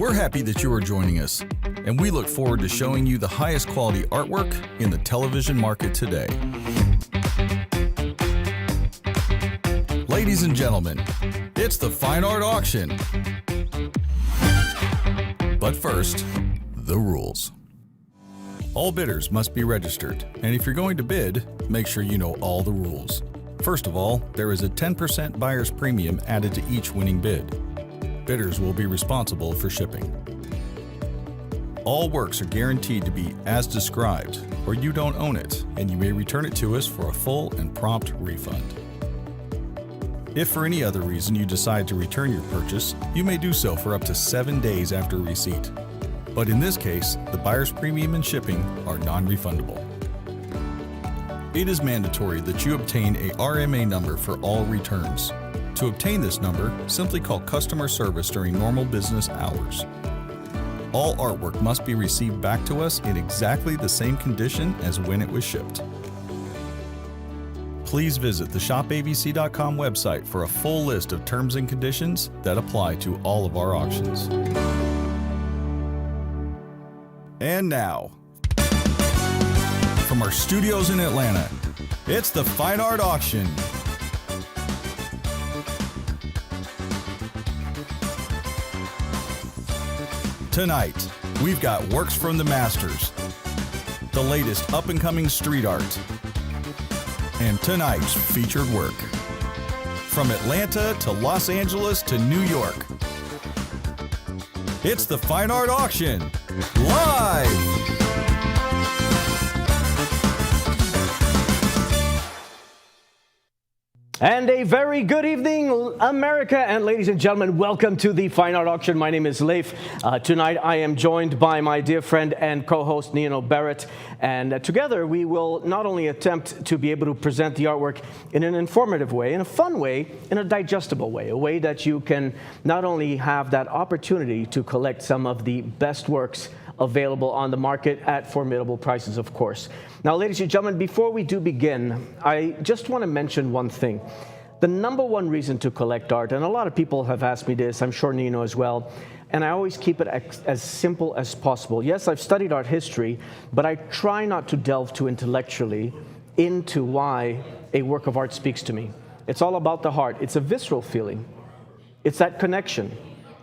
We're happy that you are joining us, and we look forward to showing you the highest quality artwork in the television market today. Ladies and gentlemen, it's the Fine Art Auction. But first, the rules. All bidders must be registered, and if you're going to bid, make sure you know all the rules. First of all, there is a 10% buyer's premium added to each winning bid. Bidders will be responsible for shipping. All works are guaranteed to be as described, or you don't own it, and you may return it to us for a full and prompt refund. If for any other reason you decide to return your purchase, you may do so for up to 7 days after receipt. But in this case, the buyer's premium and shipping are non-refundable. It is mandatory that you obtain a RMA number for all returns. To obtain this number, simply call customer service during normal business hours. All artwork must be received back to us in exactly the same condition as when it was shipped. Please visit the shopabc.com website for a full list of terms and conditions that apply to all of our auctions. And now, from our studios in Atlanta, it's the Fine Art Auction. Tonight, we've got works from the masters, the latest up-and-coming street art, and tonight's featured work. From Atlanta to Los Angeles to New York, it's the Fine Art Auction, live! And a very good evening, America, and ladies and gentlemen, welcome to the Fine Art Auction. My name is Leif. Tonight I am joined by my dear friend and co-host Nino Barrett, and together we will not only attempt to be able to present the artwork in an informative way, in a fun way, in a digestible way, a way that you can not only have that opportunity to collect some of the best works available on the market at formidable prices, of course. Now, ladies and gentlemen, before we do begin, I just want to mention one thing. The number one reason to collect art, and a lot of people have asked me this, I'm sure Nino as well, and I always keep it as simple as possible. Yes, I've studied art history, but I try not to delve too intellectually into why a work of art speaks to me. It's all about the heart. It's a visceral feeling. It's that connection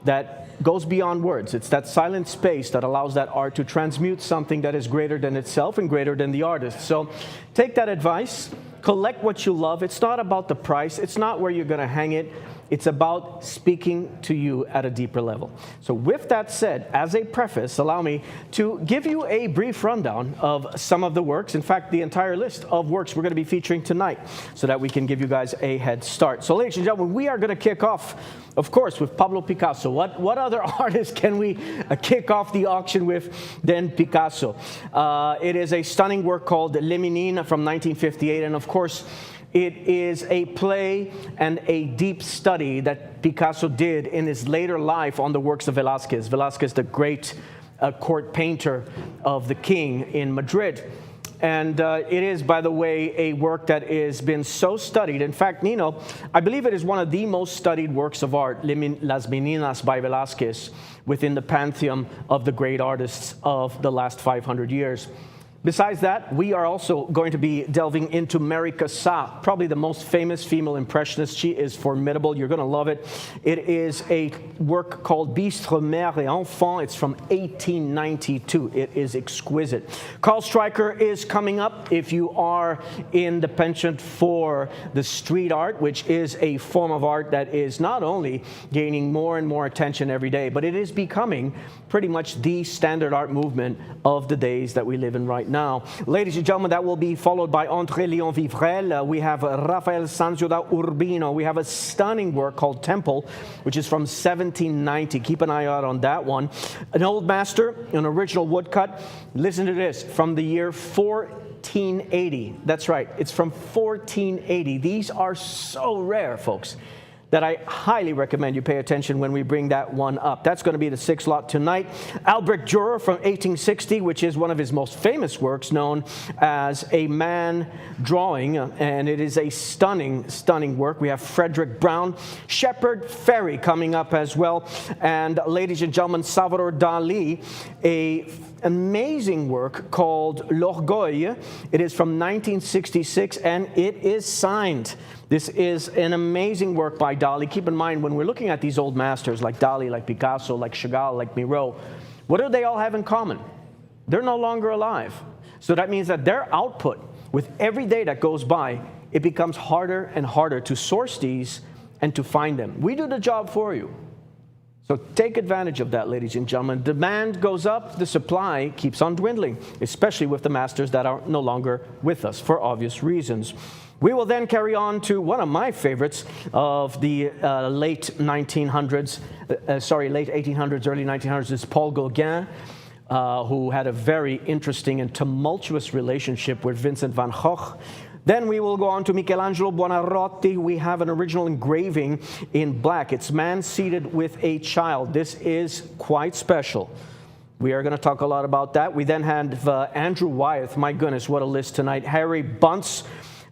that goes beyond words. It's that silent space that allows that art to transmute something that is greater than itself and greater than the artist. So take that advice, collect what you love. It's not about the price. It's not where you're going to hang it. It's about speaking to you at a deeper level. So with that said, as a preface, allow me to give you a brief rundown of some of the works, in fact, the entire list of works we're going to be featuring tonight, so that we can give you guys a head start. So ladies and gentlemen, we are going to kick off, of course, with Pablo Picasso. What other artist can we kick off the auction with than Picasso? It is a stunning work called Les Minimes from 1958, and of course, it is a play and a deep study that Picasso did in his later life on the works of Velázquez. Velázquez, the great court painter of the king in Madrid. And it is, by the way, a work that has been so studied. In fact, Nino, I believe it is one of the most studied works of art, Las Meninas by Velázquez, within the pantheon of the great artists of the last 500 years. Besides that, we are also going to be delving into Mary Cassatt, probably the most famous female impressionist. She is formidable. You're going to love it. It is a work called Bistre, Mère et Enfant. It's from 1892. It is exquisite. Carl Stryker is coming up. If you are in the penchant for the street art, which is a form of art that is not only gaining more and more attention every day, but it is becoming pretty much the standard art movement of the days that we live in right now. Ladies and gentlemen, that will be followed by André Léon Vivrel. We have Rafael Sanzio da Urbino. We have a stunning work called Temple, which is from 1790. Keep an eye out on that one. An old master, an original woodcut. Listen to this, from the year 1480. That's right, it's from 1480. These are so rare, folks. that I highly recommend you pay attention when we bring that one up. That's going to be the 6th lot tonight. Albrecht Dürer from 1860, which is one of his most famous works, known as A Man Drawing, and it is a stunning, stunning work. We have Frederick Brown, Shepard Fairey coming up as well, and ladies and gentlemen, Salvador Dali, a amazing work called L'Orgueil. It is from 1966, and it is signed. This is an amazing work by Dali. Keep in mind, when we're looking at these old masters like Dali, like Picasso, like Chagall, like Miro, what do they all have in common? They're no longer alive. So that means that their output, with every day that goes by, it becomes harder and harder to source these and to find them. We do the job for you. So take advantage of that, ladies and gentlemen. Demand goes up, the supply keeps on dwindling, especially with the masters that are no longer with us for obvious reasons. We will then carry on to one of my favorites of the late 1800s, early 1900s, is Paul Gauguin, who had a very interesting and tumultuous relationship with Vincent van Gogh. Then we will go on to Michelangelo Buonarroti. We have an original engraving in black. It's man seated with a child. This is quite special. We are going to talk a lot about that. We then have Andrew Wyeth. My goodness, what a list tonight. Harry Bunce,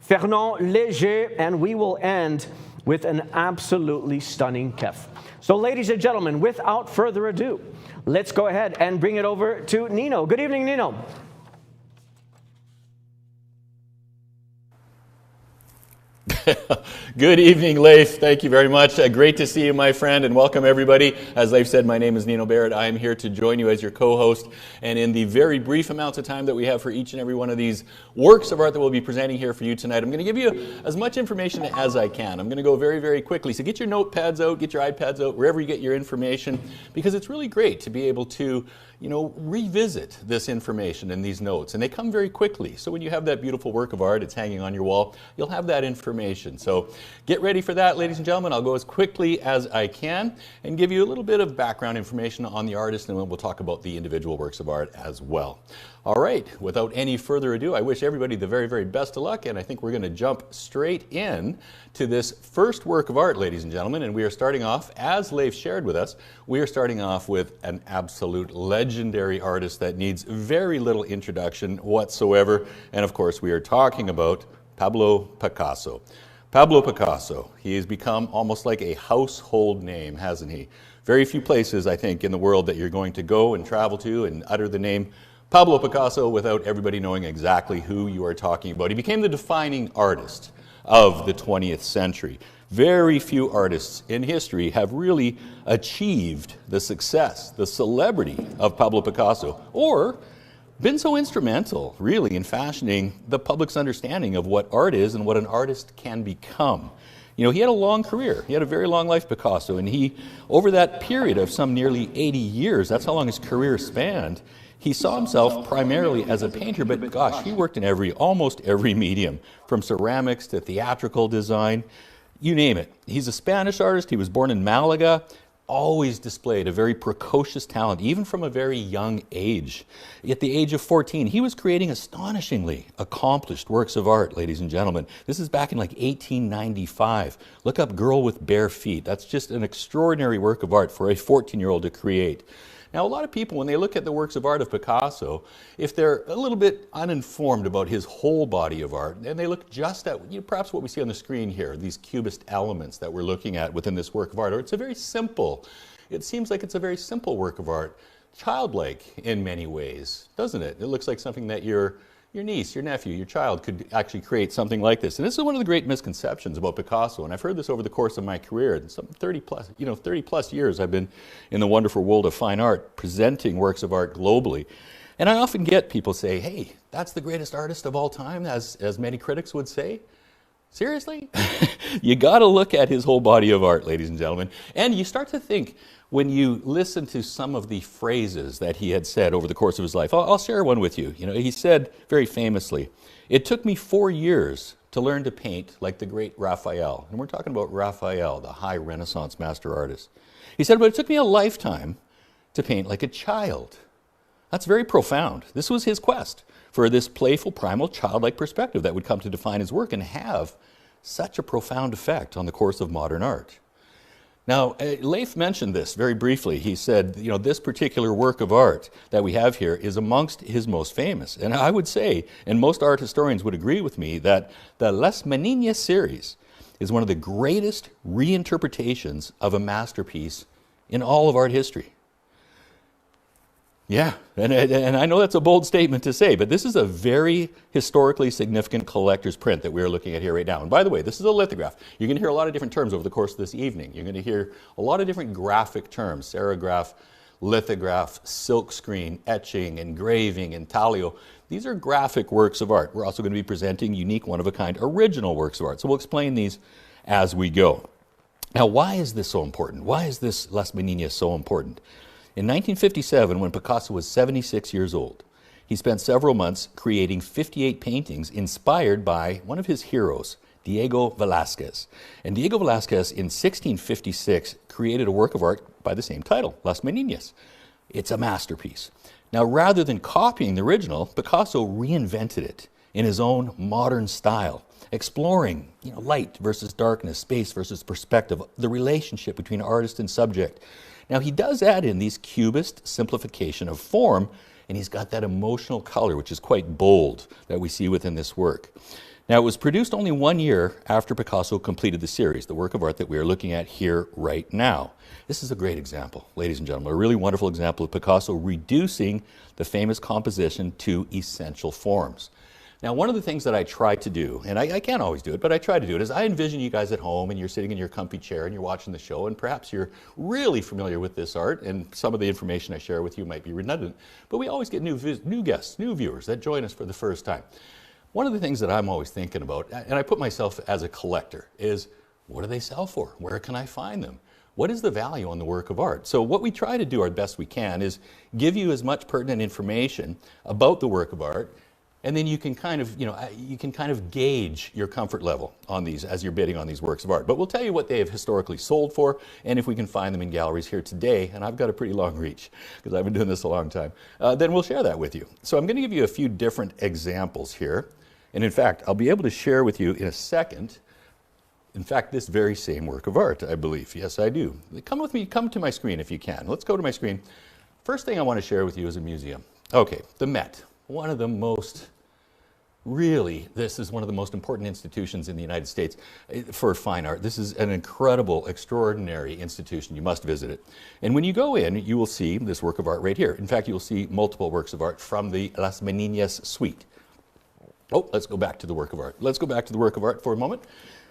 Fernand Léger, and we will end with an absolutely stunning Kef. So ladies and gentlemen, without further ado, let's go ahead and bring it over to Nino. Good evening, Nino. Good evening, Leif. Thank you very much. Great to see you, my friend, and welcome everybody. As Leif said, my name is Nino Barrett. I am here to join you as your co-host, and in the very brief amounts of time that we have for each and every one of these works of art that we'll be presenting here for you tonight, I'm going to give you as much information as I can. I'm going to go very, very quickly. So get your notepads out, get your iPads out, wherever you get your information, because it's really great to be able to revisit this information and these notes. And they come very quickly. So when you have that beautiful work of art, it's hanging on your wall, you'll have that information. So get ready for that, ladies and gentlemen. I'll go as quickly as I can and give you a little bit of background information on the artist, and then we'll talk about the individual works of art as well. All right, without any further ado, I wish everybody the very, very best of luck, and I think we're going to jump straight in to this first work of art, ladies and gentlemen, and we are starting off, as Leif shared with us, we are starting off with an absolute legendary artist that needs very little introduction whatsoever, and of course we are talking about Pablo Picasso. Pablo Picasso, he has become almost like a household name, hasn't he? Very few places, I think, in the world that you're going to go and travel to and utter the name Pablo Picasso without everybody knowing exactly who you are talking about. He became the defining artist of the 20th century. Very few artists in history have really achieved the success, the celebrity of Pablo Picasso, or been so instrumental, really, in fashioning the public's understanding of what art is and what an artist can become. He had a long career. He had a very long life, Picasso, and he, over that period of some nearly 80 years, that's how long his career spanned, he saw himself primarily as a painter, but gosh, he worked in almost every medium, from ceramics to theatrical design, you name it. He's a Spanish artist. He was born in Malaga, always displayed a very precocious talent, even from a very young age. At the age of 14, he was creating astonishingly accomplished works of art, ladies and gentlemen. This is back in like 1895. Look up Girl with Bare Feet. That's just an extraordinary work of art for a 14-year-old to create. Now, a lot of people, when they look at the works of art of Picasso, if they're a little bit uninformed about his whole body of art, and they look just at perhaps what we see on the screen here, these cubist elements that we're looking at within this work of art, it seems like it's a very simple work of art, childlike in many ways, doesn't it? It looks like something that your niece, your nephew, your child could actually create something like this. And this is one of the great misconceptions about Picasso, and I've heard this over the course of my career. And some 30 plus years I've been in the wonderful world of fine art, presenting works of art globally. And I often get people say, hey, that's the greatest artist of all time, as many critics would say. Seriously? You got to look at his whole body of art, ladies and gentlemen. And you start to think, when you listen to some of the phrases that he had said over the course of his life, I'll share one with you. He said very famously, "It took me 4 years to learn to paint like the great Raphael." And we're talking about Raphael, the high Renaissance master artist. He said, "But it took me a lifetime to paint like a child." That's very profound. This was his quest for this playful, primal, childlike perspective that would come to define his work and have such a profound effect on the course of modern art. Now, Leif mentioned this very briefly. He said, this particular work of art that we have here is amongst his most famous. And I would say, and most art historians would agree with me, that the Las Meninas series is one of the greatest reinterpretations of a masterpiece in all of art history. Yeah, and I know that's a bold statement to say, but this is a very historically significant collector's print that we're looking at here right now. And by the way, this is a lithograph. You're going to hear a lot of different terms over the course of this evening. You're going to hear a lot of different graphic terms: serigraph, lithograph, silkscreen, etching, engraving, intaglio. These are graphic works of art. We're also going to be presenting unique, one-of-a-kind, original works of art. So we'll explain these as we go. Now, why is this so important? Why is this Las Meninas so important? In 1957, when Picasso was 76 years old, he spent several months creating 58 paintings inspired by one of his heroes, Diego Velázquez. And Diego Velázquez, in 1656, created a work of art by the same title, Las Meninas. It's a masterpiece. Now, rather than copying the original, Picasso reinvented it in his own modern style, exploring light versus darkness, space versus perspective, the relationship between artist and subject. Now, he does add in these cubist simplification of form, and he's got that emotional color, which is quite bold, that we see within this work. Now, it was produced only 1 year after Picasso completed the series, the work of art that we are looking at here right now. This is a great example, ladies and gentlemen, a really wonderful example of Picasso reducing the famous composition to essential forms. Now, one of the things that I try to do, and I can't always do it, but I try to do it, is I envision you guys at home and you're sitting in your comfy chair and you're watching the show, and perhaps you're really familiar with this art, and some of the information I share with you might be redundant, but we always get new guests, new viewers that join us for the first time. One of the things that I'm always thinking about, and I put myself as a collector, is what do they sell for? Where can I find them? What is the value on the work of art? So what we try to do our best we can is give you as much pertinent information about the work of art, and then you can kind of gauge your comfort level on these as you're bidding on these works of art. But we'll tell you what they have historically sold for, and if we can find them in galleries here today, and I've got a pretty long reach because I've been doing this a long time, then we'll share that with you. So I'm going to give you a few different examples here. And in fact, I'll be able to share with you in a second, in fact, this very same work of art, I believe. Yes, I do. Come with me, come to my screen if you can. Let's go to my screen. First thing I want to share with you is a museum. Okay, the Met. One of the most, this is one of the most important institutions in the United States for fine art. This is an incredible, extraordinary institution. You must visit it. And when you go in, you will see this work of art right here. In fact, you will see multiple works of art from the Las Meninas suite. Oh, let's go back to the work of art. Let's go back to the work of art for a moment.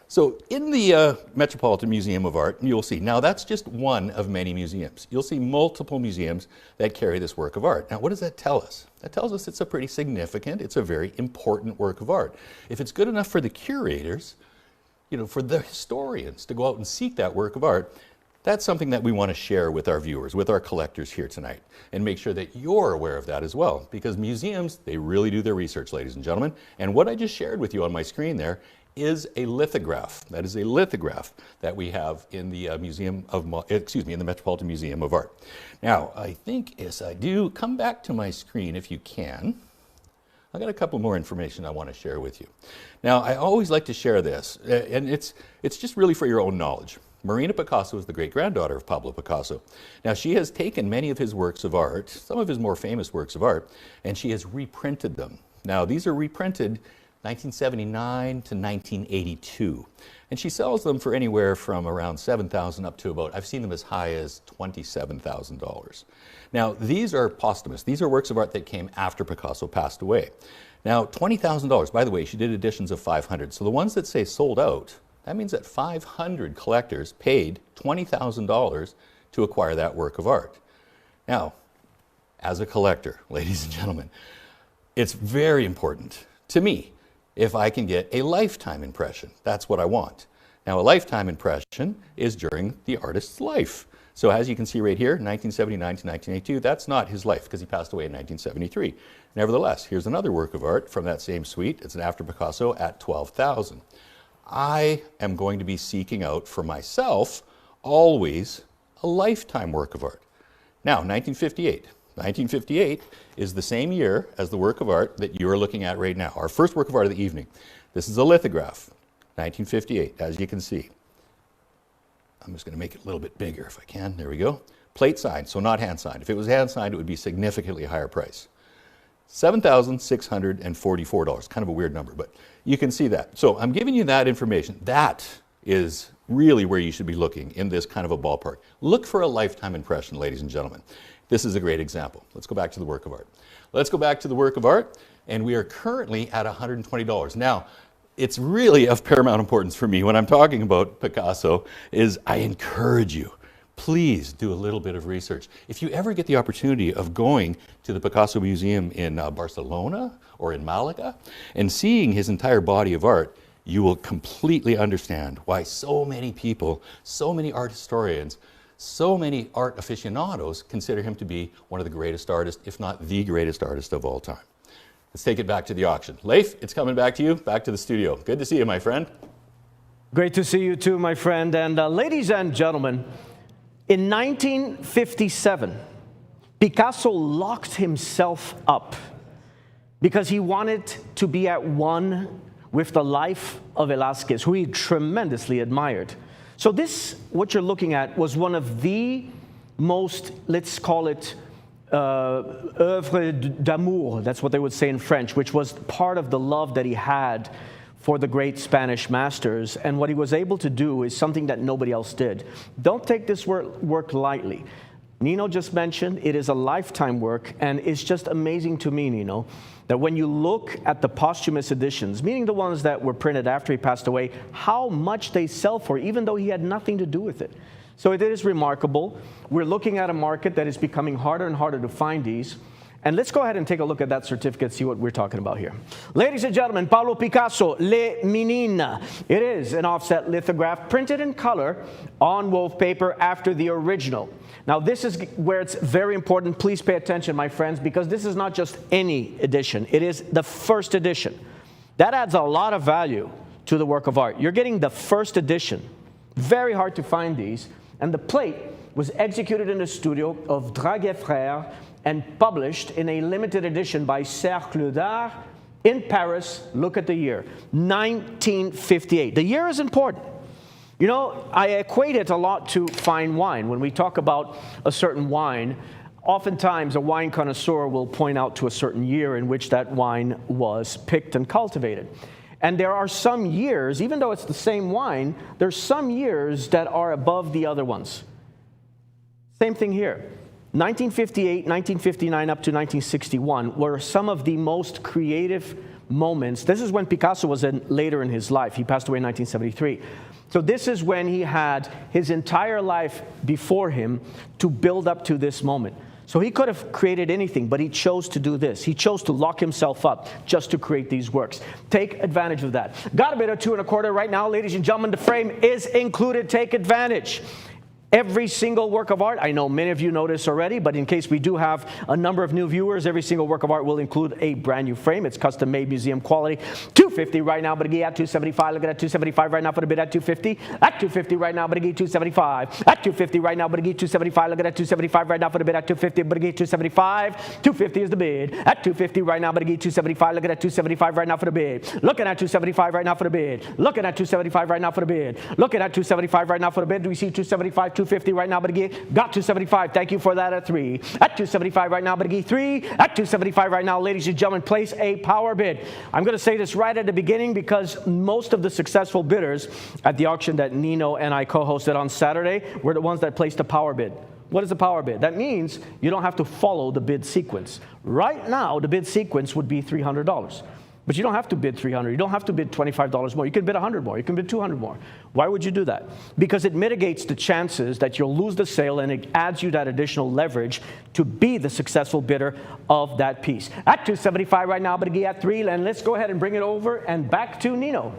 So in the Metropolitan Museum of Art, you'll see, now that's just one of many museums. You'll see multiple museums that carry this work of art. Now, what does that tell us? That tells us it's a pretty significant, it's a very important work of art. If it's good enough for the curators, for the historians to go out and seek that work of art, that's something that we want to share with our viewers, with our collectors here tonight, and make sure that you're aware of that as well. Because museums, they really do their research, ladies and gentlemen. And what I just shared with you on my screen there is a lithograph. That is a lithograph that we have in the in the Metropolitan Museum of Art. Now, I think, yes, I do. Come back to my screen if you can. I've got a couple more information I want to share with you. Now, I always like to share this, and it's just really for your own knowledge. Marina Picasso is the great-granddaughter of Pablo Picasso. Now, she has taken many of his works of art, some of his more famous works of art, and she has reprinted them. Now, these are reprinted 1979 to 1982. And she sells them for anywhere from around $7,000 up to about, I've seen them as high as $27,000. Now, these are posthumous. These are works of art that came after Picasso passed away. Now, $20,000, by the way, she did editions of 500. So the ones that say sold out, that means that 500 collectors paid $20,000 to acquire that work of art. Now, as a collector, ladies and gentlemen, it's very important to me if I can get a lifetime impression. That's what I want. Now, a lifetime impression is during the artist's life. So as you can see right here, 1979 to 1982, that's not his life because he passed away in 1973. Nevertheless, here's another work of art from that same suite. It's an after Picasso at $12,000. I am going to be seeking out for myself always a lifetime work of art. Now, 1958. 1958 is the same year as the work of art that you are looking at right now, our first work of art of the evening. This is a lithograph, 1958, as you can see. I'm just going to make it a little bit bigger if I can. There we go. Plate signed, so not hand signed. If it was hand signed, it would be significantly higher price. $7,644, kind of a weird number, but you can see that. So I'm giving you that information. That is really where you should be looking in this kind of a ballpark. Look for a lifetime impression, ladies and gentlemen. This is a great example. Let's go back to the work of art. Let's go back to the work of art, and we are currently at $120. Now, it's really of paramount importance for me when I'm talking about Picasso is I encourage you, please do a little bit of research. If you ever get the opportunity of going to the Picasso Museum in Barcelona or in Malaga and seeing his entire body of art, you will completely understand why so many people, so many art historians, so many art aficionados consider him to be one of the greatest artists, if not the greatest artist of all time. Let's take it back to the auction. Leif, it's coming back to you, back to the studio. Good to see you, my friend. Great to see you too, my friend. And ladies and gentlemen, in 1957, Picasso locked himself up because he wanted to be at one with the life of Velázquez, who he tremendously admired. So this, what you're looking at, was one of the most, let's call it, œuvre d'amour, that's what they would say in French, which was part of the love that he had for the great Spanish masters. And what he was able to do is something that nobody else did. Don't take this work lightly. Nino just mentioned it is a lifetime work, and it's just amazing to me, Nino, that when you look at the posthumous editions, meaning the ones that were printed after he passed away, how much they sell for, even though he had nothing to do with it. So it is remarkable. We're looking at a market that is becoming harder and harder to find these. And let's go ahead and take a look at that certificate, see what we're talking about here. Ladies and gentlemen, Pablo Picasso, Les Minimes. It is an offset lithograph printed in color on wove paper after the original. Now, this is where it's very important. Please pay attention, my friends, because this is not just any edition. It is the first edition. That adds a lot of value to the work of art. You're getting the first edition. Very hard to find these. And the plate was executed in the studio of Draguet Frères and published in a limited edition by Cercle d'Art in Paris. Look at the year, 1958. The year is important. You know, I equate it a lot to fine wine. When we talk about a certain wine, oftentimes a wine connoisseur will point out to a certain year in which that wine was picked and cultivated. And there are some years, even though it's the same wine, there's some years that are above the other ones. Same thing here. 1958, 1959 up to 1961 were some of the most creative moments. This is when Picasso was later in his life. He passed away in 1973. So this is when he had his entire life before him to build up to this moment. So he could have created anything, but he chose to do this. He chose to lock himself up just to create these works. Take advantage of that. Got a bid of 2 1/4 right now, ladies and gentlemen. The frame is included. Take advantage. Every single work of art, I know many of you know this already, but in case we do have a number of new viewers, every single work of art will include a brand new frame. It's custom made, museum quality. $250 right now, but again at $275. Look at that, $275 right now for the bid at $250. At $250 right now, but again $275. At $250 right now, but again $275. Look at that, $275 right now for the bid at $250. But again $275. $250 is the bid. At $250 right now, but again $275. Look at that, $275 right now for the bid. Looking at $275 right now for the bid. Looking at $275 right now for the bid. Looking at $275 right now for the bid. Do we see $275? $250 right now, but again, got $275. Thank you for that at 3. At $275 right now, but again 3. At $275 right now, ladies and gentlemen, place a power bid. I'm going to say this right at the beginning because most of the successful bidders at the auction that Nino and I co-hosted on Saturday were the ones that placed a power bid. What is a power bid? That means you don't have to follow the bid sequence. Right now, the bid sequence would be $300. But you don't have to bid $300. You don't have to bid $25 more. You can bid $100 more. You can bid $200 more. Why would you do that? Because it mitigates the chances that you'll lose the sale, and it adds you that additional leverage to be the successful bidder of that piece. At $275 right now, but again at 3, and let's go ahead and bring it over and back to Nino.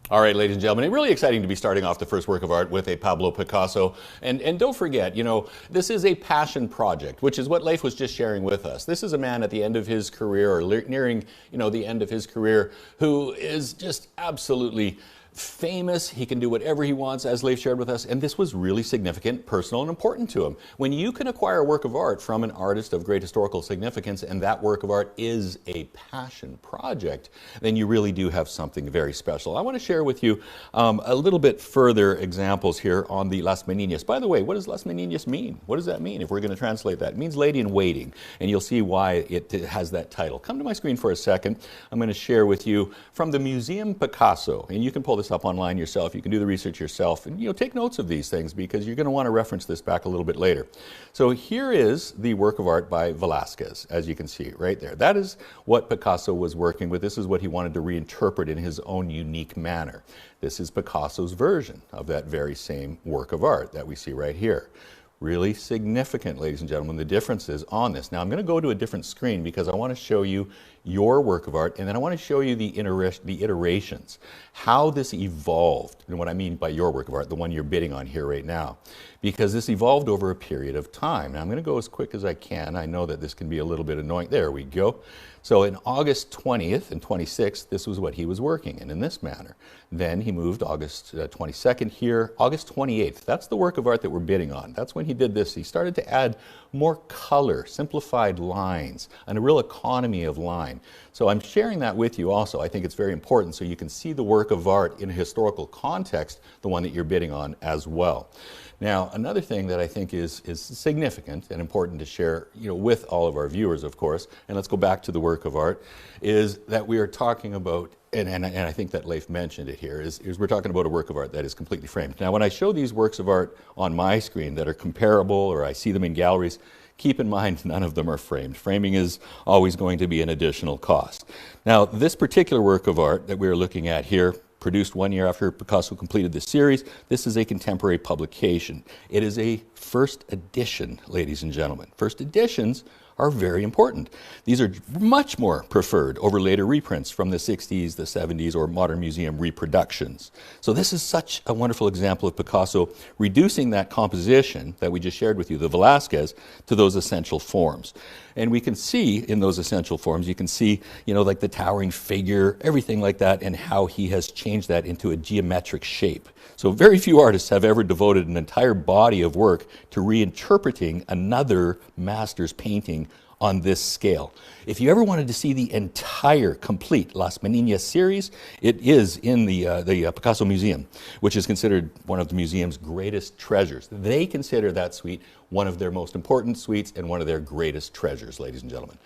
All right, ladies and gentlemen, it's really exciting to be starting off the first work of art with a Pablo Picasso. And don't forget, you know, this is a passion project, which is what Leif was just sharing with us. This is a man at the end of his career, or nearing, you know, the end of his career, who is just absolutely famous. He can do whatever he wants, as Leif shared with us, and this was really significant, personal, and important to him. When you can acquire a work of art from an artist of great historical significance, and that work of art is a passion project, then you really do have something very special. I want to share with you a little bit further examples here on the Las Meninas. By the way, what does Las Meninas mean? What does that mean if we're going to translate that? It means lady in waiting, and you'll see why it has that title. Come to my screen for a second. I'm going to share with you from the Museum Picasso, and you can pull this up online yourself. You can do the research yourself, and take notes of these things because you're going to want to reference this back a little bit later. So here is the work of art by Velázquez, as you can see right there. That is what Picasso was working with. This is what he wanted to reinterpret in his own unique manner. This is Picasso's version of that very same work of art that we see right here. Really significant, ladies and gentlemen, the differences on this. Now I'm going to go to a different screen because I want to show you your work of art, and then I want to show you the iterations, how this evolved, and what I mean by your work of art, the one you're bidding on here right now, because this evolved over a period of time. Now I'm going to go as quick as I can. I know that this can be a little bit annoying. There we go. So in August 20th and 26th, this was what he was working in this manner. Then he moved August 22nd here, August 28th. That's the work of art that we're bidding on. That's when he did this. He started to add more color, simplified lines, and a real economy of line. So I'm sharing that with you also. I think it's very important so you can see the work of art in a historical context, the one that you're bidding on as well. Now, another thing that I think is significant and important to share, with all of our viewers, of course, and let's go back to the work of art, is that we are talking about, and I think that Leif mentioned it here, is we're talking about a work of art that is completely framed. Now, when I show these works of art on my screen that are comparable, or I see them in galleries, keep in mind none of them are framed. Framing is always going to be an additional cost. Now, this particular work of art that we're looking at here, produced 1 year after Picasso completed this series. This is a contemporary publication. It is a first edition, ladies and gentlemen. First editions are very important. These are much more preferred over later reprints from the 60s, the 70s, or modern museum reproductions. So this is such a wonderful example of Picasso reducing that composition that we just shared with you, the Velázquez, to those essential forms. And we can see in those essential forms, you can see, like the towering figure, everything like that, and how he has changed that into a geometric shape. So very few artists have ever devoted an entire body of work to reinterpreting another master's painting on this scale. If you ever wanted to see the entire complete Las Meninas series, it is in the Picasso Museum, which is considered one of the museum's greatest treasures. They consider that suite one of their most important suites and one of their greatest treasures, ladies and gentlemen.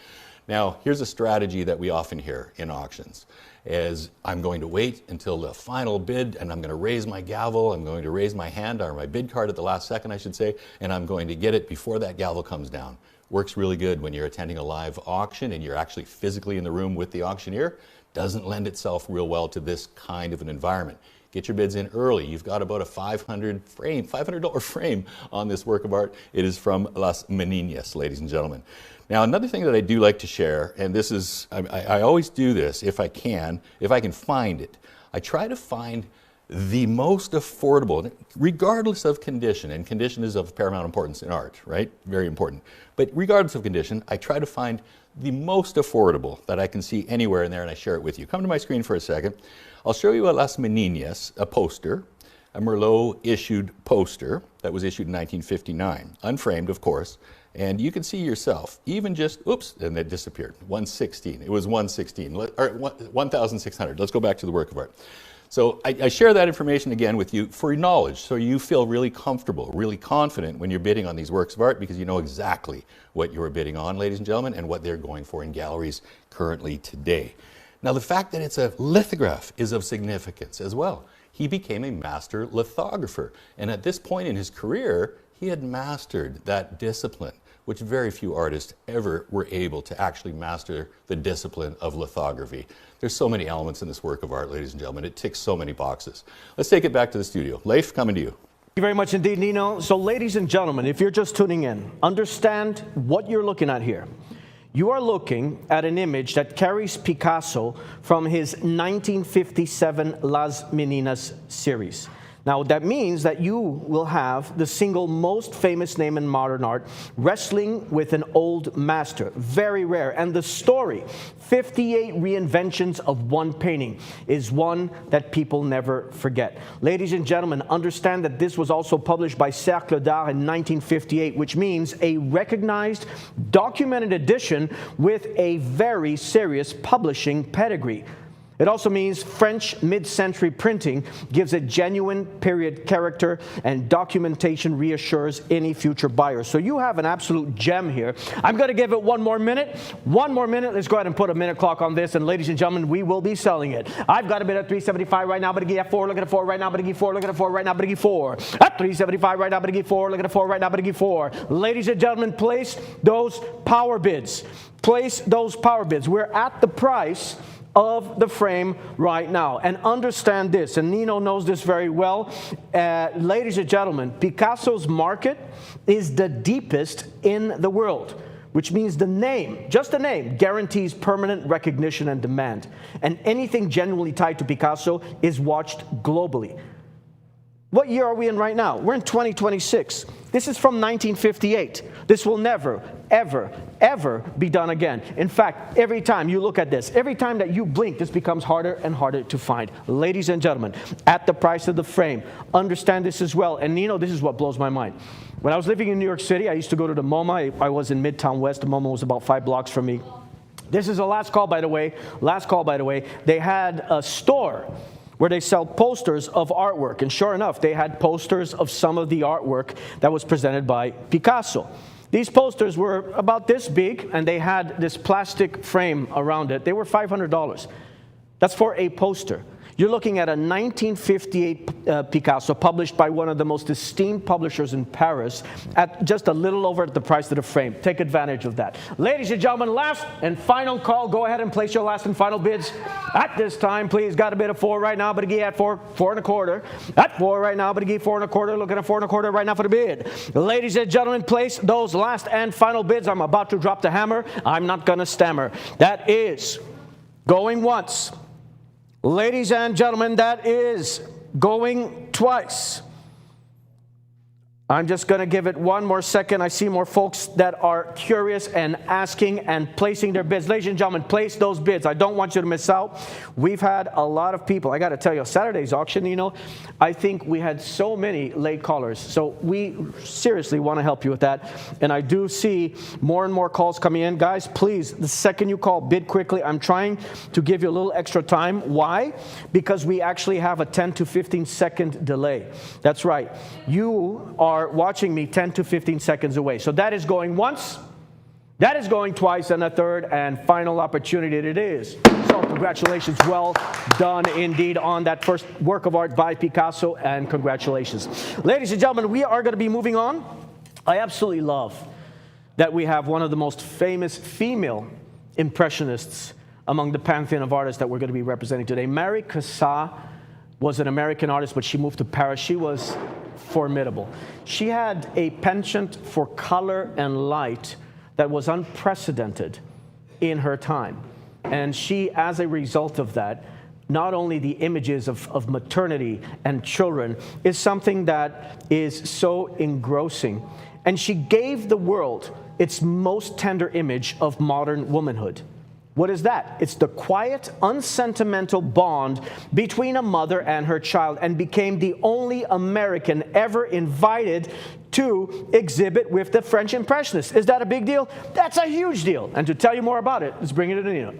Now, here's a strategy that we often hear in auctions, is I'm going to wait until the final bid, and I'm going to raise my gavel, I'm going to raise my hand, or my bid card at the last second, I should say, and I'm going to get it before that gavel comes down. Works really good when you're attending a live auction and you're actually physically in the room with the auctioneer. Doesn't lend itself real well to this kind of an environment. Get your bids in early. You've got about a $500 frame on this work of art. It is from Las Meninas, ladies and gentlemen. Now, another thing that I do like to share, and this is, I always do this if I can find it. I try to find the most affordable, regardless of condition, and condition is of paramount importance in art, right? Very important. But regardless of condition, I try to find the most affordable that I can see anywhere in there, and I share it with you. Come to my screen for a second. I'll show you a Las Meninas, a poster, a Merlot issued poster that was issued in 1959, unframed, of course. And you can see yourself, even just, oops, and it disappeared, 116. It was 116, or 1,600. Let's go back to the work of art. So I share that information again with you for knowledge, so you feel really comfortable, really confident when you're bidding on these works of art, because you know exactly what you're bidding on, ladies and gentlemen, and what they're going for in galleries currently today. Now, the fact that it's a lithograph is of significance as well. He became a master lithographer, and at this point in his career, he had mastered that discipline, which very few artists ever were able to actually master the discipline of lithography. There's so many elements in this work of art, ladies and gentlemen. It ticks so many boxes. Let's take it back to the studio. Leif, coming to you. Thank you very much indeed, Nino. So, ladies and gentlemen, if you're just tuning in, understand what you're looking at here. You are looking at an image that carries Picasso from his 1957 Las Meninas series. Now, that means that you will have the single most famous name in modern art wrestling with an old master. Very rare. And the story, 58 reinventions of one painting, is one that people never forget. Ladies and gentlemen, understand that this was also published by Cercle d'Art in 1958, which means a recognized, documented edition with a very serious publishing pedigree. It also means French mid-century printing gives a genuine period character, and documentation reassures any future buyer. So you have an absolute gem here. I'm going to give it one more minute. One more minute. Let's go ahead and put a minute clock on this. And ladies and gentlemen, we will be selling it. I've got a bid at $375 right now, but again at 4. Look at a 4 right now, but again 4. Look at a 4 right now, but again 4. At $375 right now, but again 4. Look at a 4 right now, but again 4. Ladies and gentlemen, place those power bids. Place those power bids. We're at the price of the frame right now. And understand this, and Nino knows this very well, ladies and gentlemen, Picasso's market is the deepest in the world, which means the name, just the name, guarantees permanent recognition and demand. And anything genuinely tied to Picasso is watched globally. What year are we in right now? We're in 2026. This is from 1958. This will never, ever, ever be done again. In fact, every time you look at this, every time that you blink, this becomes harder and harder to find. Ladies and gentlemen, at the price of the frame, understand this as well. And Nino, this is what blows my mind. When I was living in New York City, I used to go to the MoMA. I was in Midtown West. The MoMA was about 5 blocks from me. This is the last call, by the way. Last call, by the way. They had a store where they sell posters of artwork. And sure enough, they had posters of some of the artwork that was presented by Picasso. These posters were about this big, and they had this plastic frame around it. They were $500. That's for a poster. You're looking at a 1958 Picasso published by one of the most esteemed publishers in Paris at just a little over the price of the frame. Take advantage of that. Ladies and gentlemen, last and final call. Go ahead and place your last and final bids. At this time, please, got a bid of 4 right now, but again at 4, 4.25. At 4 right now, but again 4.25. Look at a 4.25 right now for the bid. Ladies and gentlemen, place those last and final bids. I'm about to drop the hammer. I'm not going to stammer. That is going once. Ladies and gentlemen, that is going twice. I'm just going to give it one more second. I see more folks that are curious and asking and placing their bids. Ladies and gentlemen, place those bids. I don't want you to miss out. We've had a lot of people. I got to tell you, Saturday's auction, you know, I think we had so many late callers. So we seriously want to help you with that. And I do see more and more calls coming in. Guys, please, the second you call, bid quickly. I'm trying to give you a little extra time. Why? Because we actually have a 10 to 15 second delay. That's right. You are watching me 10 to 15 seconds away. So that is going once, that is going twice, and a third and final opportunity it is. So congratulations, well done indeed on that first work of art by Picasso, and congratulations. Ladies and gentlemen, we are going to be moving on. I absolutely love that we have one of the most famous female impressionists among the pantheon of artists that we're going to be representing today. Mary Cassatt was an American artist, but she moved to Paris. She was formidable. She had a penchant for color and light that was unprecedented in her time. And she, as a result of that, not only the images of maternity and children is something that is so engrossing. And she gave the world its most tender image of modern womanhood. What is that? It's the quiet, unsentimental bond between a mother and her child, and became the only American ever invited to exhibit with the French Impressionists. Is that a big deal? That's a huge deal. And to tell you more about it, let's bring it in to Nino.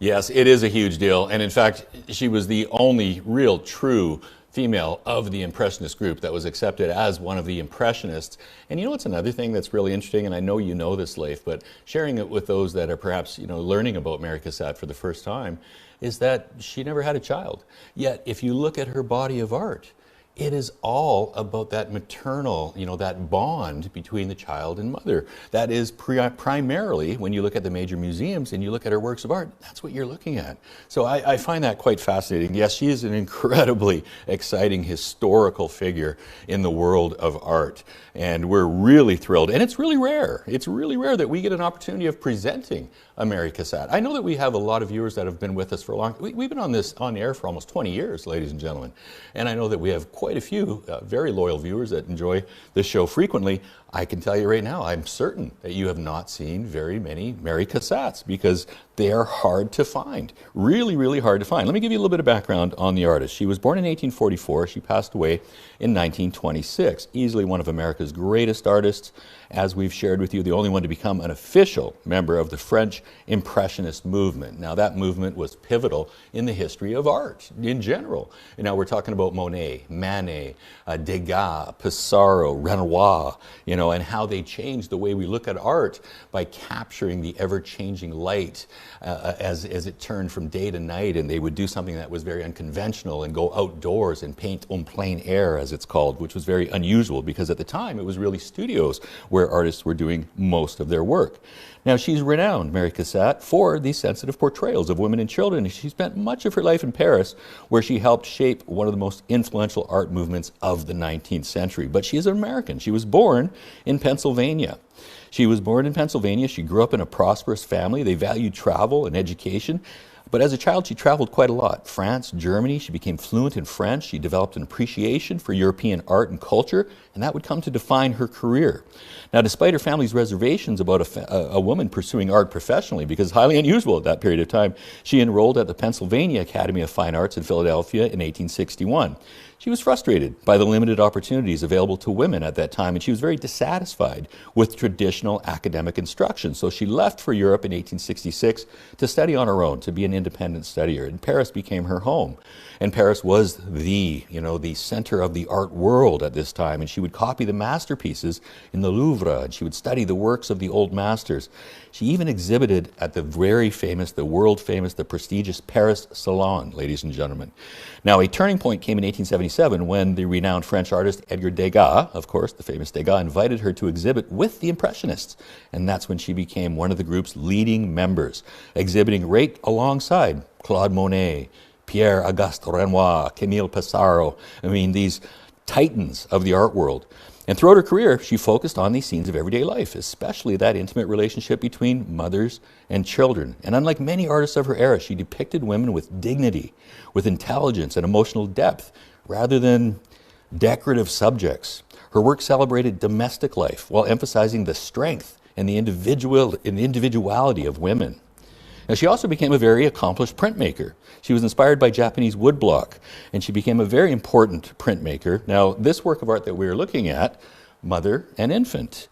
Yes, it is a huge deal. And in fact, she was the only real true female of the Impressionist group that was accepted as one of the Impressionists. And you know what's another thing that's really interesting, and I know you know this, Leif, but sharing it with those that are perhaps, you know, learning about Mary Cassatt for the first time, is that she never had a child. Yet, if you look at her body of art, It is all about that maternal, that bond between the child and mother. That is primarily, when you look at the major museums and you look at her works of art, that's what you're looking at. So I find that quite fascinating. Yes, she is an incredibly exciting historical figure in the world of art. And we're really thrilled. And it's really rare. It's really rare that we get an opportunity of presenting a Mary Cassatt. I know that we have a lot of viewers that have been with us for a long time. We've been on air for almost 20 years, ladies and gentlemen. And I know that we have quite a few very loyal viewers that enjoy the show frequently. I can tell you right now, I'm certain that you have not seen very many Mary Cassatts because they are hard to find. Really, really hard to find. Let me give you a little bit of background on the artist. She was born in 1844. She passed away in 1926. Easily one of America's greatest artists. As we've shared with you, the only one to become an official member of the French Impressionist movement. Now, that movement was pivotal in the history of art in general. And now we're talking about Monet, Manet, Degas, Pissarro, Renoir, and how they changed the way we look at art by capturing the ever-changing light as it turned from day to night. And they would do something that was very unconventional and go outdoors and paint en plein air, as it's called, which was very unusual because at the time it was really studios where artists were doing most of their work. Now, she's renowned, Mary Cassatt, for these sensitive portrayals of women and children. She spent much of her life in Paris, where she helped shape one of the most influential art movements of the 19th century. But she is an American. She was born in Pennsylvania. She grew up in a prosperous family. They valued travel and education. But as a child, she traveled quite a lot. France, Germany, she became fluent in French. She developed an appreciation for European art and culture, and that would come to define her career. Now, despite her family's reservations about a woman pursuing art professionally, because it's highly unusual at that period of time, she enrolled at the Pennsylvania Academy of Fine Arts in Philadelphia in 1861. She was frustrated by the limited opportunities available to women at that time, and she was very dissatisfied with traditional academic instruction. So she left for Europe in 1866 to study on her own, to be an independent studier. And Paris became her home. And Paris was the center of the art world at this time. And she would copy the masterpieces in the Louvre, and she would study the works of the old masters. She even exhibited at the world famous, the prestigious Paris Salon, ladies and gentlemen. Now, a turning point came in 1877 when the renowned French artist Edgar Degas, of course, the famous Degas, invited her to exhibit with the Impressionists. And that's when she became one of the group's leading members, exhibiting right alongside Claude Monet, Pierre-Auguste Renoir, Camille Pissarro. These titans of the art world. And throughout her career, she focused on these scenes of everyday life, especially that intimate relationship between mothers and children. And unlike many artists of her era, she depicted women with dignity, with intelligence and emotional depth, rather than decorative subjects. Her work celebrated domestic life while emphasizing the strength and the individuality of women. Now, she also became a very accomplished printmaker. She was inspired by Japanese woodblock, and she became a very important printmaker. Now, this work of art that we're looking at, Mother and Infant,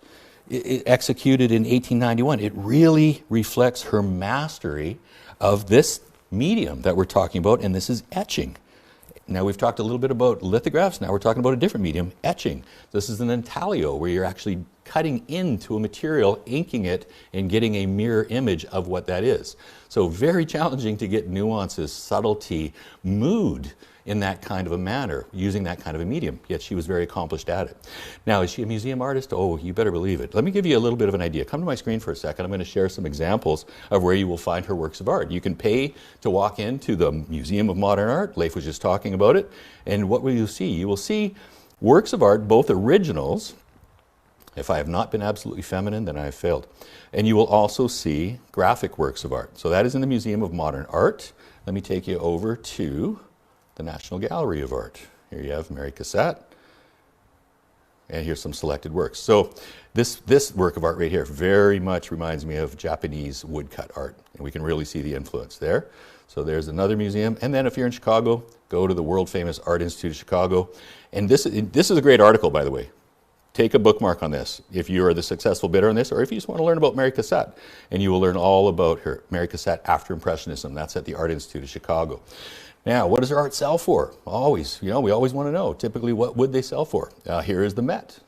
executed in 1891, it really reflects her mastery of this medium that we're talking about, and this is etching. Now, we've talked a little bit about lithographs. Now we're talking about a different medium, etching. This is an intaglio, where you're actually cutting into a material, inking it, and getting a mirror image of what that is. So very challenging to get nuances, subtlety, mood in that kind of a manner, using that kind of a medium, yet she was very accomplished at it. Now, is she a museum artist? Oh, you better believe it. Let me give you a little bit of an idea. Come to my screen for a second. I'm going to share some examples of where you will find her works of art. You can pay to walk into the Museum of Modern Art. Leif was just talking about it. And what will you see? You will see works of art, both originals. If I have not been absolutely feminine, then I have failed. And you will also see graphic works of art. So that is in the Museum of Modern Art. Let me take you over to the National Gallery of Art. Here you have Mary Cassatt, and here's some selected works. So this work of art right here very much reminds me of Japanese woodcut art, and we can really see the influence there. So there's another museum, and then if you're in Chicago, go to the world famous Art Institute of Chicago. And this is a great article, by the way. Take a bookmark on this if you are the successful bidder on this, or if you just want to learn about Mary Cassatt, and you will learn all about her. Mary Cassatt after Impressionism. That's at the Art Institute of Chicago. Now, what does her art sell for? Always, we always want to know. Typically, what would they sell for? Here is the Met,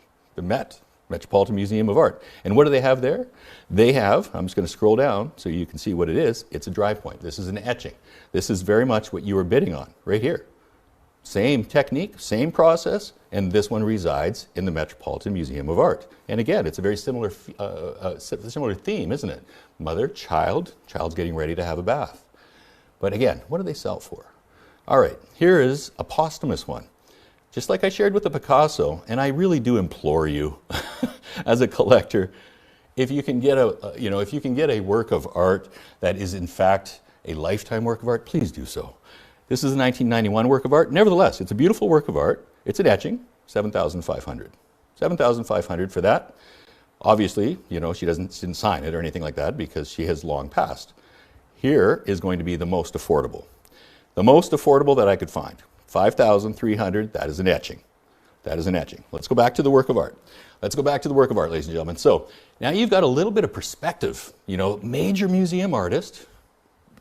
Metropolitan Museum of Art. And what do they have there? They have, I'm just going to scroll down so you can see what it is. It's a dry point. This is an etching. This is very much what you were bidding on right here. Same technique, same process, and this one resides in the Metropolitan Museum of Art. And again, it's a very similar theme, isn't it? Mother, child, child's getting ready to have a bath. But again, what do they sell for? All right, here is a posthumous one. Just like I shared with the Picasso, and I really do implore you as a collector, if you can get a work of art that is in fact a lifetime work of art, please do so. This is a 1991 work of art. Nevertheless, it's a beautiful work of art. It's an etching, $7,500. $7,500 for that. Obviously, she didn't sign it or anything like that because she has long passed. Here is going to be the most affordable. The most affordable that I could find. $5,300, that is an etching. That is an etching. Let's go back to the work of art. Let's go back to the work of art, ladies and gentlemen. So now you've got a little bit of perspective. Major museum artist,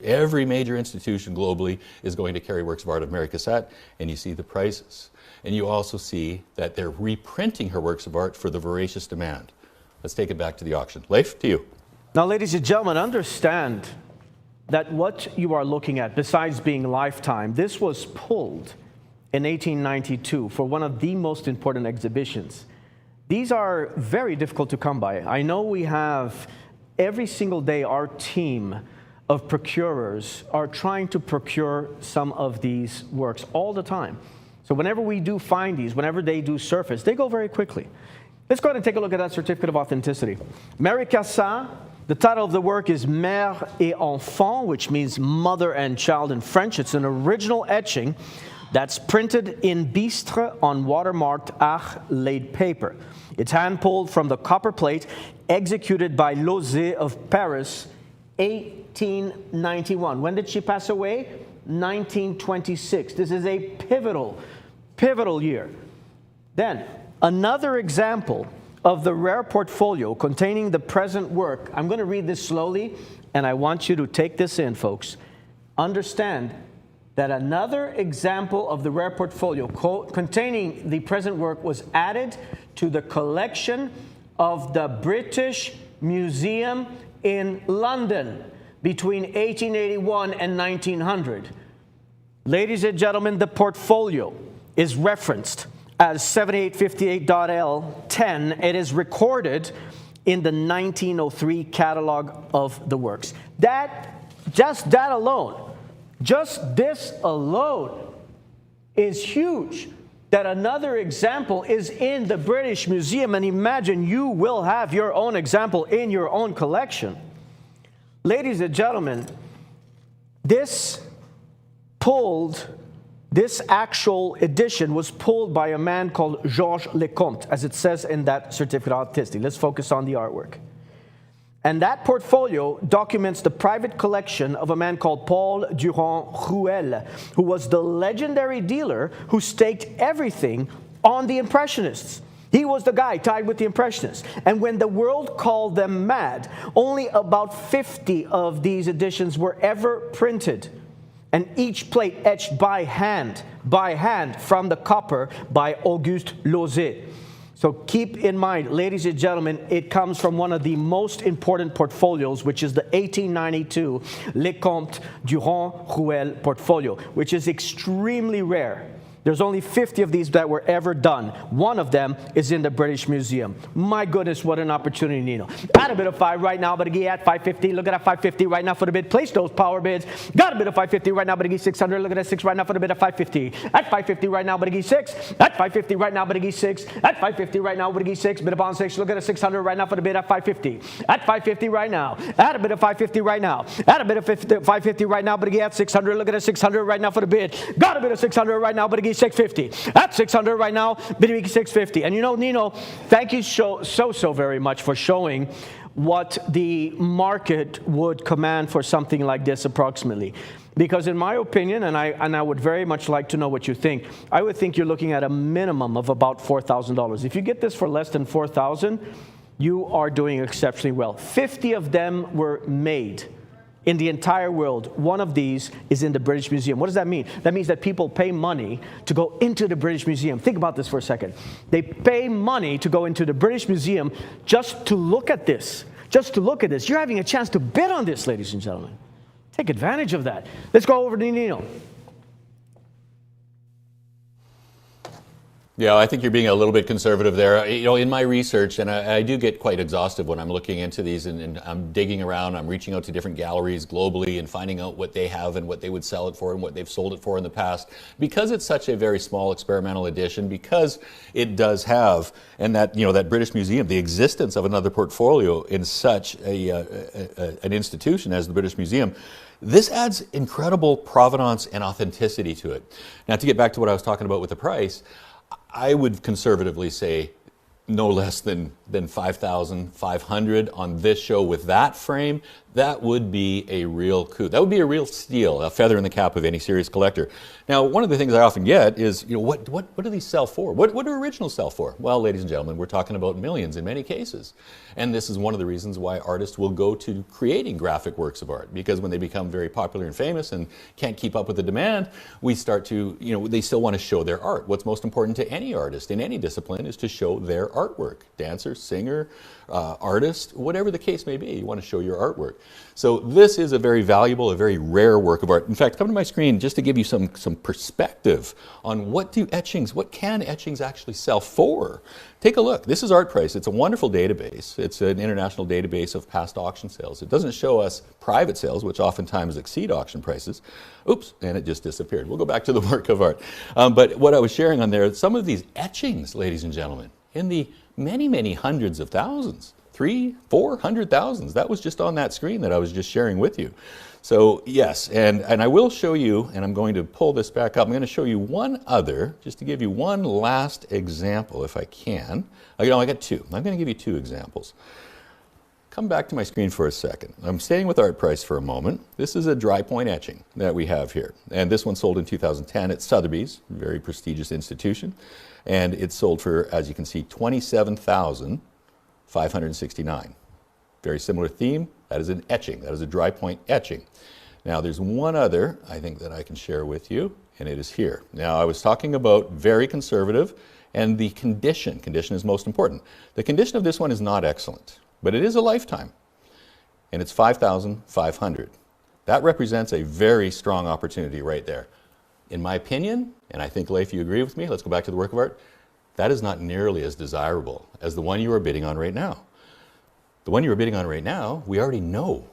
every major institution globally is going to carry works of art of Mary Cassatt, and you see the prices. And you also see that they're reprinting her works of art for the voracious demand. Let's take it back to the auction. Leif, to you. Now, ladies and gentlemen, understand that what you are looking at, besides being lifetime, this was pulled in 1892 for one of the most important exhibitions. These are very difficult to come by. I know we have every single day our team of procurers are trying to procure some of these works all the time. So whenever we do find these, whenever they do surface, they go very quickly. Let's go ahead and take a look at that certificate of authenticity. Mary Cassatt, the title of the work is Mère et Enfant, which means mother and child in French. It's an original etching that's printed in bistre on watermarked Art laid paper. It's hand-pulled from the copper plate, executed by Lauzet of Paris, 1891. When did she pass away? 1926. This is a pivotal year. Then, another example of the rare portfolio containing the present work. I'm going to read this slowly, and I want you to take this in, folks. Understand that another example of the rare portfolio containing the present work was added to the collection of the British Museum in London between 1881 and 1900. Ladies and gentlemen, the portfolio is referenced as 7858.L10. It is recorded in the 1903 catalog of the works. Just this alone is huge. That another example is in the British Museum, and imagine you will have your own example in your own collection. Ladies and gentlemen, this actual edition was pulled by a man called Georges Lecomte, as it says in that certificate of authenticity. Let's focus on the artwork. And that portfolio documents the private collection of a man called Paul Durand-Ruel, who was the legendary dealer who staked everything on the Impressionists. He was the guy tied with the Impressionists. And when the world called them mad, only about 50 of these editions were ever printed, and each plate etched by hand from the copper by Auguste Lauzet. So keep in mind, ladies and gentlemen, it comes from one of the most important portfolios, which is the 1892 Lecomte Durand-Ruel portfolio, which is extremely rare. There's only 50 of these that were ever done. One of them is in the British Museum. My goodness, what an opportunity, Nino. Got a bid of 5 right now, but at 550. Look at that 550 right now for the bid. Place those power bids. Got a bid of 550 right now, but at 600. Look at that 6 right now for the bid of 550. At 550 right now, but at 6. At 550 right now, but at 6. At 550 right now, but at 6. Bid of on 6. Look at a 600 right now for the bid at 550. At 550 right now. At a bid of 550 right now. At a bid of 550 right now, but at 600. Look at a 600 right now for the bid. Got a bid of 600 right now, but at 650. At 600 right now, bidding 650. And Nino, thank you so very much for showing what the market would command for something like this approximately. Because in my opinion, and I would very much like to know what you think, I would think you're looking at a minimum of about $4,000. If you get this for less than $4,000, you are doing exceptionally well. 50 of them were made in the entire world. One of these is in the British Museum. What does that mean? That means that people pay money to go into the British Museum. Think about this for a second. They pay money to go into the British Museum just to look at this. Just to look at this. You're having a chance to bid on this, ladies and gentlemen. Take advantage of that. Let's go over to Nino. Yeah, I think you're being a little bit conservative there. You know, in my research, and I do get quite exhaustive when I'm looking into these and I'm digging around, I'm reaching out to different galleries globally and finding out what they have and what they would sell it for and what they've sold it for in the past. Because it's such a very small experimental edition, because it does have, and that, you know, that British Museum, the existence of another portfolio in such an institution as the British Museum, this adds incredible provenance and authenticity to it. Now, to get back to what I was talking about with the price, I would conservatively say no less than 5,500 on this show with that frame. That would be a real coup. That would be a real steal, a feather in the cap of any serious collector. Now, one of the things I often get is, you know, what do these sell for? What do originals sell for? Well, ladies and gentlemen, we're talking about millions in many cases. And this is one of the reasons why artists will go to creating graphic works of art, because when they become very popular and famous and can't keep up with the demand, we start to, you know, they still want to show their art. What's most important to any artist in any discipline is to show their artwork. Dancer, singer, artist, whatever the case may be, you want to show your artwork. So this is a very valuable, a very rare work of art. In fact, come to my screen just to give you some perspective on what can etchings actually sell for. Take a look. This is ArtPrice. It's a wonderful database. It's an international database of past auction sales. It doesn't show us private sales, which oftentimes exceed auction prices. Oops, and it just disappeared. We'll go back to the work of art. But what I was sharing on there, some of these etchings, ladies and gentlemen, in the many hundreds of thousands, 300,000-400,000. That was just on that screen that I was just sharing with you. So yes, and I will show you, and I'm going to pull this back up, I'm going to show you one other, just to give you one last example if I can. I got two. I'm going to give you two examples. Come back to my screen for a second. I'm staying with ArtPrice for a moment. This is a dry point etching that we have here. And this one sold in 2010 at Sotheby's, a very prestigious institution. And it sold for, as you can see, $27,569. Very similar theme. That is an etching. That is a dry point etching. Now, there's one other, I think, that I can share with you, and it is here. Now, I was talking about very conservative, and the condition. Condition is most important. The condition of this one is not excellent, but it is a lifetime, and it's $5,500. That represents a very strong opportunity right there. In my opinion, and I think, Leif, you agree with me, let's go back to the work of art, that is not nearly as desirable as the one you are bidding on right now. The one you are bidding on right now, we already know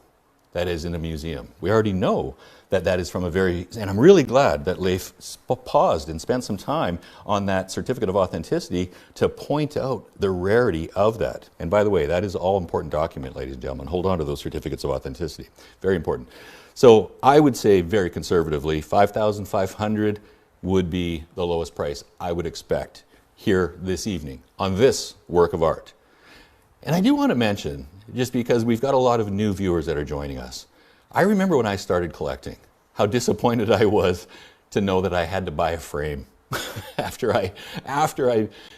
that is in a museum. We already know that that is from a very, and I'm really glad that Leif paused and spent some time on that certificate of authenticity to point out the rarity of that. And by the way, that is all important document, ladies and gentlemen. Hold on to those certificates of authenticity. Very important. So I would say very conservatively, $5,500 would be the lowest price I would expect here this evening on this work of art. And I do want to mention, just because we've got a lot of new viewers that are joining us, I remember when I started collecting, how disappointed I was to know that I had to buy a frame. after I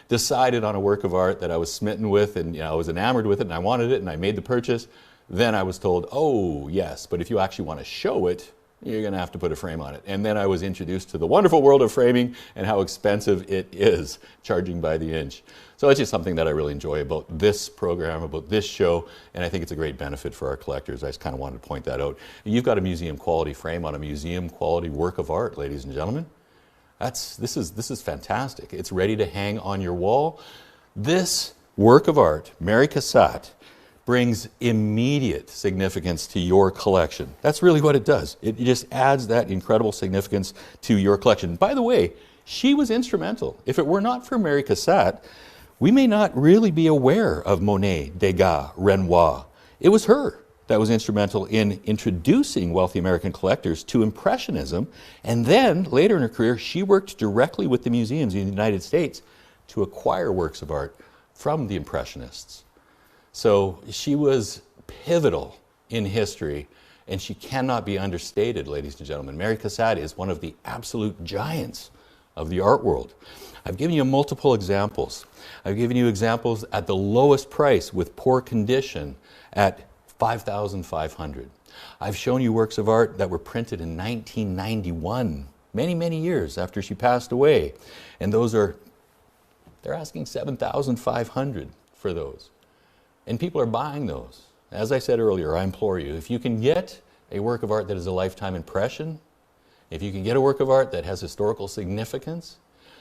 decided on a work of art that I was smitten with, and I was enamored with it and I wanted it and I made the purchase, then I was told, oh yes, but if you actually want to show it, you're going to have to put a frame on it. And then I was introduced to the wonderful world of framing and how expensive it is, charging by the inch. So it's just something that I really enjoy about this program, about this show, and I think it's a great benefit for our collectors. I just kind of wanted to point that out. You've got a museum quality frame on a museum quality work of art, ladies and gentlemen. This is fantastic. It's ready to hang on your wall. This work of art, Mary Cassatt, brings immediate significance to your collection. That's really what it does. It just adds that incredible significance to your collection. By the way, she was instrumental. If it were not for Mary Cassatt, we may not really be aware of Monet, Degas, Renoir. It was her that was instrumental in introducing wealthy American collectors to Impressionism, and then later in her career, she worked directly with the museums in the United States to acquire works of art from the Impressionists. So she was pivotal in history, and she cannot be understated, ladies and gentlemen. Mary Cassatt is one of the absolute giants of the art world. I've given you multiple examples. I've given you examples at the lowest price with poor condition at $5,500. I've shown you works of art that were printed in 1991, many years after she passed away. And they're asking $7,500 for those. And people are buying those. As I said earlier, I implore you, if you can get a work of art that is a lifetime impression, if you can get a work of art that has historical significance,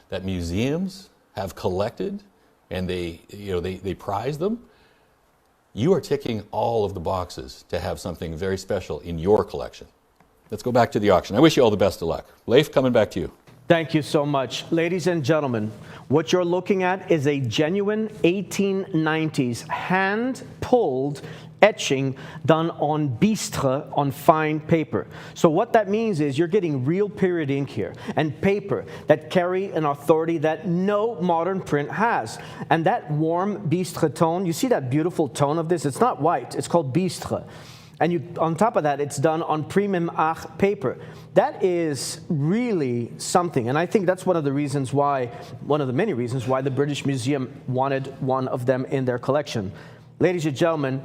that museums have collected and they prize them, you are ticking all of the boxes to have something very special in your collection. Let's go back to the auction. I wish you all the best of luck. Leif, coming back to you. Thank you so much. Ladies and gentlemen, what you're looking at is a genuine 1890s hand-pulled etching done on bistre, on fine paper. So what that means is you're getting real period ink here and paper that carry an authority that no modern print has. And that warm bistre tone, you see that beautiful tone of this? It's not white, it's called bistre. And on top of that, it's done on premium art paper. That is really something. And I think that's one of the many reasons why the British Museum wanted one of them in their collection. Ladies and gentlemen,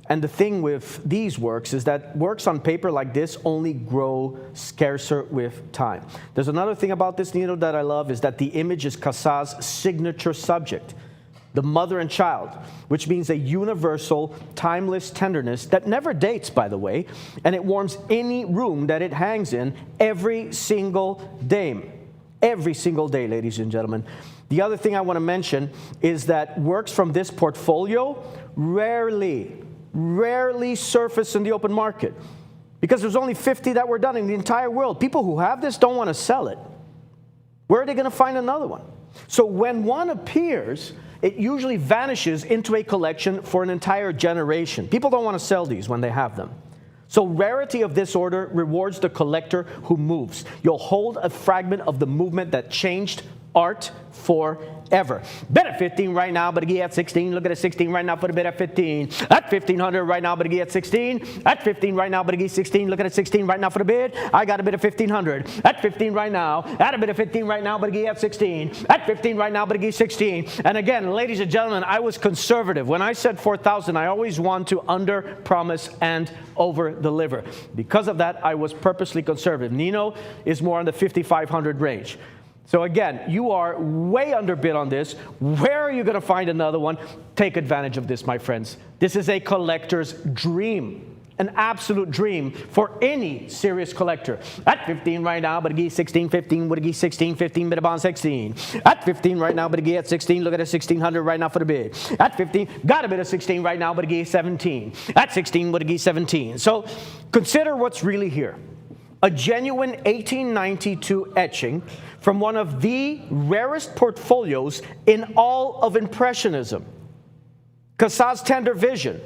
and the thing with these works is that works on paper like this only grow scarcer with time. There's another thing about this, Nino, that I love, is that the image is Cassat's signature subject, the mother and child, which means a universal, timeless tenderness that never dates, by the way, and it warms any room that it hangs in every single day. Every single day, ladies and gentlemen. The other thing I want to mention is that works from this portfolio rarely surface in the open market, because there's only 50 that were done in the entire world. People who have this don't want to sell it. Where are they going to find another one? So when one appears, it usually vanishes into a collection for an entire generation. People don't want to sell these when they have them. So rarity of this order rewards the collector who moves. You'll hold a fragment of the movement that changed art forever. Bid at 15 right now, but at 16. Look at a 16 right now for the bid at 15. At 1500 right now, but at 16. At 15 right now, but at 16. Look at a 16 right now for the bid. I got a bid of 1500. At 15 right now. At a bid of 15 right now, but at 16. At 15 right now, but at 16. And again, ladies and gentlemen, I was conservative. When I said 4,000, I always want to under promise and over deliver. Because of that, I was purposely conservative. Nino is more in the 5,500 range. So again, you are way underbid on this. Where are you going to find another one? Take advantage of this, my friends. This is a collector's dream. An absolute dream for any serious collector. At 15 right now, but at 16, 15, would it 16, 15, bid upon 16. At 15 right now, but at 16, look at a 1600 right now for the bid. At 15, got a bid of 16 right now, but at 17. At 16, would it 17. So consider what's really here. A genuine 1892 etching from one of the rarest portfolios in all of Impressionism. Cassat's tender vision.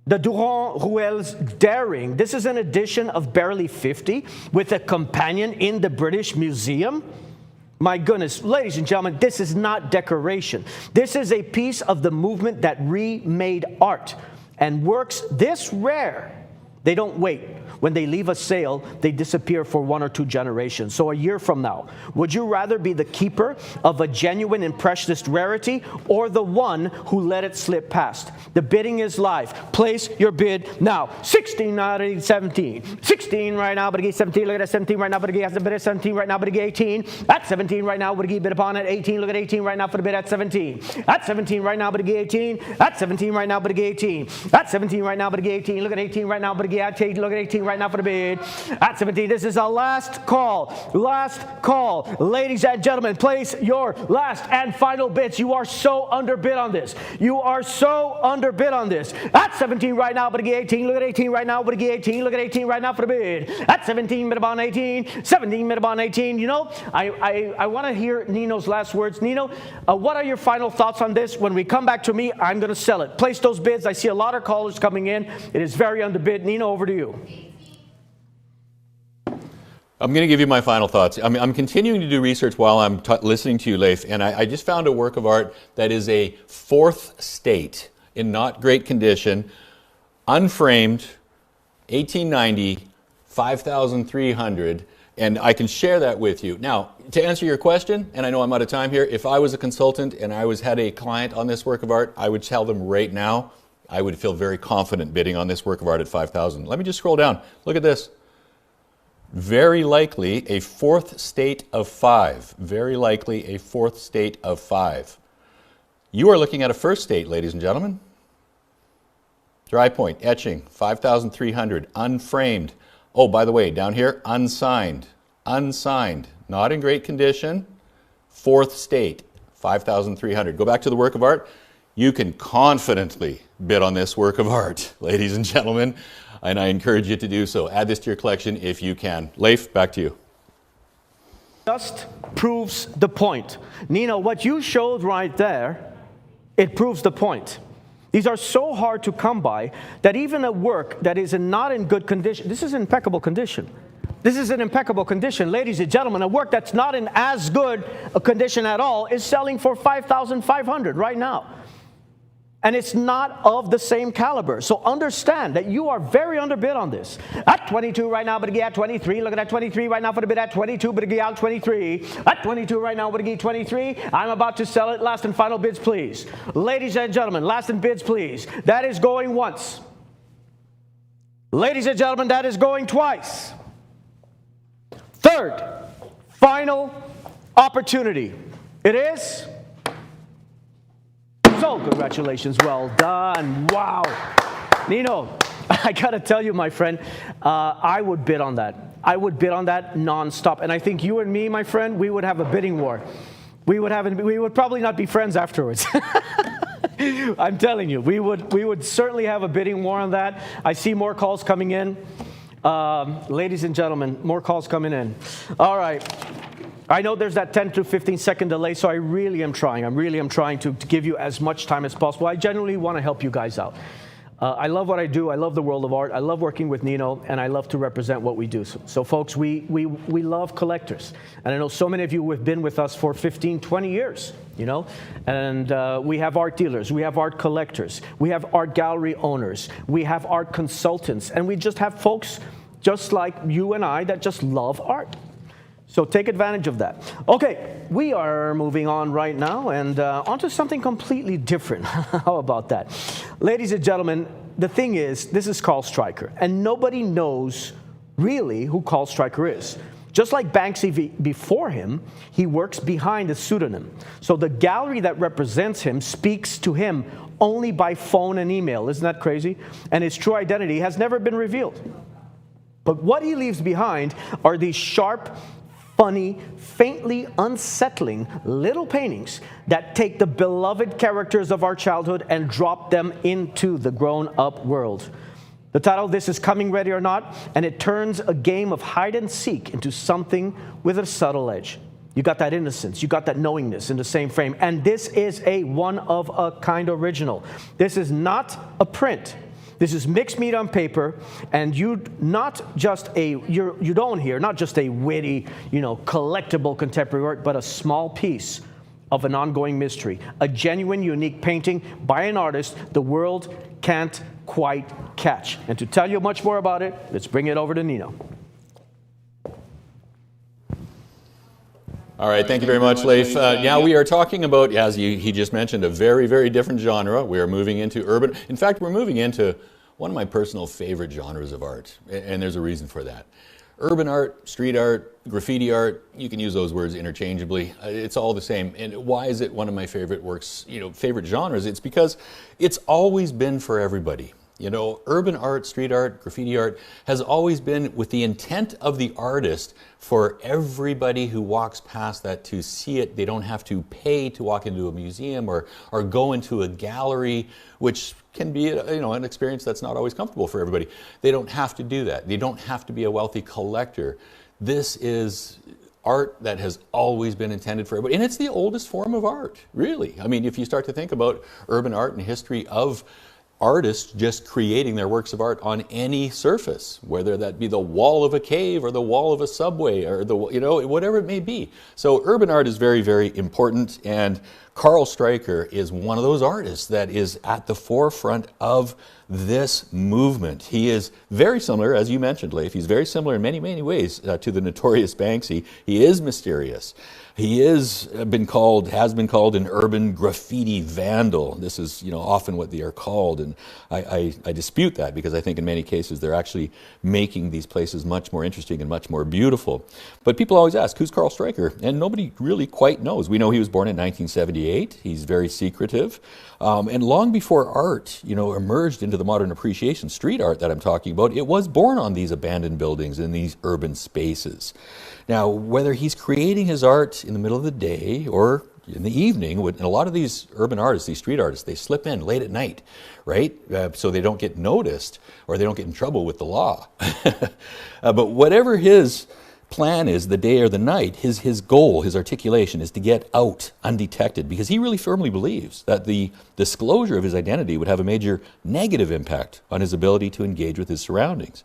The Durand-Ruel's daring. This is an edition of barely 50 with a companion in the British Museum. My goodness, ladies and gentlemen, this is not decoration. This is a piece of the movement that remade art. And works this rare, they don't wait. When they leave a sale, they disappear for 1 or 2 generations. So a year from now, would you rather be the keeper of a genuine Impressionist rarity or the one who let it slip past? The bidding is live. Place your bid now. 16 out of 17. 16 right now, but again 17. Look at 17 right now, but again 17 right now, but again 18. At 17 right now, but again bid upon at 18. Look at 18 right now for the bid at 17. At 17 right now, but again 18. At 17 right now, but again 18. At 17 right now, but again 18. Look at 18 right now, but again 18. Look at 18 right now for the bid. At 17, this is a last call. Last call. Ladies and gentlemen, place your last and final bids. You are so underbid on this. You are so underbid on this. At 17 right now, but again 18. Look at 18 right now, but again 18. Look at 18 right now for the bid. At 17, bid upon 18. 17, bid upon 18. You know, I want to hear Nino's last words. Nino, what are your final thoughts on this? When we come back to me, I'm going to sell it. Place those bids. I see a lot of callers coming in. It is very underbid. Nino, over to you. I'm going to give you my final thoughts. I'm continuing to do research while I'm listening to you, Leif, and I just found a work of art that is a 4th state, in not great condition, unframed, 1890, 5,300, and I can share that with you. Now, to answer your question, and I know I'm out of time here, if I was a consultant and I had a client on this work of art, I would tell them right now, I would feel very confident bidding on this work of art at 5,000. Let me just scroll down. Look at this. Very likely a 4th state of 5. Very likely a 4th state of 5. You are looking at a 1st state, ladies and gentlemen. Dry point, etching, 5,300, unframed. Oh, by the way, down here, unsigned. Unsigned, not in great condition. 4th state, $5,300. Go back to the work of art. You can confidently bid on this work of art, ladies and gentlemen, and I encourage you to do so. Add this to your collection if you can. Leif, back to you. Just proves the point. Nino, what you showed right there, it proves the point. These are so hard to come by that even a work that is not in good condition, this is in impeccable condition. This is in impeccable condition. Ladies and gentlemen, a work that's not in as good a condition at all is selling for $5,500 right now. And it's not of the same caliber. So understand that you are very underbid on this. At 22 right now, but again at 23. Look at that 23 right now for the bid at 22, but again at 23. At 22 right now, but again 23. I'm about to sell it. Last and final bids, please. Ladies and gentlemen, last and bids, please. That is going once. Ladies and gentlemen, that is going twice. Third, final opportunity. It is. So congratulations, well done. Wow. Nino, I gotta tell you, my friend, I would bid on that. I would bid on that nonstop. And I think you and me, my friend, we would have a bidding war. We would probably not be friends afterwards. I'm telling you, we would certainly have a bidding war on that. I see more calls coming in. Ladies and gentlemen, more calls coming in. All right. I know there's that 10 to 15 second delay, so I really am trying. To give you as much time as possible. I genuinely want to help you guys out. I love what I do. I love the world of art. I love working with Nino, and I love to represent what we do. So folks, we love collectors. And I know so many of you have been with us for 15, 20 years, you know. And we have art dealers. We have art collectors. We have art gallery owners. We have art consultants. And we just have folks just like you and I that just love art. So take advantage of that. Okay, we are moving on right now and onto something completely different. How about that? Ladies and gentlemen, the thing is, this is Carl Stryker, and nobody knows really who Carl Stryker is. Just like Banksy before him, he works behind a pseudonym. So the gallery that represents him speaks to him only by phone and email. Isn't that crazy? And his true identity has never been revealed. But what he leaves behind are these sharp, funny, faintly unsettling little paintings that take the beloved characters of our childhood and drop them into the grown-up world. The title of this is Coming Ready or Not, and it turns a game of hide and seek into something with a subtle edge. You got that innocence, you got that knowingness in the same frame, and this is a one-of-a-kind original. This is not a print. This is mixed meat on paper, and you don't hear not just a witty, collectible contemporary work, but a small piece of an ongoing mystery, a genuine, unique painting by an artist the world can't quite catch. And to tell you much more about it, let's bring it over to Nino. All right, thank you very much, Leif. Now we are talking about, as he just mentioned, a very, very different genre. We are moving into urban. In fact, we're moving into one of my personal favorite genres of art, and there's a reason for that. Urban art, street art, graffiti art, you can use those words interchangeably. It's all the same. And why is it one of my favorite works, favorite genres? It's because it's always been for everybody. Urban art, street art, graffiti art has always been with the intent of the artist for everybody who walks past that to see it. They don't have to pay to walk into a museum or go into a gallery, which can be an experience that's not always comfortable for everybody. They don't have to do that. They don't have to be a wealthy collector. This is art that has always been intended for everybody. And it's the oldest form of art, really. I mean, if you start to think about urban art and history of artists just creating their works of art on any surface, whether that be the wall of a cave or the wall of a subway or whatever it may be. So urban art is very, very important, and Carl Stryker is one of those artists that is at the forefront of this movement. He is very similar, as you mentioned, Leif, he's very similar in many, many ways to the notorious Banksy. He is mysterious. He has been called an urban graffiti vandal. This is, often what they are called, and I dispute that because I think in many cases they're actually making these places much more interesting and much more beautiful. But people always ask, who's Carl Stryker? And nobody really quite knows. We know he was born in 1978. He's very secretive. And long before art, emerged into the modern appreciation, street art that I'm talking about, it was born on these abandoned buildings in these urban spaces. Now, whether he's creating his art in the middle of the day or in the evening, and a lot of these urban artists, these street artists, they slip in late at night, right? So they don't get noticed or they don't get in trouble with the law. But whatever his plan is, the day or the night, his goal, his articulation is to get out undetected, because he really firmly believes that the disclosure of his identity would have a major negative impact on his ability to engage with his surroundings.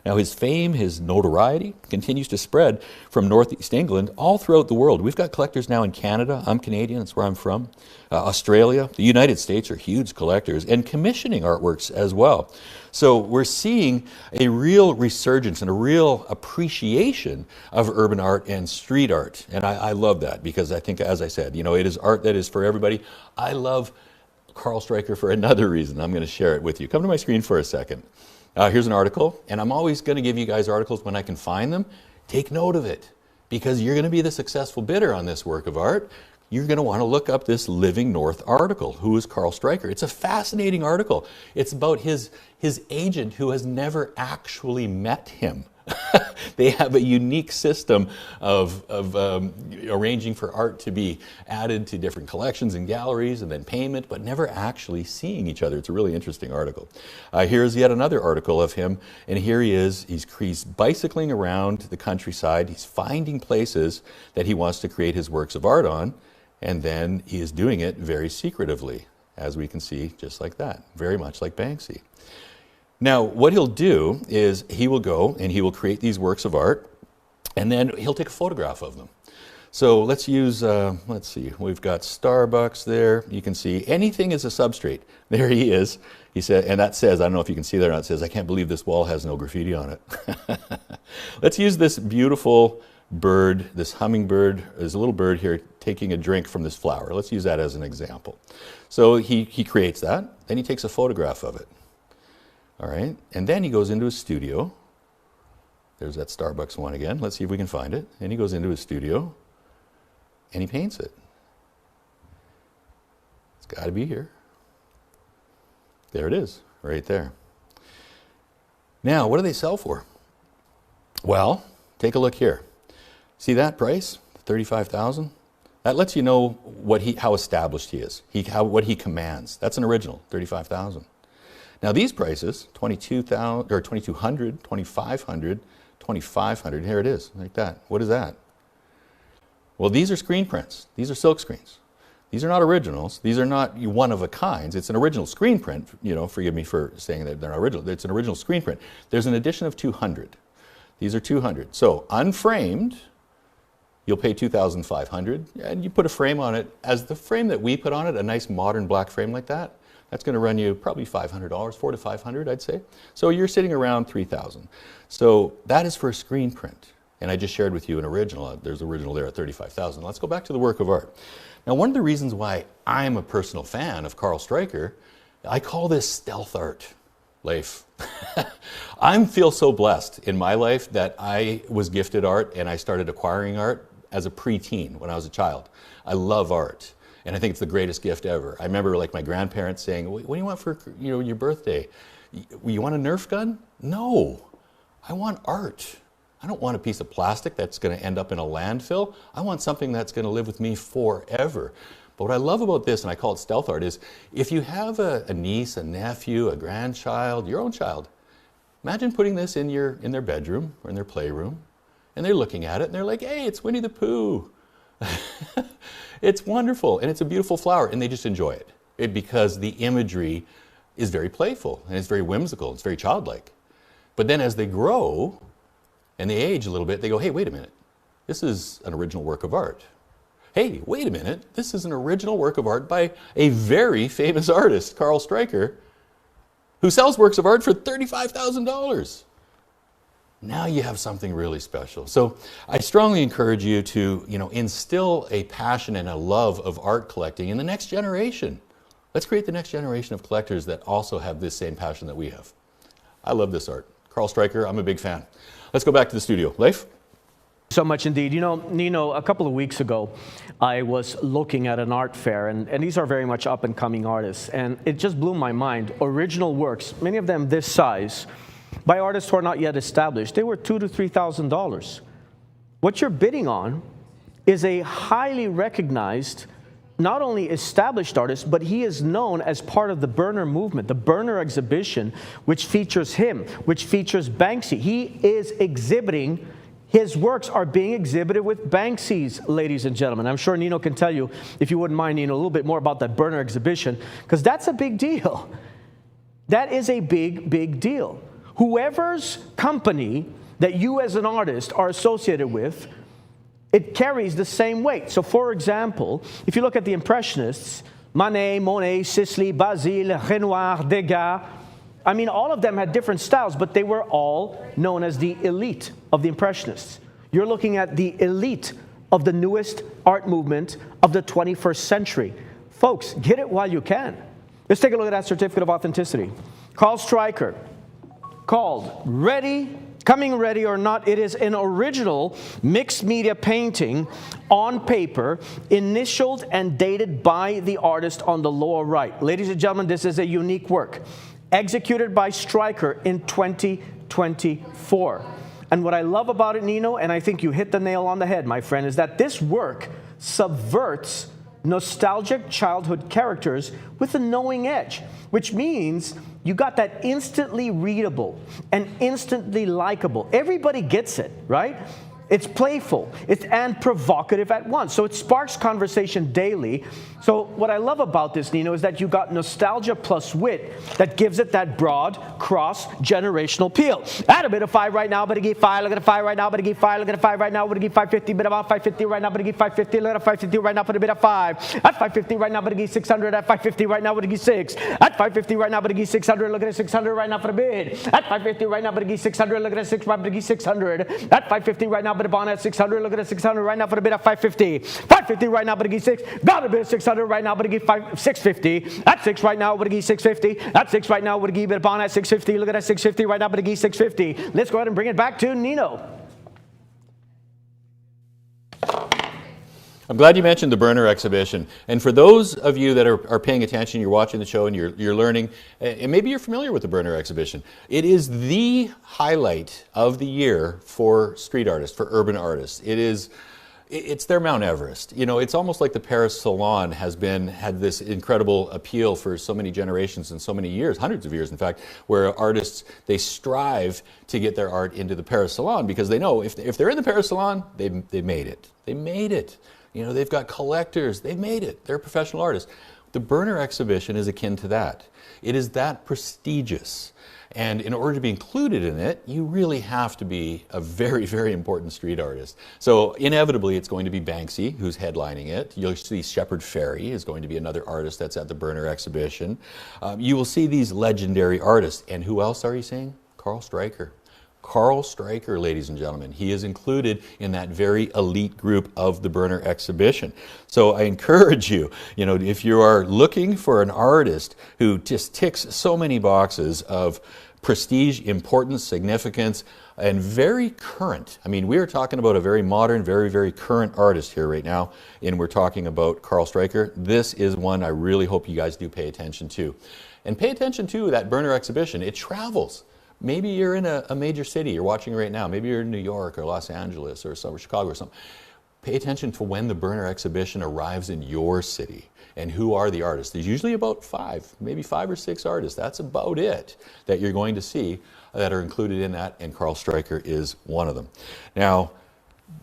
Now, his fame, his notoriety continues to spread from Northeast England all throughout the world. We've got collectors now in Canada. I'm Canadian, that's where I'm from. Australia, the United States are huge collectors, and commissioning artworks as well. So we're seeing a real resurgence and a real appreciation of urban art and street art. And I love that, because I think, as I said, you know, it is art that is for everybody. I love Carl Stryker for another reason. I'm going to share it with you. Come to my screen for a second. Here's an article, and I'm always going to give you guys articles when I can find them. Take note of it, because you're going to be the successful bidder on this work of art. You're going to want to look up this Living North article. Who is Carl Stryker? It's a fascinating article. It's about his agent who has never actually met him. They have a unique system of arranging for art to be added to different collections and galleries, and then payment, but never actually seeing each other. It's a really interesting article. Here's yet another article of him, and here he is. He's bicycling around the countryside. He's finding places that he wants to create his works of art on, and then he is doing it very secretively, as we can see, just like that, very much like Banksy. Now, what he'll do is he will go and he will create these works of art, and then he'll take a photograph of them. So let's use, let's see, we've got Starbucks there. You can see anything is a substrate. There he is. He said, and that says, I don't know if you can see there or not, it says, I can't believe this wall has no graffiti on it. Let's use this beautiful bird, this hummingbird. There's a little bird here taking a drink from this flower. Let's use that as an example. So he creates that, then he takes a photograph of it. All right, and then he goes into his studio. There's that Starbucks one again. Let's see if we can find it. And he goes into his studio and he paints it. It's got to be here. There it is, right there. Now, what do they sell for? Well, take a look here. See that price, $35,000? That lets you know how established he is, what he commands. That's an original, $35,000. Now these prices, $22,000 or $2,200, $2,500, $2,500. Here it is, like that. What is that? Well, these are screen prints. These are silk screens. These are not originals. These are not one of a kinds. It's an original screen print. You know, forgive me for saying that they're not original. It's an original screen print. There's an edition of 200. These are 200. So unframed, you'll pay $2,500, and you put a frame on it. As the frame that we put on it, a nice modern black frame like that, that's going to run you probably $500, $400 to $500, I'd say. So you're sitting around $3,000. So that is for a screen print. And I just shared with you an original. There's an original there at $35,000. Let's go back to the work of art. Now, one of the reasons why I'm a personal fan of Carl Stryker, I call this stealth art, Leif. I feel so blessed in my life that I was gifted art and I started acquiring art as a preteen when I was a child. I love art. And I think it's the greatest gift ever. I remember like my grandparents saying, what do you want for your birthday? You want a Nerf gun? No, I want art. I don't want a piece of plastic that's going to end up in a landfill. I want something that's going to live with me forever. But what I love about this, and I call it stealth art, is if you have a niece, a nephew, a grandchild, your own child, imagine putting this in their bedroom or in their playroom, and they're looking at it and they're like, hey, it's Winnie the Pooh. It's wonderful, and it's a beautiful flower, and they just enjoy it because the imagery is very playful, and it's very whimsical, it's very childlike. But then as they grow and they age a little bit, they go, hey, wait a minute, this is an original work of art. Hey, wait a minute, this is an original work of art by a very famous artist, Carl Stryker, who sells works of art for $35,000. Now you have something really special. So I strongly encourage you to, instill a passion and a love of art collecting in the next generation. Let's create the next generation of collectors that also have this same passion that we have. I love this art. Carl Stryker, I'm a big fan. Let's go back to the studio. Leif? So much indeed. Nino, a couple of weeks ago, I was looking at an art fair, and these are very much up-and-coming artists, and it just blew my mind. Original works, many of them this size, by artists who are not yet established. They were $2,000 to $3,000. What you're bidding on is a highly recognized not only established artist, but he is known as part of the Burner movement, the Burner exhibition, which features him, which features Banksy. He is exhibiting, his works are being exhibited with Banksy's, ladies and gentlemen. I'm sure Nino can tell you, if you wouldn't mind, Nino, a little bit more about that Burner exhibition, because that's a big deal. That is a big, big deal. Whoever's company that you as an artist are associated with, it carries the same weight. So for example, if you look at the Impressionists, Manet, Monet, Sisley, Basile, Renoir, Degas, I mean, all of them had different styles, but they were all known as the elite of the Impressionists. You're looking at the elite of the newest art movement of the 21st century. Folks, get it while you can. Let's take a look at that certificate of authenticity. Carl Stryker, called Ready, Coming Ready or Not. It is an original mixed media painting on paper, initialed and dated by the artist on the lower right. Ladies and gentlemen, this is a unique work, executed by Stryker in 2024. And what I love about it, Nino, and I think you hit the nail on the head, my friend, is that this work subverts nostalgic childhood characters with a knowing edge, which means you got that instantly readable and instantly likable. Everybody gets it, right? It's playful, and provocative at once. So it sparks conversation daily. So what I love about this, Nino, is that you got nostalgia plus wit that gives it that broad, cross-generational appeal. At a bit of 5 right now, but I give 5, look at a 5 right now, but I give 5, look at a 5 right now, but I give 550, but about 550 right now, but I give 550, look at a 550 right now, but a bit of 5. At 550 right now, but I give 600, at 550 right now, but I give 6. At 550 right now, but I give 600, look at a 600 right now for the bid. At 550 right now, but I give 600, look at a 6, but I give 600. At 550 right now, but a bond at 600, look at a 600 right now for the bid at 550. 550 right now, but I give 6. Got a bid at 600 right now, but I give 650. At 6 right now, but I give 650. At 6 right now, but I give a bond at 650. Look at that 650 right now, but I give 650. Let's go ahead and bring it back to Nino. I'm glad you mentioned the Burner exhibition. And for those of you that are paying attention, you're watching the show and you're learning, and maybe you're familiar with the Burner exhibition, it is the highlight of the year for street artists, for urban artists. It's their Mount Everest. You know, it's almost like the Paris Salon had this incredible appeal for so many generations and so many years, hundreds of years in fact, where artists, they strive to get their art into the Paris Salon because they know if they're in the Paris Salon, they made it. They made it. You know, they've got collectors, they've made it, they're professional artists. The Burner exhibition is akin to that. It is that prestigious. And in order to be included in it, you really have to be a very, very important street artist. So inevitably, it's going to be Banksy who's headlining it. You'll see Shepard Fairey is going to be another artist that's at the Burner exhibition. You will see these legendary artists. And who else are you seeing? Carl Stryker. Carl Stryker, ladies and gentlemen. He is included in that very elite group of the Burner exhibition. So I encourage you, you know, if you are looking for an artist who just ticks so many boxes of prestige, importance, significance, and very current. I mean, we are talking about a very modern, very, very current artist here right now, and we're talking about Carl Stryker. This is one I really hope you guys do pay attention to. And pay attention to that Burner exhibition. It travels. Maybe you're in a major city, you're watching right now. Maybe you're in New York or Los Angeles or Chicago or something. Pay attention to when the Burner exhibition arrives in your city and who are the artists. There's usually about 5, maybe 5 or 6 artists. That's about it that you're going to see that are included in that, and Carl Stryker is one of them. Now,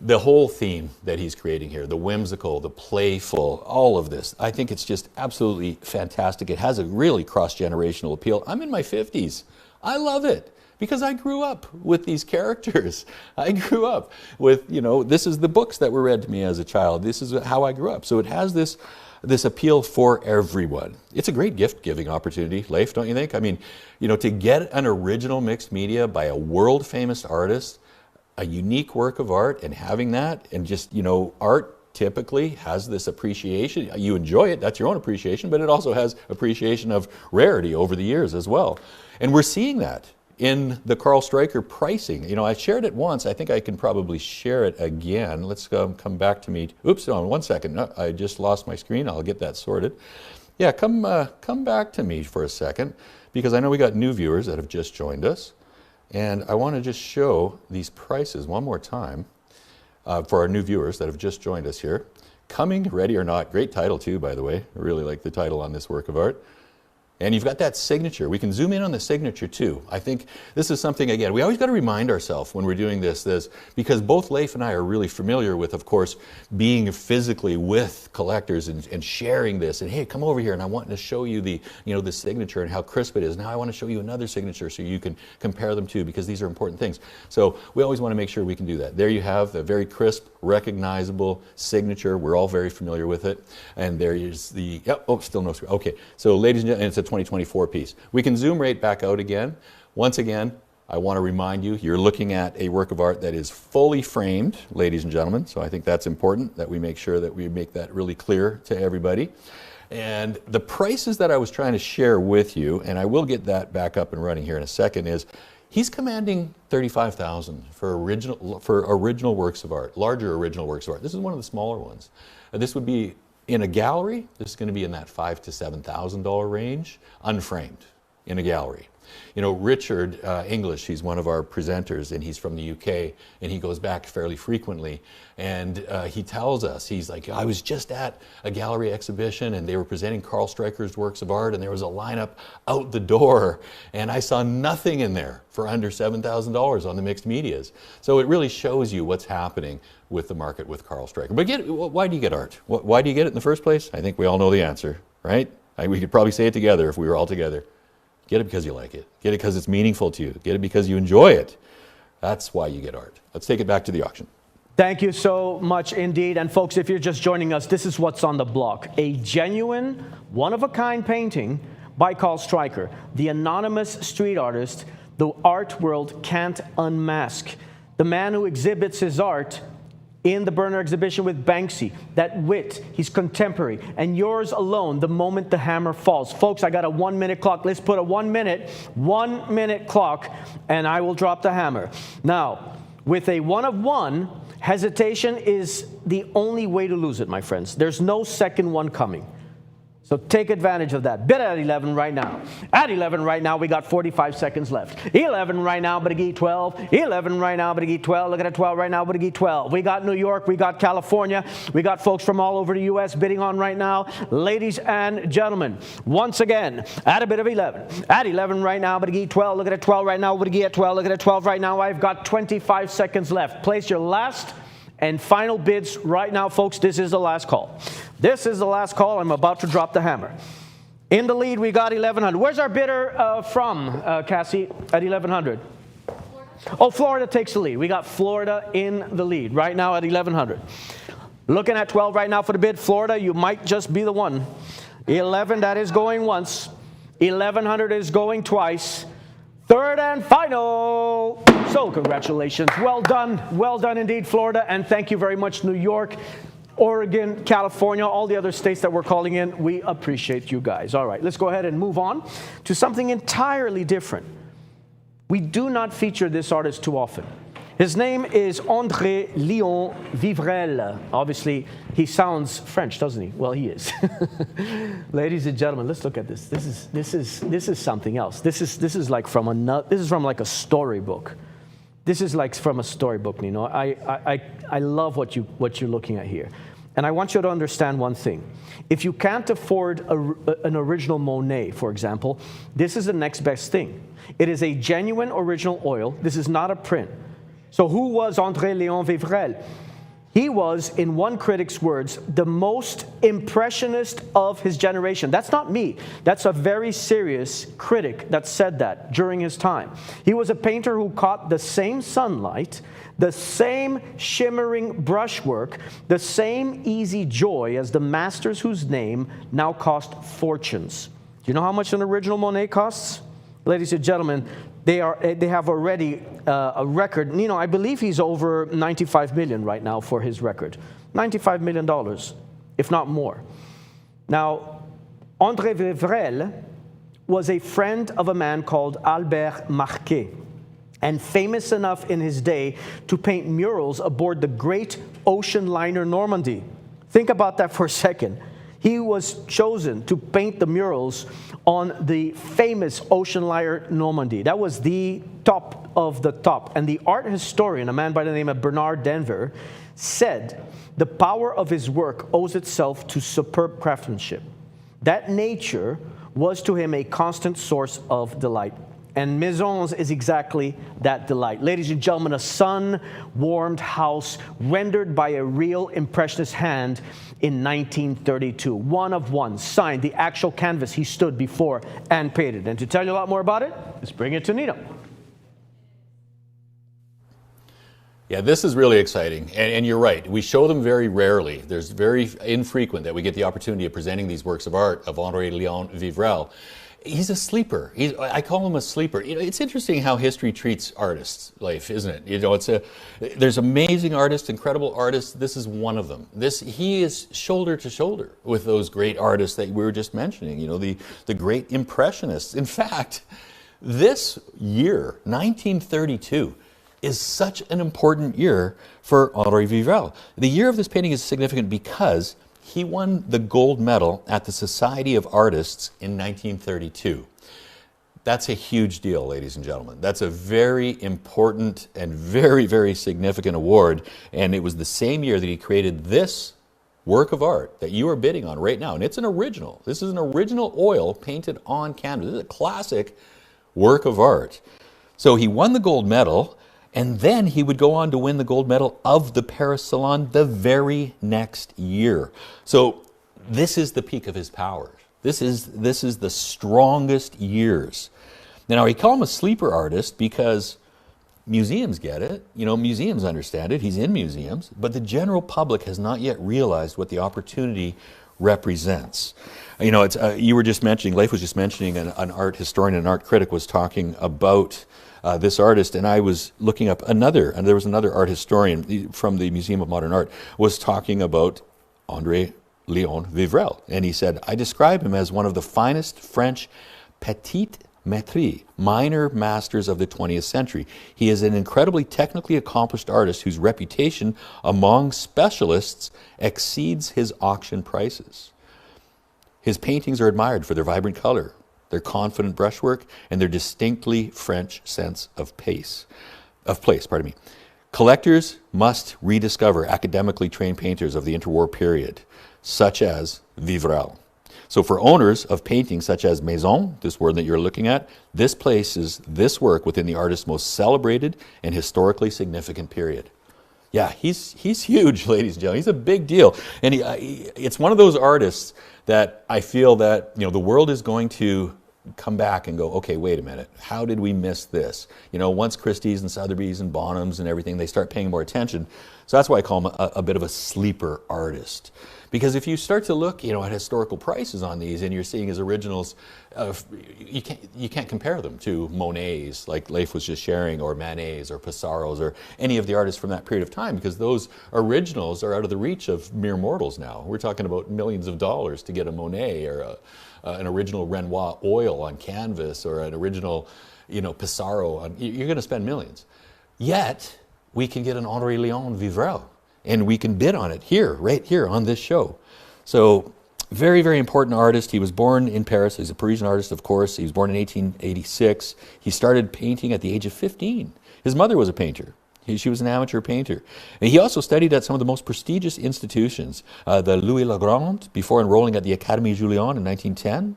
the whole theme that he's creating here, the whimsical, the playful, all of this, I think it's just absolutely fantastic. It has a really cross-generational appeal. I'm in my 50s. I love it because I grew up with these characters. I grew up with, you know, this is the books that were read to me as a child. This is how I grew up. So it has this appeal for everyone. It's a great gift-giving opportunity, Leif, don't you think? I mean, you know, to get an original mixed media by a world-famous artist, a unique work of art, and having that, and just, you know, art typically has this appreciation. You enjoy it, that's your own appreciation, but it also has appreciation of rarity over the years as well. And we're seeing that in the Carl Stryker pricing. You know, I shared it once. I think I can probably share it again. Let's come back to me. Oops, no, 1 second. No, I just lost my screen. I'll get that sorted. Yeah, come back to me for a second, because I know we got new viewers that have just joined us. And I want to just show these prices one more time for our new viewers that have just joined us here. Coming, Ready or Not. Great title too, by the way. I really like the title on this work of art. And you've got that signature. We can zoom in on the signature too. I think this is something, again, we always got to remind ourselves when we're doing this, because both Leif and I are really familiar with, of course, being physically with collectors and sharing this. And hey, come over here and I want to show you the signature and how crisp it is. Now I want to show you another signature so you can compare them too, because these are important things. So we always want to make sure we can do that. There you have a very crisp, recognizable signature. We're all very familiar with it. And there is the, still no screen. Okay, so ladies and gentlemen, it's a 2024 piece. We can zoom right back out again. Once again, I want to remind you, you're looking at a work of art that is fully framed, ladies and gentlemen. So I think that's important that we make sure that we make that really clear to everybody. And the prices that I was trying to share with you, and I will get that back up and running here in a second, is he's commanding $35,000 for original works of art, larger original works of art. This is one of the smaller ones. This would be in a gallery. This is going to be in that $5,000 to $7,000 range, unframed, in a gallery. You know, Richard English, he's one of our presenters, and he's from the UK, and he goes back fairly frequently. And he tells us, he's like, I was just at a gallery exhibition, and they were presenting Carl Stryker's works of art, and there was a lineup out the door, and I saw nothing in there for under $7,000 on the mixed medias. So it really shows you what's happening with the market with Carl Stryker. But why do you get art? Why do you get it in the first place? I think we all know the answer, right? We could probably say it together if we were all together. Get it because you like it. Get it because it's meaningful to you. Get it because you enjoy it. That's why you get art. Let's take it back to the auction. Thank you so much indeed. And folks, if you're just joining us, this is what's on the block. A genuine, one-of-a-kind painting by Carl Stryker, the anonymous street artist the art world can't unmask. The man who exhibits his art in the Burner exhibition with Banksy, that wit, he's contemporary, and yours alone the moment the hammer falls. Folks, I got a 1 minute clock. Let's put a 1 minute clock, and I will drop the hammer. Now, with a 1 of 1, hesitation is the only way to lose it, my friends. There's no second one coming. So take advantage of that. Bid at 11 right now. At 11 right now, we got 45 seconds left. 11 right now, but a 12. 11 right now, but a 12. Look at a 12 right now, but a 12. We got New York, we got California, we got folks from all over the U.S. bidding on right now. Ladies and gentlemen, once again, at a bid of 11. At 11 right now, but a 12. Look at a 12 right now, but a 12. Look at a 12 right now. I've got 25 seconds left. Place your last and final bids right now, folks. This is the last call. This is the last call. I'm about to drop the hammer. In the lead, we got 1,100. Where's our bidder from, Cassie, at 1,100? Oh, Florida takes the lead. We got Florida in the lead right now at 1,100. Looking at 12 right now for the bid. Florida, you might just be the one. 11, that is going once. 1,100 is going twice. Third and final. So congratulations. Well done indeed, Florida. And thank you very much, New York, Oregon, California, all the other states that we're calling in. We appreciate you guys. All right, let's go ahead and move on to something entirely different. We do not feature this artist too often. His name is André Léon Vivrel. Obviously, he sounds French, doesn't he? Well, he is. Ladies and gentlemen, let's look at this. This is something else. This is like from like a storybook. This is like from a storybook, Nino. I love what you're looking at here. And I want you to understand one thing. If you can't afford an original Monet, for example, this is the next best thing. It is a genuine original oil. This is not a print. So who was André Léon Vivrel? He was, in one critic's words, the most impressionist of his generation. That's not me. That's a very serious critic that said that during his time. He was a painter who caught the same sunlight, the same shimmering brushwork, the same easy joy as the masters whose name now cost fortunes. Do you know how much an original Monet costs? Ladies and gentlemen, they have already a record. Nino, I believe he's over 95 million right now for his record. $95 million, if not more. Now, André Vivrel was a friend of a man called Albert Marquet, and famous enough in his day to paint murals aboard the great ocean liner Normandy. Think about that for a second. he was chosen to paint the murals on the famous ocean liner Normandy. That was the top of the top. And the art historian, a man by the name of Bernard Denver, said the power of his work owes itself to superb craftsmanship. That nature was to him a constant source of delight. And Maisons is exactly that delight. Ladies and gentlemen, a sun-warmed house rendered by a real Impressionist hand in 1932. One of one, signed, the actual canvas he stood before and painted. And to tell you a lot more about it, let's bring it to Nino. Yeah, this is really exciting, and you're right. We show them very rarely. There's very infrequent that we get the opportunity of presenting these works of art of André-Léon Vivrel. He's a sleeper. I call him a sleeper. You know, it's interesting how history treats artists' life, isn't it? You know, there's amazing artists, incredible artists. This is one of them. He is shoulder to shoulder with those great artists that we were just mentioning. You know, the great Impressionists. In fact, this year, 1932. Is such an important year for André Vivrel. The year of this painting is significant because he won the gold medal at the Society of Artists in 1932. That's a huge deal, ladies and gentlemen. That's a very important and very, very significant award, and it was the same year that he created this work of art that you are bidding on right now, and it's an original. This is an original oil painted on canvas. This is a classic work of art. So he won the gold medal, and then he would go on to win the gold medal of the Paris Salon the very next year. So this is the peak of his powers. This is the strongest years. Now, he called him a sleeper artist because museums get it. You know, museums understand it. He's in museums. But the general public has not yet realized what the opportunity represents. You know, you were just mentioning, Leif was just mentioning, an art historian, an art critic was talking about this artist, and I was looking up and there was another art historian from the Museum of Modern Art was talking about André-Léon Vivrel, and he said, I describe him as one of the finest French petite maîtrise, minor masters of the 20th century. He is an incredibly technically accomplished artist whose reputation among specialists exceeds his auction prices. His paintings are admired for their vibrant color, their confident brushwork, and their distinctly French sense of place. Collectors must rediscover academically trained painters of the interwar period, such as Vivrel. So for owners of paintings such as Maison, this word that you're looking at, this places this work within the artist's most celebrated and historically significant period. Yeah, he's huge, ladies and gentlemen. He's a big deal. And it's one of those artists that I feel that, you know, the world is going to come back and go, okay, wait a minute, how did we miss this? You know, once Christie's and Sotheby's and Bonhams and everything, they start paying more attention. So that's why I call him a bit of a sleeper artist. Because if you start to look, you know, at historical prices on these, and you're seeing his originals, you can't compare them to Monet's, like Leif was just sharing, or Manet's, or Pissarro's, or any of the artists from that period of time, because those originals are out of the reach of mere mortals now. We're talking about millions of dollars to get a Monet or an original Renoir oil on canvas, or an original, you know, Pissarro. You're going to spend millions. Yet we can get an André-Léon Vivrel, and we can bid on it here, right here on this show. So very, very important artist. He was born in Paris. He's a Parisian artist, of course. He was born in 1886. He started painting at the age of 15. His mother was a painter. She was an amateur painter. And he also studied at some of the most prestigious institutions, the Louis Le Grand, before enrolling at the Académie Julian in 1910.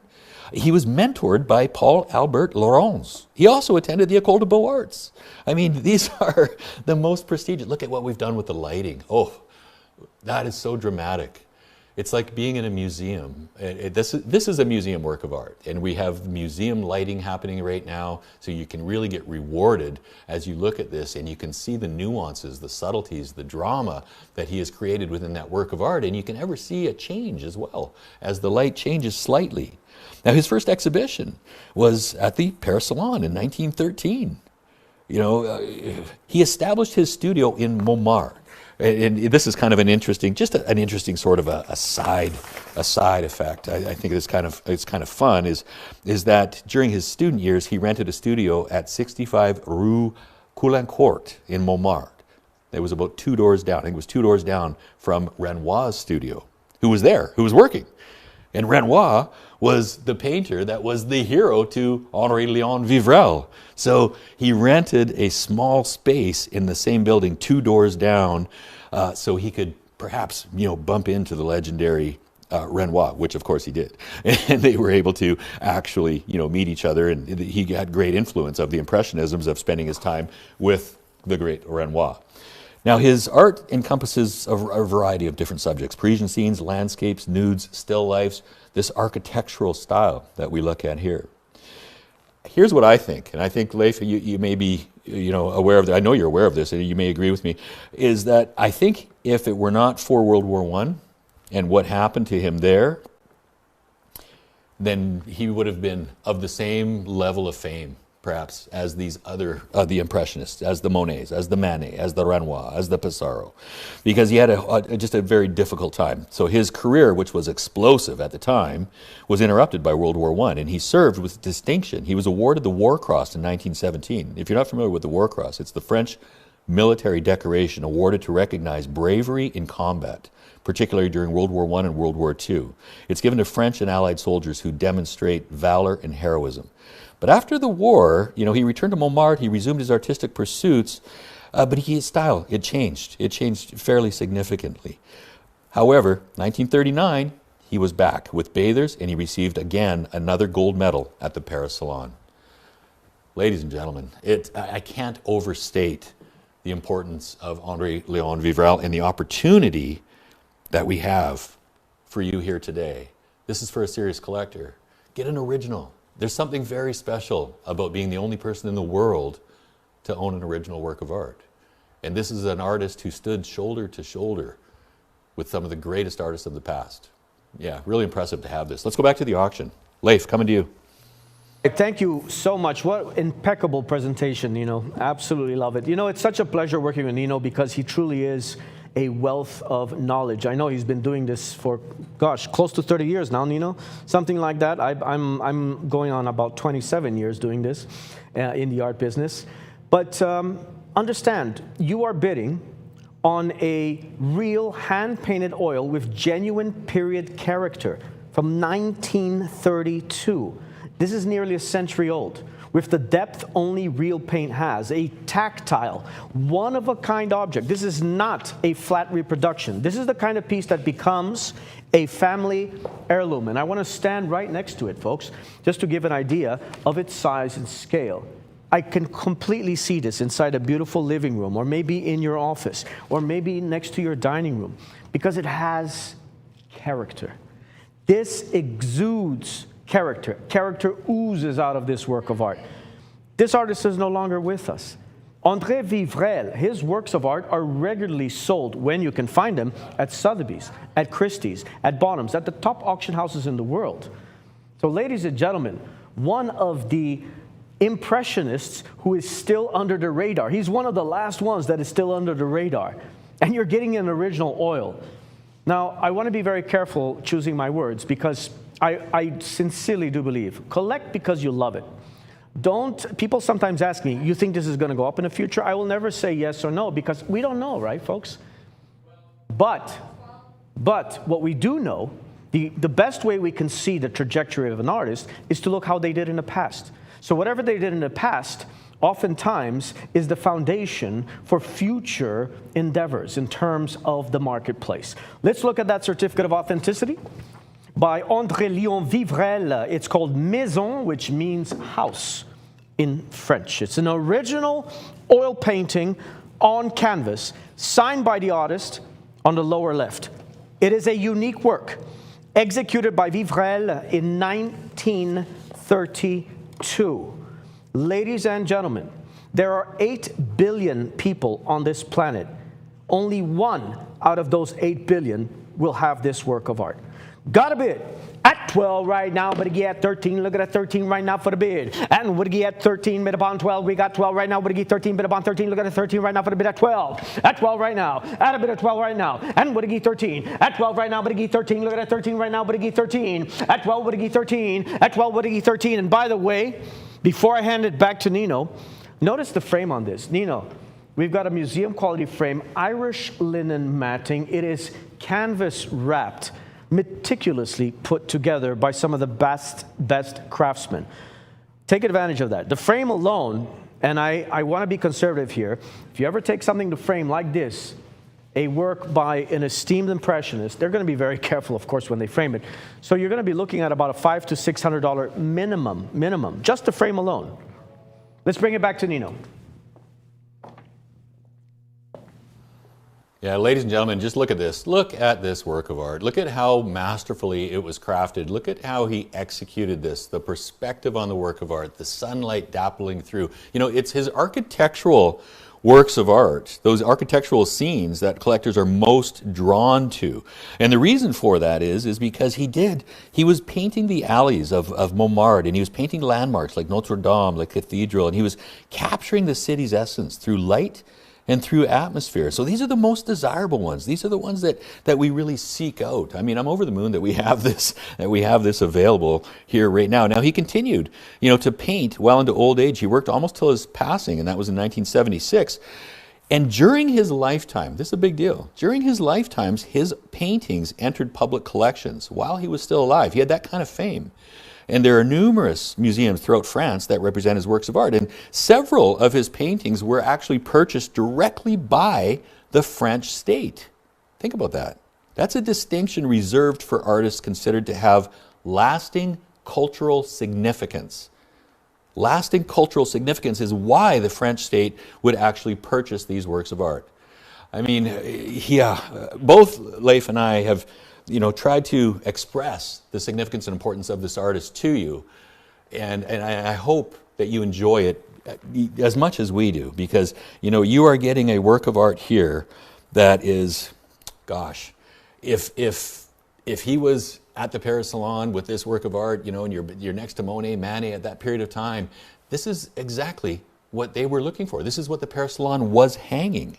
He was mentored by Paul Albert Laurens. He also attended the École des Beaux-Arts. I mean, these are the most prestigious. Look at what we've done with the lighting. Oh, that is so dramatic. It's like being in a museum. This is a museum work of art, and we have museum lighting happening right now, so you can really get rewarded as you look at this, and you can see the nuances, the subtleties, the drama that he has created within that work of art, and you can ever see a change as well as the light changes slightly. Now, his first exhibition was at the Paris Salon in 1913. You know, he established his studio in Montmartre. And this is kind of an interesting sort of a side effect. I think it's kind of fun. Is that during his student years he rented a studio at 65 Rue Coulancourt in Montmartre. It was about 2 doors down. I think it was 2 doors down from Renoir's studio, who was there, who was working. And Renoir was the painter that was the hero to Henri-Léon Vivrel. So he rented a small space in the same building 2 doors down so he could perhaps bump into the legendary Renoir, which of course he did. And they were able to actually meet each other, and he had great influence of the Impressionisms of spending his time with the great Renoir. Now, his art encompasses a variety of different subjects: Parisian scenes, landscapes, nudes, still lifes, this architectural style that we look at here. Here's what I think, and I think, Leif, you may be aware of that. I know you're aware of this, and you may agree with me, is that I think if it were not for World War I and what happened to him there, then he would have been of the same level of fame, perhaps, as these other, the Impressionists, as the Monets, as the Manet, as the Renoir, as the Pissarro, because he had just a very difficult time. So his career, which was explosive at the time, was interrupted by World War I, and he served with distinction. He was awarded the War Cross in 1917. If you're not familiar with the War Cross, it's the French military decoration awarded to recognize bravery in combat, particularly during World War I and World War II. It's given to French and Allied soldiers who demonstrate valor and heroism. But after the war, he returned to Montmartre, he resumed his artistic pursuits, but his style, it changed. It changed fairly significantly. However, 1939, he was back with Bathers, and he received again another gold medal at the Paris Salon. Ladies and gentlemen, I can't overstate the importance of Henri-Léon Vivrel and the opportunity that we have for you here today. This is for a serious collector. Get an original. There's something very special about being the only person in the world to own an original work of art. And this is an artist who stood shoulder to shoulder with some of the greatest artists of the past. Yeah, really impressive to have this. Let's go back to the auction. Leif, coming to you. Thank you so much. What impeccable presentation, Nino. Absolutely love it. It's such a pleasure working with Nino because he truly is a wealth of knowledge. I know he's been doing this for, close to 30 years now, Nino. Something like that. I'm going on about 27 years doing this in the art business. But understand, you are bidding on a real hand-painted oil with genuine period character from 1932. This is nearly a century old, with the depth only real paint has, a tactile, one-of-a-kind object. This is not a flat reproduction. This is the kind of piece that becomes a family heirloom. And I want to stand right next to it, folks, just to give an idea of its size and scale. I can completely see this inside a beautiful living room, or maybe in your office, or maybe next to your dining room, because it has character. This exudes character. Character oozes out of this work of art. This artist is no longer with us. André Vivrel, his works of art are regularly sold, when you can find them, at Sotheby's, at Christie's, at Bonhams, at the top auction houses in the world. So, ladies and gentlemen, one of the Impressionists who is still under the radar. He's one of the last ones that is still under the radar. And you're getting an original oil. Now, I want to be very careful choosing my words, because I sincerely do believe, collect because you love it. People sometimes ask me, you think this is going to go up in the future? I will never say yes or no, because we don't know, right, folks? But what we do know, the best way we can see the trajectory of an artist is to look how they did in the past. So whatever they did in the past, oftentimes is the foundation for future endeavors in terms of the marketplace. Let's look at that certificate of authenticity by Henri-Léon Vivrel. It's called Maison, which means house in French. It's an original oil painting on canvas, signed by the artist on the lower left. It is a unique work, executed by Vivrel in 1932. Ladies and gentlemen, there are 8 billion people on this planet. Only 1 out of those 8 billion will have this work of art. Got a bid at 12 right now, but again at 13. Look at that 13 right now for the bid. And would he at 13 bid upon 12? We got 12 right now. Would he 13 bid upon 13? Look at the 13 right now for the bid at 12. At 12 right now. At a bid at 12 right now. And would he 13? At 12 right now. Would he 13? Look at that 13 right now. Would he 13? At 12 would he 13? At 12 would he 13? And by the way, before I hand it back to Nino, notice the frame on this. Nino, we've got a museum quality frame, Irish linen matting. It is canvas wrapped. meticulously put together by some of the best craftsmen. Take advantage of that. The frame alone, and I want to be conservative here, if you ever take something to frame like this, a work by an esteemed impressionist, they're going to be very careful, of course, when they frame it. So you're going to be looking at about a $500 to $600 minimum, just the frame alone. Let's bring it back to Nino. Yeah, ladies and gentlemen, just look at this. Look at this work of art. Look at how masterfully it was crafted. Look at how he executed this, the perspective on the work of art, the sunlight dappling through. You know, it's his architectural works of art, those architectural scenes that collectors are most drawn to. And the reason for that is because he was painting the alleys of Montmartre, and he was painting landmarks like Notre Dame, like Cathedral, and he was capturing the city's essence through light and through atmosphere. So these are the most desirable ones. These are the ones that we really seek out. I mean, I'm over the moon that we have this available here right now. Now, he continued, to paint well into old age. He worked almost till his passing, and that was in 1976. And during his lifetime, this is a big deal, during his lifetimes, his paintings entered public collections while he was still alive. He had that kind of fame. And there are numerous museums throughout France that represent his works of art. And several of his paintings were actually purchased directly by the French state. Think about that. That's a distinction reserved for artists considered to have lasting cultural significance. Lasting cultural significance is why the French state would actually purchase these works of art. I mean, both Leif and I have tried to express the significance and importance of this artist to you. And I hope that you enjoy it as much as we do, because, you are getting a work of art here that is, gosh, if he was at the Paris Salon with this work of art, and you're next to Monet, Manet at that period of time, this is exactly what they were looking for. This is what the Paris Salon was hanging.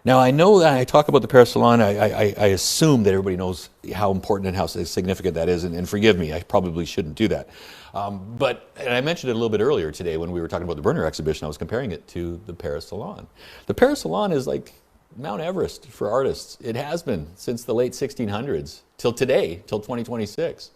Now, I know that I talk about the Paris Salon, I assume that everybody knows how important and how significant that is, and forgive me, I probably shouldn't do that. And I mentioned it a little bit earlier today when we were talking about the Brenner exhibition. I was comparing it to the Paris Salon. The Paris Salon is like Mount Everest for artists. It has been since the late 1600s till today, till 2026.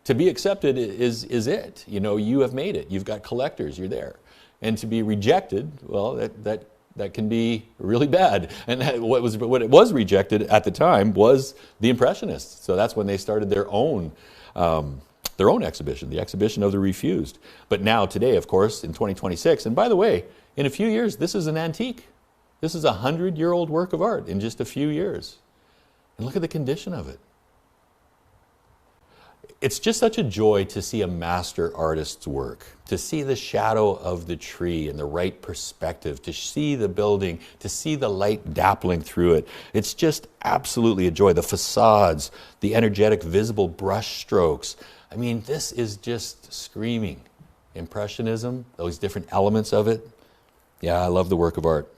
To be accepted is it. You have made it. You've got collectors, you're there. And to be rejected, well, that can be really bad. And what it was rejected at the time was the Impressionists. So that's when they started their own exhibition, the exhibition of the refused. But now today, of course, in 2026, and by the way, in a few years, this is an antique. This is a 100-year-old work of art in just a few years. And look at the condition of it. It's just such a joy to see a master artist's work, to see the shadow of the tree in the right perspective, to see the building, to see the light dappling through it. It's just absolutely a joy. The facades, the energetic visible brush strokes. I mean, this is just screaming Impressionism, those different elements of it. Yeah, I love the work of art.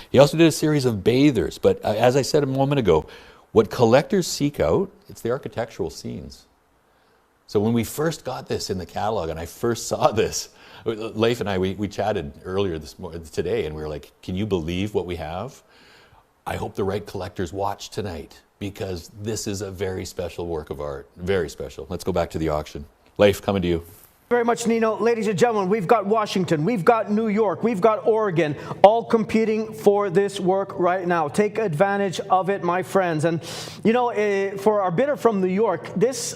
He also did a series of bathers, but as I said a moment ago, what collectors seek out, it's the architectural scenes. So when we first got this in the catalog and I first saw this, Leif and I, we chatted earlier today, and we were like, can you believe what we have? I hope the right collectors watch tonight, because this is a very special work of art. Very special. Let's go back to the auction. Leif, coming to you. Very much, Nino. Ladies and gentlemen, we've got Washington, we've got New York, we've got Oregon, all competing for this work right now. Take advantage of it, my friends. And, for our bidder from New York,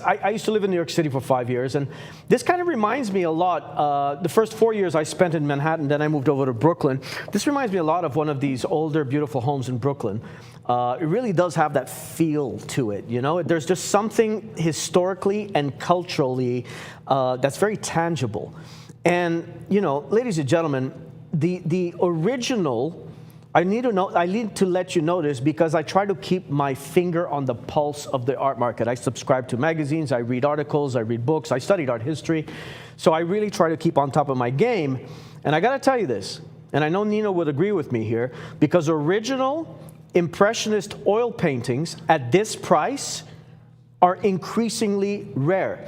I used to live in New York City for 5 years, and this kind of reminds me a lot. The first 4 years I spent in Manhattan, then I moved over to Brooklyn. This reminds me a lot of one of these older, beautiful homes in Brooklyn. It really does have that feel to it, There's just something historically and culturally that's very tangible. And, ladies and gentlemen, the original, I need to let you know this, because I try to keep my finger on the pulse of the art market. I subscribe to magazines, I read articles, I read books, I studied art history. So I really try to keep on top of my game. And I got to tell you this, and I know Nino would agree with me here, because original Impressionist oil paintings at this price are increasingly rare.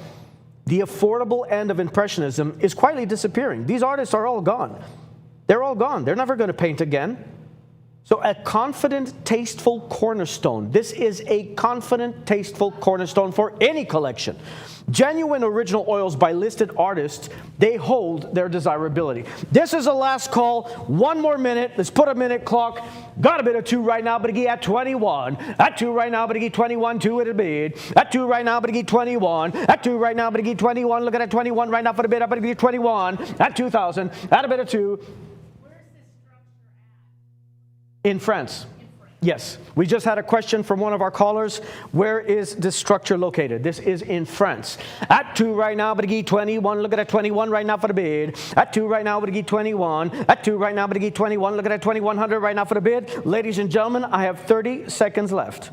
The affordable end of Impressionism is quietly disappearing. These artists are all gone. They're all gone. They're never going to paint again. So a confident, tasteful cornerstone. This is a confident, tasteful cornerstone for any collection. Genuine original oils by listed artists, they hold their desirability. This is a last call. One more minute. Let's put a minute clock. Got a bit of 2 right now, but at 21. At 2 right now, but 21, 2 it'll be. At 2 right now, but 21. At 2 right now, but 21. Look at that 21 right now for the bid. Up at 21. At 2,000. At a bit of 2. Where's this structure In France. Yes. We just had a question from one of our callers. Where is this structure located? This is in France. At 2 right now, but 21. Look at that 21 right now for the bid. At 2 right now, but 21. At 2 right now, but 21. Look at that 2100 right now for the bid. Ladies and gentlemen, I have 30 seconds left.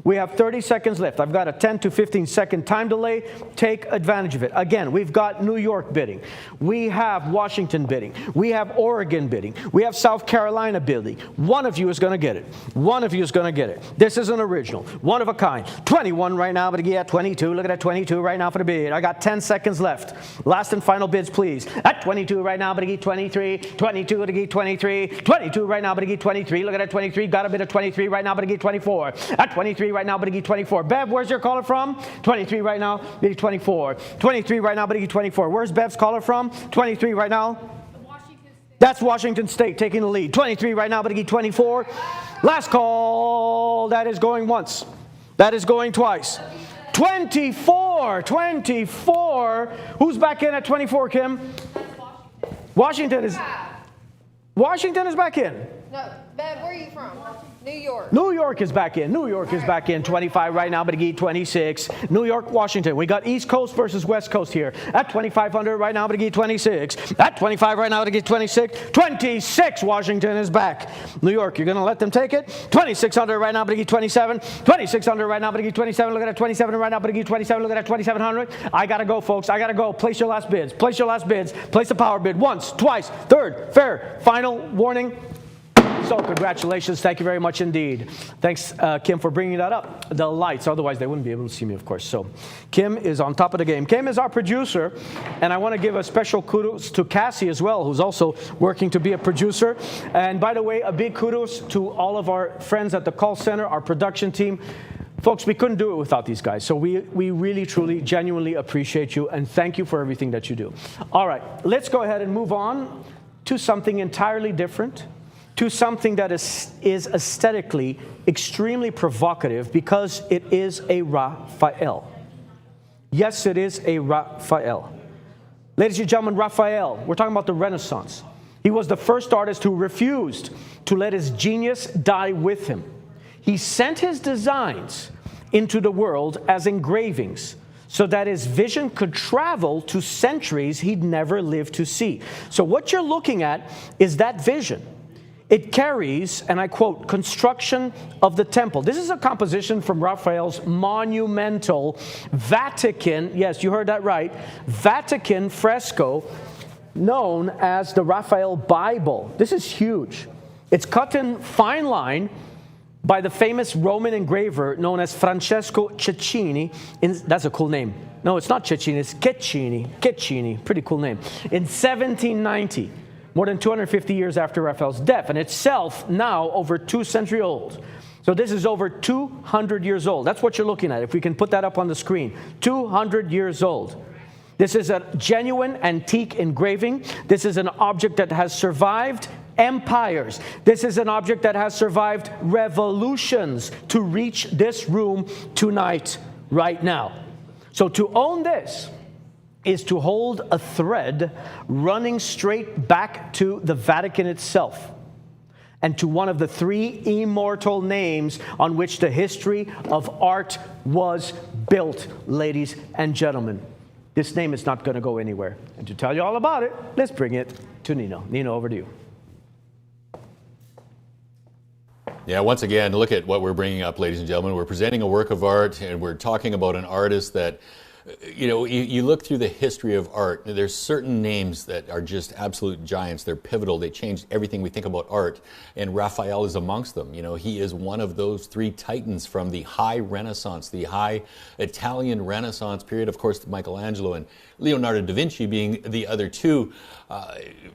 We have 30 seconds left. I've got a 10 to 15 second time delay. Take advantage of it. Again, we've got New York bidding. We have Washington bidding. We have Oregon bidding. We have South Carolina bidding. One of you is going to get it. One of you is going to get it. This is an original. One of a kind. 21 right now, but yeah, 22. Look at that 22 right now for the bid. I got 10 seconds left. Last and final bids, please. At 22 right now, but 23. 22 to 23. 22 right now, but 23. Look at that 23. Got a bit of 23 right now, but 24. At 23 right now, but 24. Bev, where's your caller from? 23 right now, but 24. 23 right now, but 24. Where's Bev's caller from? 23 right now. Washington State. That's Washington State taking the lead. 23 right now, but 24. Last call. That is going once. That is going twice. 24. 24. Who's back in at 24, Kim? Washington is back in. No, Bev, where are you from? New York. New York is back in. New York is back in. 25 right now, but 26. New York, Washington. We got East Coast versus West Coast here. At 2,500 right now, but 26. At 25 right now, but 26. 26. Washington is back. New York, you're going to let them take it? 2,600 right now, but 27. 2,600 right now, but 27. Look at that 27 right now, but 27. Look at that 2,700. I got to go, folks. I got to go. Place your last bids. Place your last bids. Place a power bid. Once, twice, third, fair, final warning. So congratulations. Thank you very much indeed. Thanks, Kim, for bringing that up. The lights, otherwise they wouldn't be able to see me, of course. So Kim is on top of the game. Kim is our producer, and I want to give a special kudos to Cassie as well, who's also working to be a producer. And by the way, a big kudos to all of our friends at the call center, our production team. Folks, we couldn't do it without these guys. So we really, truly, genuinely appreciate you, and thank you for everything that you do. All right, let's go ahead and move on to something entirely different, to something that is aesthetically extremely provocative because it is a Raphael. Yes, it is a Raphael. Ladies and gentlemen, Raphael, we're talking about the Renaissance. He was the first artist who refused to let his genius die with him. He sent his designs into the world as engravings so that his vision could travel to centuries he'd never lived to see. So what you're looking at is that vision. It carries, and I quote, construction of the temple. This is a composition from Raphael's monumental Vatican, yes, you heard that right, Vatican fresco known as the Raphael Bible. This is huge. It's cut in fine line by the famous Roman engraver known as Francesco Cecchini. That's a cool name. No, it's not Cecchini, it's Cecchini, pretty cool name. In 1790. More than 250 years after Raphael's death, and itself now over 2 centuries old. So this is over 200 years old. That's what you're looking at, if we can put that up on the screen. 200 years old. This is a genuine antique engraving. This is an object that has survived empires. This is an object that has survived revolutions to reach this room tonight, right now. So to own this is to hold a thread running straight back to the Vatican itself and to one of the 3 immortal names on which the history of art was built, ladies and gentlemen. This name is not going to go anywhere. And to tell you all about it, let's bring it to Nino. Nino, over to you. Yeah, once again, look at what we're bringing up, ladies and gentlemen. We're presenting a work of art, and we're talking about an artist that You know, you look through the history of art, there's certain names that are just absolute giants. They're pivotal. They changed everything we think about art, and Raphael is amongst them. You know, he is one of those three titans from the high Renaissance, the high Italian Renaissance period. Of course, Michelangelo and Leonardo da Vinci being the other two.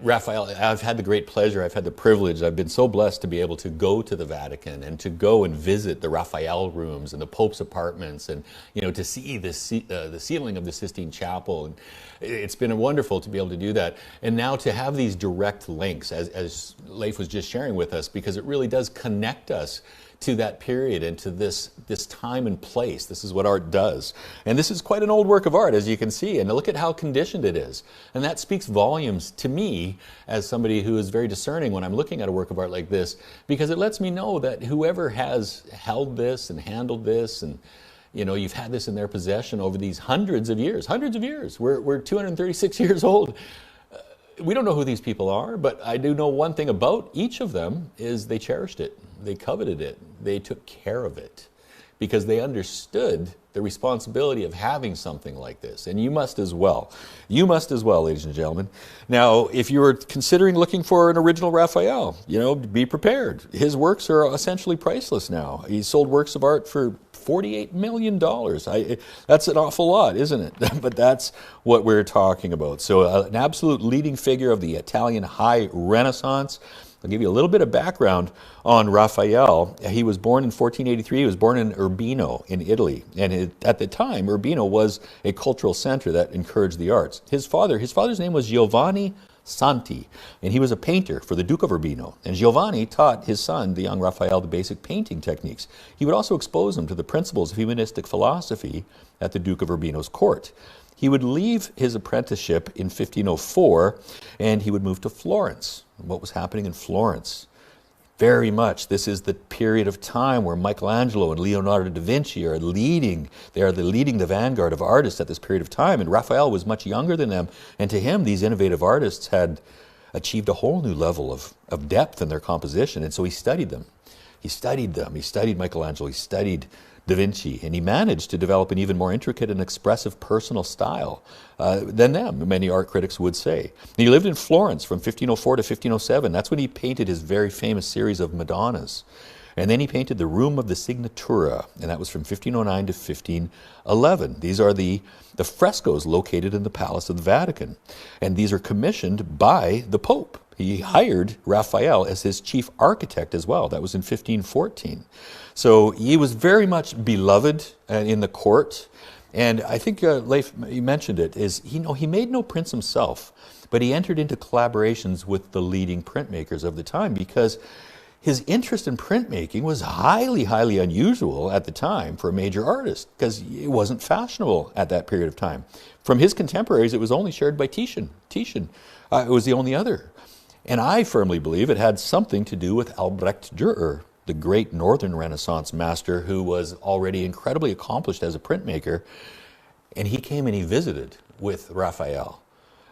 Raphael, I've had the great pleasure, I've had the privilege, I've been so blessed to be able to go to the Vatican and to go and visit the Raphael rooms and the Pope's apartments, and you know, to see the ceiling of the Sistine Chapel. And it's been wonderful to be able to do that. And now to have these direct links, as Leif was just sharing with us, because it really does connect us to that period and to this time and place. This is what art does. And this is quite an old work of art, as you can see, and look at how conditioned it is. And that speaks volumes to me as somebody who is very discerning when I'm looking at a work of art like this, because it lets me know that whoever has held this and handled this, and you know, you've had this in their possession over these hundreds of years. We're 236 years old. We don't know who these people are, but I do know one thing about each of them is they cherished it. They coveted it. They took care of it because they understood the responsibility of having something like this. And you must as well. You must as well, ladies and gentlemen. Now, if you were considering looking for an original Raphael, you know, be prepared. His works are essentially priceless now. He sold works of art for $48 million. That's an awful lot, isn't it? But that's what we're talking about. So an absolute leading figure of the Italian High Renaissance. I'll give you a little bit of background on Raphael. He was born in 1483. He was born in Urbino in Italy. And at the time, Urbino was a cultural center that encouraged the arts. His father's name was Giovanni Santi, and he was a painter for the Duke of Urbino. And Giovanni taught his son, the young Raphael, the basic painting techniques. He would also expose him to the principles of humanistic philosophy at the Duke of Urbino's court. He would leave his apprenticeship in 1504, and he would move to Florence. What was happening in Florence? Very much, this is the period of time where Michelangelo and Leonardo da Vinci are leading. They are leading the vanguard of artists at this period of time, and Raphael was much younger than them. And to him, these innovative artists had achieved a whole new level of depth in their composition, and so he studied them. He studied Michelangelo, he studied Da Vinci, and he managed to develop an even more intricate and expressive personal style than them, many art critics would say. And he lived in Florence from 1504 to 1507. That's when he painted his very famous series of Madonnas. And then he painted the Room of the Signatura, and that was from 1509 to 1511. These are the frescoes located in the Palace of the Vatican. And these are commissioned by the Pope. He hired Raphael as his chief architect as well. That was in 1514. So he was very much beloved in the court. And I think Leif, you mentioned it, is he made no prints himself, but he entered into collaborations with the leading printmakers of the time because his interest in printmaking was highly, highly unusual at the time for a major artist because it wasn't fashionable at that period of time. From his contemporaries, it was only shared by Titian. It was the only other. And I firmly believe it had something to do with Albrecht Dürer, the great Northern Renaissance master who was already incredibly accomplished as a printmaker. And he came and he visited with Raphael.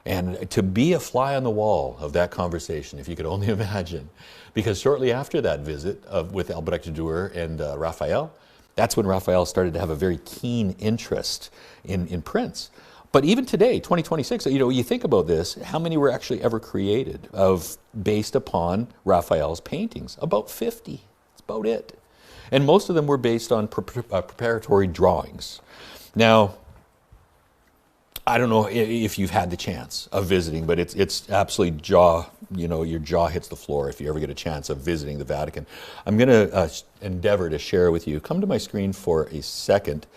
And to be a fly on the wall of that conversation, if you could only imagine, because shortly after that visit with Albrecht Dürer and Raphael, that's when Raphael started to have a very keen interest in prints. But even today, 2026, you think about this, how many were actually ever created based upon Raphael's paintings? About 50. That's about it. And most of them were based on preparatory drawings. Now, I don't know if you've had the chance of visiting, but it's absolutely your jaw hits the floor if you ever get a chance of visiting the Vatican. I'm going to endeavor to share with you. Come to my screen for a second.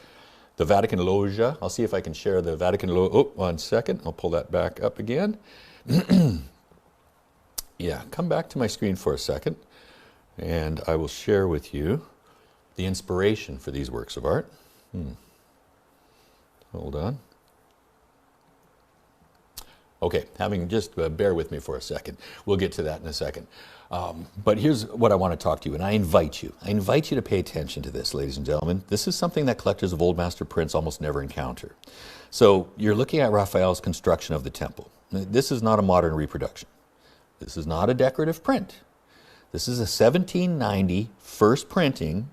The Vatican Loggia. I'll see if I can share the Vatican Loggia. Oh, 1 second. I'll pull that back up again. Yeah, come back to my screen for a second, and I will share with you the inspiration for these works of art. Hold on. Okay, bear with me for a second. We'll get to that in a second. But here's what I want to talk to you, and I invite you to pay attention to this, ladies and gentlemen. This is something that collectors of Old Master prints almost never encounter. So you're looking at Raphael's construction of the temple. This is not a modern reproduction. This is not a decorative print. This is a 1790 first printing,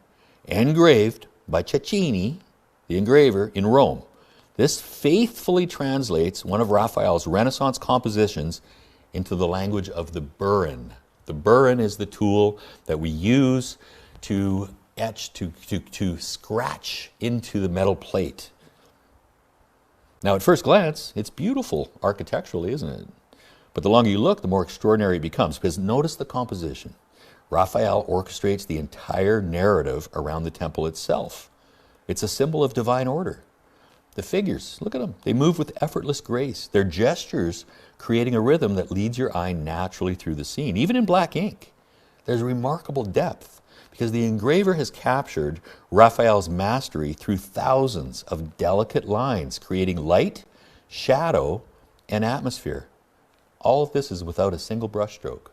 engraved by Cecchini, the engraver, in Rome. This faithfully translates one of Raphael's Renaissance compositions into the language of the burin. The burin is the tool that we use to etch, to scratch into the metal plate. Now, at first glance, it's beautiful architecturally, isn't it? But the longer you look, the more extraordinary it becomes, because notice the composition. Raphael orchestrates the entire narrative around the temple itself. It's a symbol of divine order. The figures, look at them. They move with effortless grace. Their gestures creating a rhythm that leads your eye naturally through the scene. Even in black ink, there's remarkable depth because the engraver has captured Raphael's mastery through thousands of delicate lines, creating light, shadow, and atmosphere. All of this is without a single brushstroke.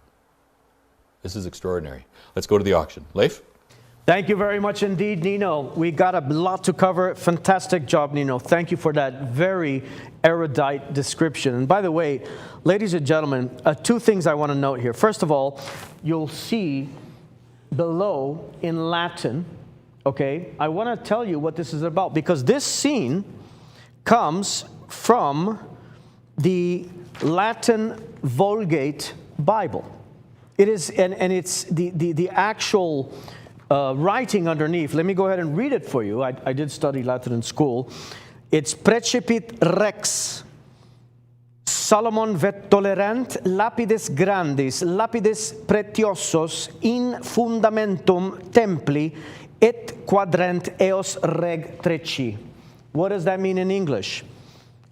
This is extraordinary. Let's go to the auction. Leif? Thank you very much indeed, Nino. We got a lot to cover. Fantastic job, Nino. Thank you for that very erudite description. And by the way, ladies and gentlemen, two things I want to note here. First of all, you'll see below in Latin, okay, I want to tell you what this is about because this scene comes from the Latin Vulgate Bible. It is, and it's the actual writing underneath. Let me go ahead and read it for you. I did study Latin in school. It's Precipit Rex. Solomon vet tolerant lapides grandis, lapides pretiosos in fundamentum templi et quadrant eos reg treci. What does that mean in English?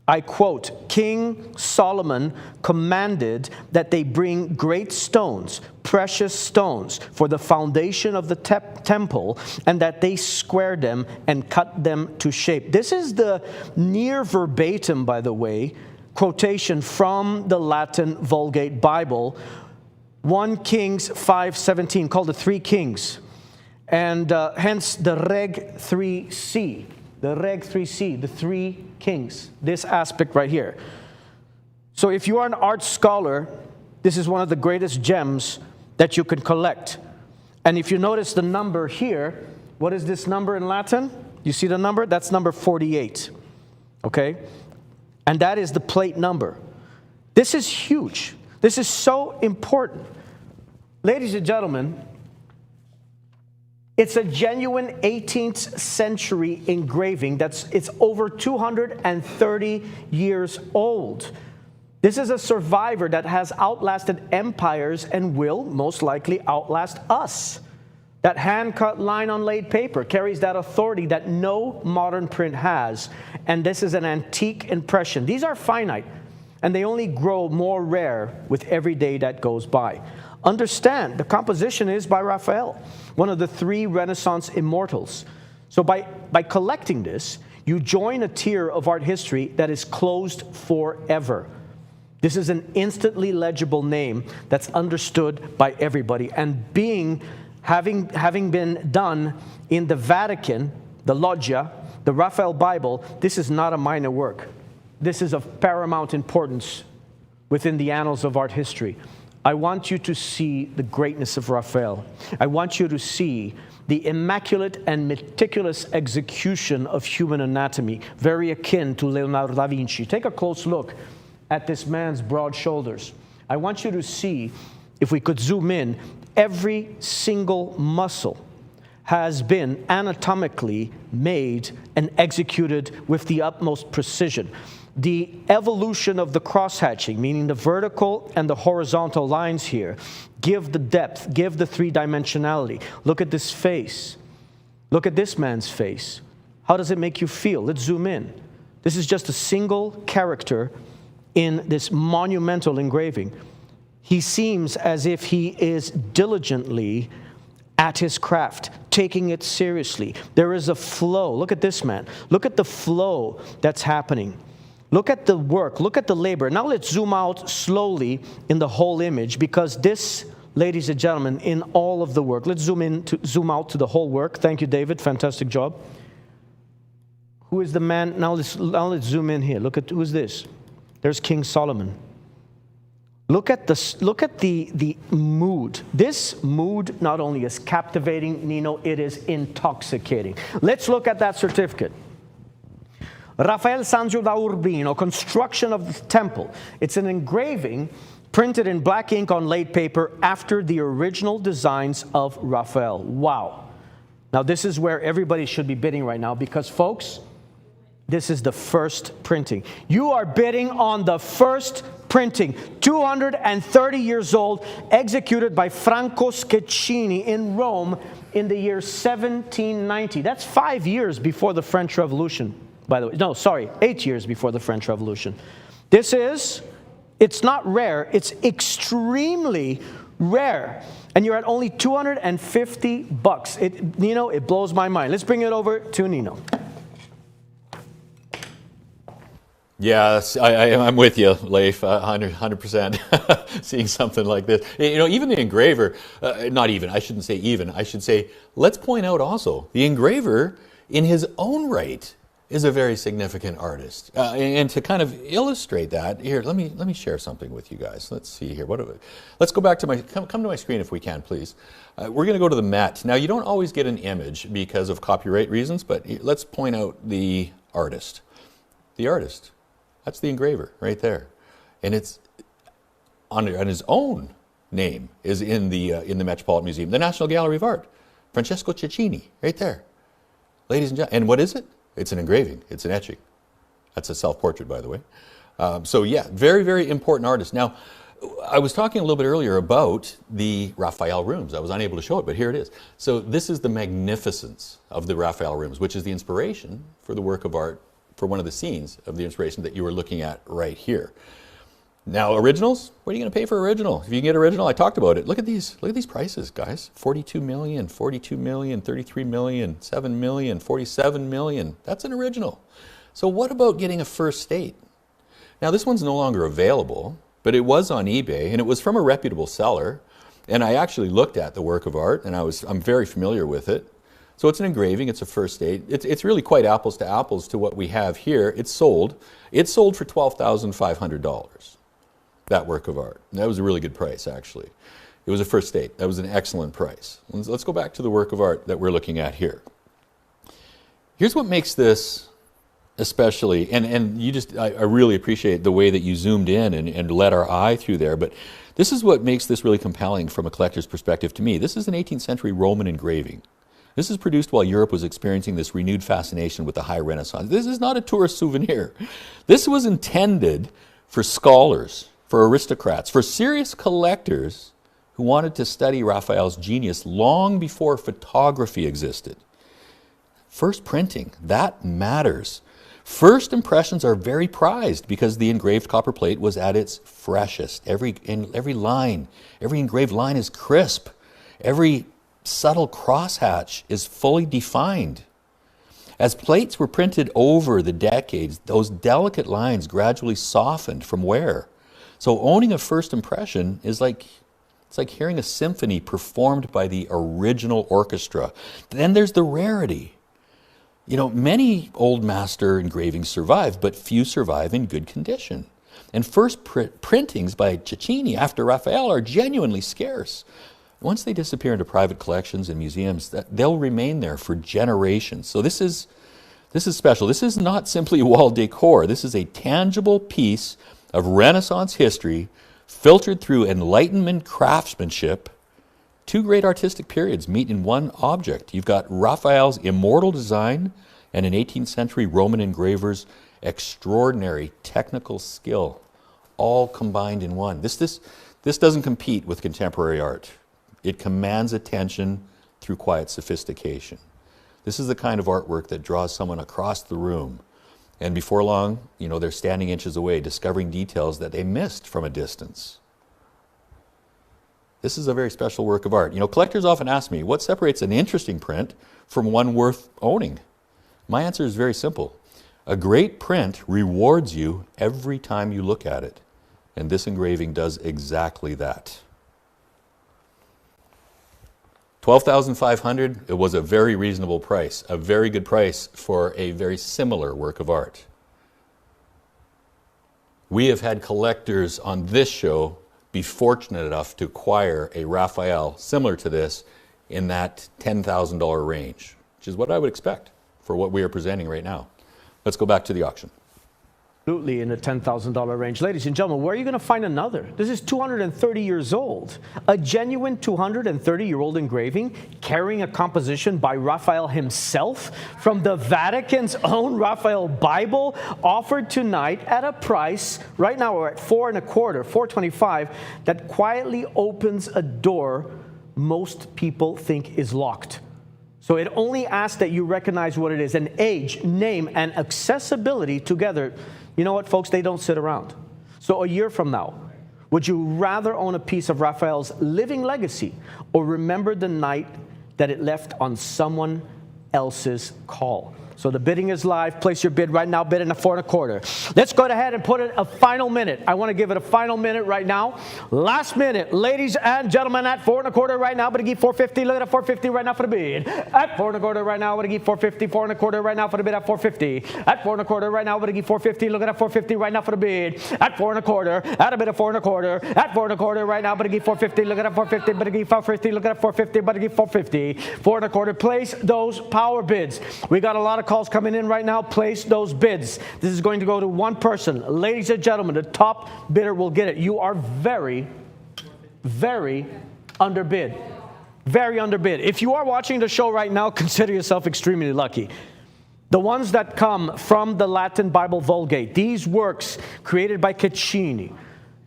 I quote, King Solomon commanded that they bring great stones, precious stones, for the foundation of the temple, and that they square them and cut them to shape. This is the near verbatim, by the way, quotation from the Latin Vulgate Bible, 1 Kings 5:17, called the Three Kings, and hence the Reg 3c. The Reg 3c, the Three Kings, this aspect right here. So if you are an art scholar, this is one of the greatest gems that you can collect. And if you notice the number here, what is this number in Latin? You see the number? That's number 48, okay? And that is the plate number. This is huge. This is so important. Ladies and gentlemen, it's a genuine 18th century engraving it's over 230 years old. This is a survivor that has outlasted empires and will most likely outlast us. That hand-cut line on laid paper carries that authority that no modern print has. And this is an antique impression. These are finite, and they only grow more rare with every day that goes by. Understand, the composition is by Raphael, one of the three Renaissance immortals. So by collecting this, you join a tier of art history that is closed forever. This is an instantly legible name that's understood by everybody. And having been done in the Vatican, the Loggia, the Raphael Bible, this is not a minor work. This is of paramount importance within the annals of art history. I want you to see the greatness of Raphael. I want you to see the immaculate and meticulous execution of human anatomy, very akin to Leonardo da Vinci. Take a close look at this man's broad shoulders. I want you to see, if we could zoom in, every single muscle has been anatomically made and executed with the utmost precision. The evolution of the cross-hatching, meaning the vertical and the horizontal lines here, give the depth, give the three-dimensionality. Look at this face. Look at this man's face. How does it make you feel? Let's zoom in. This is just a single character in this monumental engraving. He seems as if he is diligently at his craft, taking it seriously. There is a flow. Look at this man. Look at the flow that's happening. Look at the work. Look at the labor. Now let's zoom out slowly in the whole image, because this, ladies and gentlemen, in all of the work. Let's zoom out to the whole work. Thank you, David. Fantastic job. Who is the man? Now let's zoom in here. Look at who is this? There's King Solomon. Look at the mood. This mood not only is captivating, Nino, it is intoxicating. Let's look at that certificate. Rafael Sanzio da Urbino, Construction of the Temple. It's an engraving printed in black ink on laid paper after the original designs of Raphael. Wow. Now this is where everybody should be bidding right now because, folks, this is the first printing. You are bidding on the first printing, 230 years old, executed by Franco Schettini in Rome in the year 1790. That's 5 years before the French Revolution, by the way. No, sorry, 8 years before the French Revolution. It's not rare, it's extremely rare. And you're at only $250. Nino, it blows my mind. Let's bring it over to Nino. Yeah, I'm with you, Leif, 100%. Seeing something like this. Even the engraver, I should say, let's point out also, the engraver in his own right is a very significant artist. And to kind of illustrate that, here, let me share something with you guys. Let's see here. Let's go back to come to my screen if we can, please. We're going to go to the Met. Now, you don't always get an image because of copyright reasons, but let's point out the artist. The artist. That's the engraver right there, and it's on his own name is in the Metropolitan Museum, the National Gallery of Art, Francesco Cecchini, right there, ladies and gentlemen. And what is it? It's an engraving. It's an etching. That's a self-portrait, by the way. So yeah, very, very important artist. Now, I was talking a little bit earlier about the Raphael rooms. I was unable to show it, but here it is. So this is the magnificence of the Raphael rooms, which is the inspiration for the work of art, for one of the scenes of the inspiration that you were looking at right here. Now, originals, what are you going to pay for original? If you can get original, I talked about it. Look at these prices, guys. 42 million, 42 million, 33 million, 7 million, 47 million. That's an original. So what about getting a first state? Now, this one's no longer available, but it was on eBay, and it was from a reputable seller. And I actually looked at the work of art, and I'm very familiar with it. So it's an engraving, it's a first state. It's really quite apples to apples to what we have here. It's sold for $12,500, that work of art. And that was a really good price, actually. It was a first state. That was an excellent price. Let's go back to the work of art that we're looking at here. Here's what makes this especially, and I really appreciate the way that you zoomed in and led our eye through there, but this is what makes this really compelling from a collector's perspective to me. This is an 18th century Roman engraving. This is produced while Europe was experiencing this renewed fascination with the High Renaissance. This is not a tourist souvenir. This was intended for scholars, for aristocrats, for serious collectors who wanted to study Raphael's genius long before photography existed. First printing, that matters. First impressions are very prized because the engraved copper plate was at its freshest. Every engraved line is crisp. Every subtle crosshatch is fully defined. As plates were printed over the decades, those delicate lines gradually softened from wear. So owning a first impression is like hearing a symphony performed by the original orchestra. Then there's the rarity. Many old master engravings survive, but few survive in good condition. And first printings by Cecchini after Raphael are genuinely scarce. Once they disappear into private collections and museums, they'll remain there for generations. So this is special. This is not simply wall decor. This is a tangible piece of Renaissance history filtered through Enlightenment craftsmanship. Two great artistic periods meet in one object. You've got Raphael's immortal design and an 18th century Roman engraver's extraordinary technical skill, all combined in one. This doesn't compete with contemporary art. It commands attention through quiet sophistication. This is the kind of artwork that draws someone across the room. And before long, they're standing inches away, discovering details that they missed from a distance. This is a very special work of art. Collectors often ask me, what separates an interesting print from one worth owning? My answer is very simple. A great print rewards you every time you look at it. And this engraving does exactly that. $12,500, it was a very reasonable price, a very good price for a very similar work of art. We have had collectors on this show be fortunate enough to acquire a Raphael similar to this in that $10,000 range, which is what I would expect for what we are presenting right now. Let's go back to the auction. Absolutely in the $10,000 range. Ladies and gentlemen, where are you going to find another? This is 230 years old. A genuine 230-year-old engraving carrying a composition by Raphael himself from the Vatican's own Raphael Bible, offered tonight at a price, right now we're at $425, that quietly opens a door most people think is locked. So it only asks that you recognize what it is, an age, name, and accessibility together. You know what, folks? They don't sit around. So a year from now, would you rather own a piece of Raphael's living legacy or remember the night that it left on someone else's call? So the bidding is live. Place your bid right now. Bid in a $425. Let's go ahead and put it a final minute. I want to give it a final minute right now. Last minute, ladies and gentlemen, at $425 right now. But to give $450. Look at that $450 right now for the bid. At $425 right now. But to give $450. $425 right now for the bid at $450. At $425 right now. But to give $450. Look at that $450 right now for the bid. At $425. At a bid of $425. At $425 right now. But to give $450. Look at that $450. But to give $450. Look at that $450. But to give $450. $425. Place those power bids. We got a lot of calls coming in right now. Place those bids. This is going to go to one person. Ladies and gentlemen, the top bidder will get it. You are very, very underbid. Very underbid. If you are watching the show right now, consider yourself extremely lucky. The ones that come from the Latin Bible Vulgate, these works created by Caccini,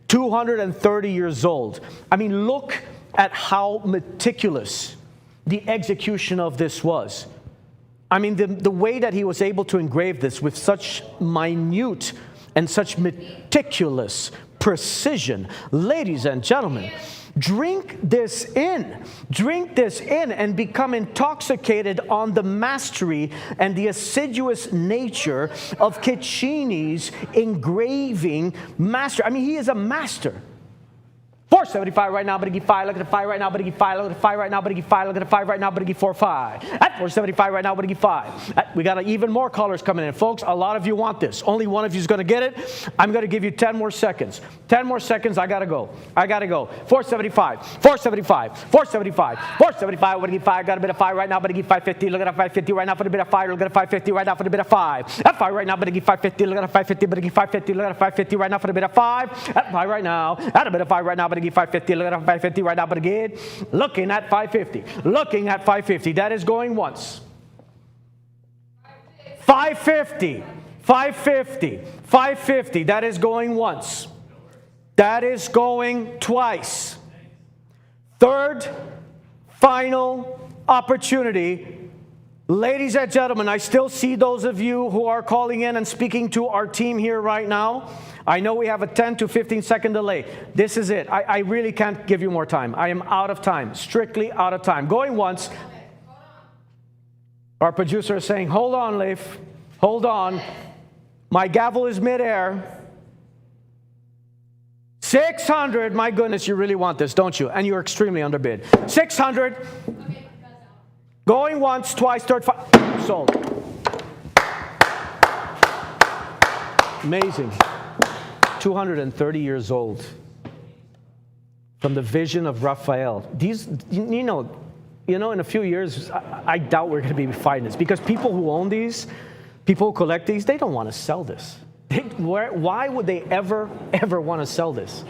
230 years old. I mean, look at how meticulous the execution of this was. I mean, the way that he was able to engrave this with such minute and such meticulous precision. Ladies and gentlemen, drink this in. Drink this in and become intoxicated on the mastery and the assiduous nature of Caccini's engraving master. I mean, he is a master. $475 right now, but to give $5. Look at the $5 right now, but to give $5. Look at the $5 right now, but to give $5. Look at the $5 right now, but to give $4.5. At $475 right now, but to give $5. We got even more callers coming in, folks. A lot of you want this. Only one of you is going to get it. I'm going to give you 10 more seconds. 10 more seconds. I got to go. $475. $475. $475. $475. What to give $5? Got a bit of $5 right now, but to give $550. Look at that $550 right now for the bit of $5. Look at the $550 right now for the bit of $5. At $5 right now, but to give $550. Look at the $550, but to give $550. Look at the $550 right now for the bit of $5. At $5 right now. At a bit of $5 right now, but to give $550. Look at $550 right now, but again, looking at $550. Looking at $550. That is going once. $550. $550. $550. That is going once. That is going twice. Third, final opportunity. Ladies and gentlemen, I still see those of you who are calling in and speaking to our team here right now. I know we have a 10 to 15 second delay. This is it. I really can't give you more time. I am out of time, strictly out of time. Going once. Our producer is saying, hold on, Leif. Hold on. My gavel is midair. 600. My goodness, you really want this, don't you? And you're extremely underbid. 600. Going once, twice, third, sold. Amazing. 230 years old. From the vision of Raphael. These, you know, in a few years, I doubt we're going to be fighting this, because people who own these, people who collect these, they don't want to sell this. Why would they ever want to sell this?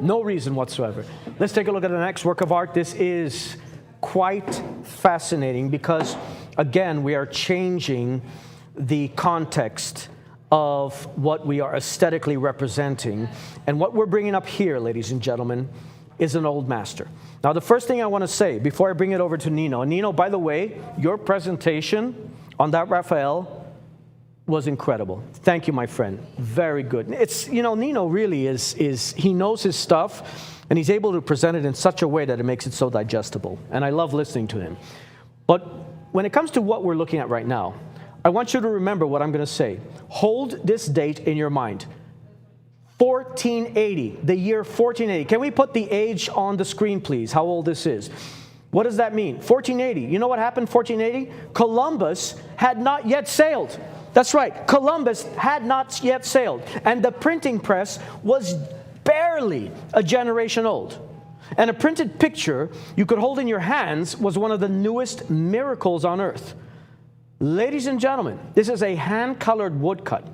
No reason whatsoever. Let's take a look at the next work of art. This is quite fascinating because, again, we are changing the context of what we are aesthetically representing. And what we're bringing up here, ladies and gentlemen, is an old master. Now, the first thing I want to say before I bring it over to Nino, Nino, by the way, your presentation on that Raphael was incredible. Thank you, my friend. Very good. It's, Nino really is he knows his stuff, and he's able to present it in such a way that it makes it so digestible. And I love listening to him. But when it comes to what we're looking at right now, I want you to remember what I'm going to say. Hold this date in your mind. 1480, the year 1480. Can we put the age on the screen, please, how old this is? What does that mean? 1480. You know what happened 1480? Columbus had not yet sailed. That's right. Columbus had not yet sailed. And the printing press was barely a generation old. And a printed picture you could hold in your hands was one of the newest miracles on earth. Ladies and gentlemen, this is a hand-colored woodcut.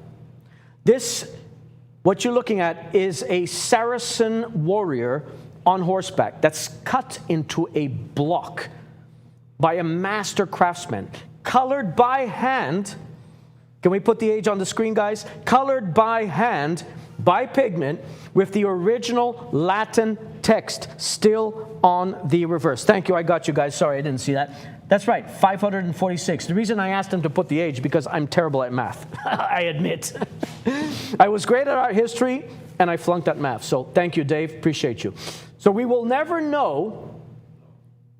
This, what you're looking at, is a Saracen warrior on horseback that's cut into a block by a master craftsman, colored by hand. Can we put the age on the screen, guys? Colored by hand, by pigment, with the original Latin text still on the reverse. Thank you, I got you guys. Sorry, I didn't see that. That's right, 546. The reason I asked him to put the age, because I'm terrible at math, I admit. I was great at art history, and I flunked at math. So thank you, Dave, appreciate you. So we will never know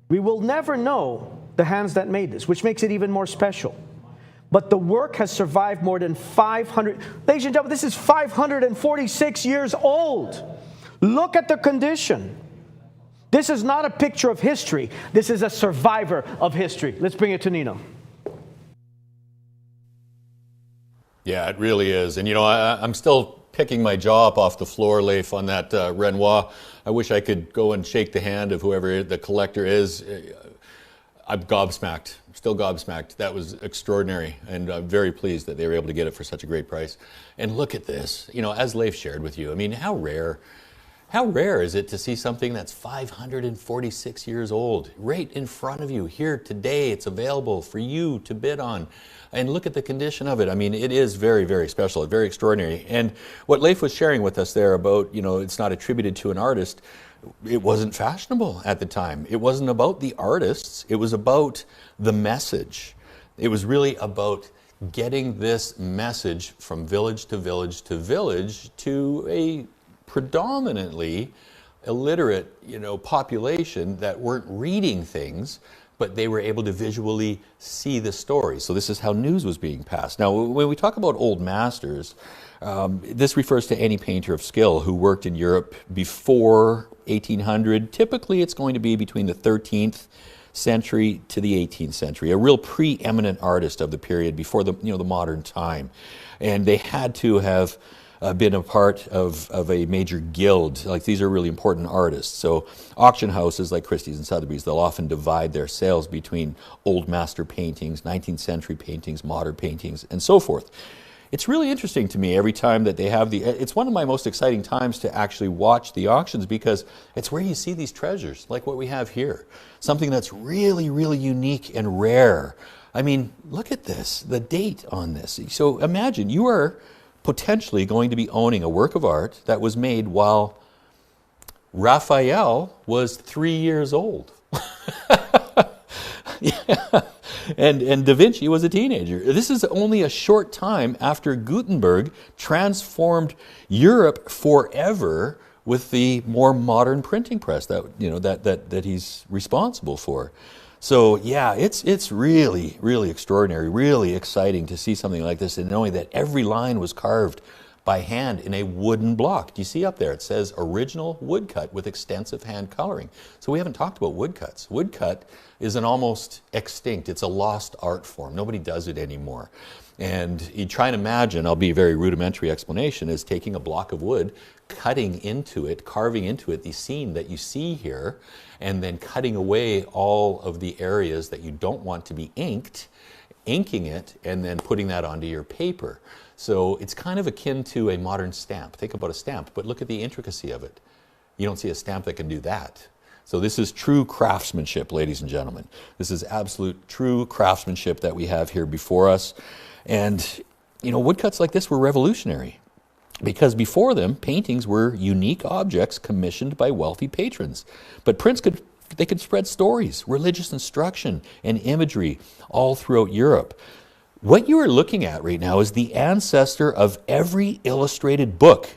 the hands that made this, which makes it even more special. But the work has survived more than 500, ladies and gentlemen, this is 546 years old. Look at the condition. This is not a picture of history. This is a survivor of history. Let's bring it to Nino. Yeah, it really is. And you know, I'm still picking my jaw up off the floor, Leif, on that Renoir. I wish I could go and shake the hand of whoever the collector is. I'm gobsmacked, still gobsmacked. That was extraordinary, and I'm very pleased that they were able to get it for such a great price. And look at this, you know, as Leif shared with you, I mean, how rare is it to see something that's 546 years old right in front of you here today? It's available for you to bid on. And look at the condition of it. I mean, it is very, very special, very extraordinary. And what Leif was sharing with us there about, you know, it's not attributed to an artist, it wasn't fashionable at the time. It wasn't about the artists. It was about the message. It was really about getting this message from village to village to village to a predominantly illiterate, you know, population that weren't reading things, but they were able to visually see the story. So this is how news was being passed. Now, when we talk about old masters, this refers to any painter of skill who worked in Europe before 1800. Typically, it's going to be between the 13th century to the 18th century, a real preeminent artist of the period before the, you know, the modern time. And they had to have been a part of a major guild. Like, these are really important artists. So auction houses like Christie's and Sotheby's, they'll often divide their sales between old master paintings, 19th century paintings, modern paintings, and so forth. It's really interesting to me every time that they have it's one of my most exciting times to actually watch the auctions, because it's where you see these treasures, like what we have here. Something that's really, really unique and rare. I mean, look at this, the date on this. So imagine you are potentially going to be owning a work of art that was made while Raphael was 3 years old. Yeah. And Da Vinci was a teenager. This is only a short time after Gutenberg transformed Europe forever with the more modern printing press that, you know, that he's responsible for. So yeah, it's really, really extraordinary, really exciting to see something like this, and knowing that every line was carved by hand in a wooden block. Do you see up there? It says original woodcut with extensive hand coloring. So we haven't talked about woodcuts. Woodcut is an almost extinct, it's a lost art form. Nobody does it anymore. And you try and imagine, I'll be a very rudimentary explanation, is taking a block of wood, cutting into it, carving into it the scene that you see here, and then cutting away all of the areas that you don't want to be inked, inking it, and then putting that onto your paper. So it's kind of akin to a modern stamp. Think about a stamp, but look at the intricacy of it. You don't see a stamp that can do that. So this is true craftsmanship, ladies and gentlemen. This is absolute true craftsmanship that we have here before us. And, you know, woodcuts like this were revolutionary, because before them, paintings were unique objects commissioned by wealthy patrons. But prints could spread stories, religious instruction, and imagery all throughout Europe. What you are looking at right now is the ancestor of every illustrated book,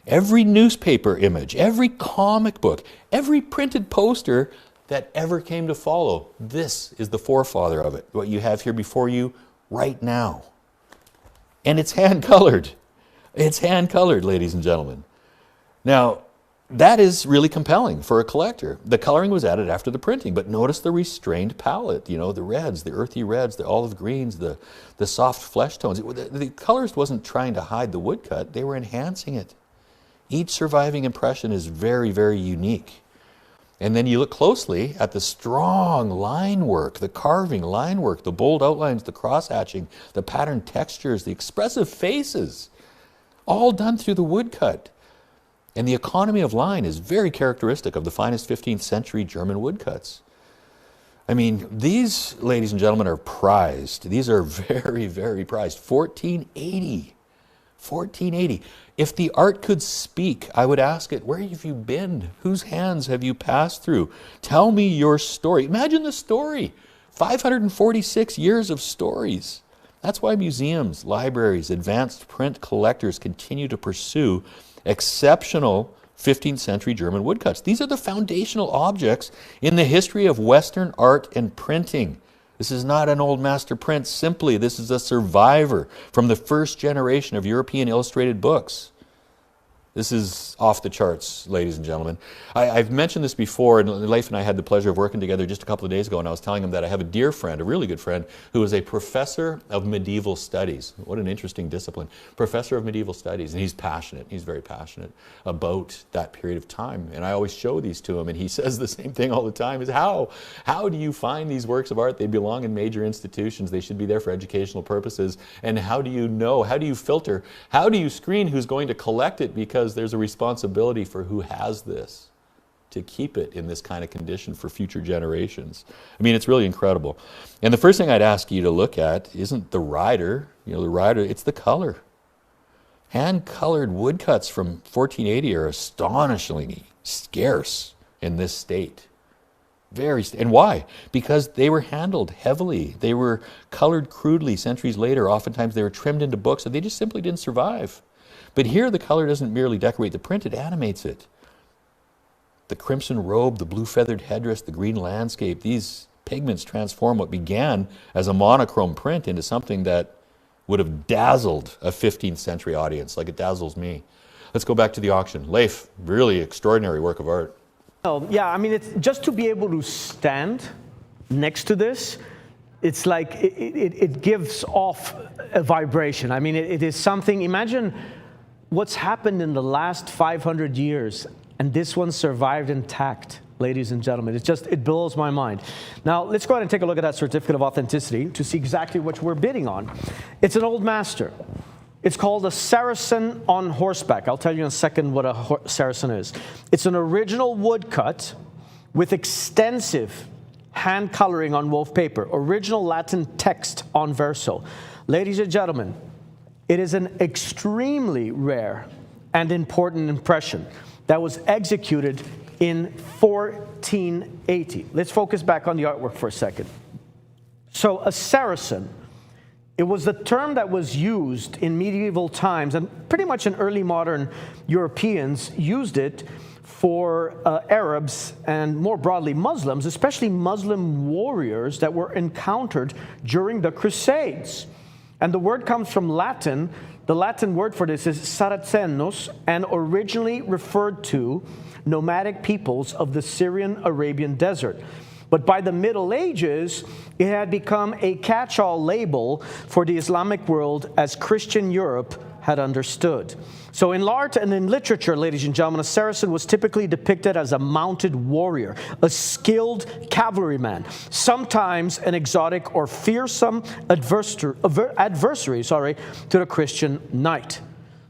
every newspaper image, every comic book, every printed poster that ever came to follow. This is the forefather of it, what you have here before you right now. And it's hand-colored. It's hand-colored, ladies and gentlemen. Now, that is really compelling for a collector. The coloring was added after the printing, but notice the restrained palette, you know, the reds, the earthy reds, the olive greens, the soft flesh tones. The colorist wasn't trying to hide the woodcut, they were enhancing it. Each surviving impression is very, very unique. And then you look closely at the strong line work, the carving line work, the bold outlines, the cross-hatching, the patterned textures, the expressive faces, all done through the woodcut. And the economy of line is very characteristic of the finest 15th century German woodcuts. I mean, these, ladies and gentlemen, are prized. These are very, very prized. 1480. 1480. If the art could speak, I would ask it, where have you been? Whose hands have you passed through? Tell me your story. Imagine the story. 546 years of stories. That's why museums, libraries, advanced print collectors continue to pursue exceptional 15th century German woodcuts. These are the foundational objects in the history of Western art and printing. This is not an old master print simply. This is a survivor from the first generation of European illustrated books. This is off the charts, ladies and gentlemen. I've mentioned this before, and Leif and I had the pleasure of working together just a couple of days ago, and I was telling him that I have a dear friend, a really good friend, who is a professor of medieval studies. What an interesting discipline. Professor of medieval studies, and he's passionate. He's very passionate about that period of time. And I always show these to him, and he says the same thing all the time, is how do you find these works of art? They belong in major institutions. They should be there for educational purposes. And how do you know? How do you filter? How do you screen who's going to collect it? Because there's a responsibility for who has this to keep it in this kind of condition for future generations. I mean, it's really incredible. And the first thing I'd ask you to look at isn't the rider, it's the color. Hand-colored woodcuts from 1480 are astonishingly scarce in this state. And why? Because they were handled heavily. They were colored crudely centuries later. Oftentimes they were trimmed into books, and they just simply didn't survive. But here the color doesn't merely decorate the print, it animates it. The crimson robe, the blue feathered headdress, the green landscape, these pigments transform what began as a monochrome print into something that would have dazzled a 15th century audience like it dazzles me. Let's go back to the auction. Leif, really extraordinary work of art. Oh, yeah, I mean, it's just to be able to stand next to this, it's like it gives off a vibration. I mean, it is something, imagine what's happened in the last 500 years, and this one survived intact, ladies and gentlemen. It blows my mind. Now, let's go ahead and take a look at that certificate of authenticity to see exactly what we're bidding on. It's an old master. It's called a Saracen on horseback. I'll tell you in a second what a Saracen is. It's an original woodcut with extensive hand coloring on wove paper, original Latin text on verso. Ladies and gentlemen, it is an extremely rare and important impression that was executed in 1480. Let's focus back on the artwork for a second. So a Saracen, it was the term that was used in medieval times, and pretty much in early modern Europeans used it for Arabs and more broadly Muslims, especially Muslim warriors that were encountered during the Crusades. And the word comes from Latin. The Latin word for this is Saracenos, and originally referred to nomadic peoples of the Syrian-Arabian desert. But by the Middle Ages, it had become a catch-all label for the Islamic world as Christian Europe had understood. So in art and in literature, ladies and gentlemen, a Saracen was typically depicted as a mounted warrior, a skilled cavalryman, sometimes an exotic or fearsome adversary to the Christian knight.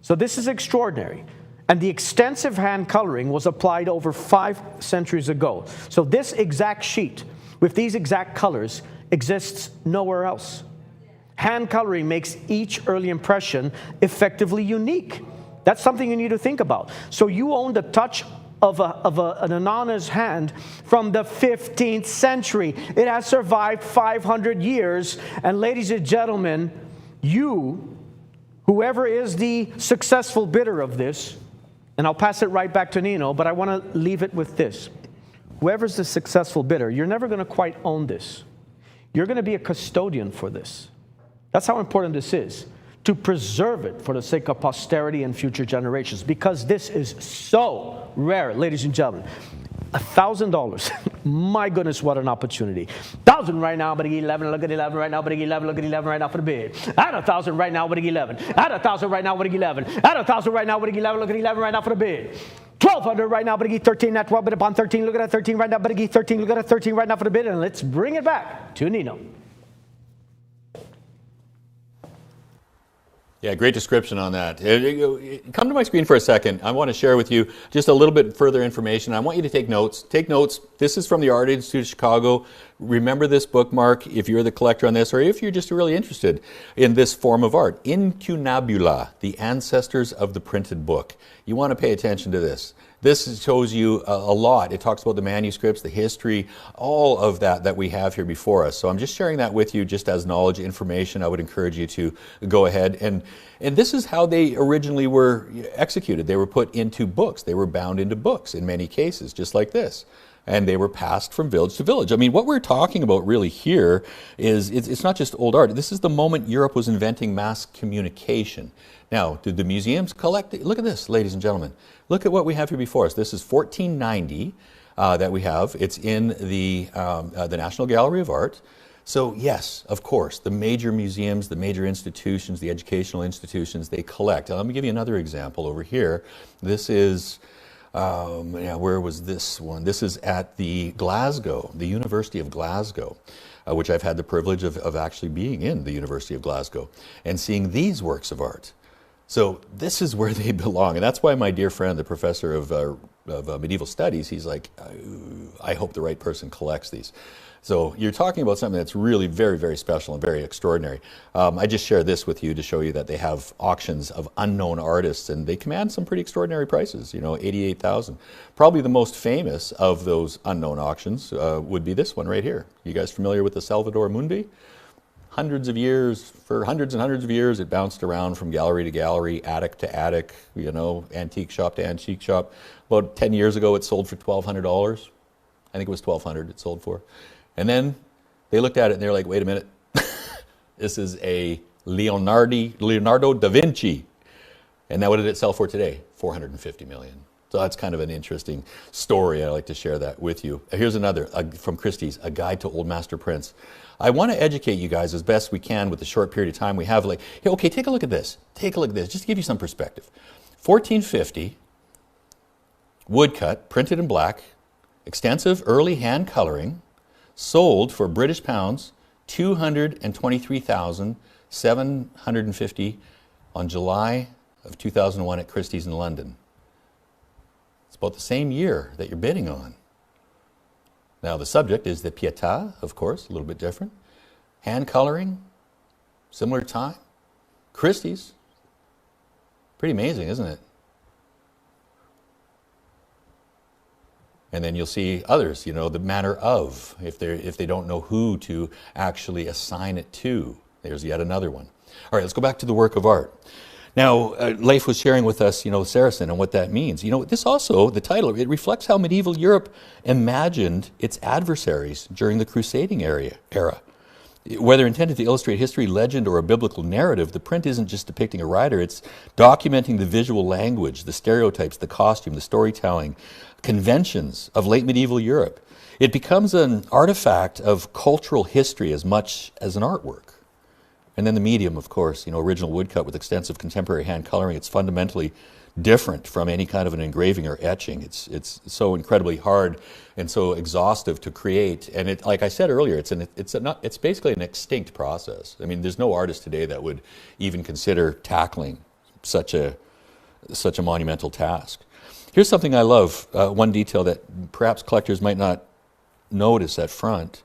So this is extraordinary. And the extensive hand coloring was applied over 5 centuries ago. So this exact sheet with these exact colors exists nowhere else. Hand coloring makes each early impression effectively unique. That's something you need to think about. So you own the touch of an anonymous hand from the 15th century. It has survived 500 years. And ladies and gentlemen, whoever is the successful bidder of this, and I'll pass it right back to Nino, but I want to leave it with this. Whoever's the successful bidder, you're never going to quite own this. You're going to be a custodian for this. That's how important this is, to preserve it for the sake of posterity and future generations, because this is so rare, ladies and gentlemen. $1,000. My goodness, what an opportunity. 1,000 right now, but 11. Look at 11 right now, but 11. Look at 11 right now for the bid. Add 1,000 right now, but 11. Add 1,000 right now, but 11. Add 1,000 right now, but 11. Look at 11 right now for the bid. 1,200 right now, but again 13 at 12, bid upon 13. Look at that 13 right now, but again 13. Look at that 13 right now for the bid, and let's bring it back to Nino. Yeah, great description on that. Come to my screen for a second. I want to share with you just a little bit further information. I want you to take notes. Take notes. This is from the Art Institute of Chicago. Remember this bookmark if you're the collector on this, or if you're just really interested in this form of art. Incunabula, the ancestors of the printed book. You want to pay attention to this. This shows you a lot. It talks about the manuscripts, the history, all of that we have here before us. So I'm just sharing that with you just as knowledge, information. I would encourage you to go ahead. And this is how they originally were executed. They were put into books. They were bound into books in many cases, just like this. And they were passed from village to village. I mean, what we're talking about really here is it's not just old art. This is the moment Europe was inventing mass communication. Now, did the museums collect it? Look at this, ladies and gentlemen. Look at what we have here before us. This is 1490 that we have. It's in the National Gallery of Art. So yes, of course, the major museums, the major institutions, the educational institutions, they collect. Now, let me give you another example over here. This is, where was this one? This is at the University of Glasgow, which I've had the privilege of actually being in the University of Glasgow and seeing these works of art. So this is where they belong, and that's why my dear friend, the professor of medieval studies, he's like, I hope the right person collects these. So you're talking about something that's really very, very special and very extraordinary. I just share this with you to show you that they have auctions of unknown artists, and they command some pretty extraordinary prices, you know, $88,000. Probably the most famous of those unknown auctions would be this one right here. You guys familiar with the Salvator Mundi? For hundreds and hundreds of years, it bounced around from gallery to gallery, attic to attic, you know, antique shop to antique shop. About 10 years ago, it sold for $1,200. I think it was $1,200 it sold for. And then they looked at it and they're like, wait a minute, this is a Leonardo da Vinci. And now what did it sell for today? $450 million. So that's kind of an interesting story. I like to share that with you. Here's another from Christie's, A Guide to Old Master Prints. I want to educate you guys as best we can with the short period of time we have. Like, hey, okay, take a look at this. Take a look at this, just to give you some perspective. 1450, woodcut, printed in black, extensive early hand coloring, sold for British pounds, 223,750 on July of 2001 at Christie's in London. It's about the same year that you're bidding on. Now the subject is the Pietà, of course, a little bit different. Hand coloring, similar time. Christie's, pretty amazing, isn't it? And then you'll see others, you know, the manner of, if they don't know who to actually assign it to. There's yet another one. All right, let's go back to the work of art. Now, Leif was sharing with us, you know, Saracen and what that means. You know, this also, the title, it reflects how medieval Europe imagined its adversaries during the crusading era. Whether intended to illustrate history, legend, or a biblical narrative, the print isn't just depicting a rider, it's documenting the visual language, the stereotypes, the costume, the storytelling, conventions of late medieval Europe. It becomes an artifact of cultural history as much as an artwork. And then the medium, of course, you know, original woodcut with extensive contemporary hand coloring. It's fundamentally different from any kind of an engraving or etching. It's so incredibly hard and so exhaustive to create. And it, like I said earlier, it's basically an extinct process. I mean, there's no artist today that would even consider tackling such a monumental task. Here's something I love. One detail that perhaps collectors might not notice at front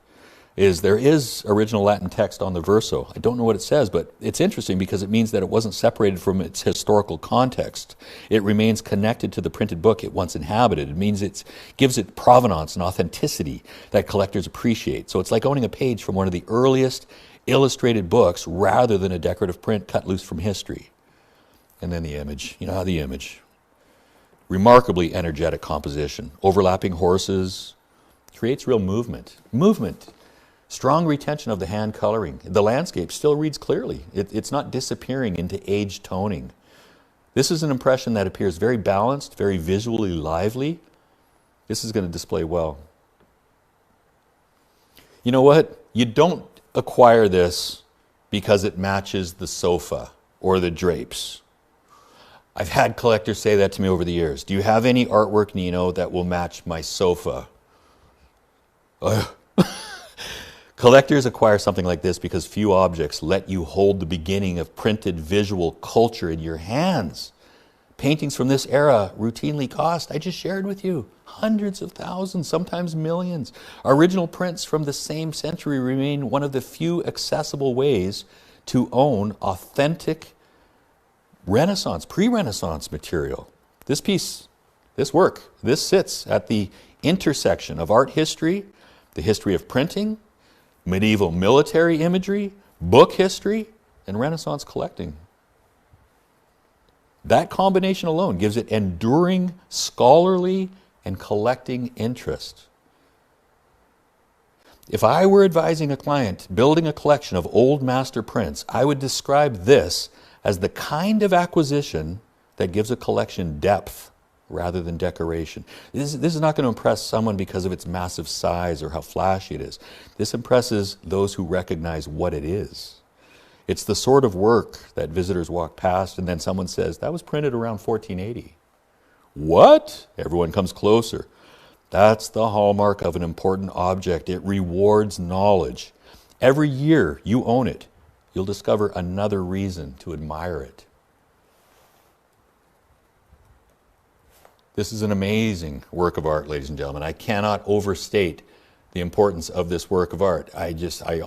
is there is original Latin text on the verso. I don't know what it says, but it's interesting because it means that it wasn't separated from its historical context. It remains connected to the printed book it once inhabited. It means it gives it provenance and authenticity that collectors appreciate. So it's like owning a page from one of the earliest illustrated books rather than a decorative print cut loose from history. And then the image, you know how the image. Remarkably energetic composition, overlapping horses, creates real movement. Strong retention of the hand coloring. The landscape still reads clearly. It's not disappearing into aged toning. This is an impression that appears very balanced, very visually lively. This is going to display well. You know what? You don't acquire this because it matches the sofa or the drapes. I've had collectors say that to me over the years. Do you have any artwork, Nino, that will match my sofa? Collectors acquire something like this because few objects let you hold the beginning of printed visual culture in your hands. Paintings from this era routinely cost, I just shared with you, hundreds of thousands, sometimes millions. Original prints from the same century remain one of the few accessible ways to own authentic Renaissance, pre-Renaissance material. This piece, this work, this sits at the intersection of art history, the history of printing, medieval military imagery, book history, and Renaissance collecting. That combination alone gives it enduring scholarly and collecting interest. If I were advising a client building a collection of old master prints, I would describe this as the kind of acquisition that gives a collection depth rather than decoration. This is not going to impress someone because of its massive size or how flashy it is. This impresses those who recognize what it is. It's the sort of work that visitors walk past and then someone says, that was printed around 1480. What? Everyone comes closer. That's the hallmark of an important object. It rewards knowledge. Every year you own it, you'll discover another reason to admire it. This is an amazing work of art, ladies and gentlemen. I cannot overstate the importance of this work of art. I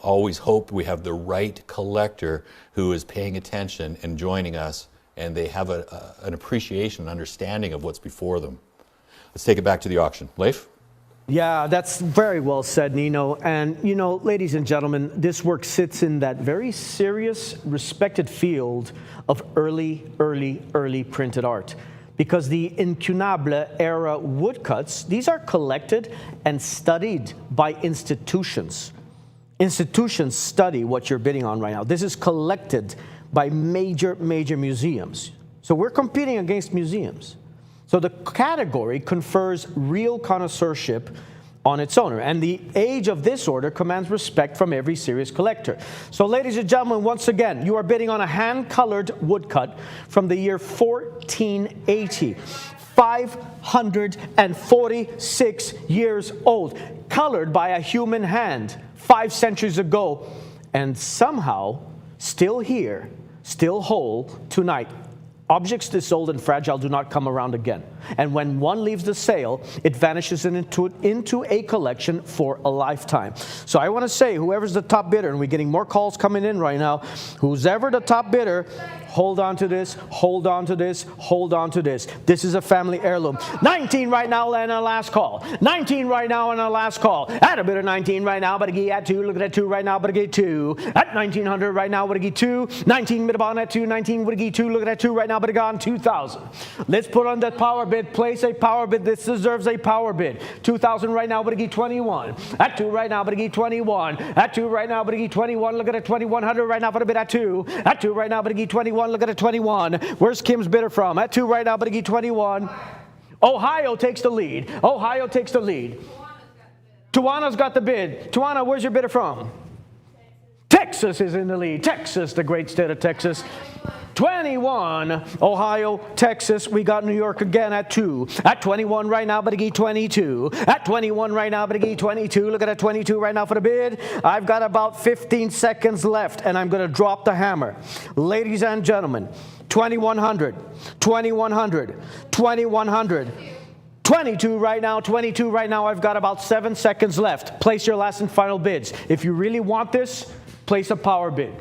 always hope we have the right collector who is paying attention and joining us, and they have an appreciation and understanding of what's before them. Let's take it back to the auction. Leif? Yeah, that's very well said, Nino. And, you know, ladies and gentlemen, this work sits in that very serious, respected field of early printed art. Because the incunable era woodcuts, these are collected and studied by institutions. Institutions study what you're bidding on right now. This is collected by major museums. So we're competing against museums. So the category confers real connoisseurship on its owner. And the age of this order commands respect from every serious collector. So ladies and gentlemen, once again, you are bidding on a hand-colored woodcut from the year 1480. 546 years old, colored by a human hand 5 centuries ago, and somehow still here, still whole tonight. Objects this old and fragile do not come around again. And when one leaves the sale, it vanishes into a collection for a lifetime. So I want to say, whoever's the top bidder, and we're getting more calls coming in right now, who's ever the top bidder, hold on to this, hold on to this, hold on to this. This is a family heirloom. 19 right now and our last call. 19 right now and our last call. At a bidder 19 right now, but I get at 2. Look at that 2 right now, but I get 2. At 1900 right now, but I get 2. 19 mid on at 2. 19 would I get 2. Look at that 2 right now, but I got 2,000. Let's put on that power bid. Place a power bid. This deserves a power bid. 2,000 right now, but I get 21. At 2 right now, but I get 21. At 2 right now, but I get 21. Look at it, 2,100 right now for the bid at 2. At 2 right now, but I get 21. Look at it, 21. Where's Kim's bidder from? At 2 right now, but I get 21. Ohio takes the lead. Ohio takes the lead. Tuana's got the bid. Tuana, where's your bidder from? Texas is in the lead. Texas, the great state of Texas. 21, Ohio, Texas. We got New York again at 2. At 21 right now, but I get 22. At 21 right now, but I get 22. Look at that 22 right now for the bid. I've got about 15 seconds left, and I'm going to drop the hammer. Ladies and gentlemen, 2,100, 2,100, 2,100. 22 right now, 22 right now. I've got about 7 seconds left. Place your last and final bids. If you really want this, place a power bid.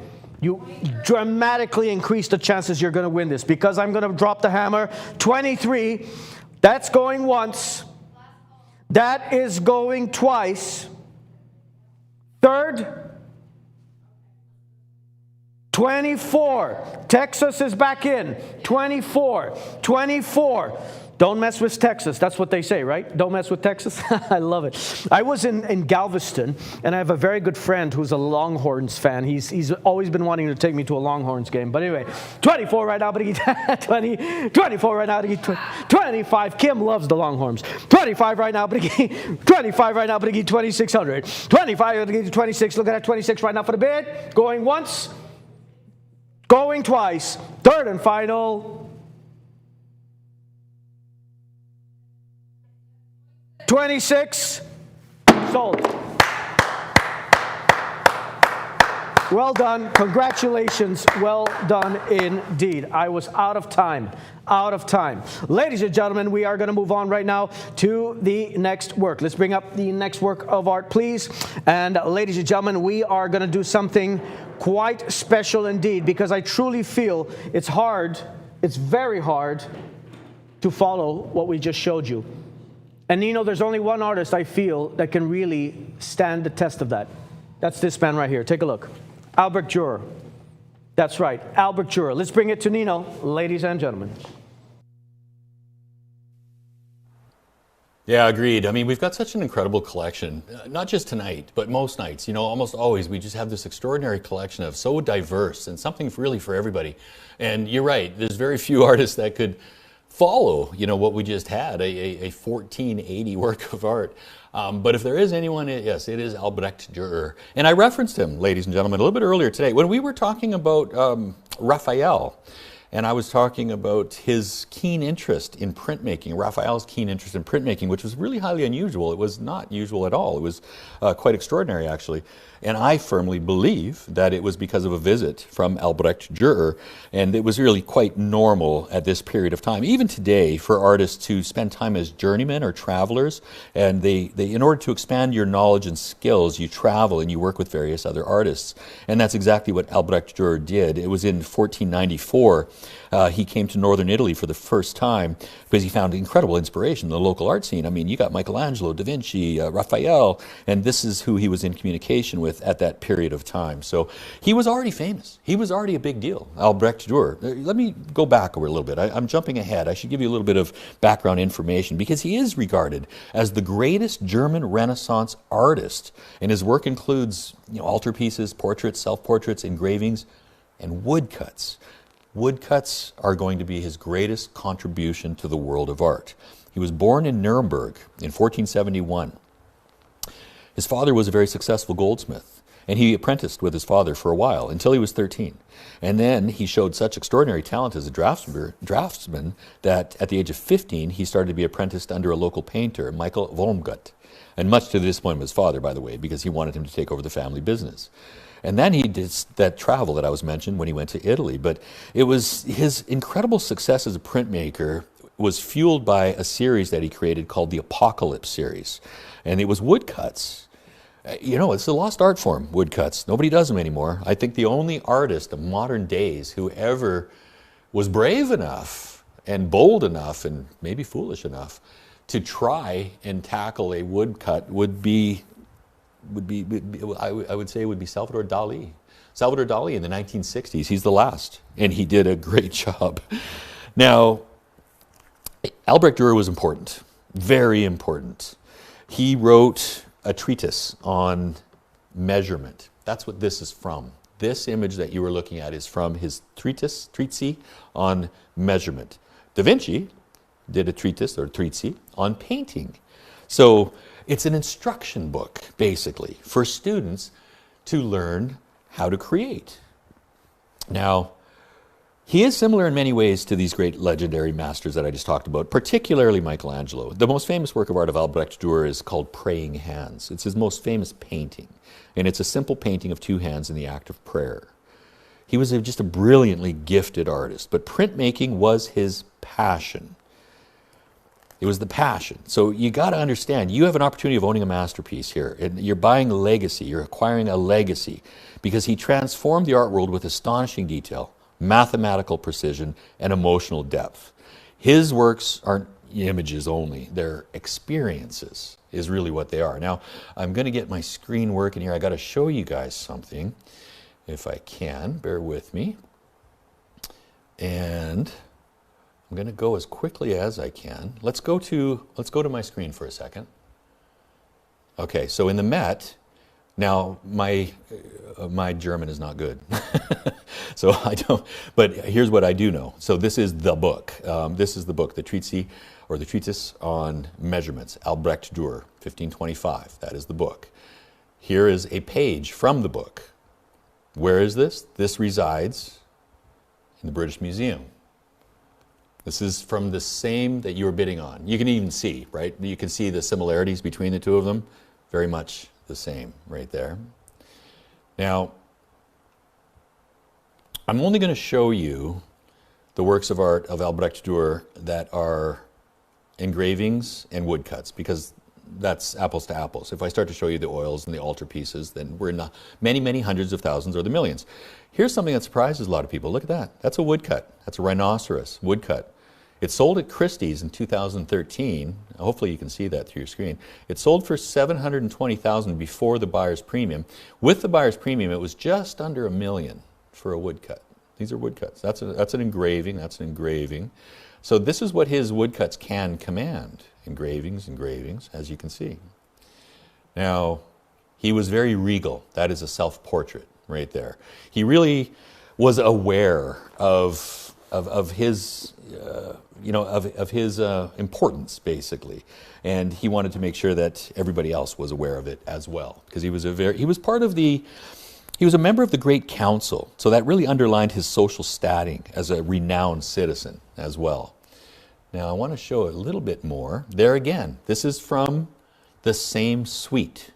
You dramatically increase the chances you're going to win this, because I'm going to drop the hammer. 23, that's going once. That is going twice. Third, 24. Texas is back in. 24, 24. Don't mess with Texas. That's what they say, right? Don't mess with Texas. I love it. I was in Galveston, and I have a very good friend who's a Longhorns fan. He's always been wanting to take me to a Longhorns game. But anyway, 24 right now, but he 20. 24 right now, but he 25. Kim loves the Longhorns. 25 right now, but he 25 right now, but he 2,600. 25 to 26. Look at that 26 right now for the bid. Going once, going twice. Third and final. 26. Sold. Well done. Congratulations. Well done indeed. I was out of time. Out of time. Ladies and gentlemen, we are going to move on right now to the next work. Let's bring up the next work of art, please. And ladies and gentlemen, we are going to do something quite special indeed, because I truly feel it's hard, it's very hard to follow what we just showed you. And Nino, there's only one artist I feel that can really stand the test of that. That's this man right here. Take a look. Albrecht Dürer. That's right, Albrecht Dürer. Let's bring it to Nino, ladies and gentlemen. Yeah, agreed. I mean, we've got such an incredible collection, not just tonight, but most nights. You know, almost always we just have this extraordinary collection of so diverse and something really for everybody. And you're right, there's very few artists that could follow, you know, what we just had, a 1480 work of art. But if there is anyone, yes, it is Albrecht Dürer. And I referenced him, ladies and gentlemen, a little bit earlier today when we were talking about Raphael. And I was talking about his keen interest in printmaking, Raphael's keen interest in printmaking, which was really highly unusual. It was not usual at all. It was quite extraordinary, actually. And I firmly believe that it was because of a visit from Albrecht Dürer, and it was really quite normal at this period of time, even today, for artists to spend time as journeymen or travelers. And they in order to expand your knowledge and skills, you travel and you work with various other artists. And that's exactly what Albrecht Dürer did. It was in 1494. He came to northern Italy for the first time because he found incredible inspiration in the local art scene. I mean, you got Michelangelo, Da Vinci, Raphael, and this is who he was in communication with at that period of time. So he was already famous. He was already a big deal, Albrecht Dürer. Let me go back over a little bit. I'm jumping ahead. I should give you a little bit of background information because he is regarded as the greatest German Renaissance artist, and his work includes, you know, altarpieces, portraits, self-portraits, engravings, and woodcuts. Woodcuts are going to be his greatest contribution to the world of art. He was born in Nuremberg in 1471. His father was a very successful goldsmith, and he apprenticed with his father for a while until he was 13. And then he showed such extraordinary talent as a draftsman that at the age of 15, he started to be apprenticed under a local painter, Michael Wormgut, and much to the disappointment of his father, by the way, because he wanted him to take over the family business. And then he did that travel that I was mentioned when he went to Italy. But it was his incredible success as a printmaker was fueled by a series that he created called the Apocalypse series. And it was woodcuts. You know, it's a lost art form, woodcuts. Nobody does them anymore. I think the only artist of modern days who ever was brave enough and bold enough and maybe foolish enough to try and tackle a woodcut would be I would say it would be Salvador Dali. Salvador Dali in the 1960s, he's the last, and he did a great job. Now, Albrecht Dürer was important, very important. He wrote a treatise on measurement. That's what this is from. This image that you were looking at is from his treatise on measurement. Da Vinci did a treatise or treatise on painting. So it's an instruction book, basically, for students to learn how to create. Now, he is similar in many ways to these great legendary masters that I just talked about, particularly Michelangelo. The most famous work of art of Albrecht Dürer is called Praying Hands. It's his most famous painting, and it's a simple painting of two hands in the act of prayer. He was just a brilliantly gifted artist, but printmaking was his passion. It was the passion. So you got to understand, you have an opportunity of owning a masterpiece here. And you're buying a legacy. You're acquiring a legacy because he transformed the art world with astonishing detail, mathematical precision, and emotional depth. His works aren't images only. They're experiences is really what they are. Now, I'm going to get my screen working here. I got to show you guys something, if I can. Bear with me. And I'm going to go as quickly as I can. Let's go to my screen for a second. Okay, so in the Met, now my German is not good, so I don't. But here's what I do know. So this is the book. This is the book, the treatise or the treatise on measurements, Albrecht Dürer, 1525. That is the book. Here is a page from the book. Where is this? This resides in the British Museum. This is from the same that you were bidding on. You can even see, right? You can see the similarities between the two of them. Very much the same right there. Now, I'm only going to show you the works of art of Albrecht Dürer that are engravings and woodcuts, because that's apples to apples. If I start to show you the oils and the altarpieces, then we're in the many, many hundreds of thousands or the millions. Here's something that surprises a lot of people. Look at that. That's a woodcut. That's a rhinoceros woodcut. It sold at Christie's in 2013. Hopefully you can see that through your screen. It sold for $720,000 before the buyer's premium. With the buyer's premium, it was just under $1 million for a woodcut. These are woodcuts. That's an engraving. That's an engraving. So this is what his woodcuts can command. Engravings, as you can see. Now, he was very regal. That is a self-portrait right there. He really was aware of his, of his importance, basically, and he wanted to make sure that everybody else was aware of it as well, because he was a member of the Great Council, so that really underlined his social standing as a renowned citizen as well. Now I want to show a little bit more. There again, this is from the same suite.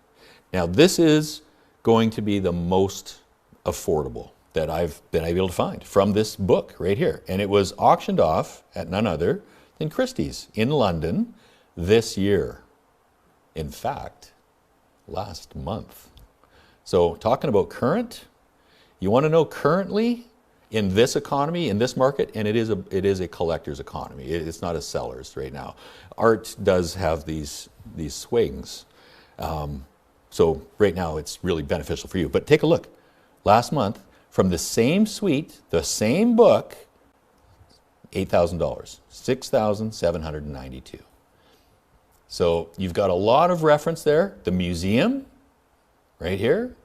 Now this is going to be the most affordable that I've been able to find from this book right here. And it was auctioned off at none other than Christie's in London this year. In fact, last month. So talking about current, you want to know currently in this economy, in this market, and it is a collector's economy. It's not a seller's right now. Art does have these swings. So right now it's really beneficial for you. But take a look. Last month, from the same suite, the same book, $8,000, $6,792. So you've got a lot of reference there. The museum, right here,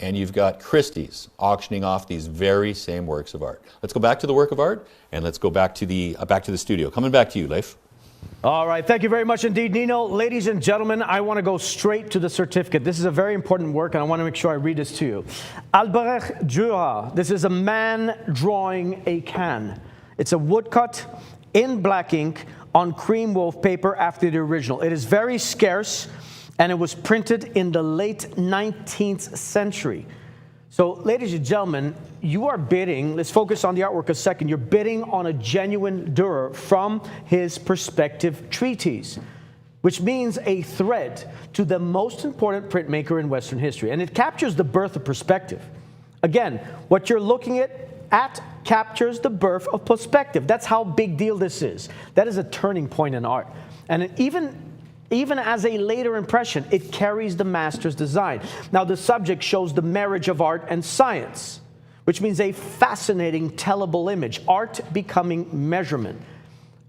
and you've got Christie's auctioning off these very same works of art. Let's go back to the work of art, and let's go back to the studio. Coming back to you, Leif. All right, thank you very much indeed, Nino. Ladies and gentlemen, I want to go straight to the certificate. This is a very important work, and I want to make sure I read this to you. Albrecht Dürer, this is a man drawing a can. It's a woodcut in black ink on cream wove paper after the original. It is very scarce, and it was printed in the late 19th century. So, ladies and gentlemen, you are bidding, let's focus on the artwork a second, you're bidding on a genuine Dürer from his perspective treatise, which means a thread to the most important printmaker in Western history. And it captures the birth of perspective. Again, what you're looking at captures the birth of perspective. That's how big deal this is. That is a turning point in art. And even as a later impression, it carries the master's design. Now, the subject shows the marriage of art and science, which means a fascinating tellable image, art becoming measurement.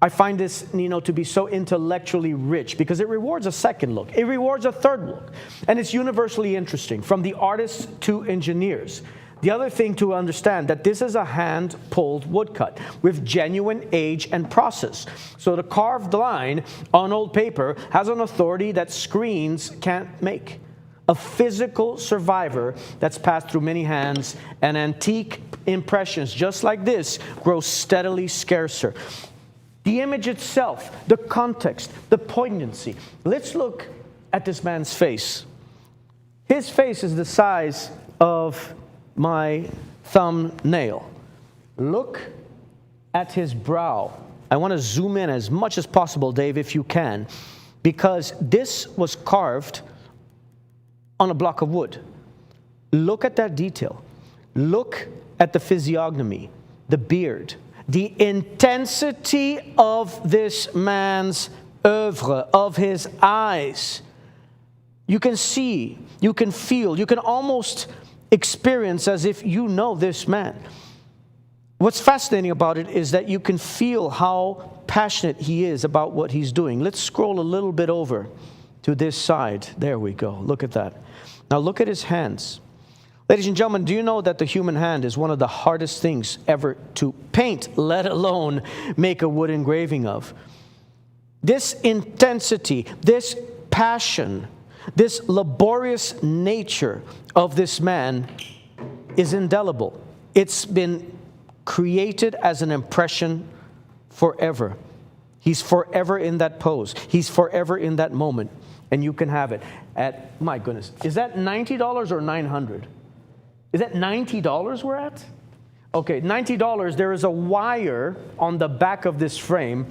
I find this, Nino, to be so intellectually rich because it rewards a second look. It rewards a third look. And it's universally interesting, from the artists to engineers. The other thing to understand that this is a hand-pulled woodcut with genuine age and process. So the carved line on old paper has an authority that screens can't make. A physical survivor that's passed through many hands, and antique impressions just like this grow steadily scarcer. The image itself, the context, the poignancy. Let's look at this man's face. His face is the size of my thumbnail. Look at his brow. I want to zoom in as much as possible, Dave, if you can, because this was carved on a block of wood. Look at that detail. Look at the physiognomy, the beard, the intensity of this man's oeuvre, of his eyes. You can see, you can feel, you can almost experience as if you know this man. What's fascinating about it is that you can feel how passionate he is about what he's doing. Let's scroll a little bit over to this side. There we go. Look at that. Now look at his hands. Ladies and gentlemen, do you know that the human hand is one of the hardest things ever to paint, let alone make a wood engraving of? This intensity, this passion, this laborious nature of this man is indelible. It's been created as an impression forever. He's forever in that pose. He's forever in that moment. And you can have it at, my goodness, is that $90 or $900? Is that $90 we're at? Okay, $90, there is a wire on the back of this frame.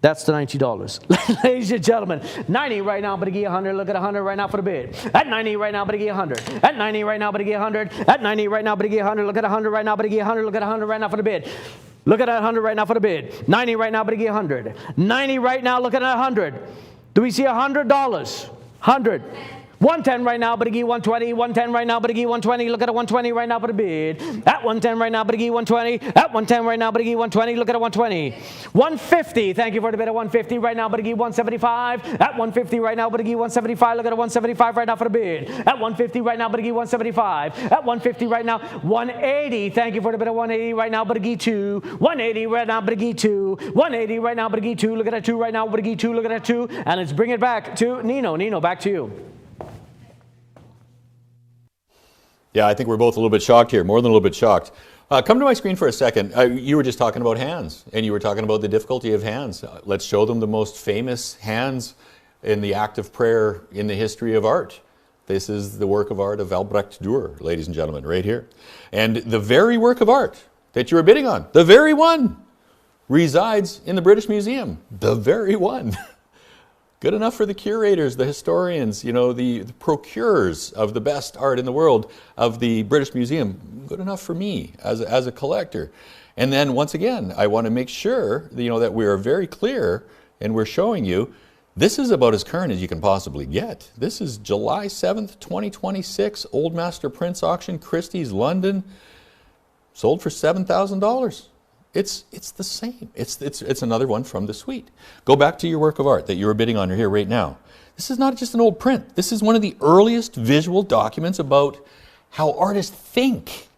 That's the $90. Ladies and gentlemen, 90 right now, but I give you 100. Look at 100 right now for the bid. At 90 right now, but I give you 100. At 90 right now, but I give you 100. At 90 right now, but I give you 100. Look at 100 right now, but I give you 100. Look at 100 right now for the bid. Look at that 100 right now for the bid. 90 right now, but I give you 100. 90 right now, look at that 100. Do we see $100? 100. 110 right now, but I give you 120. 110 right now, but I give you 120. Look at a 120 right now for the bid. At 110 right now, but I give you 120. At 110 right now, but I give you 120. Look at a 120. 150. Thank you for the bid at 150 right now, but I give you 175. At 150 right now, but I give you 175. Look at a 175 right now for the bid. At 150 right now, but I give you 175. At 150 right now, 180. Thank you for the bid at 180 right now, but I give you 2. 180 right now, but I give you 2. 180 right now, but I give you 2. Look at that 2 right now, but I give you 2. Look at that 2. And let's bring it back to Nino. Nino, back to you. Yeah, I think we're both a little bit shocked here, more than a little bit shocked. Come to my screen for a second. You were just talking about hands, and you were talking about the difficulty of hands. Let's show them the most famous hands in the act of prayer in the history of art. This is the work of art of Albrecht Dürer, ladies and gentlemen, right here. And the very work of art that you were bidding on, the very one, resides in the British Museum. The very one. Good enough for the curators, the historians, the procurers of the best art in the world of the British Museum. Good enough for me as a collector. And then once again, I want to make sure that we are very clear, and we're showing you this is about as current as you can possibly get. This is July 7th, 2026, Old Master Prints Auction, Christie's, London, sold for $7,000. It's the same. It's another one from the suite. Go back to your work of art that you were bidding on here right now. This is not just an old print. This is one of the earliest visual documents about how artists think,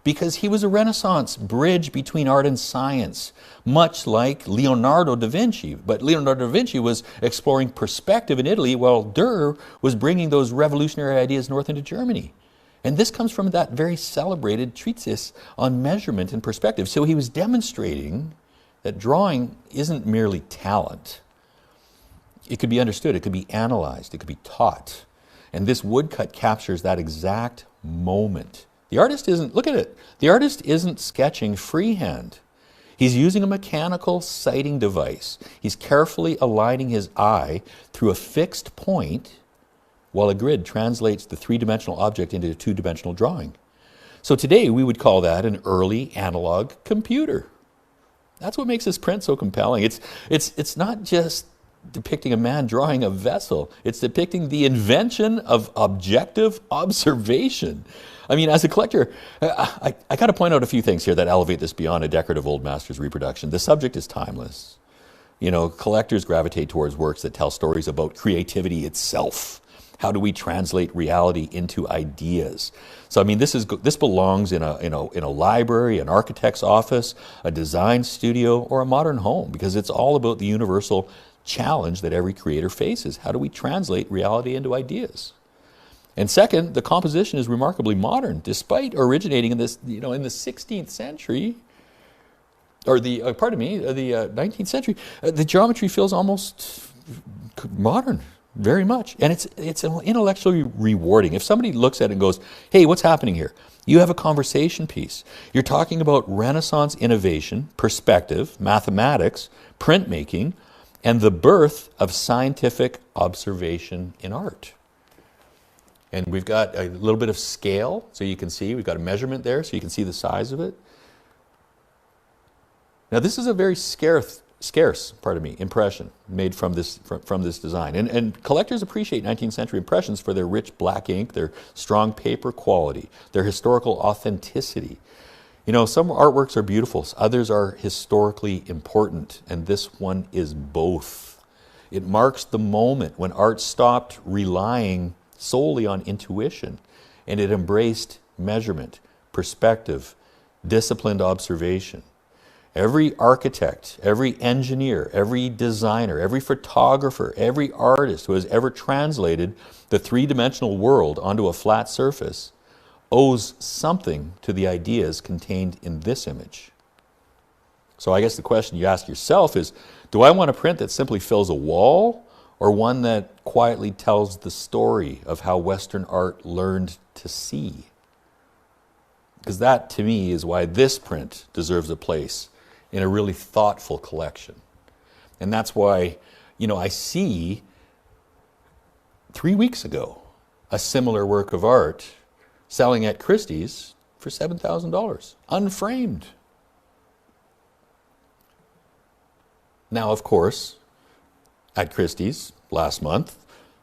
because he was a Renaissance bridge between art and science, much like Leonardo da Vinci. But Leonardo da Vinci was exploring perspective in Italy, while Dürer was bringing those revolutionary ideas north into Germany. And this comes from that very celebrated treatise on measurement and perspective. So he was demonstrating that drawing isn't merely talent. It could be understood, it could be analyzed, it could be taught. And this woodcut captures that exact moment. The artist isn't, look at it, the artist isn't sketching freehand. He's using a mechanical sighting device. He's carefully aligning his eye through a fixed point, while a grid translates the three-dimensional object into a two-dimensional drawing. So today we would call that an early analog computer. That's what makes this print so compelling. It's not just depicting a man drawing a vessel. It's depicting the invention of objective observation. I mean, as a collector, I got to point out a few things here that elevate this beyond a decorative old master's reproduction. The subject is timeless. Collectors gravitate towards works that tell stories about creativity itself. How do we translate reality into ideas? So I mean, this belongs in a library, an architect's office, a design studio, or a modern home, because it's all about the universal challenge that every creator faces. How do we translate reality into ideas? And second, the composition is remarkably modern, despite originating in the 16th century, or the 19th century. The geometry feels almost modern. Very much. And it's intellectually rewarding. If somebody looks at it and goes, hey, what's happening here? You have a conversation piece. You're talking about Renaissance innovation, perspective, mathematics, printmaking, and the birth of scientific observation in art. And we've got a little bit of scale, so you can see. We've got a measurement there, so you can see the size of it. Now, this is a very scarce impression made from this design. And collectors appreciate 19th century impressions for their rich black ink, their strong paper quality, their historical authenticity. Some artworks are beautiful, others are historically important, and this one is both. It marks the moment when art stopped relying solely on intuition, and it embraced measurement, perspective, disciplined observation. Every architect, every engineer, every designer, every photographer, every artist who has ever translated the three-dimensional world onto a flat surface owes something to the ideas contained in this image. So I guess the question you ask yourself is, do I want a print that simply fills a wall, or one that quietly tells the story of how Western art learned to see? Because that, to me, is why this print deserves a place in a really thoughtful collection. And that's why, I see 3 weeks ago a similar work of art selling at Christie's for $7,000, unframed. Now, of course, at Christie's last month,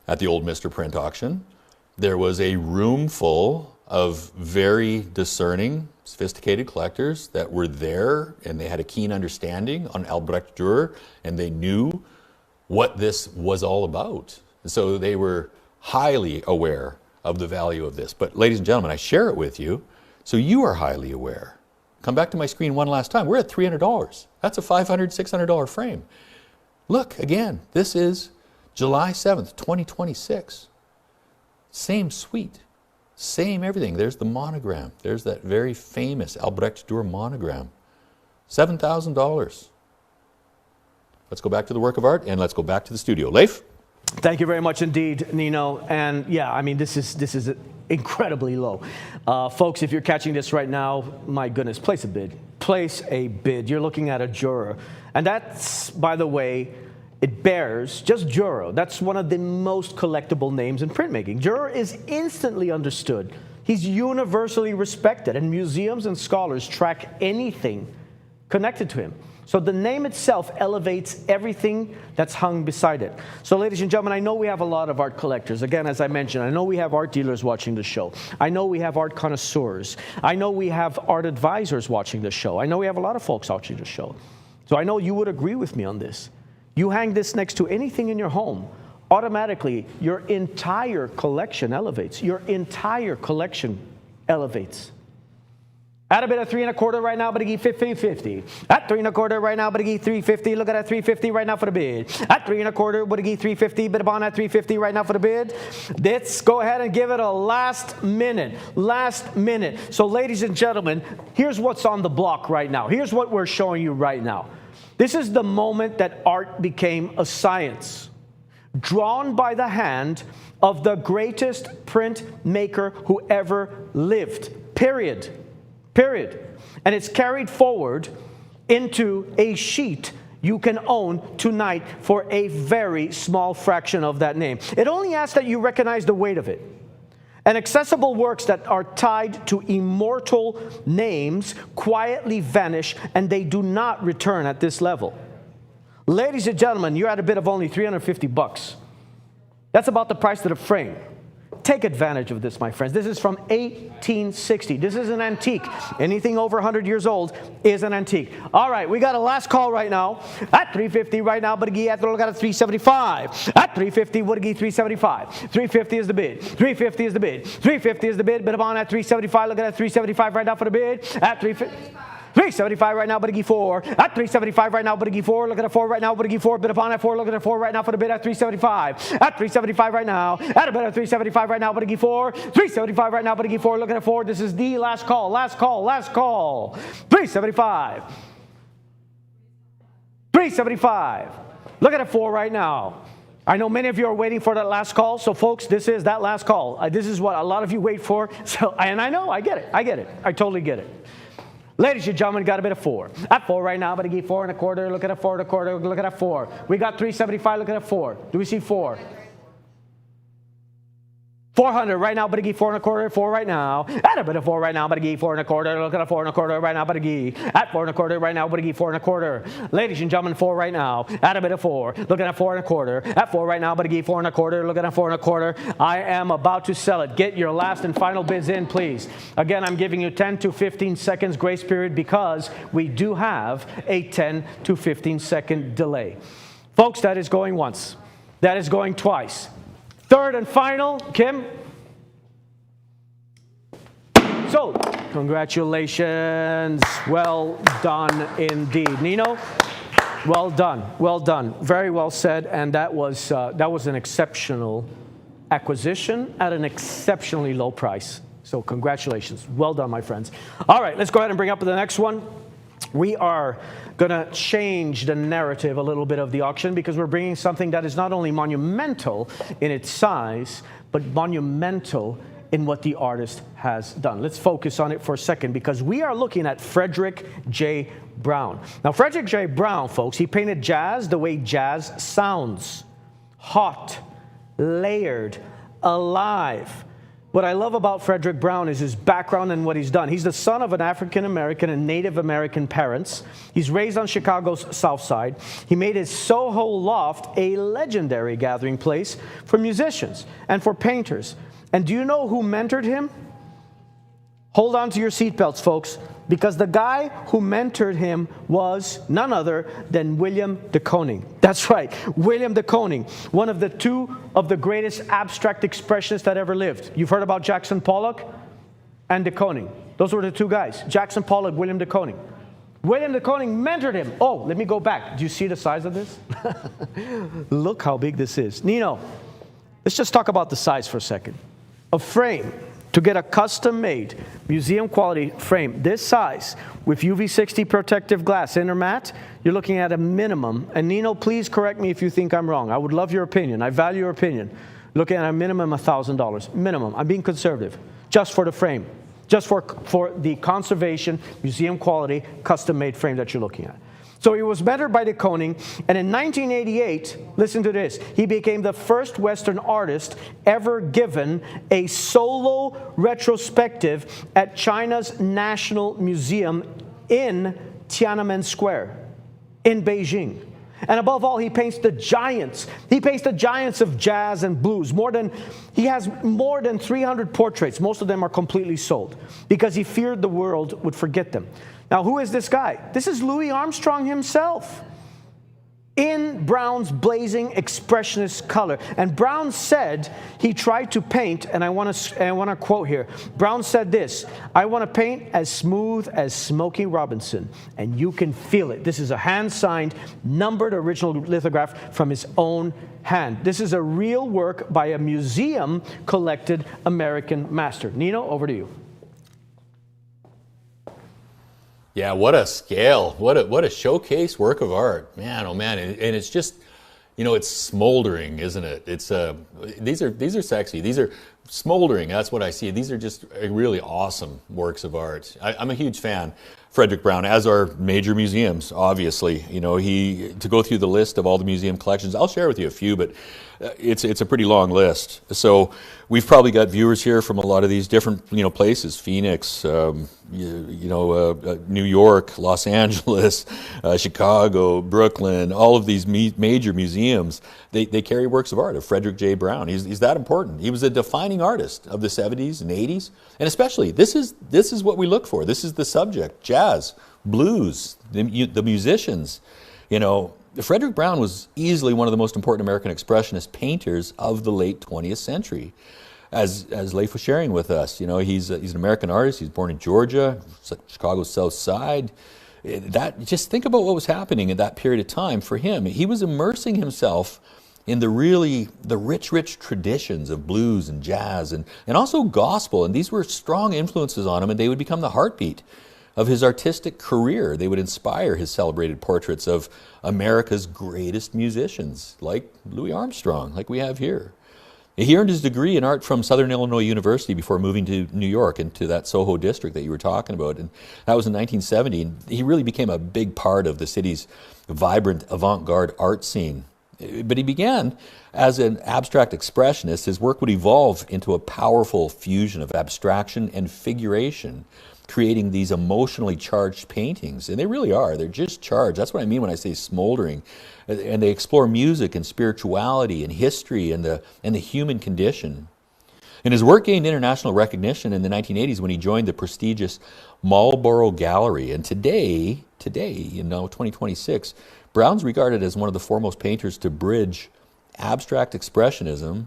at the old Mr. Print auction, there was a room full of very discerning, sophisticated collectors that were there, and they had a keen understanding on Albrecht Dürer, and they knew what this was all about. And so they were highly aware of the value of this. But ladies and gentlemen, I share it with you, so you are highly aware. Come back to my screen one last time. We're at $300. That's a $500, $600 frame. Look, again, this is July 7th, 2026. Same suite, same everything. There's the monogram. There's that very famous Albrecht Dürer monogram. $7,000. Let's go back to the work of art, and let's go back to the studio. Leif? Thank you very much indeed, Nino. And yeah, I mean, this is incredibly low. Folks, if you're catching this right now, my goodness, place a bid. Place a bid. You're looking at a Dürer. And that's, by the way, it bears just Dürer. That's one of the most collectible names in printmaking. Dürer is instantly understood. He's universally respected, and museums and scholars track anything connected to him. So the name itself elevates everything that's hung beside it. So ladies and gentlemen, I know we have a lot of art collectors. Again, as I mentioned, I know we have art dealers watching the show. I know we have art connoisseurs. I know we have art advisors watching the show. I know we have a lot of folks watching the show. So I know you would agree with me on this. You hang this next to anything in your home, automatically your entire collection elevates. Your entire collection elevates. At a bit of 3 1/4 right now, but give 50-50. At 3 1/4 right now, but give 350. Look at that 350 right now for the bid. At 3 1/4, but give 350. Bid upon at 350 right now for the bid. Let's go ahead and give it a last minute. Last minute. So, ladies and gentlemen, here's what's on the block right now. Here's what we're showing you right now. This is the moment that art became a science, drawn by the hand of the greatest printmaker who ever lived. Period. And it's carried forward into a sheet you can own tonight for a very small fraction of that name. It only asks that you recognize the weight of it. And accessible works that are tied to immortal names quietly vanish, and they do not return at this level. Ladies and gentlemen, you're at a bid of only $350. That's about the price of the frame. Take advantage of this, my friends. This is from 1860. This is an antique. Anything over 100 years old is an antique. All right, we got a last call right now. At $350 right now, but again, look at $375. At $350, what again? $375. $350 is the bid. $350 is the bid. $350 is the bid. Bid upon at $375. Look at that $375 right now for the bid. At $350. $375 right now, but a 4. At $375 right now, but a 4. Look at a 4 right now, but a 4. Bid upon at 4. Look at a 4 right now for the bid at $375. At $375 right now. At a bid at $375 right now, but a 4. $375 right now, but a 4. Look at a 4. This is the last call. Last call. Last call. $375. $375. Look at a 4 right now. I know many of you are waiting for that last call. So, folks, this is that last call. This is what a lot of you wait for. So, and I know, I get it. I totally get it. Ladies and gentlemen, got a bit of 4. At 4 right now, but I give 4 1/4. Look at a 4 1/4. Look at that 4. We got $375. Look at that 4. Do we see 4? 400 right now, but I give 4 1/4. 4 right now. At a bit of 4 right now, but I give 4 1/4. Look at a 4 1/4 right now, but I give. At 4 1/4 right now, but I give 4 1/4. Ladies and gentlemen, 4 right now. At a bit of 4. Look at a 4 1/4. At 4 right now, but I give 4 1/4. Look at a 4 1/4. I am about to sell it. Get your last and final bids in, please. Again, I'm giving you 10 to 15 seconds grace period because we do have a 10 to 15 second delay. Folks, that is going once. That is going twice. Third and final, Kim. So, congratulations. Well done indeed. Nino, well done. Well done. Very well said. And that was an exceptional acquisition at an exceptionally low price. So, congratulations. Well done, my friends. All right, let's go ahead and bring up the next one. we are going to change the narrative a little bit of the auction because we're bringing something that is not only monumental in its size, but monumental in what the artist has done. Let's focus on it for a second because we are looking at Frederick J. Brown. Now, Frederick J. Brown, folks, he painted jazz the way jazz sounds. Hot, layered, alive. What I love about Frederick Brown is his background and what he's done. He's the son of an African-American and Native American parents. He's raised on Chicago's South Side. He made his Soho Loft a legendary gathering place for musicians and for painters. And do you know who mentored him? Hold on to your seatbelts, folks, because the guy who mentored him was none other than William de Kooning. That's right, William de Kooning, one of the two of the greatest abstract expressionists that ever lived. You've heard about Jackson Pollock and de Kooning. Those were the two guys, Jackson Pollock, William de Kooning. William de Kooning mentored him. Oh, let me go back. Do you see the size of this? Look how big this is. Nino, let's just talk about the size for a second. A frame, to get a custom-made museum quality frame this size with UV60 protective glass inner mat, you're looking at a minimum, and Nino, please correct me if you think I'm wrong. I would love your opinion. I value your opinion. Looking at a minimum $1,000. Minimum. I'm being conservative. Just for the frame. Just for the conservation, museum quality, custom-made frame that you're looking at. So he was mentored by de Kooning, and in 1988, listen to this, he became the first Western artist ever given a solo retrospective at China's National Museum in Tiananmen Square in Beijing. And above all, he paints the giants. He paints the giants of jazz and blues. He has more than 300 portraits. Most of them are completely sold because he feared the world would forget them. Now, who is this guy? This is Louis Armstrong himself in Brown's blazing expressionist color. And Brown said he tried to paint, and I want to quote here. Brown said this, "I want to paint as smooth as Smokey Robinson, and you can feel it." This is a hand-signed, numbered original lithograph from his own hand. This is a real work by a museum-collected American master. Nino, over to you. Yeah, what a scale. What a showcase work of art. Man, oh man. And it's just, it's smoldering, isn't it? It's these are sexy. These are smoldering. That's what I see. These are just really awesome works of art. I'm a huge fan. Frederick Brown, as are major museums, obviously. To go through the list of all the museum collections, I'll share with you a few, but it's a pretty long list. So we've probably got viewers here from a lot of these different places: Phoenix, New York, Los Angeles, Chicago, Brooklyn. All of these major museums, they carry works of art of Frederick J. Brown. He's that important. He was a defining artist of the 70s and 80s, and especially this is what we look for. This is the subject: jazz, blues, the musicians. Frederick Brown was easily one of the most important American expressionist painters of the late 20th century. As Leif was sharing with us, he's an American artist. He was born in Georgia, Chicago's South Side. Just think about what was happening at that period of time for him. He was immersing himself in the rich traditions of blues and jazz and also gospel. And these were strong influences on him, and they would become the heartbeat of his artistic career. They would inspire his celebrated portraits of America's greatest musicians, like Louis Armstrong, like we have here. He earned his degree in art from Southern Illinois University before moving to New York, into that Soho district that you were talking about. And that was in 1970. And he really became a big part of the city's vibrant avant-garde art scene. But he began as an abstract expressionist. His work would evolve into a powerful fusion of abstraction and figuration, creating these emotionally charged paintings. And they really are. They're just charged. That's what I mean when I say smoldering. And they explore music and spirituality and history and the human condition. And his work gained international recognition in the 1980s when he joined the prestigious Marlborough Gallery. And today, 2026, Brown's regarded as one of the foremost painters to bridge abstract expressionism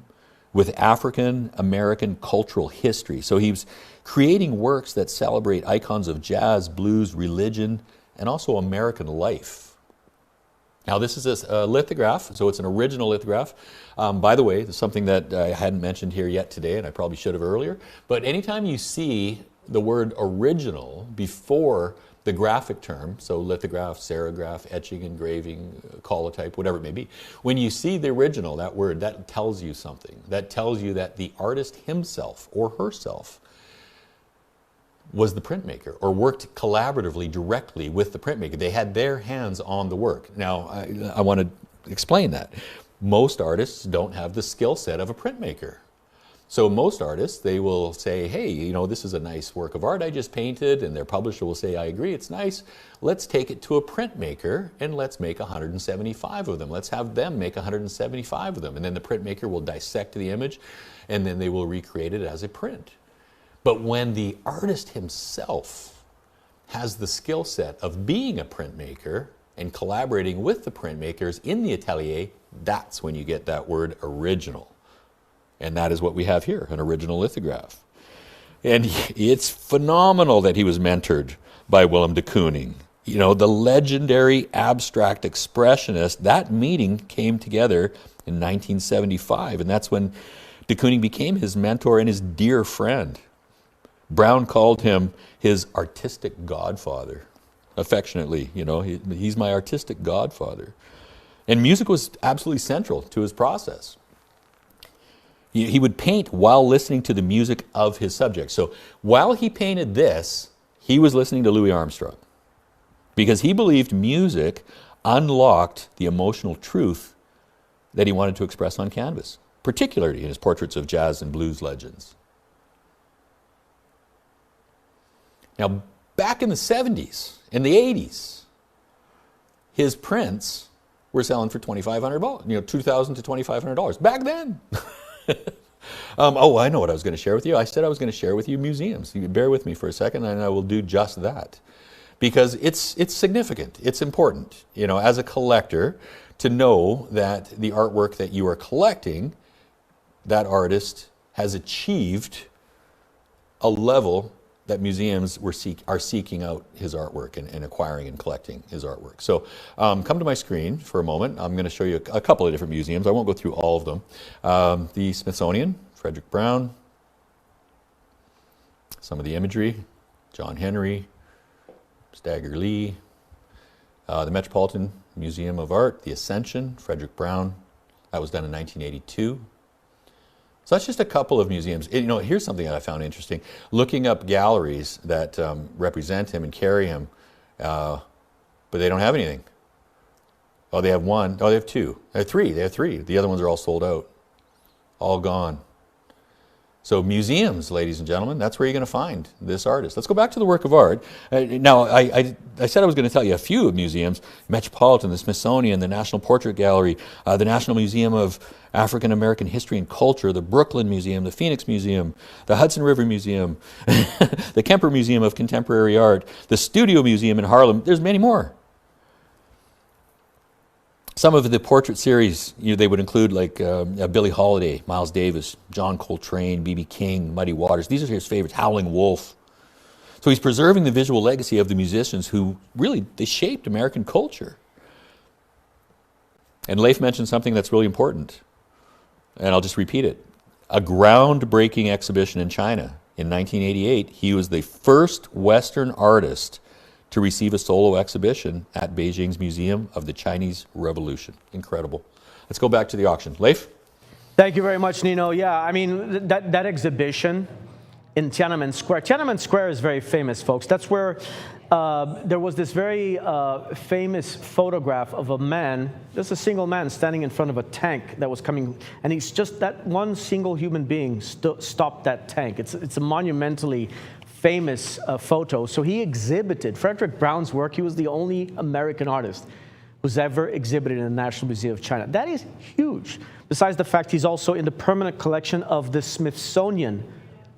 with African American cultural history. So he was creating works that celebrate icons of jazz, blues, religion, and also American life. Now, this is a lithograph, so it's an original lithograph. By the way, it's something that I hadn't mentioned here yet today, and I probably should have earlier. But anytime you see the word original before the the graphic term, so lithograph, serograph, etching, engraving, collotype, whatever it may be. When you see the original, that word, that tells you something. That tells you that the artist himself or herself was the printmaker or worked collaboratively directly with the printmaker. They had their hands on the work. Now, I want to explain that. Most artists don't have the skill set of a printmaker. So most artists, they will say, hey, you know, this is a nice work of art I just painted, and their publisher will say, I agree, it's nice. Let's take it to a printmaker and let's make 175 of them. Let's have them make 175 of them. And then the printmaker will dissect the image and then they will recreate it as a print. But when the artist himself has the skill set of being a printmaker and collaborating with the printmakers in the atelier, that's when you get that word original. And that is what we have here, an original lithograph. And it's phenomenal that he was mentored by Willem de Kooning. You know, the legendary abstract expressionist. That meeting came together in 1975, and that's when de Kooning became his mentor and his dear friend. Brown called him his artistic godfather, affectionately. You know, he's my artistic godfather. And music was absolutely central to his process. He would paint while listening to the music of his subject. So while he painted this, he was listening to Louis Armstrong because he believed music unlocked the emotional truth that he wanted to express on canvas, particularly in his portraits of jazz and blues legends. Now, back in the 70s and the 80s, his prints were selling for $2,500, you know, $2,000 to $2,500 back then. Oh, I know what I was going to share with you. I said I was going to share with you museums. You bear with me for a second, and I will do just that, because it's significant. It's important, you know, as a collector, to know that the artwork that you are collecting, that artist has achieved a level that museums are seeking out his artwork and acquiring and collecting his artwork. So come to my screen for a moment. I'm going to show you a couple of different museums. I won't go through all of them. The Smithsonian, Frederick Brown. Some of the imagery, John Henry, Stagger Lee. The Metropolitan Museum of Art, the Ascension, Frederick Brown. That was done in 1982. So that's just a couple of museums. You know, here's something that I found interesting. Looking up galleries that represent him and carry him, but they don't have anything. Oh, they have one. Oh, they have two. They have three. They have three. The other ones are all sold out. All gone. So museums, ladies and gentlemen, that's where you're going to find this artist. Let's go back to the work of art. Now, I said I was going to tell you a few museums: Metropolitan, the Smithsonian, the National Portrait Gallery, the National Museum of African American History and Culture, the Brooklyn Museum, the Phoenix Museum, the Hudson River Museum, the Kemper Museum of Contemporary Art, the Studio Museum in Harlem. There's many more. Some of the portrait series, you know, they would include like Billie Holiday, Miles Davis, John Coltrane, B.B. King, Muddy Waters. These are his favorites, Howling Wolf. So he's preserving the visual legacy of the musicians who really, they shaped American culture. And Leif mentioned something that's really important, and I'll just repeat it. A groundbreaking exhibition in China in 1988. He was the first Western artist to receive a solo exhibition at Beijing's Museum of the Chinese Revolution. Incredible. Let's go back to the auction. Leif? Thank you very much, Nino. Yeah, I mean, that exhibition in Tiananmen Square. Tiananmen Square is very famous, folks. That's where there was this very famous photograph of a man, just a single man standing in front of a tank that was coming, and he's just, that one single human being stopped that tank. It's a monumentally famous photo. So he exhibited Frederick Brown's work. He was the only American artist who's ever exhibited in the National Museum of China. That is huge. Besides the fact he's also in the permanent collection of the Smithsonian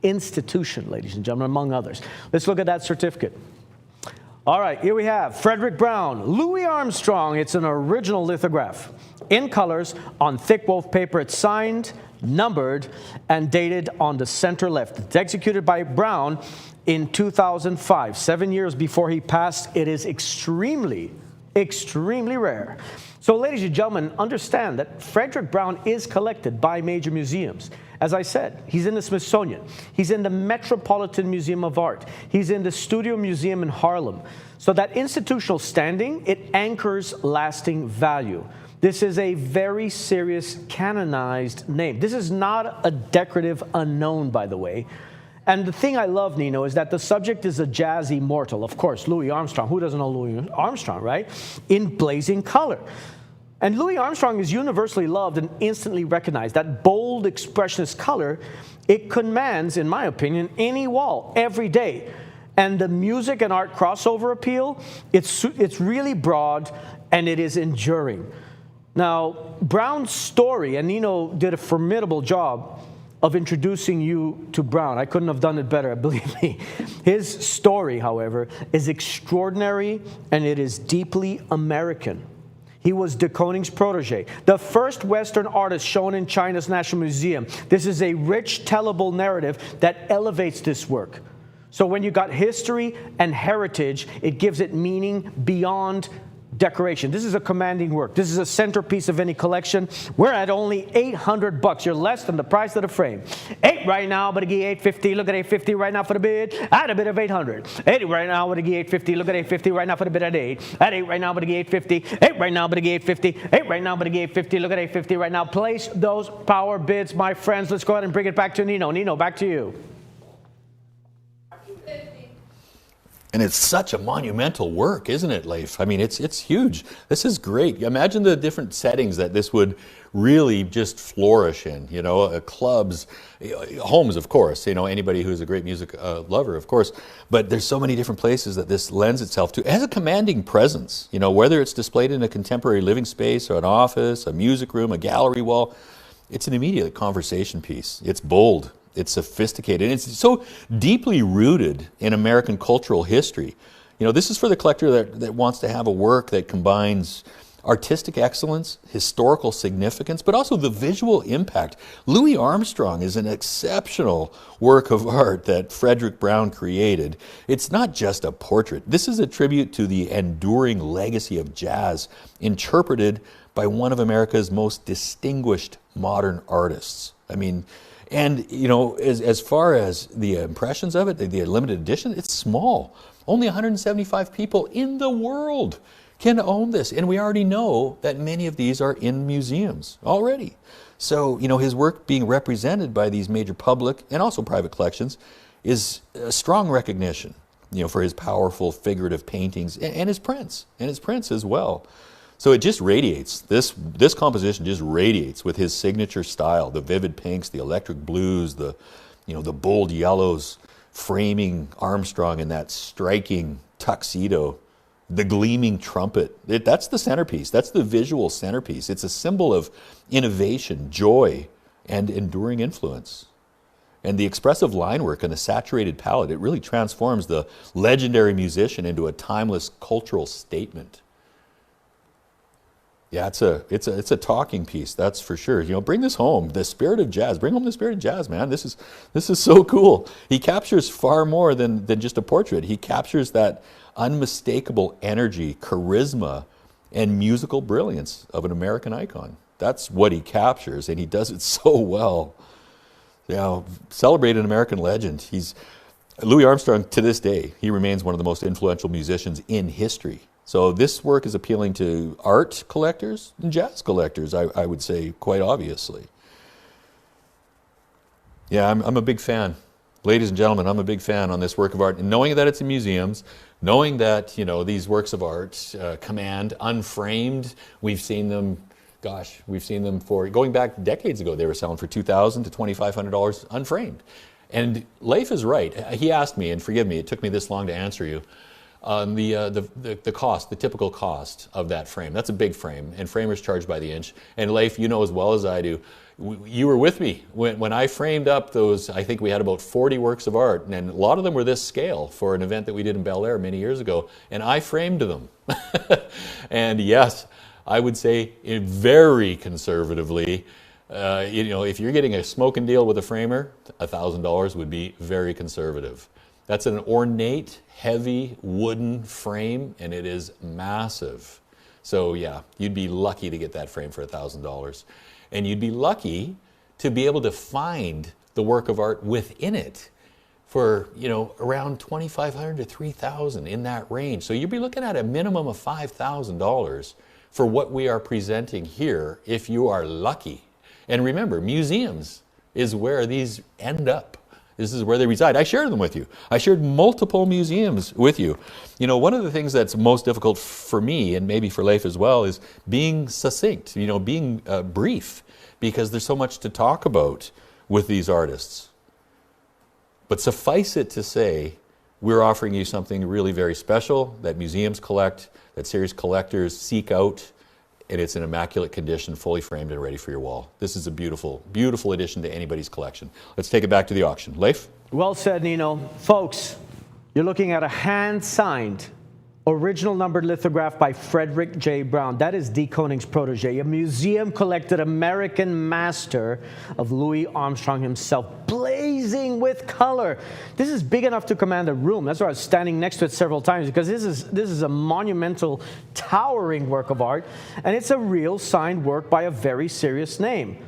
Institution, ladies and gentlemen, among others. Let's look at that certificate. All right, here we have Frederick Brown, Louis Armstrong. It's an original lithograph in colors on thick wove paper. It's signed, numbered, and dated on the center left. It's executed by Brown in 2005, 7 years before he passed. It is extremely Extremely rare. So, ladies and gentlemen, understand that Frederick Brown is collected by major museums. As I said, he's in the Smithsonian. He's in the Metropolitan Museum of Art. He's in the Studio Museum in Harlem. So that institutional standing, it anchors lasting value. This is a very serious canonized name. This is not a decorative unknown, by the way. And the thing I love, Nino, is that the subject is a jazz immortal. Of course, Louis Armstrong. Who doesn't know Louis Armstrong, right? In blazing color. And Louis Armstrong is universally loved and instantly recognized. That bold, expressionist color, it commands, in my opinion, any wall every day. And the music and art crossover appeal, it's really broad and it is enduring. Now, Brown's story, and Nino did a formidable job of introducing you to Brown. I couldn't have done it better, believe me. His story, however, is extraordinary and it is deeply American. He was de Kooning's protege, the first Western artist shown in China's National Museum. This is a rich, tellable narrative that elevates this work. So when you got history and heritage, it gives it meaning beyond decoration. This is a commanding work. This is a centerpiece of any collection. We're at only $800. You're less than the price of the frame. 8 right now, but again $850. Look at $850 right now for the bid. At a bid of $800. 8 right now, but again $850. Look at $850 right now for the bid at 8. At 8 right now, but again $850. 8 right now, but again $850. 8 right now, but again $850. Look at $850 right now. Place those power bids, my friends. Let's go ahead and bring it back to Nino. Nino, back to you. And it's such a monumental work, isn't it, Leif? I mean, it's huge. This is great. Imagine the different settings that this would really just flourish in. You know, clubs, homes, of course. You know, anybody who's a great music lover, of course. But there's so many different places that this lends itself to. It has a commanding presence. You know, whether it's displayed in a contemporary living space or an office, a music room, a gallery wall, it's an immediate conversation piece. It's bold. It's sophisticated. And it's so deeply rooted in American cultural history. You know, this is for the collector that wants to have a work that combines artistic excellence, historical significance, but also the visual impact. Louis Armstrong is an exceptional work of art that Frederick Brown created. It's not just a portrait. This is a tribute to the enduring legacy of jazz, interpreted by one of America's most distinguished modern artists. I mean, and, you know, as far as the impressions of it, the limited edition, it's small. Only 175 people in the world can own this. And we already know that many of these are in museums already. So, you know, his work being represented by these major public and also private collections is a strong recognition, you know, for his powerful figurative paintings and his prints as well. So it just radiates. This composition just radiates with his signature style, the vivid pinks, the electric blues, the bold yellows, framing Armstrong in that striking tuxedo, the gleaming trumpet. That's the centerpiece. That's the visual centerpiece. It's a symbol of innovation, joy, and enduring influence. And the expressive line work and the saturated palette, it really transforms the legendary musician into a timeless cultural statement. Yeah, it's a talking piece, that's for sure. You know, bring this home, the spirit of jazz. Bring home the spirit of jazz, man. This is so cool. He captures far more than just a portrait. He captures that unmistakable energy, charisma, and musical brilliance of an American icon. That's what he captures, and he does it so well. You know, celebrate an American legend. Louis Armstrong, to this day, he remains one of the most influential musicians in history. So this work is appealing to art collectors and jazz collectors, I would say, quite obviously. Yeah, I'm a big fan. Ladies and gentlemen, I'm a big fan on this work of art. And knowing that it's in museums, knowing that, you know, these works of art command unframed, we've seen them for, going back decades ago, they were selling for $2,000 to $2,500 unframed. And Leif is right. He asked me, and forgive me, it took me this long to answer you, on the cost, the typical cost of that frame. That's a big frame, and framers charge by the inch. And Leif, you know as well as I do, you were with me when I framed up those. I think we had about 40 works of art, and a lot of them were this scale for an event that we did in Bel Air many years ago, and I framed them. And yes, I would say very conservatively, you know, if you're getting a smoking deal with a framer, $1,000 would be very conservative. That's an ornate, heavy wooden frame, and it is massive. So yeah, you'd be lucky to get that frame for $1,000. And you'd be lucky to be able to find the work of art within it for, around $2,500 to $3,000, in that range. So you'd be looking at a minimum of $5,000 for what we are presenting here, if you are lucky. And remember, museums is where these end up. This is where they reside. I shared them with you. I shared multiple museums with you. One of the things that's most difficult for me, and maybe for Leif as well, is being succinct, being brief, because there's so much to talk about with these artists. But suffice it to say, we're offering you something really very special that museums collect, that serious collectors seek out, and it's in immaculate condition, fully framed and ready for your wall. This is a beautiful, beautiful addition to anybody's collection. Let's take it back to the auction. Leif? Well said, Nino. Folks, you're looking at a hand-signed, original numbered lithograph by Frederick J. Brown. That is D. Koning's protege, a museum-collected American master of Louis Armstrong himself, blazing with color. This is big enough to command a room. That's why I was standing next to it several times, because this is a monumental, towering work of art, and it's a real signed work by a very serious name.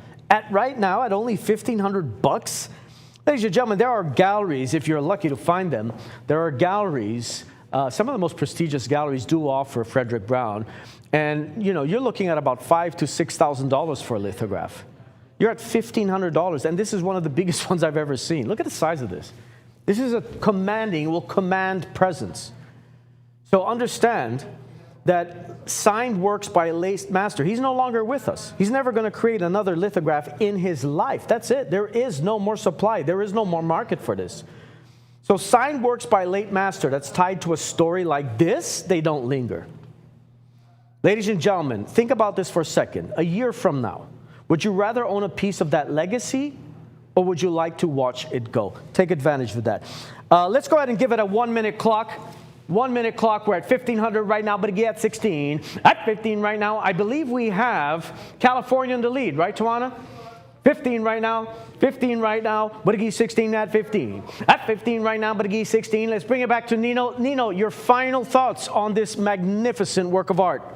Right now, at only $1,500, ladies and gentlemen, there are galleries, if you're lucky to find them, there are galleries. Some of the most prestigious galleries do offer Frederick Brown, and you're looking at about $5,000 to $6,000 for a lithograph. You're at $1,500, and this is one of the biggest ones I've ever seen. Look at the size of this. This is will command presence. So understand that signed works by a late master, he's no longer with us. He's never going to create another lithograph in his life. That's it. There is no more supply. There is no more market for this. So signed works by a late master that's tied to a story like this, they don't linger. Ladies and gentlemen, think about this for a second. A year from now, would you rather own a piece of that legacy, or would you like to watch it go? Take advantage of that. Let's go ahead and give it a 1 minute clock. 1 minute clock. We're at 1,500 right now, but again at 16. At 15 right now, I believe we have California in the lead, right, Tawana? 15 right now, 15 right now, Budagi 16 at 15. At 15 right now, Budagi 16. Let's bring it back to Nino. Nino, your final thoughts on this magnificent work of art.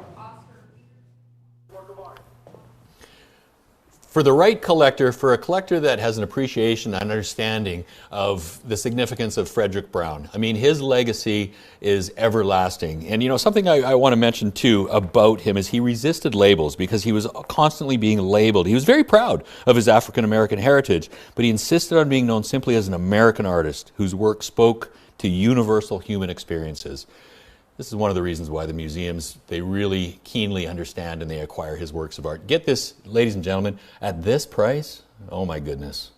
For the right collector, for a collector that has an appreciation and understanding of the significance of Frederick Brown, I mean, his legacy is everlasting. And something I want to mention too about him is he resisted labels, because he was constantly being labeled. He was very proud of his African American heritage, but he insisted on being known simply as an American artist whose work spoke to universal human experiences. This is one of the reasons why the museums, they really keenly understand and they acquire his works of art. Get this, ladies and gentlemen, at this price, oh my goodness.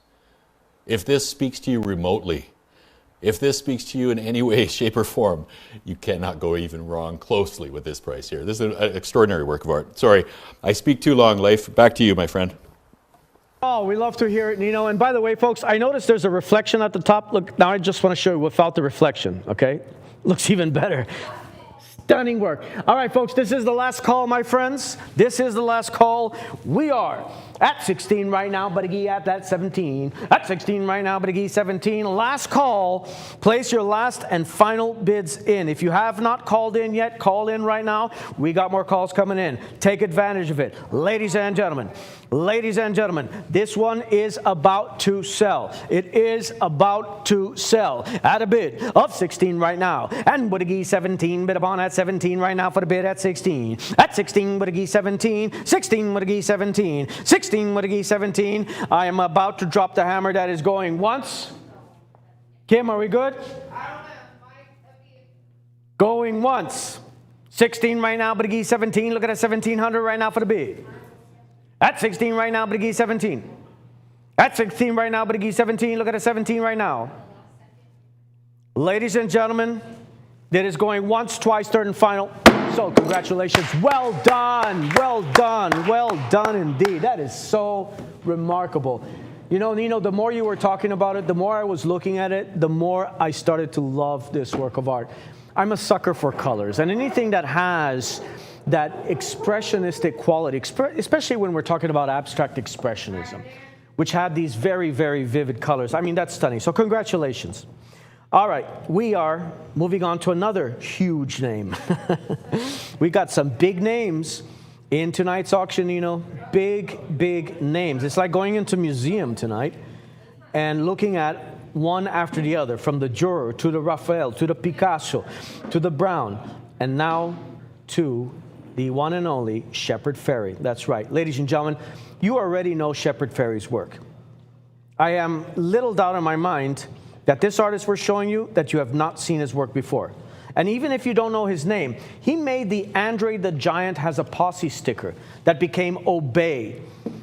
If this speaks to you remotely, if this speaks to you in any way, shape, or form, you cannot go even wrong closely with this price here. This is an extraordinary work of art. Sorry, I speak too long, Leif. Back to you, my friend. Oh, we love to hear it, Nino. And by the way, folks, I noticed there's a reflection at the top. Look, now I just want to show you without the reflection, okay? Looks even better. Stunning work. All right, folks, this is the last call, my friends. This is the last call. We are at 16 right now, Budagi at that 17. At 16 right now, Budagi 17. Last call. Place your last and final bids in. If you have not called in yet, call in right now. We got more calls coming in. Take advantage of it. Ladies and gentlemen, this one is about to sell. It is about to sell at a bid of 16 right now. And Budagi 17 bid upon at 17 right now for the bid at 16. At 16, Budagi 17. 16, Budagi 17. 16, Budagi 17. I am about to drop the hammer that is going once. Kim, are we good? Going once. 16 right now, Budagi 17. Look at that 1700 right now for the bid. At 16 right now, Budagi 17. At 16 right now, Budagi 17. Look at a 17 right now. Ladies and gentlemen, that is going once, twice, third, and final. So congratulations. Well done. Well done. Well done indeed. That is so remarkable. Nino, the more you were talking about it, the more I was looking at it, the more I started to love this work of art. I'm a sucker for colors, and anything that has that expressionistic quality, especially when we're talking about abstract expressionism, which had these very, very vivid colors. I mean, that's stunning. So congratulations. All right, we are moving on to another huge name. We got some big names in tonight's auction, big names. It's like going into a museum tonight and looking at one after the other, from the Dürer to the Raphael to the Picasso to the Brown, and now to the one and only Shepard Fairey. That's right. Ladies and gentlemen, you already know Shepard Fairey's work. I am little doubt in my mind that this artist we're showing you, that you have not seen his work before. And even if you don't know his name, he made the Andre the Giant Has a Posse sticker that became Obey,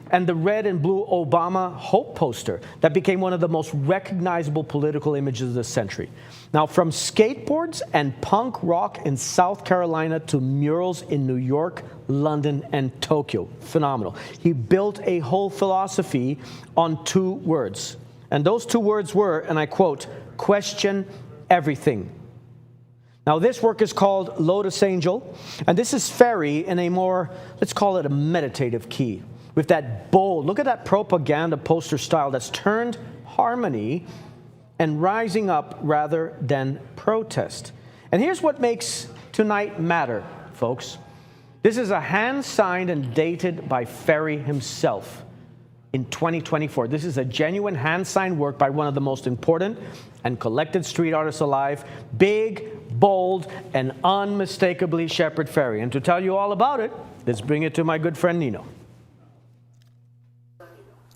and the red and blue Obama Hope poster that became one of the most recognizable political images of the century. Now, from skateboards and punk rock in South Carolina to murals in New York, London, and Tokyo. Phenomenal. He built a whole philosophy on 2 words. And those 2 words were, and I quote, question everything. Now, this work is called Lotus Angel, and this is Fairey in a more, let's call it a meditative key, with that bold, look at that propaganda poster style that's turned harmony and rising up rather than protest. And here's what makes tonight matter, folks. This is a hand-signed and dated by Fairey himself in 2024. This is a genuine hand-signed work by one of the most important and collected street artists alive, big, bold, and unmistakably Shepard Fairey. And to tell you all about it, let's bring it to my good friend Nino.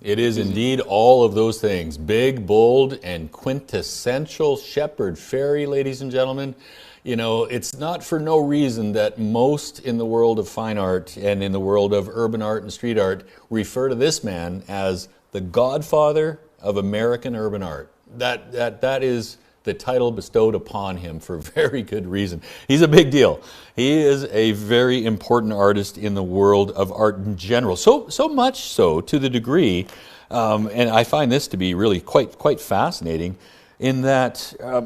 It is indeed all of those things. Big, bold, and quintessential Shepard Fairey, ladies and gentlemen. It's not for no reason that most in the world of fine art and in the world of urban art and street art refer to this man as the godfather of American urban art. That is the title bestowed upon him for very good reason. He's a big deal. He is a very important artist in the world of art in general. So much so to the degree, and I find this to be really quite fascinating, in that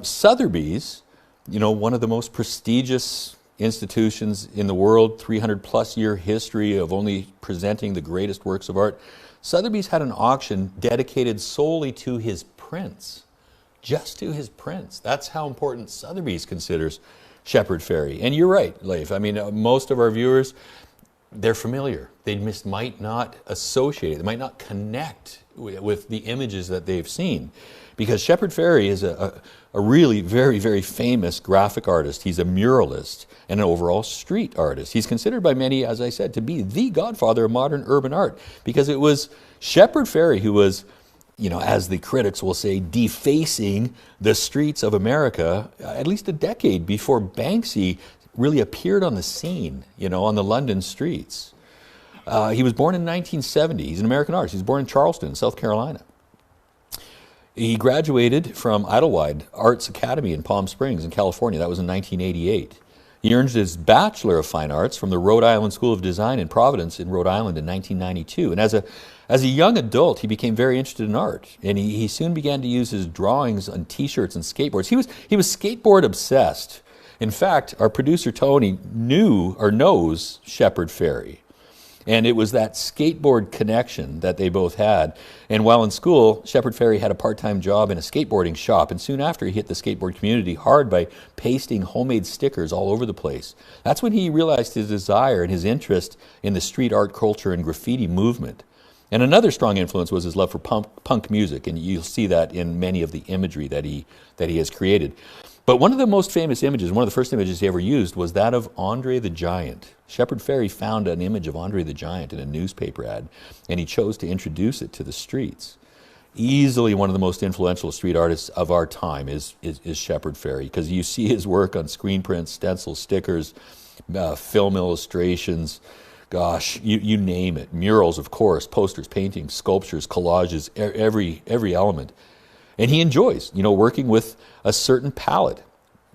Sotheby's, one of the most prestigious institutions in the world, 300-plus year history of only presenting the greatest works of art, Sotheby's had an auction dedicated solely to his prints. Just to his prints. That's how important Sotheby's considers Shepard Fairey. And you're right, Leif. I mean, most of our viewers, they're familiar. They might not associate, they might not connect with the images that they've seen. Because Shepard Fairey is a really very, very famous graphic artist. He's a muralist and an overall street artist. He's considered by many, as I said, to be the godfather of modern urban art. Because it was Shepard Fairey who was, as the critics will say, defacing the streets of America at least a decade before Banksy really appeared on the scene, on the London streets. He was born in 1970. He's an American artist. He was born in Charleston, South Carolina. He graduated from Idlewild Arts Academy in Palm Springs in California. That was in 1988. He earned his Bachelor of Fine Arts from the Rhode Island School of Design in Providence in Rhode Island in 1992. And as a young adult, he became very interested in art, and he soon began to use his drawings on T-shirts and skateboards. He was skateboard obsessed. In fact, our producer Tony knows Shepard Fairey, and it was that skateboard connection that they both had. And while in school, Shepard Fairey had a part-time job in a skateboarding shop, and soon after he hit the skateboard community hard by pasting homemade stickers all over the place. That's when he realized his desire and his interest in the street art culture and graffiti movement. And another strong influence was his love for punk music, and you'll see that in many of the imagery that he has created. But one of the most famous images, one of the first images he ever used, was that of Andre the Giant. Shepard Fairey found an image of Andre the Giant in a newspaper ad, and he chose to introduce it to the streets. Easily one of the most influential street artists of our time is Shepard Fairey, because you see his work on screen prints, stencils, stickers, film illustrations, gosh, you name it. Murals, of course, posters, paintings, sculptures, collages, every element. And he enjoys, working with a certain palette.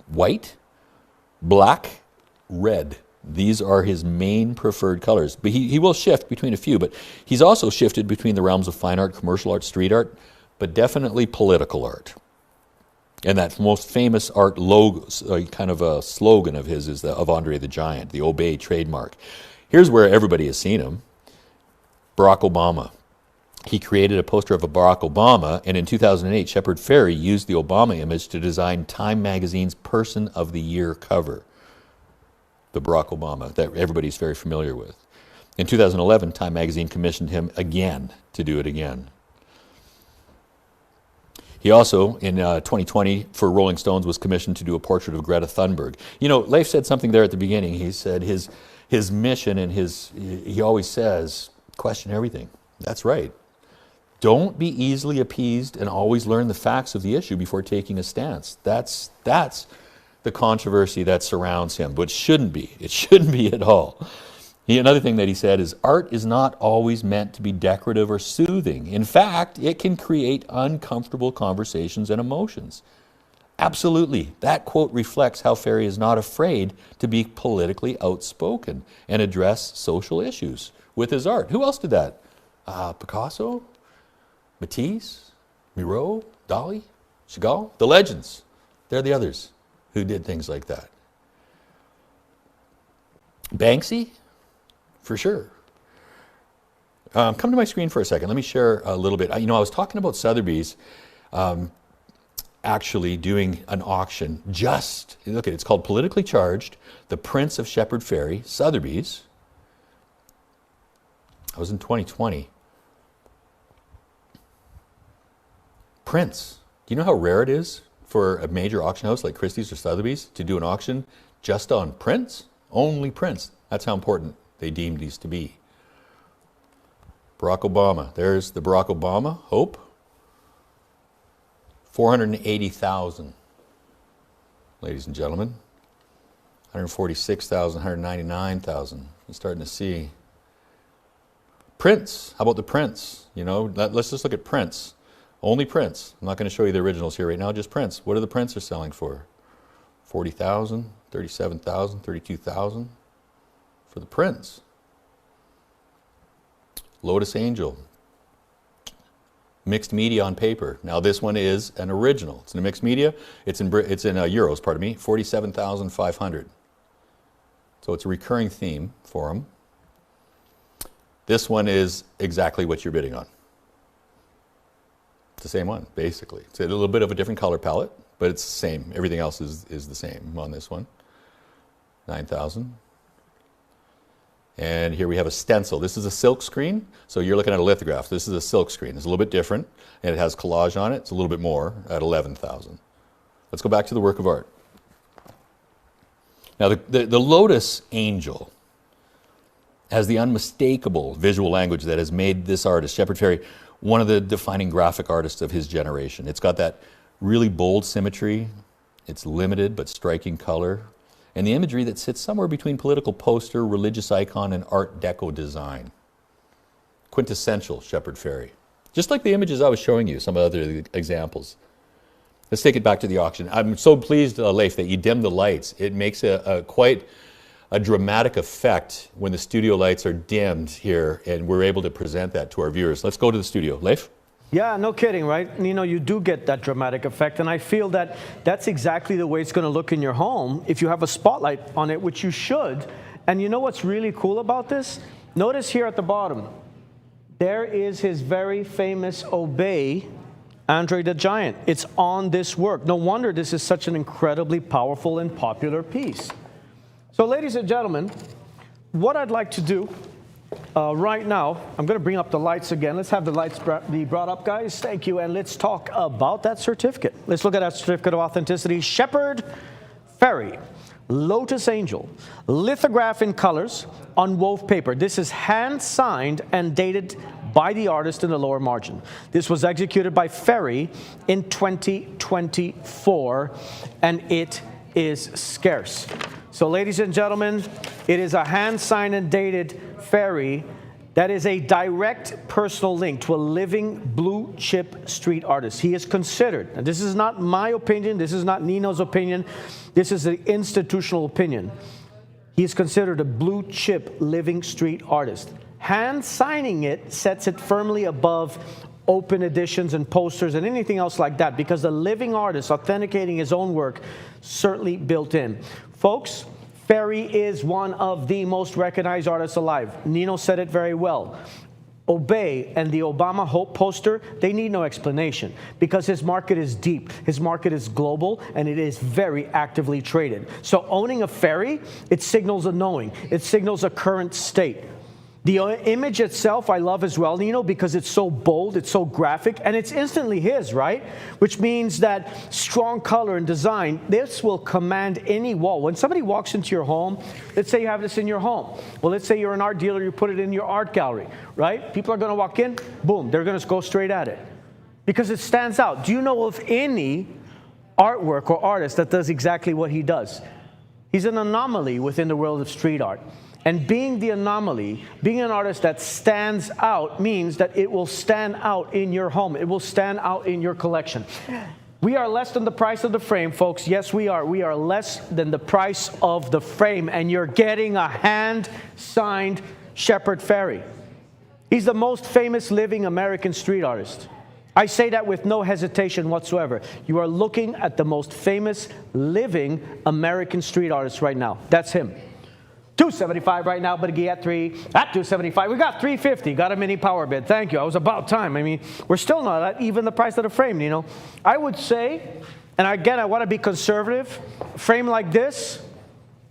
White, black, red. These are his main preferred colors. But he will shift between a few, but he's also shifted between the realms of fine art, commercial art, street art, but definitely political art. And that most famous art logo, kind of a slogan of his, is of Andre the Giant, the Obey trademark. Here's where everybody has seen him. Barack Obama. he created a poster of a Barack Obama, and in 2008, Shepard Fairey used the Obama image to design Time magazine's Person of the Year cover. The Barack Obama that everybody's very familiar with. In 2011, Time magazine commissioned him again to do it again. He also, in 2020, for Rolling Stones, was commissioned to do a portrait of Greta Thunberg. You know, Leif said something there at the beginning. He said his mission and he always says, question everything. That's right. Don't be easily appeased and always learn the facts of the issue before taking a stance. That's the controversy that surrounds him, but shouldn't be. It shouldn't be at all. Another thing that he said is, art is not always meant to be decorative or soothing. In fact, it can create uncomfortable conversations and emotions. Absolutely. That quote reflects how Fairey is not afraid to be politically outspoken and address social issues with his art. Who else did that? Picasso? Matisse? Miro? Dali? Chagall? The legends. They're the others who did things like that. Banksy? For sure. Come to my screen for a second. Let me share a little bit. I was talking about Sotheby's actually doing an auction look at it, it's called Politically Charged, The Prince of Shepard Fairey, Sotheby's. I was in 2020. Prince. Do you know how rare it is for a major auction house like Christie's or Sotheby's to do an auction just on Prince? Only Prince. That's how important they deemed these to be. Barack Obama. There's the Barack Obama, Hope. 480,000, ladies and gentlemen. 146,000, 199,000. You're starting to see. Prince. How about the Prince? Let's just look at Prince. Only Prince. I'm not going to show you the originals here right now, just Prince. What are the Prince are selling for? 40,000, 37,000, 32,000 for the Prince. Lotus Angel. Mixed media on paper. Now this one is an original. It's in a mixed media. It's in euros, pardon me, 47,500. So it's a recurring theme for them. This one is exactly what you're bidding on. It's the same one, basically. It's a little bit of a different color palette, but it's the same. Everything else is the same on this one. 9,000. And here we have a stencil. This is a silk screen, so you're looking at a lithograph. This is a silk screen. It's a little bit different, and it has collage on it. It's a little bit more at 11,000. Let's go back to the work of art. Now, the Lotus Angel has the unmistakable visual language that has made this artist, Shepard Fairey, one of the defining graphic artists of his generation. It's got that really bold symmetry. It's limited but striking color. And the imagery that sits somewhere between political poster, religious icon, and Art Deco design. Quintessential Shepard Fairey. Just like the images I was showing you, some other examples. Let's take it back to the auction. I'm so pleased, Leif, that you dimmed the lights. It makes quite a dramatic effect when the studio lights are dimmed here, and we're able to present that to our viewers. Let's go to the studio. Leif? Yeah, no kidding, right? You do get that dramatic effect, and I feel that that's exactly the way it's going to look in your home if you have a spotlight on it, which you should. And you know what's really cool about this? Notice here at the bottom, there is his very famous Obey, Andre the Giant. It's on this work. No wonder this is such an incredibly powerful and popular piece. So, ladies and gentlemen, what I'd like to do right now, I'm going to bring up the lights again. Let's have the lights be brought up, guys. Thank you. And let's talk about that certificate. Let's look at that certificate of authenticity. Shepard Fairey, Lotus Angel, lithograph in colors on wove paper. This is hand-signed and dated by the artist in the lower margin. This was executed by Fairey in 2024, and it is scarce. So, ladies and gentlemen, it is a hand-signed and dated Fairey that is a direct personal link to a living blue chip street artist. He is considered, and this is not my opinion, this is not Nino's opinion, this is the institutional opinion. He is considered a blue chip living street artist. Hand signing it sets it firmly above open editions and posters and anything else like that, because the living artist authenticating his own work certainly built in. Folks, Fairey is one of the most recognized artists alive. Nino said it very well. Obey and the Obama Hope poster, they need no explanation because his market is deep, his market is global, and it is very actively traded. So owning a ferry, it signals a knowing, it signals a current state. The image itself I love as well, Nino, because it's so bold, it's so graphic, and it's instantly his, right? Which means that strong color and design, this will command any wall. When somebody walks into your home, let's say you have this in your home. Well, let's say you're an art dealer, you put it in your art gallery, right? People are going to walk in, boom, they're going to go straight at it because it stands out. Do you know of any artwork or artist that does exactly what he does? He's an anomaly within the world of street art. And being the anomaly, being an artist that stands out means that it will stand out in your home. It will stand out in your collection. We are less than the price of the frame, folks. Yes, we are. We are less than the price of the frame. And you're getting a hand-signed Shepard Fairey. He's the most famous living American street artist. I say that with no hesitation whatsoever. You are looking at the most famous living American street artist right now. That's him. $275 right now, but at $275. We got $350. Got a mini power bid. Thank you. I was about time. I mean, we're still not at even the price of the frame, you know. I would say, and again, I want to be conservative. A frame like this,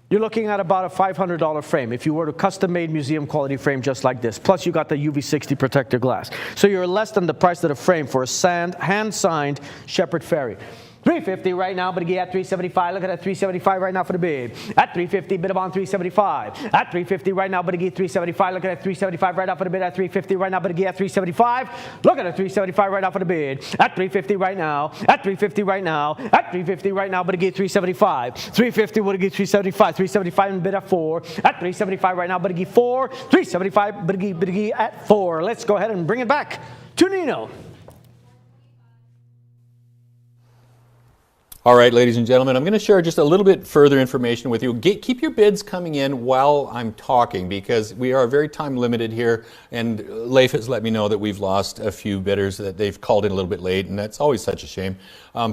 you're looking at about a $500 frame if you were to custom-made museum quality frame just like this. Plus, you got the UV60 protector glass. So you're less than the price of the frame for a hand-signed Shepard Fairey. $350 right now, but again at $375. Look at that $375 right now for the bid. At $350, bid on $375. At $350 right now, but again $375. Look at that $375 right now for the bid. At $350 right now, but again at $375. Look at that $375 right now for the bid. At $350 right now. At $350 right now. At $350 right now, but again $375. $350 would again $375. $375 and bid at $4. At $375 right now, but again $4. $375, but again at $4. Let's go ahead and bring it back to Nino. All right, ladies and gentlemen, I'm going to share just a little bit further information with you. Keep your bids coming in while I'm talking because we are very time limited here, and Leif has let me know that we've lost a few bidders that they've called in a little bit late, and that's always such a shame.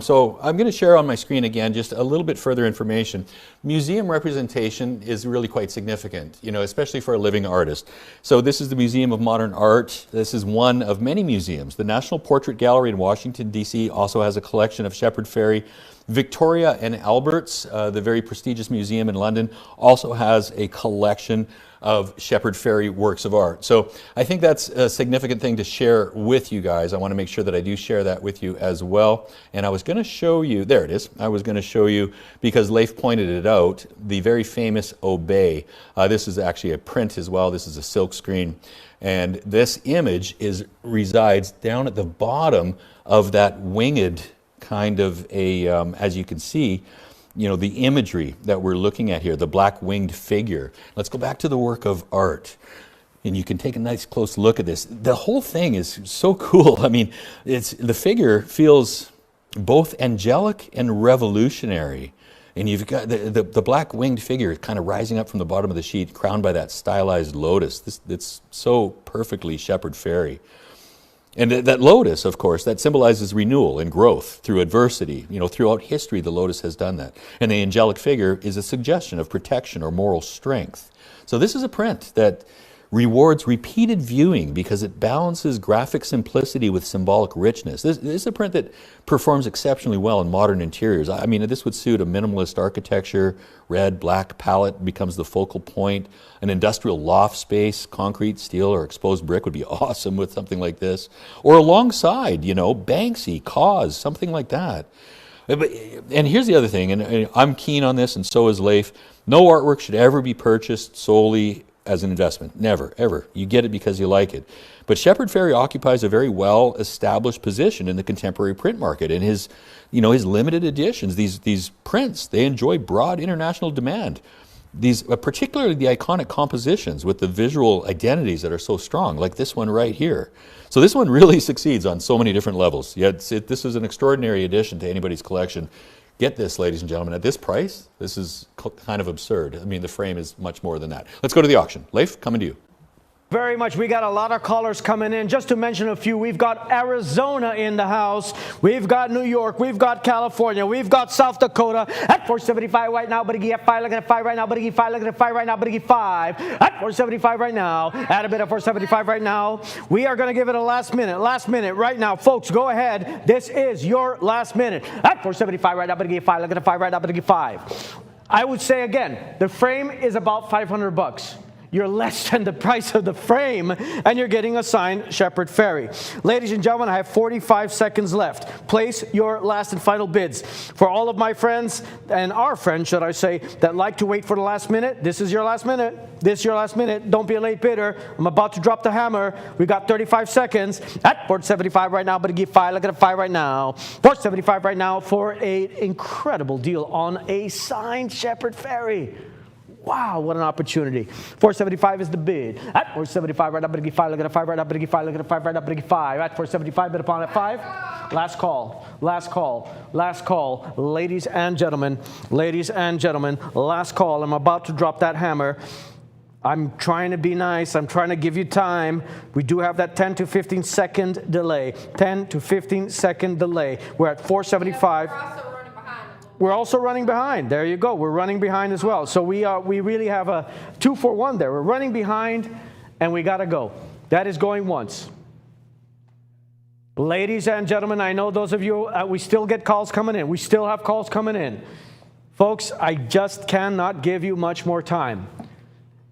So I'm going to share on my screen again just a little bit further information. Museum representation is really quite significant, you know, especially for a living artist. So this is the Museum of Modern Art. This is one of many museums. The National Portrait Gallery in Washington, D.C. also has a collection of Shepard Fairey. Victoria and Albert's, the very prestigious museum in London, also has a collection of Shepard Fairey works of art. So I think that's a significant thing to share with you guys. I want to make sure that I do share that with you as well. And I was going to show you, there it is, I was going to show you, because Leif pointed it out, the very famous Obey. This is actually a print as well. This is a silk screen. And this image resides down at the bottom of that winged kind of a, as you can see, you know, the imagery that we're looking at here, the black winged figure. Let's go back to the work of art. And you can take a nice close look at this. The whole thing is so cool. I mean, the figure feels both angelic and revolutionary. And you've got the black winged figure kind of rising up from the bottom of the sheet, crowned by that stylized lotus. It's so perfectly Shepard Fairey. And that lotus, of course, that symbolizes renewal and growth through adversity. You know, throughout history, the lotus has done that. And the angelic figure is a suggestion of protection or moral strength. So this is a print that rewards repeated viewing because it balances graphic simplicity with symbolic richness. This is a print that performs exceptionally well in modern interiors. I mean, this would suit a minimalist architecture. Red, black palette becomes the focal point. An industrial loft space, concrete, steel, or exposed brick would be awesome with something like this. Or alongside, you know, Banksy, KAWS, something like that. And here's the other thing, and I'm keen on this, and so is Leif. No artwork should ever be purchased solely as an investment. Never, ever. You get it because you like it. But Shepard Fairey occupies a very well-established position in the contemporary print market. And his limited editions, these prints, they enjoy broad international demand. These, particularly the iconic compositions with the visual identities that are so strong, like this one right here. So this one really succeeds on so many different levels. Yet this is an extraordinary addition to anybody's collection. Get this, ladies and gentlemen, at this price, this is kind of absurd. I mean, the frame is much more than that. Let's go to the auction. Leif, coming to you. Very much. We got a lot of callers coming in. Just to mention a few, we've got Arizona in the house. We've got New York. We've got California. We've got South Dakota at 475 right now. But at 5, looking at 5 right now. But 5, looking at 5 right now. But 5 at 475 right now. Add a bit of 475 right now. We are going to give it a last minute. Last minute right now. Folks, go ahead. This is your last minute at 475 right now. But 5, looking at 5 right now. But 5. I would say again, the frame is about $500. You're less than the price of the frame, and you're getting a signed Shepard Fairey. Ladies and gentlemen, I have 45 seconds left. Place your last and final bids. For all of my friends, and our friends, should I say, that like to wait for the last minute, this is your last minute. This is your last minute. Don't be a late bidder. I'm about to drop the hammer. We got 35 seconds at 475 right now, but give 5. Look at a 5 right now. 475 right now for an incredible deal on a signed Shepard Fairey. Wow, what an opportunity. 475 is the bid. At 475 right up, but 5, look at a 5 right up, but 5, look at a 5 right up, but 5. At 475, bid upon at 5. Last call, last call, last call. Ladies and gentlemen, last call. I'm about to drop that hammer. I'm trying to be nice. I'm trying to give you time. We do have that 10 to 15 second delay. 10 to 15 second delay. We're at 475. We're also running behind. There you go. We're running behind as well. So we really have a 2-for-1 there. We're running behind, and we got to go. That is going once. Ladies and gentlemen, I know those of you, we still get calls coming in. We still have calls coming in. Folks, I just cannot give you much more time.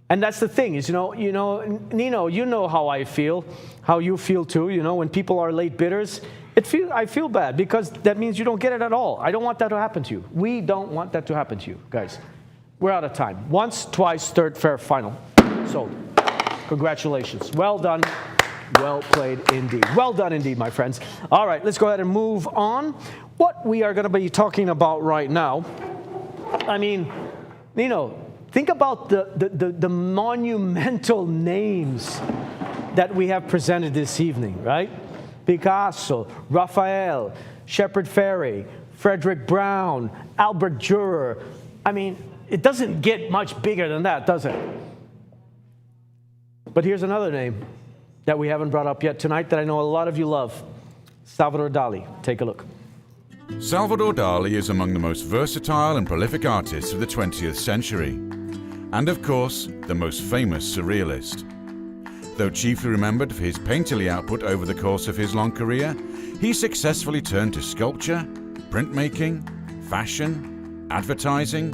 And that's the thing is, Nino, you know how I feel, how you feel too. When people are late bidders, I feel bad because that means you don't get it at all. I don't want that to happen to you. We don't want that to happen to you, guys. We're out of time. Once, twice, third, fair, final. Sold. Congratulations. Well done. Well played indeed. Well done indeed, my friends. All right, let's go ahead and move on. What we are going to be talking about right now, I mean, Nino, think about the monumental names that we have presented this evening, right? Picasso, Raphael, Shepard Fairey, Frederick Brown, Albert Dürer. I mean, it doesn't get much bigger than that, does it? But here's another name that we haven't brought up yet tonight that I know a lot of you love. Salvador Dali. Take a look. Salvador Dali is among the most versatile and prolific artists of the 20th century. And of course, the most famous surrealist. Though chiefly remembered for his painterly output over the course of his long career, he successfully turned to sculpture, printmaking, fashion, advertising,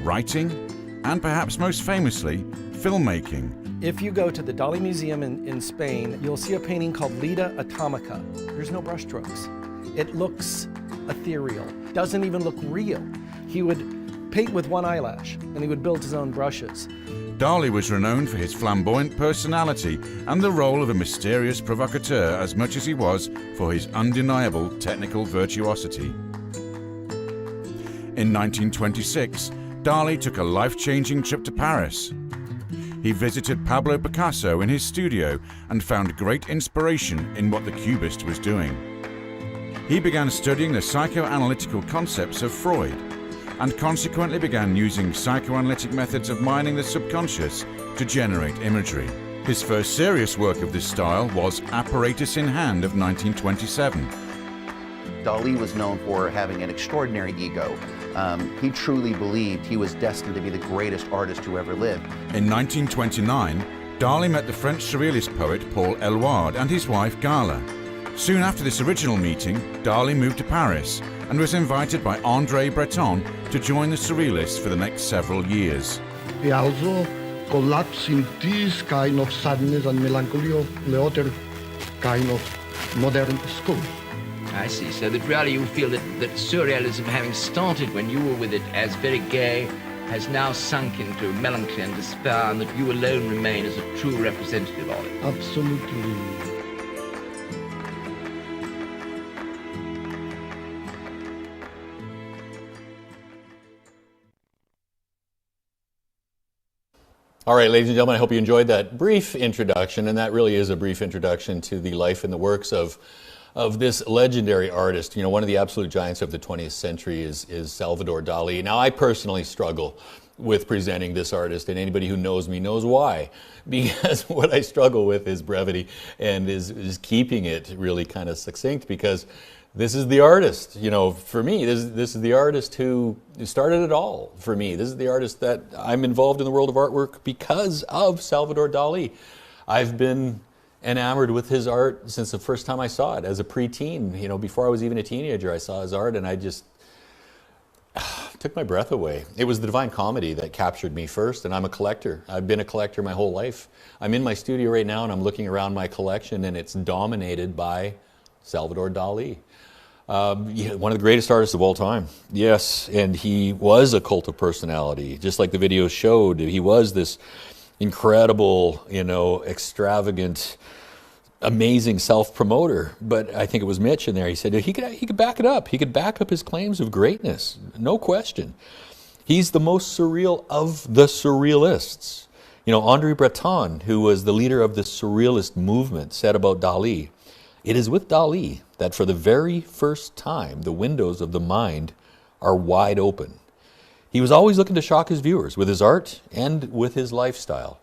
writing, and perhaps most famously, filmmaking. If you go to the Dali Museum in Spain, you'll see a painting called Leda Atomica. There's no brushstrokes. It looks ethereal, doesn't even look real. He would paint with one eyelash, and he would build his own brushes. Dali was renowned for his flamboyant personality and the role of a mysterious provocateur as much as he was for his undeniable technical virtuosity. In 1926, Dali took a life-changing trip to Paris. He visited Pablo Picasso in his studio and found great inspiration in what the Cubist was doing. He began studying the psychoanalytical concepts of Freud, and consequently began using psychoanalytic methods of mining the subconscious to generate imagery. His first serious work of this style was Apparatus in Hand of 1927. Dali was known for having an extraordinary ego. He truly believed he was destined to be the greatest artist who ever lived. In 1929, Dali met the French surrealist poet Paul Eluard and his wife Gala. Soon after this original meeting, Dali moved to Paris and was invited by André Breton to join the Surrealists for the next several years. He also collapsed in this kind of sadness and melancholy of the other kind of modern school. I see. So that really you feel that surrealism, having started when you were with it as very gay, has now sunk into melancholy and despair, and that you alone remain as a true representative of it. Absolutely. All right, ladies and gentlemen, I hope you enjoyed that brief introduction, and that really is a brief introduction to the life and the works of this legendary artist. One of the absolute giants of the 20th century is Salvador Dali. Now, I personally struggle with presenting this artist, and anybody who knows me knows why. Because what I struggle with is brevity and is keeping it really kind of succinct, because this is the artist, you know, for me, this is the artist who started it all for me. This is the artist that I'm involved in the world of artwork because of Salvador Dali. I've been enamored with his art since the first time I saw it as a preteen. You know, before I was even a teenager, I saw his art and I just took my breath away. It was the Divine Comedy that captured me first, and I'm a collector. I've been a collector my whole life. I'm in my studio right now and I'm looking around my collection, and it's dominated by Salvador Dali. One of the greatest artists of all time. Yes, and he was a cult of personality. Just like the video showed, he was this incredible, you know, extravagant, amazing self-promoter. But I think it was Mitch in there. He said he could back it up. He could back up his claims of greatness, no question. He's the most surreal of the surrealists. You know, Andre Breton, who was the leader of the surrealist movement, said about Dali, "It is with Dali that for the very first time the windows of the mind are wide open." He was always looking to shock his viewers with his art and with his lifestyle.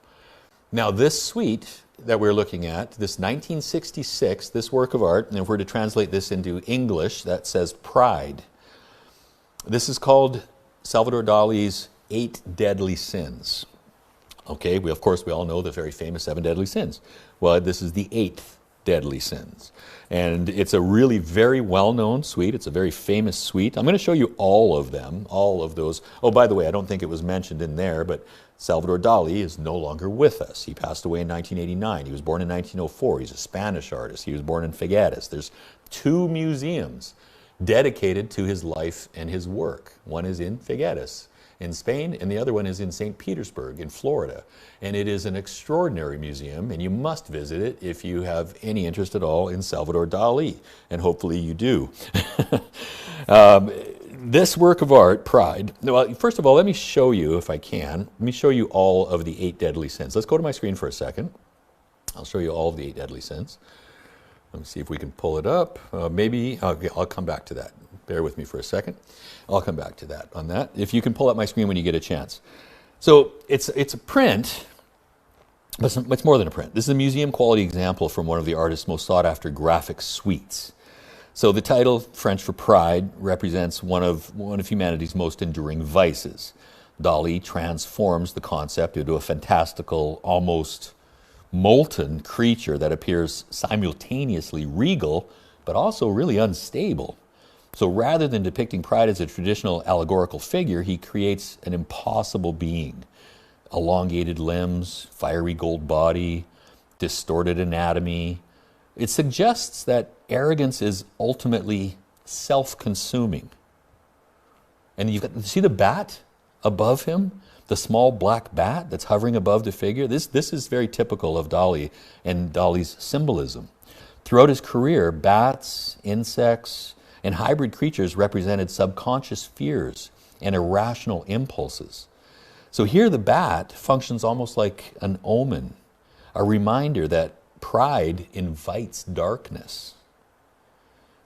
Now this suite that we're looking at, this 1966, this work of art, and if we're to translate this into English, that says Pride. This is called Salvador Dali's 8 Deadly Sins. Okay, of course we all know the very famous 7 deadly sins. Well, this is the 8th deadly sins. And it's a really very well-known suite. It's a very famous suite. I'm going to show you all of them, all of those. Oh, by the way, I don't think it was mentioned in there, but Salvador Dali is no longer with us. He passed away in 1989. He was born in 1904. He's a Spanish artist. He was born in Figueres. There's 2 museums dedicated to his life and his work. One is in Figueres in Spain, and the other one is in St. Petersburg in Florida. And it is an extraordinary museum, and you must visit it if you have any interest at all in Salvador Dali, and hopefully you do. This work of art, Pride, well, first of all, let me show you, if I can, let me show you all of the 8 deadly sins. Let's go to my screen for a second. I'll show you all of the 8 deadly sins. Let me see if we can pull it up. Maybe, I'll come back to that. Bear with me for a second. I'll come back to that on that. If you can pull up my screen when you get a chance. So it's a print, but it's more than a print. This is a museum quality example from one of the artist's most sought after graphic suites. So the title, French for Pride, represents one of humanity's most enduring vices. Dali transforms the concept into a fantastical, almost molten creature that appears simultaneously regal, but also really unstable. So rather than depicting pride as a traditional allegorical figure, he creates an impossible being. Elongated limbs, fiery gold body, distorted anatomy. It suggests that arrogance is ultimately self-consuming. And you see the bat above him? The small black bat that's hovering above the figure? This is very typical of Dali and Dali's symbolism. Throughout his career, bats, insects, and hybrid creatures represented subconscious fears and irrational impulses. So here the bat functions almost like an omen, a reminder that pride invites darkness.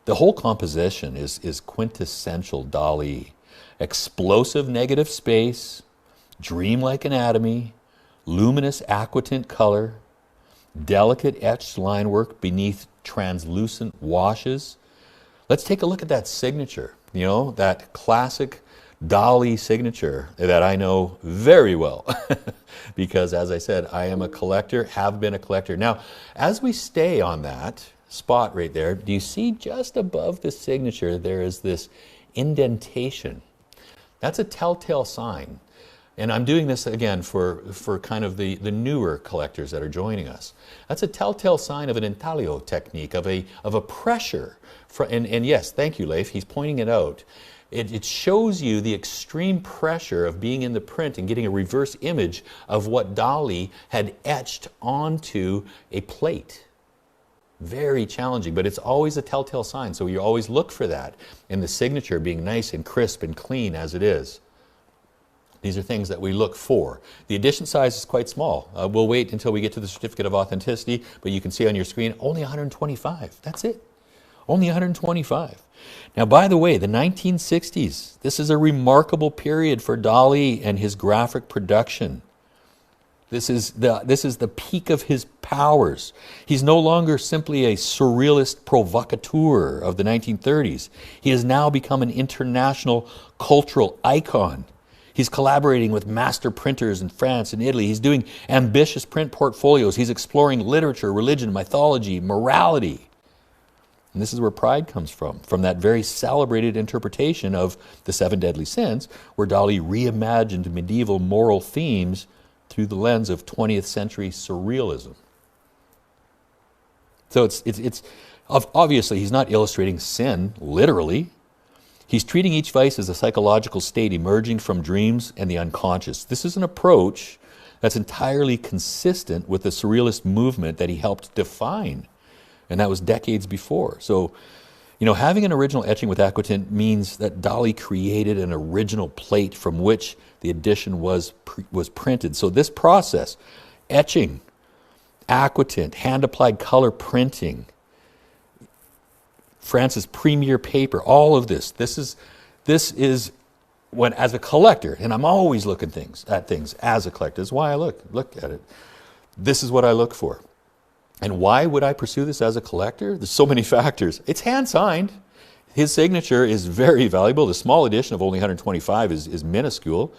The whole composition is quintessential Dali. Explosive negative space, dreamlike anatomy, luminous aquatint color, delicate etched line work beneath translucent washes. Let's take a look at that signature, you know, that classic Dali signature that I know very well because, as I said, I am a collector, have been a collector. Now, as we stay on that spot right there, do you see just above the signature there is this indentation? That's a telltale sign. And I'm doing this again for kind of the newer collectors that are joining us. That's a telltale sign of an intaglio technique, of a pressure. And yes, thank you, Leif. He's pointing it out. It shows you the extreme pressure of being in the print and getting a reverse image of what Dali had etched onto a plate. Very challenging, but it's always a telltale sign. So you always look for that in the signature being nice and crisp and clean as it is. These are things that we look for. The edition size is quite small. We'll wait until we get to the certificate of authenticity, but you can see on your screen only 125. That's it. Only 125. Now, by the way, the 1960s, this is a remarkable period for Dali and his graphic production. This is the peak of his powers. He's no longer simply a surrealist provocateur of the 1930s. He has now become an international cultural icon. He's collaborating with master printers in France and Italy. He's doing ambitious print portfolios. He's exploring literature, religion, mythology, morality. And this is where pride comes from that very celebrated interpretation of the Seven Deadly Sins, where Dali reimagined medieval moral themes through the lens of 20th century surrealism. So it's obviously he's not illustrating sin literally. He's treating each vice as a psychological state emerging from dreams and the unconscious. This is an approach that's entirely consistent with the surrealist movement that he helped define, and that was decades before. So, having an original etching with aquatint means that Dali created an original plate from which the edition was printed. So this process, etching, aquatint, hand-applied color printing, France's premier paper, all of this is when, as a collector, and I'm always looking at things as a collector, this is why I look at it. This is what I look for. And why would I pursue this as a collector? There's so many factors. It's hand-signed. His signature is very valuable. The small edition of only 125 is minuscule.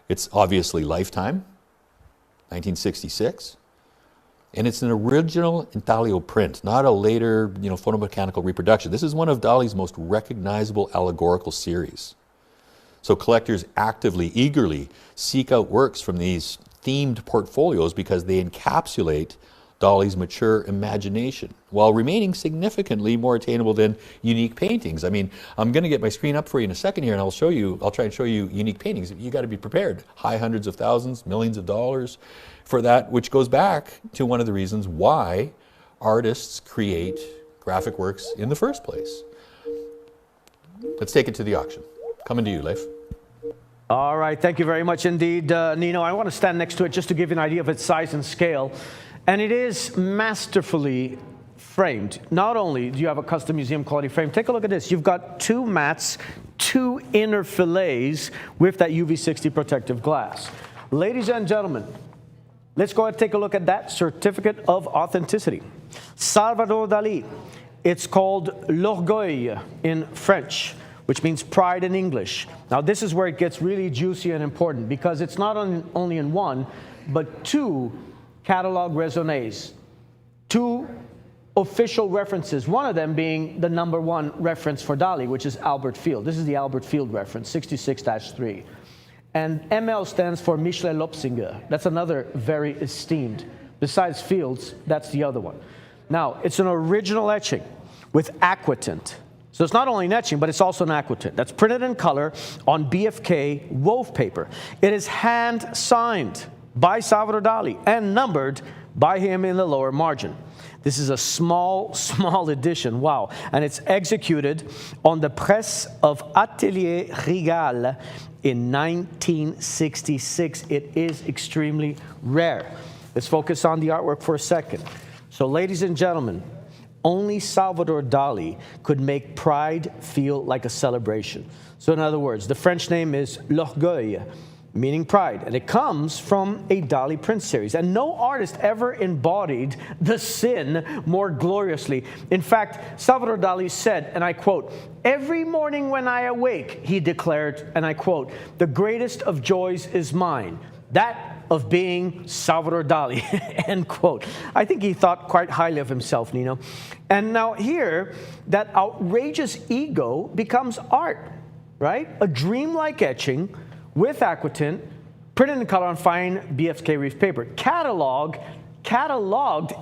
It's obviously lifetime, 1966. And it's an original intaglio print, not a later, photomechanical reproduction. This is one of Dali's most recognizable allegorical series. So collectors actively, eagerly seek out works from these themed portfolios because they encapsulate Dali's mature imagination, while remaining significantly more attainable than unique paintings. I mean, I'm going to get my screen up for you in a second here, and I'll try and show you unique paintings. You got to be prepared. High hundreds of thousands, millions of dollars for that, which goes back to one of the reasons why artists create graphic works in the first place. Let's take it to the auction. Coming to you, Leif. All right, thank you very much indeed, Nino. I want to stand next to it just to give you an idea of its size and scale. And it is masterfully framed. Not only do you have a custom museum quality frame, take a look at this. You've got two mats, two inner fillets with that UV60 protective glass. Ladies and gentlemen, let's go ahead and take a look at that certificate of authenticity. Salvador Dali. It's called L'Orgueil in French, which means pride in English. Now this is where it gets really juicy and important, because it's not only in one, but two catalog raisonnés, two official references, one of them being the #1 reference for Dali, which is Albert Field. This is the Albert Field reference, 66-3. And ML stands for Michelet Lopsinger. That's another very esteemed. Besides Fields, that's the other one. Now, it's an original etching with aquatint. So it's not only an etching, but it's also an aquatint. That's printed in color on BFK wove paper. It is hand-signed by Salvador Dali and numbered by him in the lower margin. This is a small edition, wow. And it's executed on the press of Atelier Rigal in 1966. It is extremely rare. Let's focus on the artwork for a second. So ladies and gentlemen, only Salvador Dali could make pride feel like a celebration. So in other words, the French name is L'Orgueil, meaning pride, and it comes from a Dali print series. And no artist ever embodied the sin more gloriously. In fact, Salvador Dali said, and I quote, "Every morning when I awake," he declared, and I quote, "the greatest of joys is mine, that of being Salvador Dali," end quote. I think he thought quite highly of himself, Nino. And now here, that outrageous ego becomes art, right? A dreamlike etching with aquatint, printed in color on fine BFK reef paper, cataloged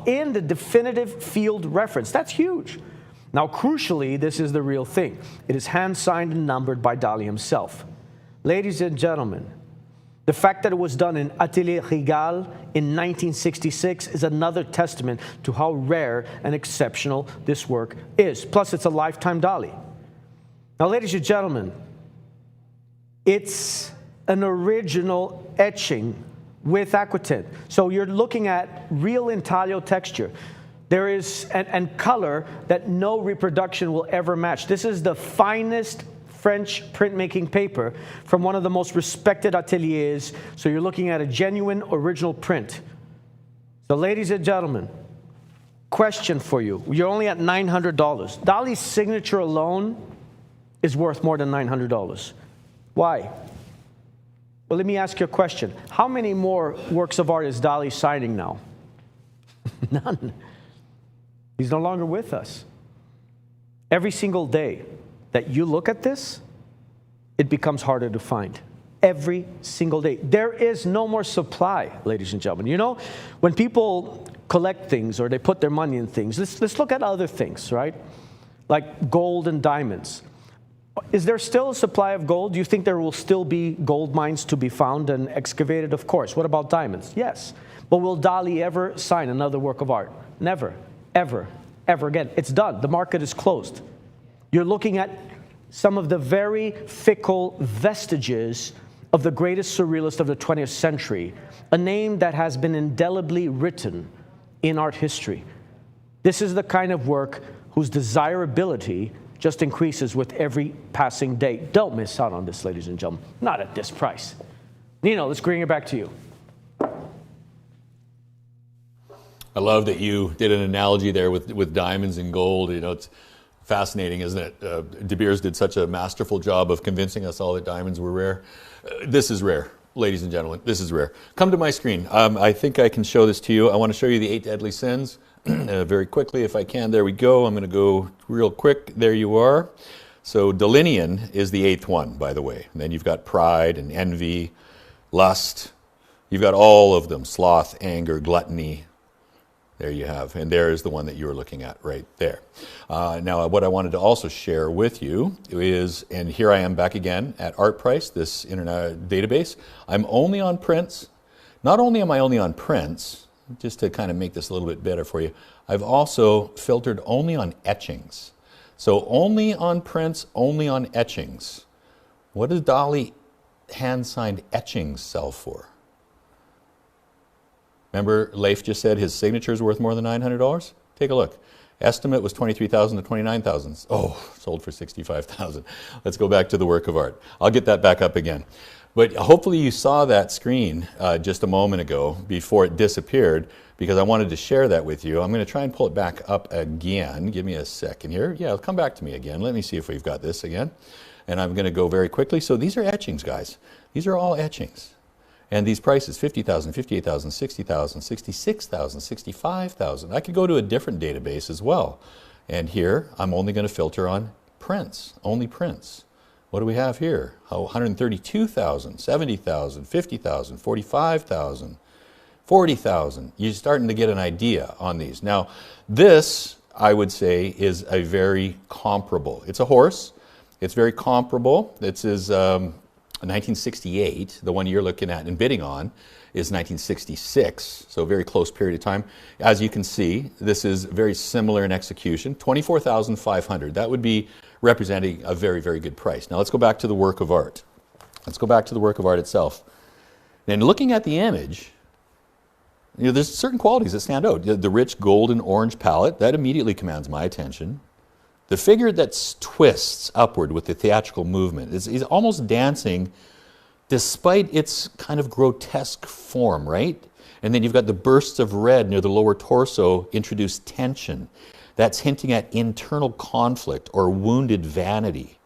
in the definitive Field reference. That's huge. Now, crucially, this is the real thing. It is hand-signed and numbered by Dali himself. Ladies and gentlemen, the fact that it was done in Atelier Rigal in 1966 is another testament to how rare and exceptional this work is. Plus, it's a lifetime Dali. Now, ladies and gentlemen, it's an original etching with aquatint. So you're looking at real intaglio texture. There is, and color that no reproduction will ever match. This is the finest French printmaking paper from one of the most respected ateliers. So you're looking at a genuine original print. So ladies and gentlemen, question for you. You're only at $900. Dali's signature alone is worth more than $900. Why? Well, let me ask you a question. How many more works of art is Dali signing now? None. He's no longer with us. Every single day that you look at this, it becomes harder to find. Every single day. There is no more supply, ladies and gentlemen. You know, when people collect things or they put their money in things, let's look at other things, right? Like gold and diamonds. Is there still a supply of gold? Do you think there will still be gold mines to be found and excavated? Of course. What about diamonds? Yes. But will Dali ever sign another work of art? Never. Ever, ever again. It's done. The market is closed. You're looking at some of the very fickle vestiges of the greatest surrealist of the 20th century, a name that has been indelibly written in art history. This is the kind of work whose desirability just increases with every passing day. Don't miss out on this, ladies and gentlemen. Not at this price. Nino, let's bring it back to you. I love that you did an analogy there with diamonds and gold. You know, it's fascinating, isn't it? De Beers did such a masterful job of convincing us all that diamonds were rare. This is rare, ladies and gentlemen. This is rare. Come to my screen. I think I can show this to you. I want to show you the 8 deadly sins very quickly if I can. There we go. I'm going to go real quick. There you are. So Delinean is the 8th one, by the way. And then you've got pride and envy, lust. You've got all of them. Sloth, anger, gluttony. There you have. And there is the one that you were looking at right there. Now, what I wanted to also share with you is, and here I am back again at ArtPrice, this internet database. I'm only on prints. Not only am I only on prints, just to kind of make this a little bit better for you, I've also filtered only on etchings. So only on prints, only on etchings. What does Dali hand-signed etchings sell for? Remember, Leif just said his signature is worth more than $900? Take a look. Estimate was $23,000 to $29,000. Oh, sold for $65,000. Let's go back to the work of art. I'll get that back up again. But hopefully you saw that screen just a moment ago before it disappeared, because I wanted to share that with you. I'm going to try and pull it back up again. Give me a second here. Yeah, come back to me again. Let me see if we've got this again. And I'm going to go very quickly. So these are etchings, guys. These are all etchings. And these prices, $50,000, $58,000, $60,000, $66,000, $65,000. I could go to a different database as well. And here, I'm only going to filter on prints, only prints. What do we have here? Oh, $132,000, $70,000, $50,000, $45,000, $40,000. You're starting to get an idea on these. Now, this, I would say, is a very comparable. It's a horse. It's very comparable. This is 1968, the one you're looking at and bidding on, is 1966, so a very close period of time. As you can see, this is very similar in execution, $24,500. That would be representing a very, very good price. Now let's go back to the work of art. Let's go back to the work of art itself. And looking at the image, you know, there's certain qualities that stand out. The rich golden orange palette, that immediately commands my attention. The figure that twists upward with the theatrical movement is almost dancing despite its kind of grotesque form, right? And then you've got the bursts of red near the lower torso introduce tension. That's hinting at internal conflict or wounded vanity.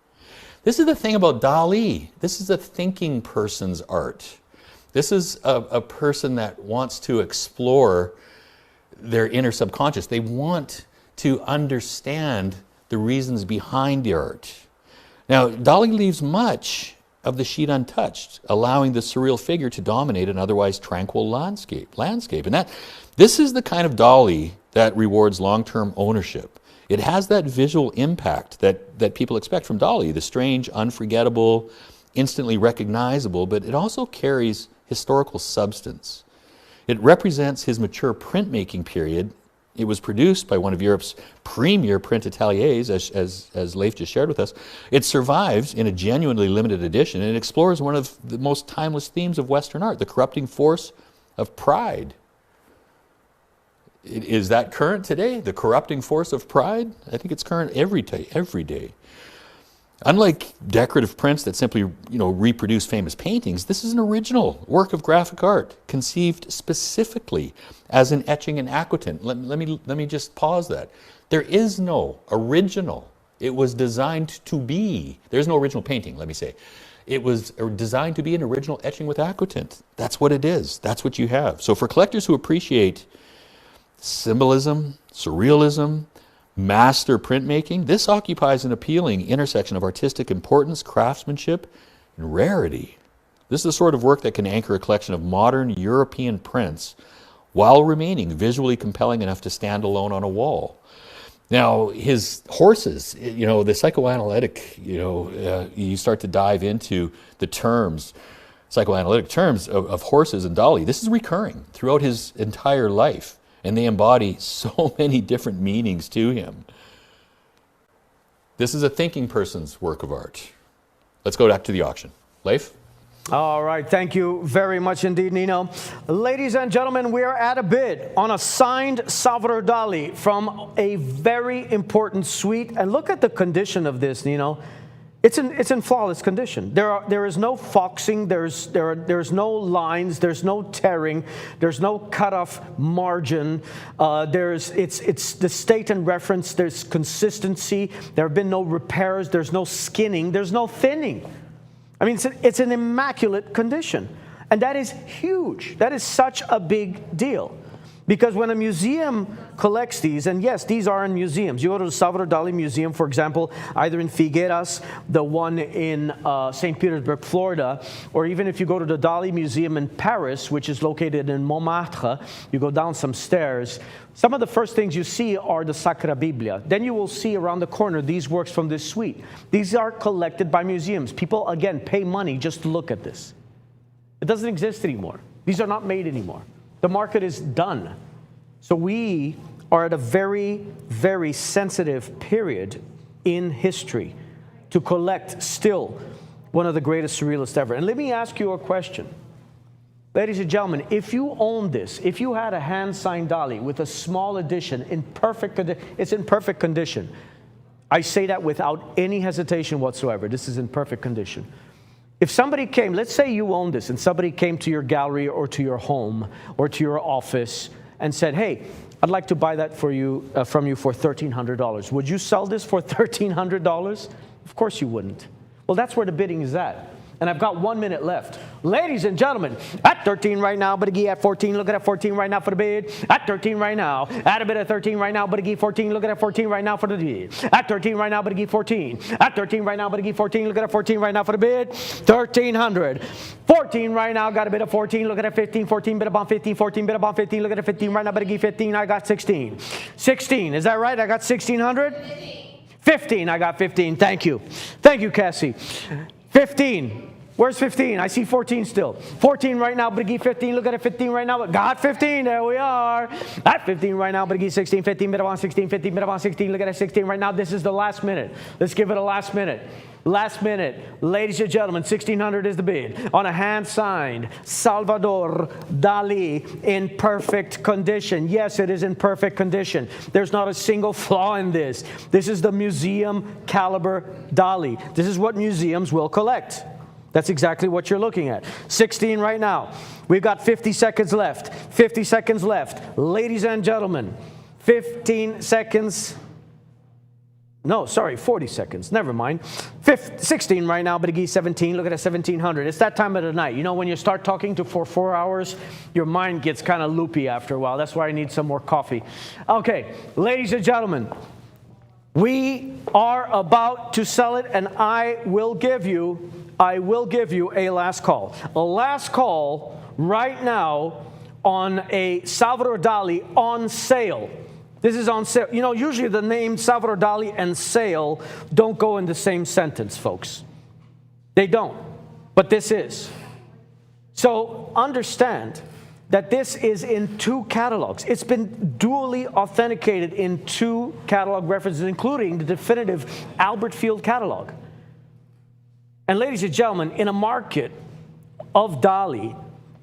This is the thing about Dali. This is a thinking person's art. This is a person that wants to explore their inner subconscious. They want to understand the reasons behind the art. Now, Dali leaves much of the sheet untouched, allowing the surreal figure to dominate an otherwise tranquil landscape. And this is the kind of Dali that rewards long-term ownership. It has that visual impact that people expect from Dali, the strange, unforgettable, instantly recognizable, but it also carries historical substance. It represents his mature printmaking period. It was produced by one of Europe's premier print ateliers, as Leif just shared with us. It survives in a genuinely limited edition, and it explores one of the most timeless themes of Western art, the corrupting force of pride. Is that current today? The corrupting force of pride? I think it's current every day. Unlike decorative prints that simply, reproduce famous paintings, this is an original work of graphic art, conceived specifically as an etching and aquatint. Let me just pause that. There is no original. It was designed to be. There's no original painting, let me say. It was designed to be an original etching with aquatint. That's what it is. That's what you have. So for collectors who appreciate symbolism, surrealism, master printmaking, this occupies an appealing intersection of artistic importance, craftsmanship, and rarity. This is the sort of work that can anchor a collection of modern European prints while remaining visually compelling enough to stand alone on a wall. Now, his horses, the psychoanalytic, you start to dive into the terms, psychoanalytic terms of horses and Dali. This is recurring throughout his entire life. And they embody so many different meanings to him. This is a thinking person's work of art. Let's go back to the auction. Leif? All right, thank you very much indeed, Nino. Ladies and gentlemen, we are at a bid on a signed Salvador Dali from a very important suite. And look at the condition of this, Nino. It's in flawless condition. There is no foxing, there's no lines, there's no tearing, there's no cutoff margin. It's the state and reference. There's consistency. There have been no repairs. There's no skinning. There's no thinning. I mean, it's an immaculate condition, and that is huge. That is such a big deal. Because when a museum collects these, and yes, these are in museums. You go to the Salvador Dali Museum, for example, either in Figueras, the one in St. Petersburg, Florida, or even if you go to the Dali Museum in Paris, which is located in Montmartre, you go down some stairs. Some of the first things you see are the Sacra Biblia. Then you will see around the corner these works from this suite. These are collected by museums. People, again, pay money just to look at this. It doesn't exist anymore. These are not made anymore. The market is done. So we are at a very, very sensitive period in history to collect still one of the greatest surrealists ever. And let me ask you a question. Ladies and gentlemen, if you own this, if you had a hand-signed Dali with a small edition in perfect condition, it's in perfect condition. I say that without any hesitation whatsoever. This is in perfect condition. If somebody came, let's say you own this, and somebody came to your gallery or to your home or to your office and said, hey, I'd like to buy that for you, from you for $1,300. Would you sell this for $1,300? Of course you wouldn't. Well, that's where the bidding is at. And I've got 1 minute left. Ladies and gentlemen, at 13 right now, but at 14. Look at that 14 right now for the bid. At 13 right now. At a bid at 13 right now, but at 14. Look at that 14 right now for the bid. At 13 right now, but at 14. At 13 right now, but at 14. Look at that 14 right now for the bid. 1,300. 14 right now, got a bid of 14. Look at that 15. 14 bid about 15. 14 bid about 15. Look at that 15 right now, but at 15. I got 16. 16. Is that right? I got 1,600? 15. I got 15. Thank you. Thank you, Cassie. 15. Where's 15? I see 14 still. 14 right now, Briggy 15. Look at it, 15 right now. Got 15. There we are. At 15 right now, Briggy 16. 15, bit on 16. 15, bit on 16. Look at it, 16 right now. This is the last minute. Let's give it a last minute. Last minute. Ladies and gentlemen, 1,600 is the bid on a hand-signed Salvador Dali in perfect condition. Yes, it is in perfect condition. There's not a single flaw in this. This is the museum caliber Dali. This is what museums will collect. That's exactly what you're looking at. 16 right now. We've got 50 seconds left. 50 seconds left. Ladies and gentlemen, 15 seconds. No, sorry, 40 seconds. Never mind. 16 right now, but again 17. Look at that 1,700. It's that time of the night. You know, when you start talking for 4 hours, your mind gets kind of loopy after a while. That's why I need some more coffee. Okay, ladies and gentlemen, we are about to sell it, and I will give you a last call. A last call right now on a Salvador Dali on sale. This is on sale. You know, usually the name Salvador Dali and sale don't go in the same sentence, folks. They don't. But this is. So understand that this is in 2 catalogs. It's been duly authenticated in 2 catalog references, including the definitive Albert Field catalog. And ladies and gentlemen, in a market of Dali,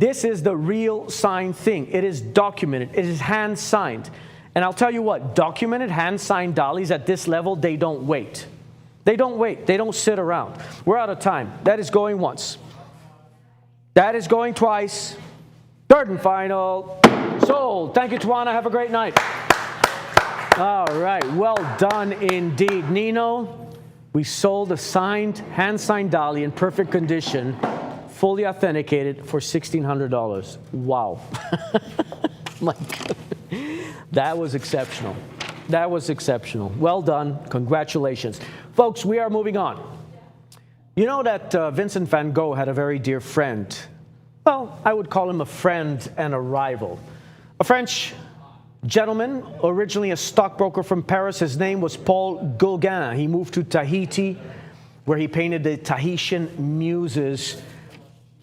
This is the real signed thing. It is documented. It is hand signed. And I'll tell you what, documented hand signed Dalis at this level, they don't wait. They don't wait. They don't sit around. We're out of time. That is going once. That is going twice. Third and final. Sold. Thank you, Tawana. Have a great night. All right. Well done indeed. Nino, we sold a signed, hand-signed Dali in perfect condition, fully authenticated for $1,600. Wow. My God. That was exceptional. That was exceptional. Well done. Congratulations. Folks, we are moving on. You know that Vincent van Gogh had a very dear friend. Well, I would call him a friend and a rival. A French gentleman, originally a stockbroker from Paris. His name was Paul Gauguin. He moved to Tahiti, where he painted the Tahitian muses.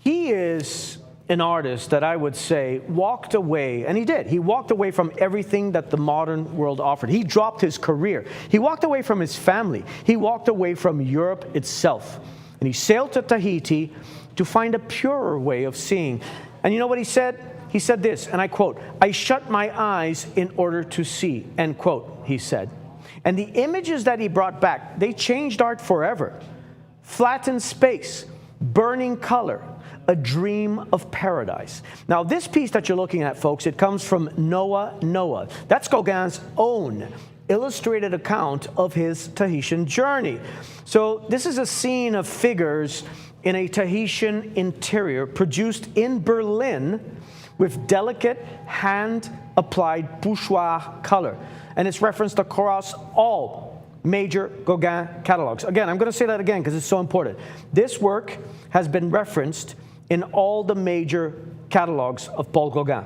He is an artist that I would say walked away, and he did. He walked away from everything that the modern world offered. He dropped his career. He walked away from his family. He walked away from Europe itself. And he sailed to Tahiti to find a purer way of seeing. And you know what he said? He said this, and I quote, "I shut my eyes in order to see," end quote, he said. And the images that he brought back, they changed art forever. Flattened space, burning color, a dream of paradise. Now, this piece that you're looking at, folks, it comes from Noah Noah. That's Gauguin's own illustrated account of his Tahitian journey. So this is a scene of figures in a Tahitian interior produced in Berlin with delicate hand-applied poussoir color. And it's referenced across all major Gauguin catalogs. Again, I'm going to say that again because it's so important. This work has been referenced in all the major catalogs of Paul Gauguin.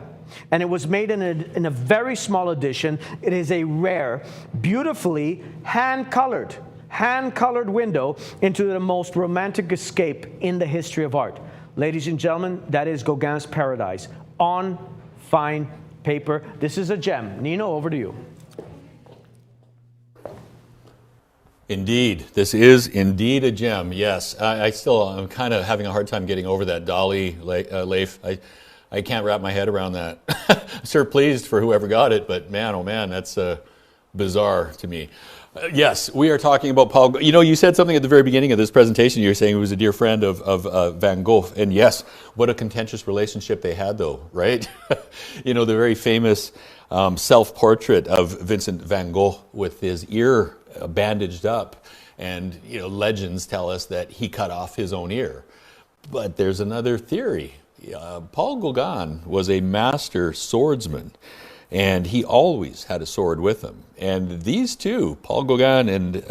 And it was made in a very small edition. It is a rare, beautifully hand-colored window into the most romantic escape in the history of art. Ladies and gentlemen, that is Gauguin's Paradise on fine paper. This is a gem. Nino, over to you. Indeed, this is indeed a gem. Yes, I'm kind of having a hard time getting over that Dali, Leif. I can't wrap my head around that. I'm sure pleased for whoever got it, but man, oh man, that's bizarre to me. Yes, we are talking about Paul. You know, you said something at the very beginning of this presentation. You were saying he was a dear friend of Van Gogh. And yes, what a contentious relationship they had, though, right? You know, the very famous self-portrait of Vincent van Gogh with his ear bandaged up. And, you know, legends tell us that he cut off his own ear. But there's another theory. Paul Gauguin was a master swordsman. And he always had a sword with him. And these two, Paul Gauguin and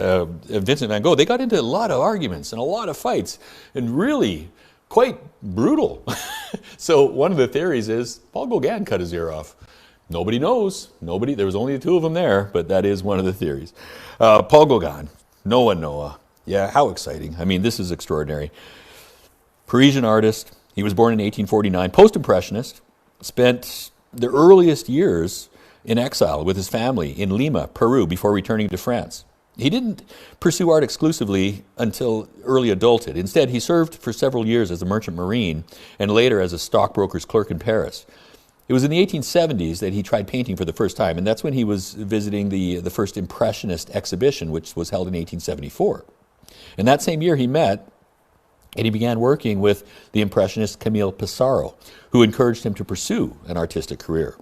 Vincent van Gogh, they got into a lot of arguments and a lot of fights, and really quite brutal. So one of the theories is Paul Gauguin cut his ear off. Nobody knows. There was only the two of them there, but that is one of the theories. Paul Gauguin, Noah. Yeah, how exciting. I mean, this is extraordinary. Parisian artist. He was born in 1849, post-impressionist, spent the earliest years in exile with his family in Lima, Peru, before returning to France. He didn't pursue art exclusively until early adulthood. Instead, he served for several years as a merchant marine and later as a stockbroker's clerk in Paris. It was in the 1870s that he tried painting for the first time, and that's when he was visiting the first Impressionist exhibition, which was held in 1874. And that same year he met and he began working with the Impressionist Camille Pissarro, who encouraged him to pursue an artistic career.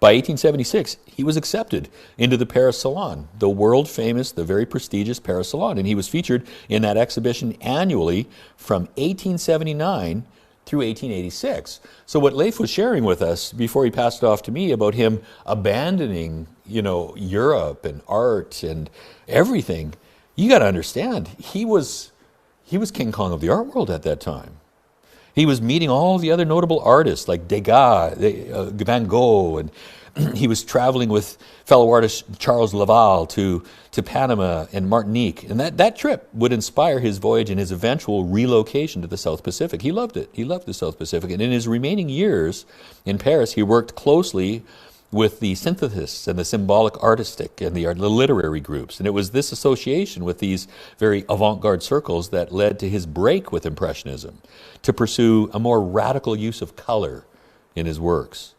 By 1876, he was accepted into the Paris Salon, the world-famous, the very prestigious Paris Salon, and he was featured in that exhibition annually from 1879 through 1886. So what Leif was sharing with us before he passed it off to me about him abandoning, you know, Europe and art and everything, you got to understand, he was King Kong of the art world at that time. He was meeting all the other notable artists like Degas, Van Gogh, and he was traveling with fellow artist Charles Laval to Panama and Martinique. And that trip would inspire his voyage and his eventual relocation to the South Pacific. He loved it. He loved the South Pacific. And in his remaining years in Paris, he worked closely with the synthetists and the symbolic artistic and the literary groups. And it was this association with these very avant-garde circles that led to his break with Impressionism, to pursue a more radical use of color in his works.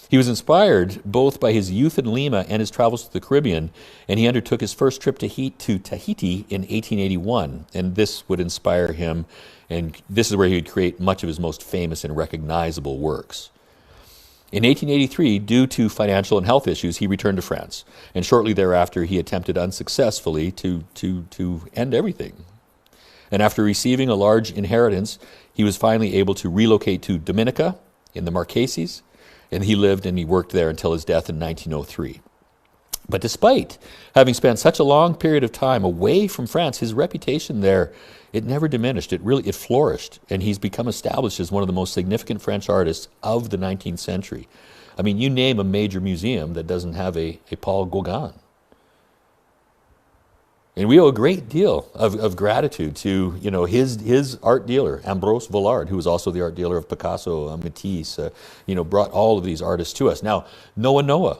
He was inspired both by his youth in Lima and his travels to the Caribbean, and he undertook his first trip to Tahiti in 1881, and this would inspire him, and this is where he would create much of his most famous and recognizable works. In 1883, due to financial and health issues, he returned to France, and shortly thereafter he attempted unsuccessfully to end everything. And after receiving a large inheritance, he was finally able to relocate to Dominica in the Marquesas, and he lived and he worked there until his death in 1903. But despite having spent such a long period of time away from France, his reputation there, it never diminished. It flourished, and he's become established as one of the most significant French artists of the 19th century. I mean, you name a major museum that doesn't have a Paul Gauguin. And we owe a great deal of gratitude to, his art dealer, Ambrose Vollard, who was also the art dealer of Picasso, Matisse, brought all of these artists to us. Now, Noah,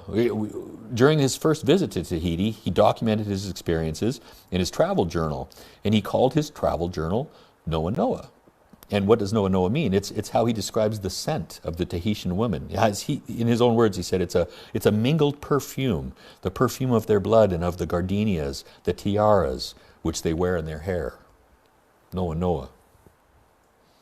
during his first visit to Tahiti, he documented his experiences in his travel journal, and he called his travel journal Noah. And what does Noah mean? It's how he describes the scent of the Tahitian women. In his own words, he said it's a mingled perfume, the perfume of their blood and of the gardenias, the tiaras, which they wear in their hair. Noah.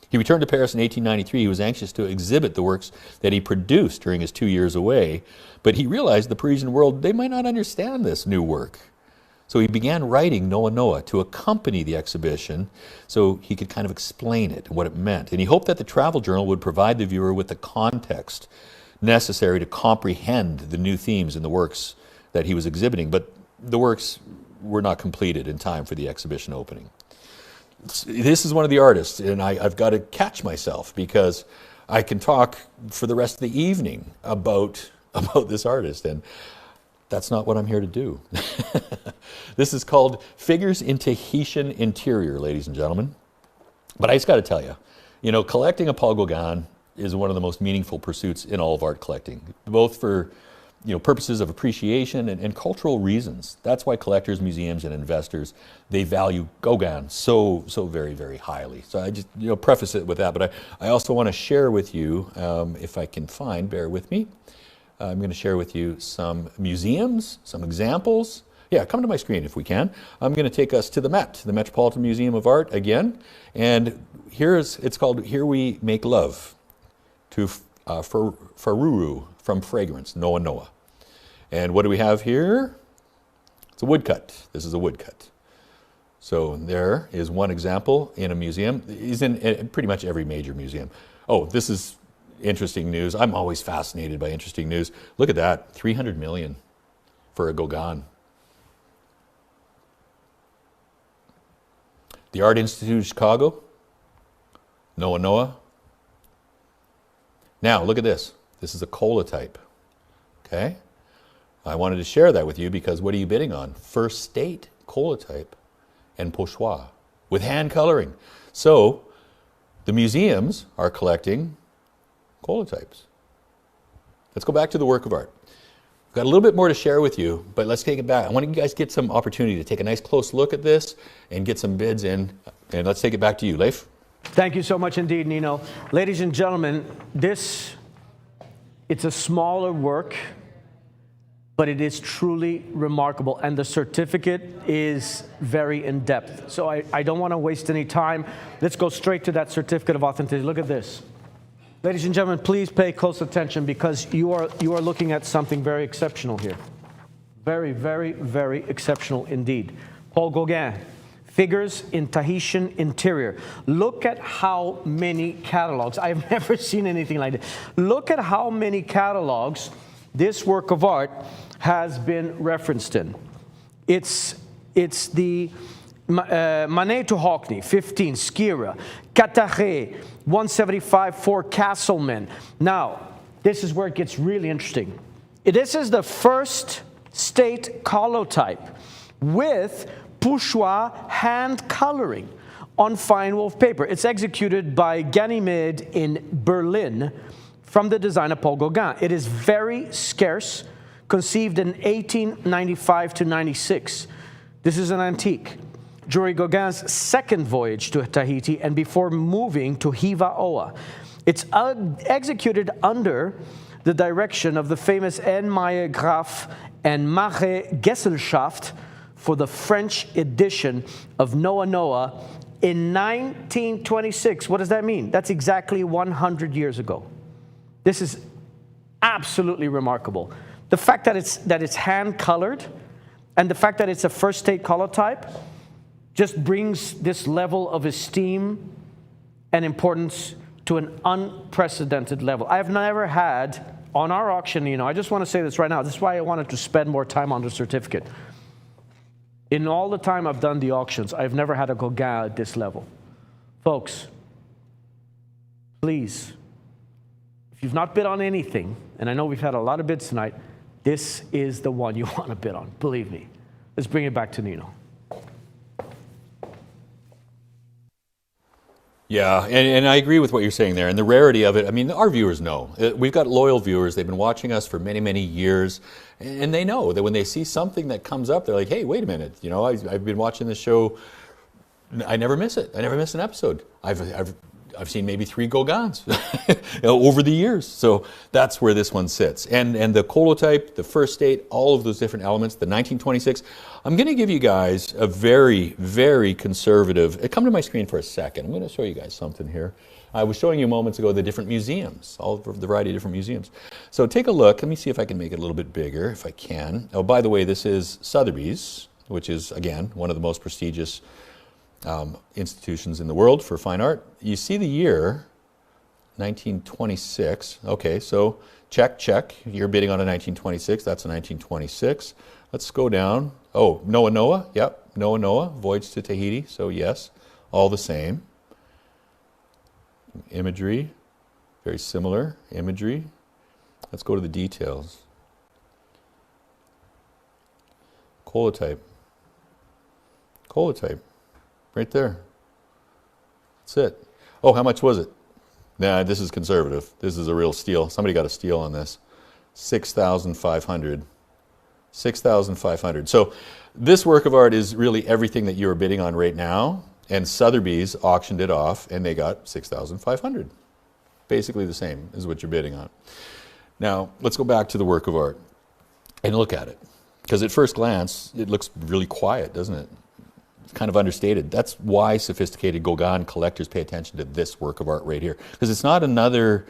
He returned to Paris in 1893. He was anxious to exhibit the works that he produced during his 2 years away, but he realized the Parisian world, they might not understand this new work. So he began writing Noah to accompany the exhibition so he could kind of explain it and what it meant. And he hoped that the travel journal would provide the viewer with the context necessary to comprehend the new themes in the works that he was exhibiting. But the works were not completed in time for the exhibition opening. This is one of the artists, and I've got to catch myself because I can talk for the rest of the evening about this artist, and that's not what I'm here to do. This is called Figures in Tahitian Interior, ladies and gentlemen. But I just got to tell you, collecting a Paul Gauguin is one of the most meaningful pursuits in all of art collecting, both for purposes of appreciation and cultural reasons. That's why collectors, museums, and investors, they value Gauguin so very, very highly. So I just preface it with that, but I also want to share with you, if I can find, bear with me, I'm going to share with you some museums, some examples. Yeah, come to my screen if we can. I'm going to take us to the Met, the Metropolitan Museum of Art again. And it's called Here We Make Love, to Faruru from Fragrance, Noah. And what do we have here? It's a woodcut. This is a woodcut. So there is one example in a museum. He's in pretty much every major museum. Oh, this is interesting news. I'm always fascinated by interesting news. Look at that, $300 million for a Gauguin. The Art Institute of Chicago, Noah. Now, look at this. This is a Colotype, okay? I wanted to share that with you because what are you bidding on? First State, Colotype, and Pochois with hand coloring. So the museums are collecting Colotypes. Let's go back to the work of art. We've got a little bit more to share with you, but let's take it back. I want you guys to get some opportunity to take a nice close look at this and get some bids in. And let's take it back to you, Leif. Thank you so much indeed, Nino. Ladies and gentlemen, it's a smaller work, but it is truly remarkable, and the certificate is very in-depth. So I don't want to waste any time. Let's go straight to that certificate of authenticity. Look at this. Ladies and gentlemen, please pay close attention because you are looking at something very exceptional here. Very, very, very exceptional indeed. Paul Gauguin, Figures in Tahitian Interior. Look at how many catalogs. I've never seen anything like this. Look at how many catalogs this work of art has been referenced in. It's the Manet to Hockney, 15, Skira, Cataré, 175 for Castleman. Now, this is where it gets really interesting. This is the first state Colotype with Pochois hand coloring on fine wolf paper. It's executed by Ganymede in Berlin from the designer Paul Gauguin. It is very scarce, conceived in 1895 to 96. This is an antique. During Gauguin's second voyage to Tahiti and before moving to Hiva Oa. It's executed under the direction of the famous N. Meyer Graf and Mache Gesellschaft for the French edition of Noa Noa in 1926. What does that mean? That's exactly 100 years ago. This is absolutely remarkable. The fact that it's hand-colored and the fact that it's a first-state color type just brings this level of esteem and importance to an unprecedented level. I have never had, on our auction, I just want to say this right now. This is why I wanted to spend more time on the certificate. In all the time I've done the auctions, I've never had a Gauguin at this level. Folks, please, if you've not bid on anything, and I know we've had a lot of bids tonight, this is the one you want to bid on, believe me. Let's bring it back to Nino. Yeah, and I agree with what you're saying there, and the rarity of it. I mean, our viewers know. We've got loyal viewers. They've been watching us for many, many years, and they know that when they see something that comes up, they're like, hey, wait a minute. I've been watching this show. I never miss it. I never miss an episode. I've seen maybe 3 Gauguins over the years. So that's where this one sits. And the colotype, the first state, all of those different elements, the 1926. I'm going to give you guys a very, very conservative. Come to my screen for a second. I'm going to show you guys something here. I was showing you moments ago the different museums, all of the variety of different museums. So take a look. Let me see if I can make it a little bit bigger, if I can. Oh, by the way, this is Sotheby's, which is, again, one of the most prestigious institutions in the world for fine art. You see the year, 1926. Okay, so check. You're bidding on a 1926. That's a 1926. Let's go down. Oh, Noa Noa. Yep, Noa Noa, voyage to Tahiti. So yes, all the same. Imagery, very similar imagery. Let's go to the details. Colotype. Right there. That's it. Oh, how much was it? Nah, this is conservative. This is a real steal. Somebody got a steal on this. $6,500. $6,500. So this work of art is really everything that you are bidding on right now, and Sotheby's auctioned it off, and they got $6,500. Basically the same as what you're bidding on. Now, let's go back to the work of art and look at it. Because at first glance, it looks really quiet, doesn't it? It's kind of understated. That's why sophisticated Gauguin collectors pay attention to this work of art right here. Because it's not another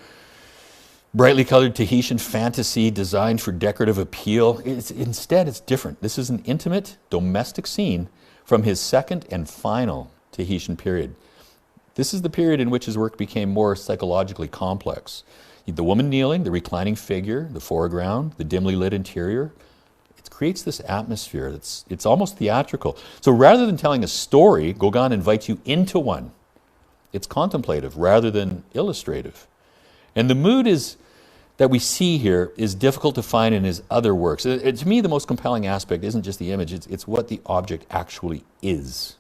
brightly colored Tahitian fantasy designed for decorative appeal. Instead, it's different. This is an intimate, domestic scene from his second and final Tahitian period. This is the period in which his work became more psychologically complex. The woman kneeling, the reclining figure, the foreground, the dimly lit interior. It creates this atmosphere. It's almost theatrical. So rather than telling a story, Gauguin invites you into one. It's contemplative rather than illustrative. And the mood that we see here is difficult to find in his other works. To me, the most compelling aspect isn't just the image, it's what the object actually is.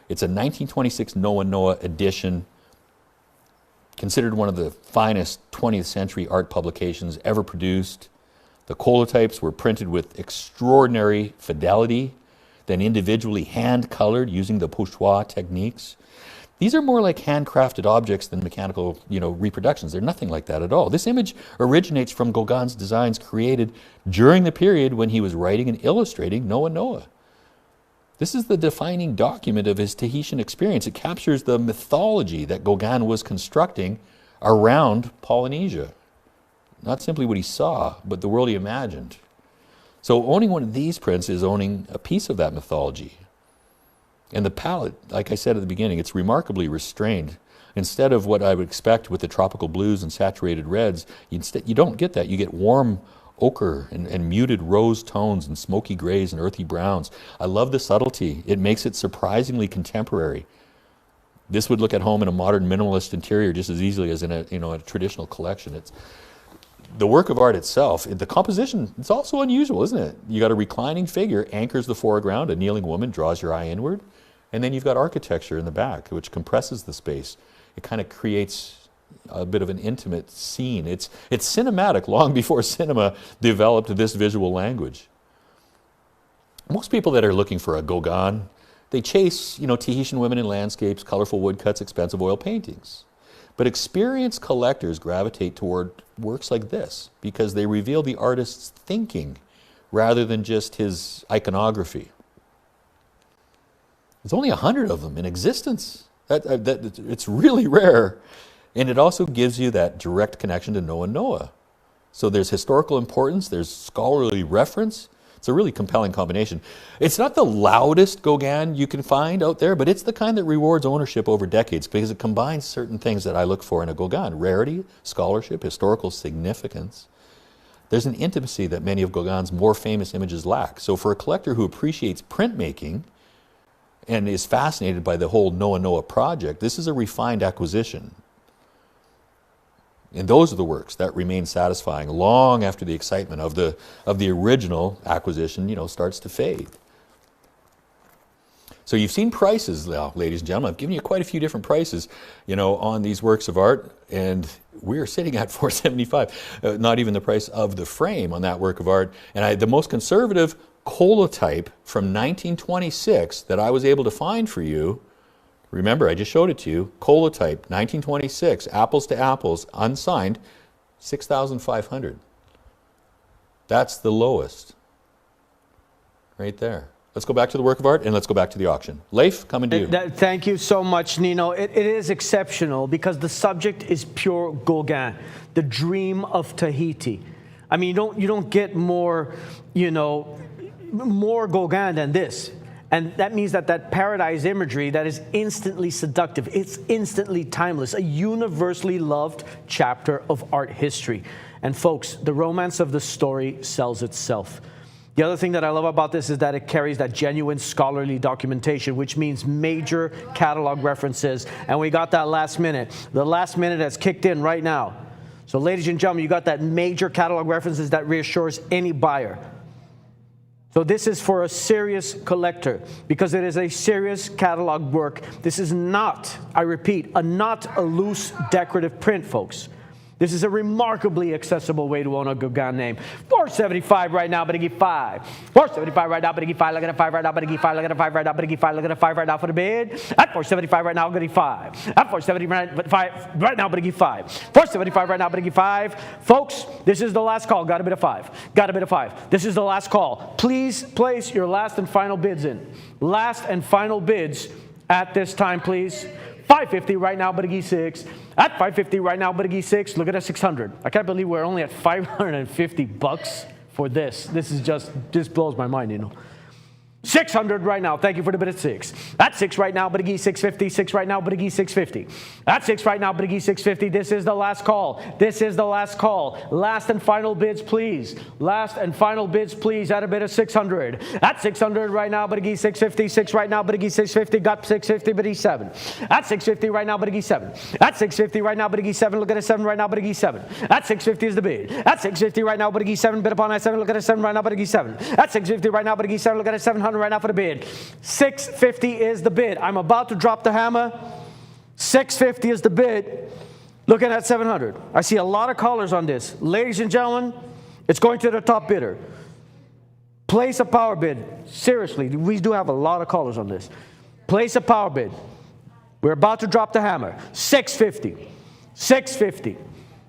It's a 1926 Noa Noa edition, considered one of the finest 20th century art publications ever produced. The colotypes were printed with extraordinary fidelity, then individually hand-colored using the pochoir techniques. These are more like handcrafted objects than mechanical, reproductions. They're nothing like that at all. This image originates from Gauguin's designs created during the period when he was writing and illustrating Noa Noa. This is the defining document of his Tahitian experience. It captures the mythology that Gauguin was constructing around Polynesia. Not simply what he saw, but the world he imagined. So owning one of these prints is owning a piece of that mythology. And the palette, like I said at the beginning, it's remarkably restrained. Instead of what I would expect with the tropical blues and saturated reds, you don't get that. You get warm ochre and muted rose tones and smoky grays and earthy browns. I love the subtlety. It makes it surprisingly contemporary. This would look at home in a modern minimalist interior just as easily as in a traditional collection. It's the work of art itself, the composition, it's also unusual, isn't it? You got a reclining figure, anchors the foreground, a kneeling woman draws your eye inward, and then you've got architecture in the back, which compresses the space. It kind of creates a bit of an intimate scene. It's cinematic long before cinema developed this visual language. Most people that are looking for a Gauguin, they chase, Tahitian women in landscapes, colorful woodcuts, expensive oil paintings. But experienced collectors gravitate toward works like this because they reveal the artist's thinking rather than just his iconography. There's only 100 of them in existence. It's really rare. And it also gives you that direct connection to Noah Noah. So there's historical importance, there's scholarly reference. It's a really compelling combination. It's not the loudest Gauguin you can find out there, but it's the kind that rewards ownership over decades because it combines certain things that I look for in a Gauguin: rarity, scholarship, historical significance. There's an intimacy that many of Gauguin's more famous images lack. So for a collector who appreciates printmaking and is fascinated by the whole Noah Noah project, this is a refined acquisition. And those are the works that remain satisfying long after the excitement of the original acquisition, starts to fade. So you've seen prices now, ladies and gentlemen. I've given you quite a few different prices, on these works of art, and we're sitting at $475. Not even the price of the frame on that work of art. And the most conservative Colotype from 1926 that I was able to find for you. Remember, I just showed it to you. Colotype, 1926, apples to apples, unsigned, $6,500. That's the lowest. Right there. Let's go back to the work of art and let's go back to the auction. Leif, coming to you. Thank you so much, Nino. It is exceptional because the subject is pure Gauguin, the dream of Tahiti. I mean, you don't get more, more Gauguin than this. And that means that paradise imagery that is instantly seductive, it's instantly timeless, a universally loved chapter of art history. And folks, the romance of the story sells itself. The other thing that I love about this is that it carries that genuine scholarly documentation, which means major catalog references. And we got that last minute. The last minute has kicked in right now. So ladies and gentlemen, you got that major catalog references that reassures any buyer. So this is for a serious collector because it is a serious catalog work. This is not, I repeat, not a loose decorative print, folks. This is a remarkably accessible way to own a Gauguin name. $475 right now, but I give $5. $475 right now, but I give $5. Look at the $5 right now, but I give $5. Look at the $5 right now, but I give $5. Look at the $5 right now for the bid. At $475 right now, I'm going to give $5. At $475 right now, but I give $5. $475 right now, but I give $5. Folks, this is the last call. Got a bid of $5. Got a bid of $5. This is the last call. Please place your last and final bids in. Last and final bids at this time, please. $550 right now, but I give $6. At $550 right now, but I give $6. Look at that $600. I can't believe we're only at $550 for this. This blows my mind, $600 right now. Thank you for the bid at $6. At $6 right now, but I give $650. $6 right now, but I give $650. At $6 right now, but I give $650. This is the last call. This is the last call. Last and final bids, please. Last and final bids, please. At a bid of $600. At $600 right now, but I give $650. 6 right now, but I give $650. Got $650, but he's $7. At $650 right now, but I give $7. At $650 right now, but I give $7. Look at a $7 right now, but I give $7. At $650 is the bid. At $650 right now, but I give $7. Bid upon that $7. Look at a $7 right now, but I give $7. At $650 right now, but I give $7. Look at a $700 right now for the bid. $650 is the bid. I'm about to drop the hammer. $650 is the bid. Looking at $700. I see a lot of callers on this. Ladies and gentlemen, it's going to the top bidder. Place a power bid. Seriously, we do have a lot of callers on this. Place a power bid. We're about to drop the hammer. $650. $650.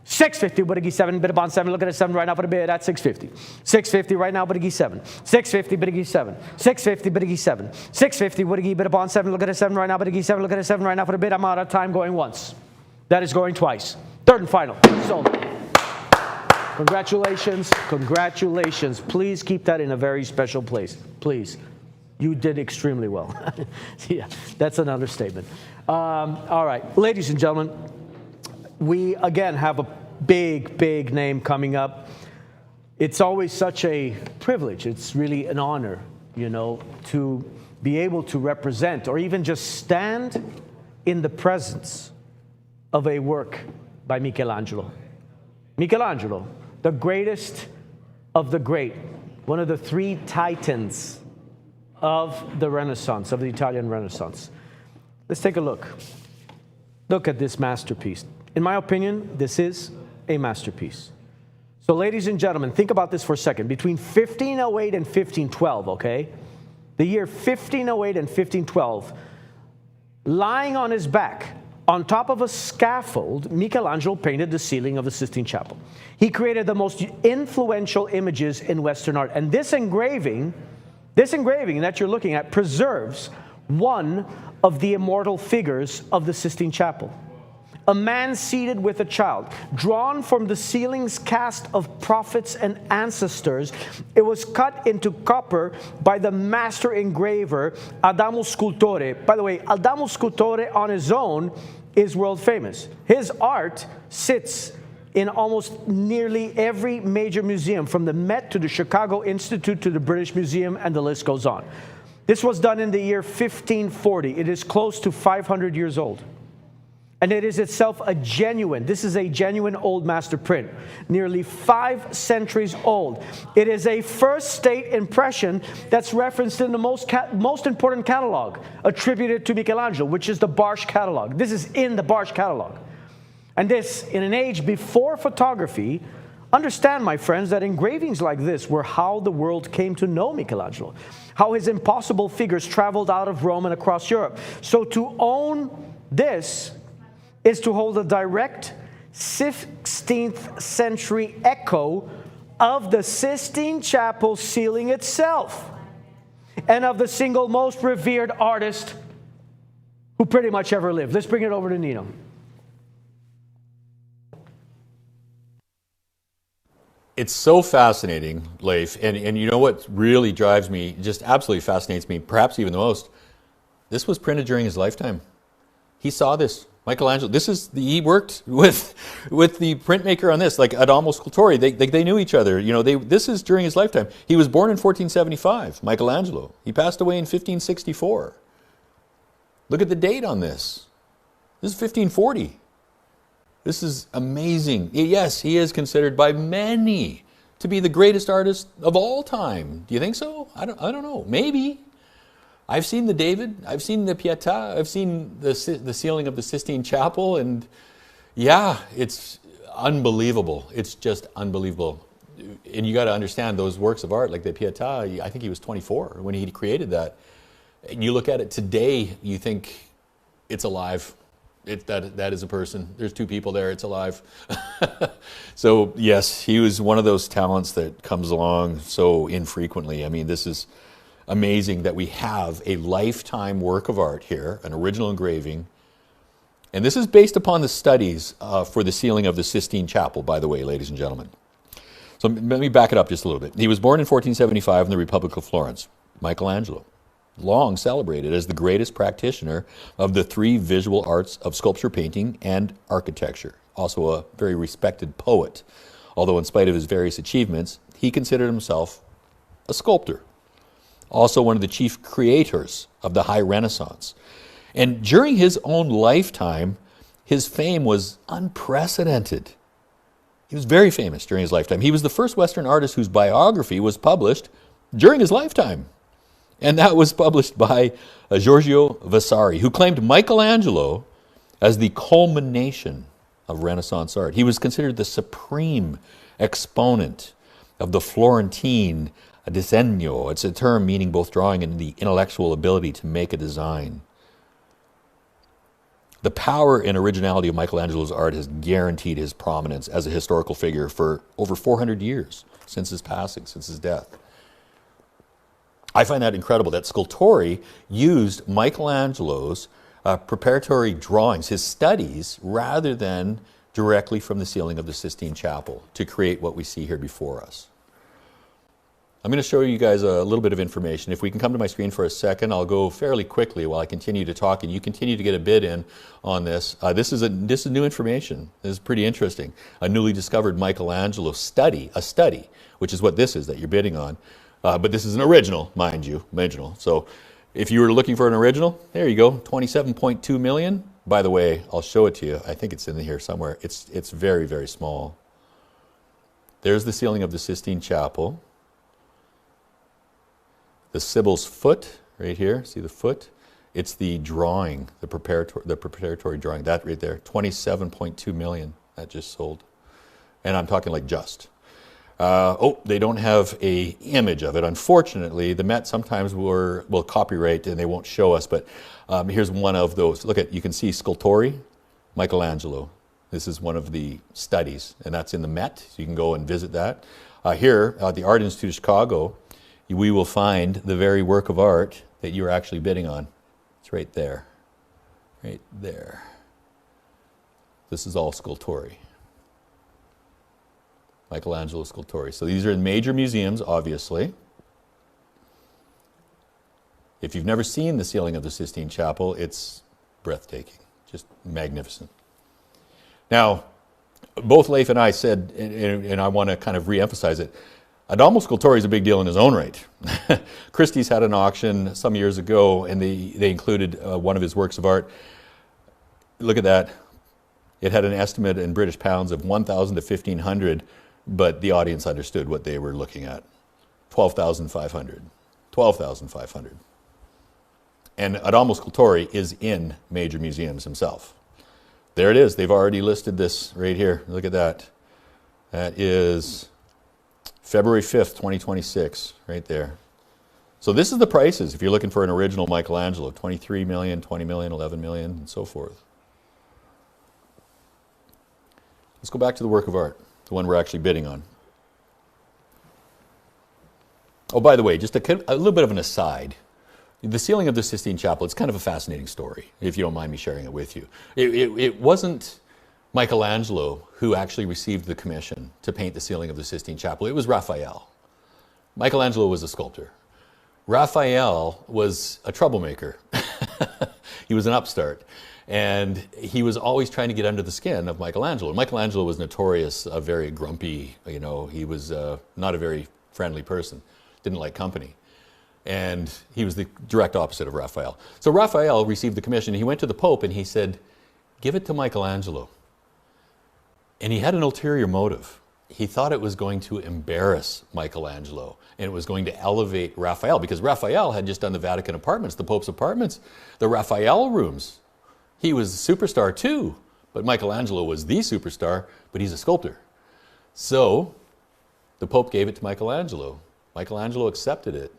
$650, but I give $7, bid upon $7. Look at the $7 right now for the bid at $650. $650 right now, but I give $7. $650, but I give $7. $650, but I give $7. $650, what I give bid upon $7. Look at the $7 right now, but I give $7. Look at the $7 right now for the bid. I'm out of time going once. That is going twice. Third and final. Sold. Congratulations. Congratulations. Please keep that in a very special place. Please. You did extremely well. Yeah, that's an understatement. All right. Ladies and gentlemen, we again have a big name coming up. It's always such a privilege. It's really an honor, to be able to represent or even just stand in the presence of a work by Michelangelo. Michelangelo, the greatest of the great, one of the three titans of the Renaissance, of the Italian Renaissance. Let's take a look. Look at this masterpiece. In my opinion, this is a masterpiece. So ladies and gentlemen, think about this for a second. Between 1508 and 1512, okay? The year 1508 and 1512, lying on his back, on top of a scaffold, Michelangelo painted the ceiling of the Sistine Chapel. He created the most influential images in Western art. And this engraving that you're looking at preserves one of the immortal figures of the Sistine Chapel. A man seated with a child, drawn from the ceiling's cast of prophets and ancestors. It was cut into copper by the master engraver Adamo Scultore. By the way, Adamo Scultore on his own is world famous. His art sits in almost nearly every major museum, from the Met to the Chicago Institute to the British Museum, and the list goes on. This was done in the year 1540. It is close to 500 years old. And it is itself a genuine, this is a genuine old master print, nearly 5 centuries old. It is a first state impression that's referenced in the most important catalog attributed to Michelangelo, which is the Bartsch catalog. This is in the Bartsch catalog. And this, in an age before photography, understand, my friends, that engravings like this were how the world came to know Michelangelo, how his impossible figures traveled out of Rome and across Europe. So to own this is to hold a direct 16th century echo of the Sistine Chapel ceiling itself and of the single most revered artist who pretty much ever lived. Let's bring it over to Nino. It's so fascinating, Leif, and you know what really drives me, just absolutely fascinates me, perhaps even the most? This was printed during his lifetime. He saw this. Michelangelo, he worked with the printmaker on this, like Adamo Scultore. They knew each other. You know, this is during his lifetime. He was born in 1475, Michelangelo. He passed away in 1564. Look at the date on this. This is 1540. This is amazing. Yes, he is considered by many to be the greatest artist of all time. Do you think so? I don't know. Maybe. I've seen the David, I've seen the Pietà, I've seen the ceiling of the Sistine Chapel, and yeah, it's unbelievable. It's just unbelievable. And you got to understand those works of art, like the Pietà, I think he was 24 when he created that. And you look at it today, you think it's alive. That is a person. There's 2 people there, it's alive. So yes, he was one of those talents that comes along so infrequently. I mean, this is amazing that we have a lifetime work of art here, an original engraving. And this is based upon the studies for the ceiling of the Sistine Chapel, by the way, ladies and gentlemen. So let me back it up just a little bit. He was born in 1475 in the Republic of Florence. Michelangelo, long celebrated as the greatest practitioner of the 3 visual arts of sculpture, painting, and architecture. Also a very respected poet, although in spite of his various achievements, he considered himself a sculptor. Also one of the chief creators of the High Renaissance. And during his own lifetime, his fame was unprecedented. He was very famous during his lifetime. He was the first Western artist whose biography was published during his lifetime. And that was published by Giorgio Vasari, who claimed Michelangelo as the culmination of Renaissance art. He was considered the supreme exponent of the Florentine disegno. It's a term meaning both drawing and the intellectual ability to make a design. The power and originality of Michelangelo's art has guaranteed his prominence as a historical figure for over 400 years since his passing, since his death. I find that incredible that Scultore used Michelangelo's preparatory drawings, his studies, rather than directly from the ceiling of the Sistine Chapel to create what we see here before us. I'm going to show you guys a little bit of information. If we can come to my screen for a second, I'll go fairly quickly while I continue to talk, and you continue to get a bid in on this. This is new information. This is pretty interesting. A newly discovered Michelangelo study, which is what this is that you're bidding on. But this is an original, mind you, original. So if you were looking for an original, there you go, $27.2 million. By the way, I'll show it to you. I think it's in here somewhere. It's very, very small. There's the ceiling of the Sistine Chapel. The Sibyl's foot, right here, see the foot? It's the drawing, the preparatory drawing, that right there, 27.2 million that just sold. And I'm talking like just. They don't have a image of it. Unfortunately, the Met sometimes will copyright and they won't show us, but here's one of those. Look at, you can see Scultori, Michelangelo. This is one of the studies, and that's in the Met, so you can go and visit that. Here at the Art Institute of Chicago, we will find the very work of art that you're actually bidding on. It's right there. Right there. This is all Scultori. Michelangelo Scultori. So these are in major museums, obviously. If you've never seen the ceiling of the Sistine Chapel, it's breathtaking, just magnificent. Now, both Leif and I said, and I want to kind of re-emphasize it, Adamo Scultori is a big deal in his own right. Christie's had an auction some years ago, and they included one of his works of art. Look at that. It had an estimate in British pounds of 1,000 to 1,500, but the audience understood what they were looking at. 12,500. 12,500. And Adamo Scultori is in major museums himself. There it is. They've already listed this right here. Look at that. That is February 5th, 2026, right there. So this is the prices if you're looking for an original Michelangelo. 23 million, 20 million, 11 million, and so forth. Let's go back to the work of art, the one we're actually bidding on. Oh, by the way, just a little bit of an aside. The ceiling of the Sistine Chapel, it's kind of a fascinating story, if you don't mind me sharing it with you. It wasn't Michelangelo who actually received the commission to paint the ceiling of the Sistine Chapel. It was Raphael. Michelangelo was a sculptor. Raphael was a troublemaker. He was an upstart. And he was always trying to get under the skin of Michelangelo. Michelangelo was notorious, a very grumpy, he was not a very friendly person, didn't like company. And he was the direct opposite of Raphael. So Raphael received the commission. He went to the Pope and he said, give it to Michelangelo. And he had an ulterior motive. He thought it was going to embarrass Michelangelo and it was going to elevate Raphael, because Raphael had just done the Vatican apartments, the Pope's apartments, the Raphael rooms. He was a superstar too, but Michelangelo was the superstar, but he's a sculptor. So the Pope gave it to Michelangelo. Michelangelo accepted it.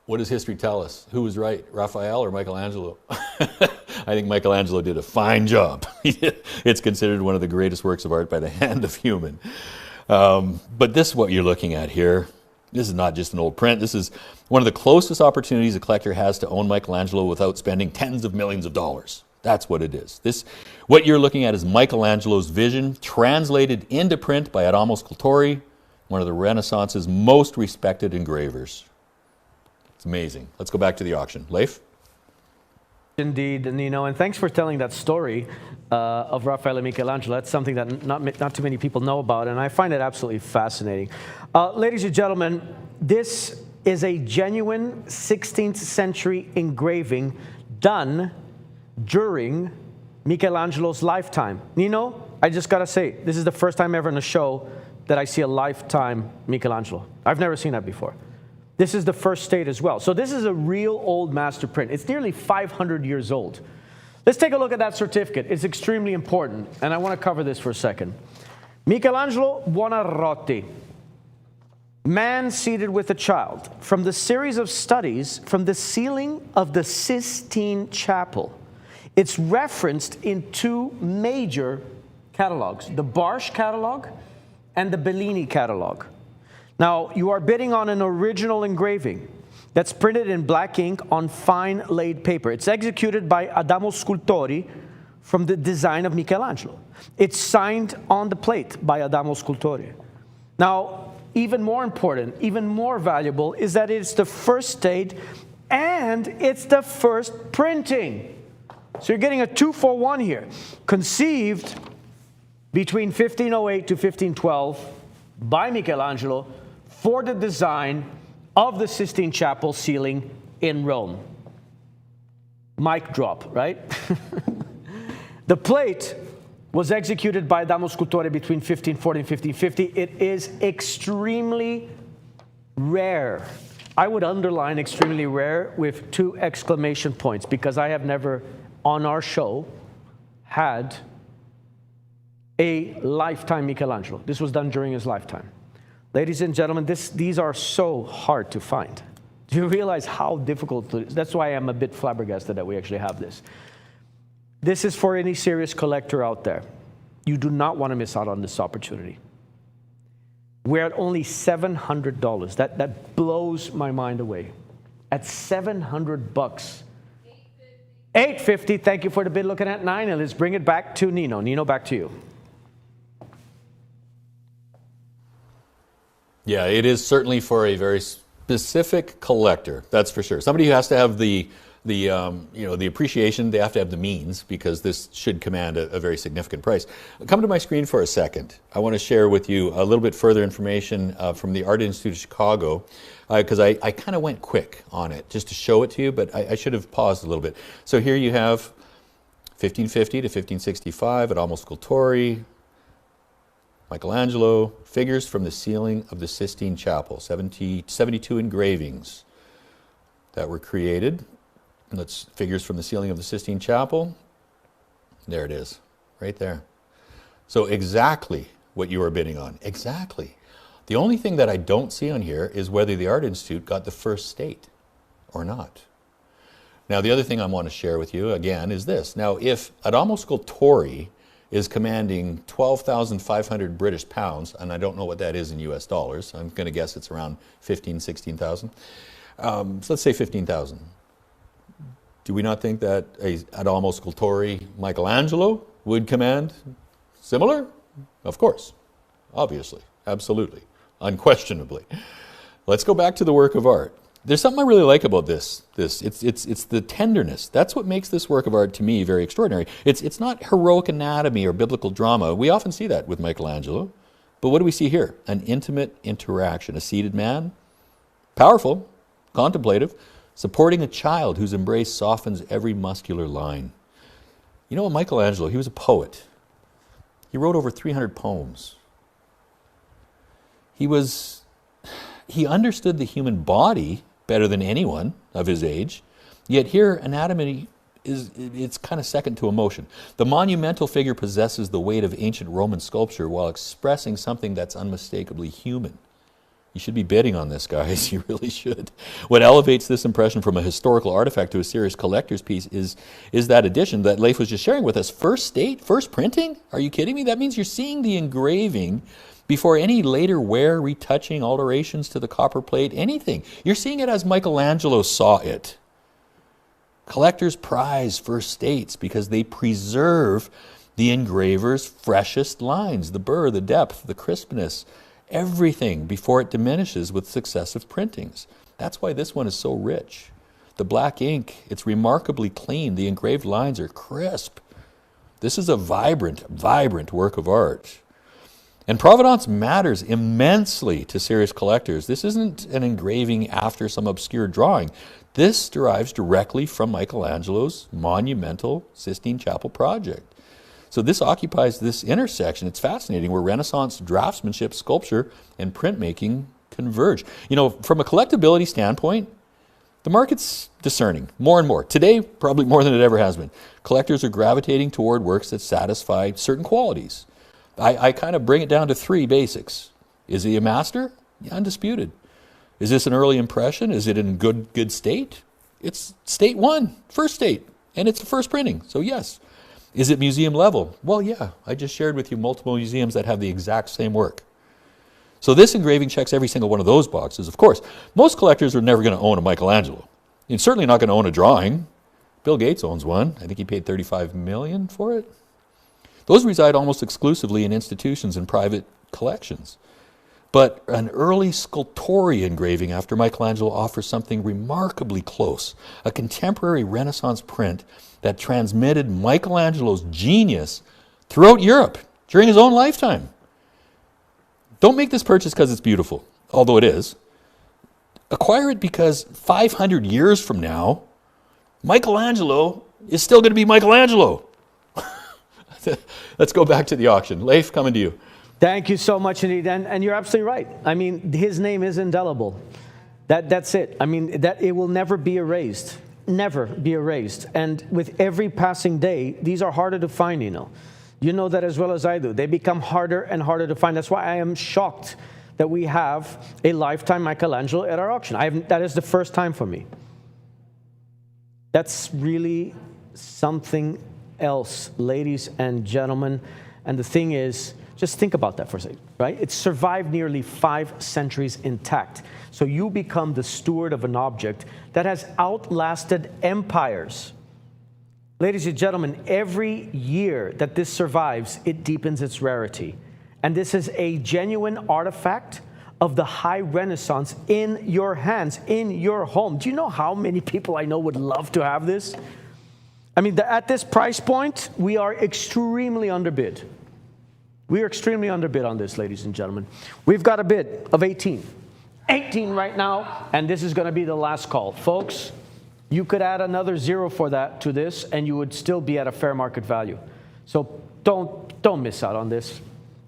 What does history tell us? Who was right, Raphael or Michelangelo? I think Michelangelo did a fine job. It's considered one of the greatest works of art by the hand of human. But this is what you're looking at here. This is not just an old print. This is one of the closest opportunities a collector has to own Michelangelo without spending tens of millions of dollars. That's what it is. What you're looking at is Michelangelo's vision translated into print by Adamo Scultori, one of the Renaissance's most respected engravers. It's amazing. Let's go back to the auction. Leif? Indeed, Nino, and thanks for telling that story of Raphael and Michelangelo. That's something that not too many people know about, and I find it absolutely fascinating. Ladies and gentlemen, this is a genuine 16th century engraving done during Michelangelo's lifetime. Nino, I just gotta say, this is the first time ever in a show that I see a lifetime Michelangelo. I've never seen that before. This is the first state as well. So this is a real old master print. It's nearly 500 years old. Let's take a look at that certificate. It's extremely important, and I want to cover this for a second. Michelangelo Buonarroti, man seated with a child, from the series of studies from the ceiling of the Sistine Chapel. It's referenced in two major catalogs, the Barsh catalog and the Bellini catalog. Now, you are bidding on an original engraving that's printed in black ink on fine laid paper. It's executed by Adamo Scultori from the design of Michelangelo. It's signed on the plate by Adamo Scultori. Now, even more important, even more valuable, is that it's the first date and it's the first printing. So you're getting a 2-for-1 here. Conceived between 1508 to 1512 by Michelangelo for the design of the Sistine Chapel ceiling in Rome. Mic drop, right? The plate was executed by Adamo Scultori between 1540 and 1550. It is extremely rare. I would underline extremely rare with 2 exclamation points, because I have never on our show had a lifetime Michelangelo. This was done during his lifetime. Ladies and gentlemen, these are so hard to find. Do you realize how difficult it is? That's why I'm a bit flabbergasted that we actually have this. This is for any serious collector out there. You do not want to miss out on this opportunity. We're at only $700. That blows my mind away. At $700. $850. Thank you for the bid. Looking at 9, and let's bring it back to Nino. Nino, back to you. Yeah, it is certainly for a very specific collector. That's for sure. Somebody who has to have the appreciation. They have to have the means, because this should command a very significant price. Come to my screen for a second. I want to share with you a little bit further information from the Art Institute of Chicago, because I kind of went quick on it just to show it to you, but I should have paused a little bit. So here you have 1550 to 1565 at Adamo Scultori, Michelangelo, figures from the ceiling of the Sistine Chapel, 72 engravings that were created. That's figures from the ceiling of the Sistine Chapel. There it is, right there. So exactly what you were bidding on, exactly. The only thing that I don't see on here is whether the Art Institute got the first state or not. Now, the other thing I want to share with you, again, is this. Now, if Adamo Scultori is commanding 12,500 British pounds, and I don't know what that is in US dollars. I'm going to guess it's around 15,000, 16,000. So let's say 15,000. Do we not think that a Adamo Scultori Michelangelo would command similar? Of course, obviously, absolutely, unquestionably. Let's go back to the work of art. There's something I really like about this. It's the tenderness. That's what makes this work of art, to me, very extraordinary. It's not heroic anatomy or biblical drama. We often see that with Michelangelo. But what do we see here? An intimate interaction. A seated man, powerful, contemplative, supporting a child whose embrace softens every muscular line. You know what, Michelangelo, he was a poet. He wrote over 300 poems. He understood the human body better than anyone of his age, yet here anatomy it's kind of second to emotion. The monumental figure possesses the weight of ancient Roman sculpture while expressing something that's unmistakably human. You should be bidding on this, guys. You really should. What elevates this impression from a historical artifact to a serious collector's piece is that addition that Leif was just sharing with us. First state, first printing? Are you kidding me? That means you're seeing the engraving before any later wear, retouching, alterations to the copper plate, anything. You're seeing it as Michelangelo saw it. Collectors prize first states because they preserve the engraver's freshest lines, the burr, the depth, the crispness, everything before it diminishes with successive printings. That's why this one is so rich. The black ink, it's remarkably clean. The engraved lines are crisp. This is a vibrant, vibrant work of art. And provenance matters immensely to serious collectors. This isn't an engraving after some obscure drawing. This derives directly from Michelangelo's monumental Sistine Chapel project. So this occupies this intersection. It's fascinating where Renaissance draftsmanship, sculpture, and printmaking converge. You know, from a collectability standpoint, the market's discerning more and more. Today, probably more than it ever has been. Collectors are gravitating toward works that satisfy certain qualities. I kind of bring it down to 3 basics. Is he a master? Yeah, undisputed. Is this an early impression? Is it in good state? It's state 1, first state, and it's the first printing, so yes. Is it museum level? Well, yeah, I just shared with you multiple museums that have the exact same work. So this engraving checks every single one of those boxes. Of course, most collectors are never going to own a Michelangelo. You're certainly not going to own a drawing. Bill Gates owns one. I think he paid $35 million for it. Those reside almost exclusively in institutions and private collections. But an early Scultori engraving after Michelangelo offers something remarkably close, a contemporary Renaissance print that transmitted Michelangelo's genius throughout Europe during his own lifetime. Don't make this purchase because it's beautiful, although it is. Acquire it because 500 years from now, Michelangelo is still going to be Michelangelo. Let's go back to the auction. Leif, coming to you. Thank you so much indeed. And you're absolutely right. I mean, his name is indelible. That's it. I mean, that it will never be erased. Never be erased. And with every passing day, these are harder to find, you know. You know that as well as I do. They become harder and harder to find. That's why I am shocked that we have a lifetime Michelangelo at our auction. That is the first time for me. That's really something else, ladies and gentlemen. And the thing is, just think about that for a second, right? It's survived nearly 5 centuries intact. So you become the steward of an object that has outlasted empires. Ladies and gentlemen, every year that this survives, it deepens its rarity. And this is a genuine artifact of the high Renaissance in your hands, in your home. Do you know how many people I know would love to have this? I mean, at this price point, we are extremely underbid. We are extremely underbid on this, ladies and gentlemen. We've got a bid of 18. 18 right now, and this is going to be the last call. Folks, you could add another 0 for that to this, and you would still be at a fair market value. So don't miss out on this.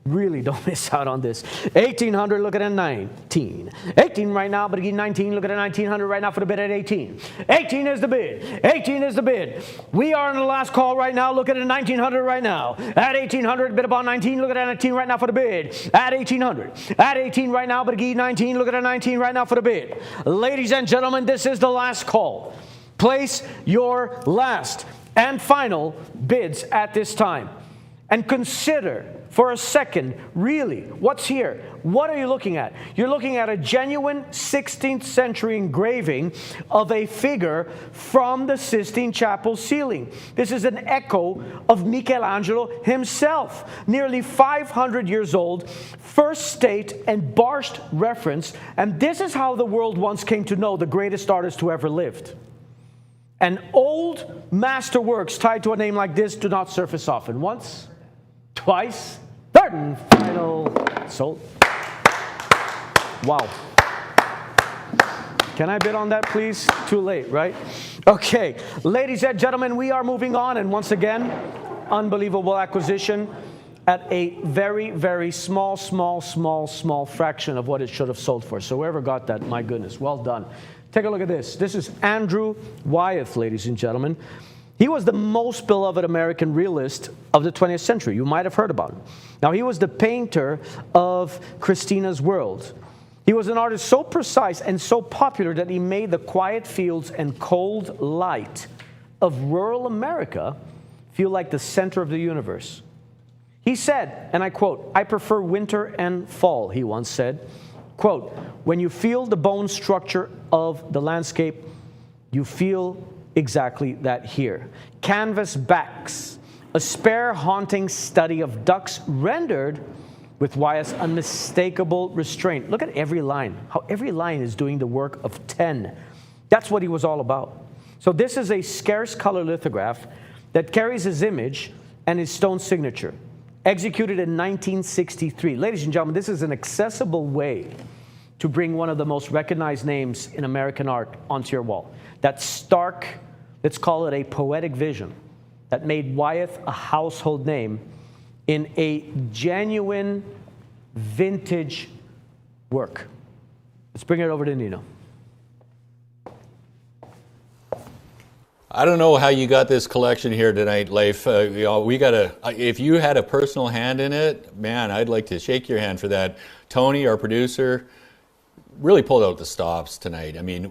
Really don't miss out on this. 1800, look at a 19. 18 right now, but again 19, look at a 1900 right now for the bid at 18. 18 is the bid. 18 is the bid. We are in the last call right now. Look at a 1900 right now. At 1800, bid about 19. Look at a 19 right now for the bid. At 1800. At 18 right now, but again 19. Look at a 19 right now for the bid. Ladies and gentlemen, this is the last call. Place your last and final bids at this time. And consider for a second, really, what's here? What are you looking at? You're looking at a genuine 16th century engraving of a figure from the Sistine Chapel ceiling. This is an echo of Michelangelo himself. Nearly 500 years old, first state and Barthes reference, and this is how the world once came to know the greatest artist who ever lived. And old masterworks tied to a name like this do not surface often. Once, twice, third and final, sold. Wow. Can I bid on that, please? Too late, right? Okay, ladies and gentlemen, we are moving on. And once again, unbelievable acquisition at a very, very small fraction of what it should have sold for. So whoever got that, my goodness, well done. Take a look at this. This is Andrew Wyeth, ladies and gentlemen. He was the most beloved American realist of the 20th century. You might have heard about him. Now, he was the painter of Christina's World. He was an artist so precise and so popular that he made the quiet fields and cold light of rural America feel like the center of the universe. He said, and I quote, "I prefer winter and fall," he once said. Quote, "When you feel the bone structure of the landscape, you feel exactly that here. Canvas backs, a spare haunting study of ducks rendered with Wyeth's unmistakable restraint." Look at every line, how every line is doing the work of 10. That's what he was all about. So this is a scarce color lithograph that carries his image and his stone signature, executed in 1963. Ladies and gentlemen, this is an accessible way to bring one of the most recognized names in American art onto your wall. That stark, let's call it a poetic vision, that made Wyeth a household name in a genuine vintage work. Let's bring it over to Nino. I don't know how you got this collection here tonight, Leif. If you had a personal hand in it, man, I'd like to shake your hand for that. Tony, our producer, really pulled out the stops tonight. I mean,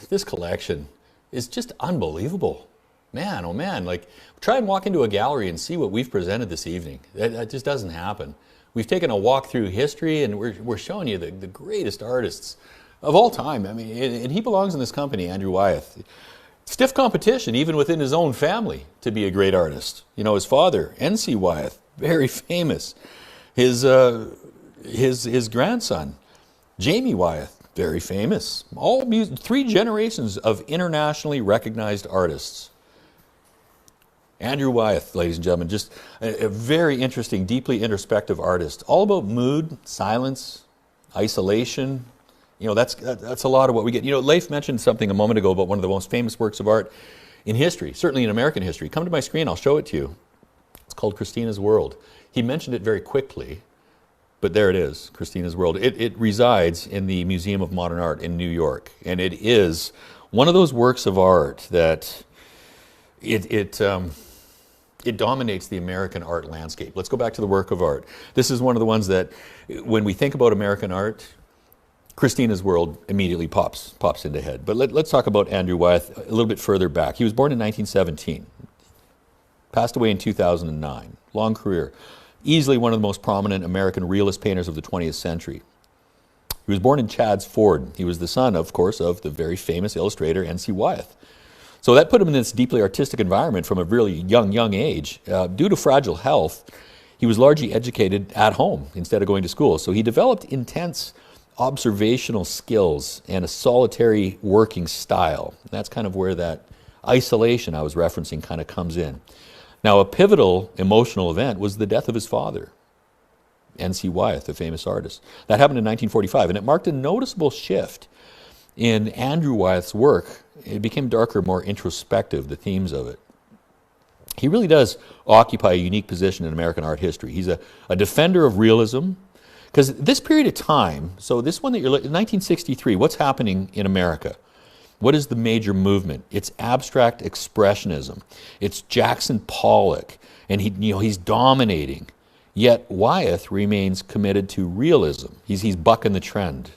this collection is just unbelievable. Man, oh man, like try and walk into a gallery and see what we've presented this evening. That just doesn't happen. We've taken a walk through history and we're showing you the greatest artists of all time. I mean, and he belongs in this company, Andrew Wyeth. Stiff competition, even within his own family, to be a great artist. You know, his father, N.C. Wyeth, very famous. His grandson, Jamie Wyeth, very famous. All 3 generations of internationally recognized artists. Andrew Wyeth, ladies and gentlemen, just a very interesting, deeply introspective artist. All about mood, silence, isolation. You know, that's a lot of what we get. You know, Leif mentioned something a moment ago about one of the most famous works of art in history, certainly in American history. Come to my screen, I'll show it to you. It's called Christina's World. He mentioned it very quickly, But there it is, Christina's World. It resides in the Museum of Modern Art in New York, and it is one of those works of art that it dominates the American art landscape. Let's go back to the work of art. This is one of the ones that, when we think about American art, Christina's World immediately pops into head. But let's talk about Andrew Wyeth a little bit further back. He was born in 1917, passed away in 2009. Long career. Easily one of the most prominent American realist painters of the 20th century. He was born in Chadds Ford. He was the son, of course, of the very famous illustrator N.C. Wyeth. So that put him in this deeply artistic environment from a really young age. Due to fragile health, he was largely educated at home instead of going to school. So he developed intense observational skills and a solitary working style. And that's kind of where that isolation I was referencing kind of comes in. Now, a pivotal emotional event was the death of his father, N.C. Wyeth, the famous artist. That happened in 1945, and it marked a noticeable shift in Andrew Wyeth's work. It became darker, more introspective, the themes of it. He really does occupy a unique position in American art history. He's a defender of realism, because this period of time, so this one that you're looking at, 1963, what's happening in America? What is the major movement? It's abstract expressionism. It's Jackson Pollock, and he's dominating. Yet Wyeth remains committed to realism. He's bucking the trend.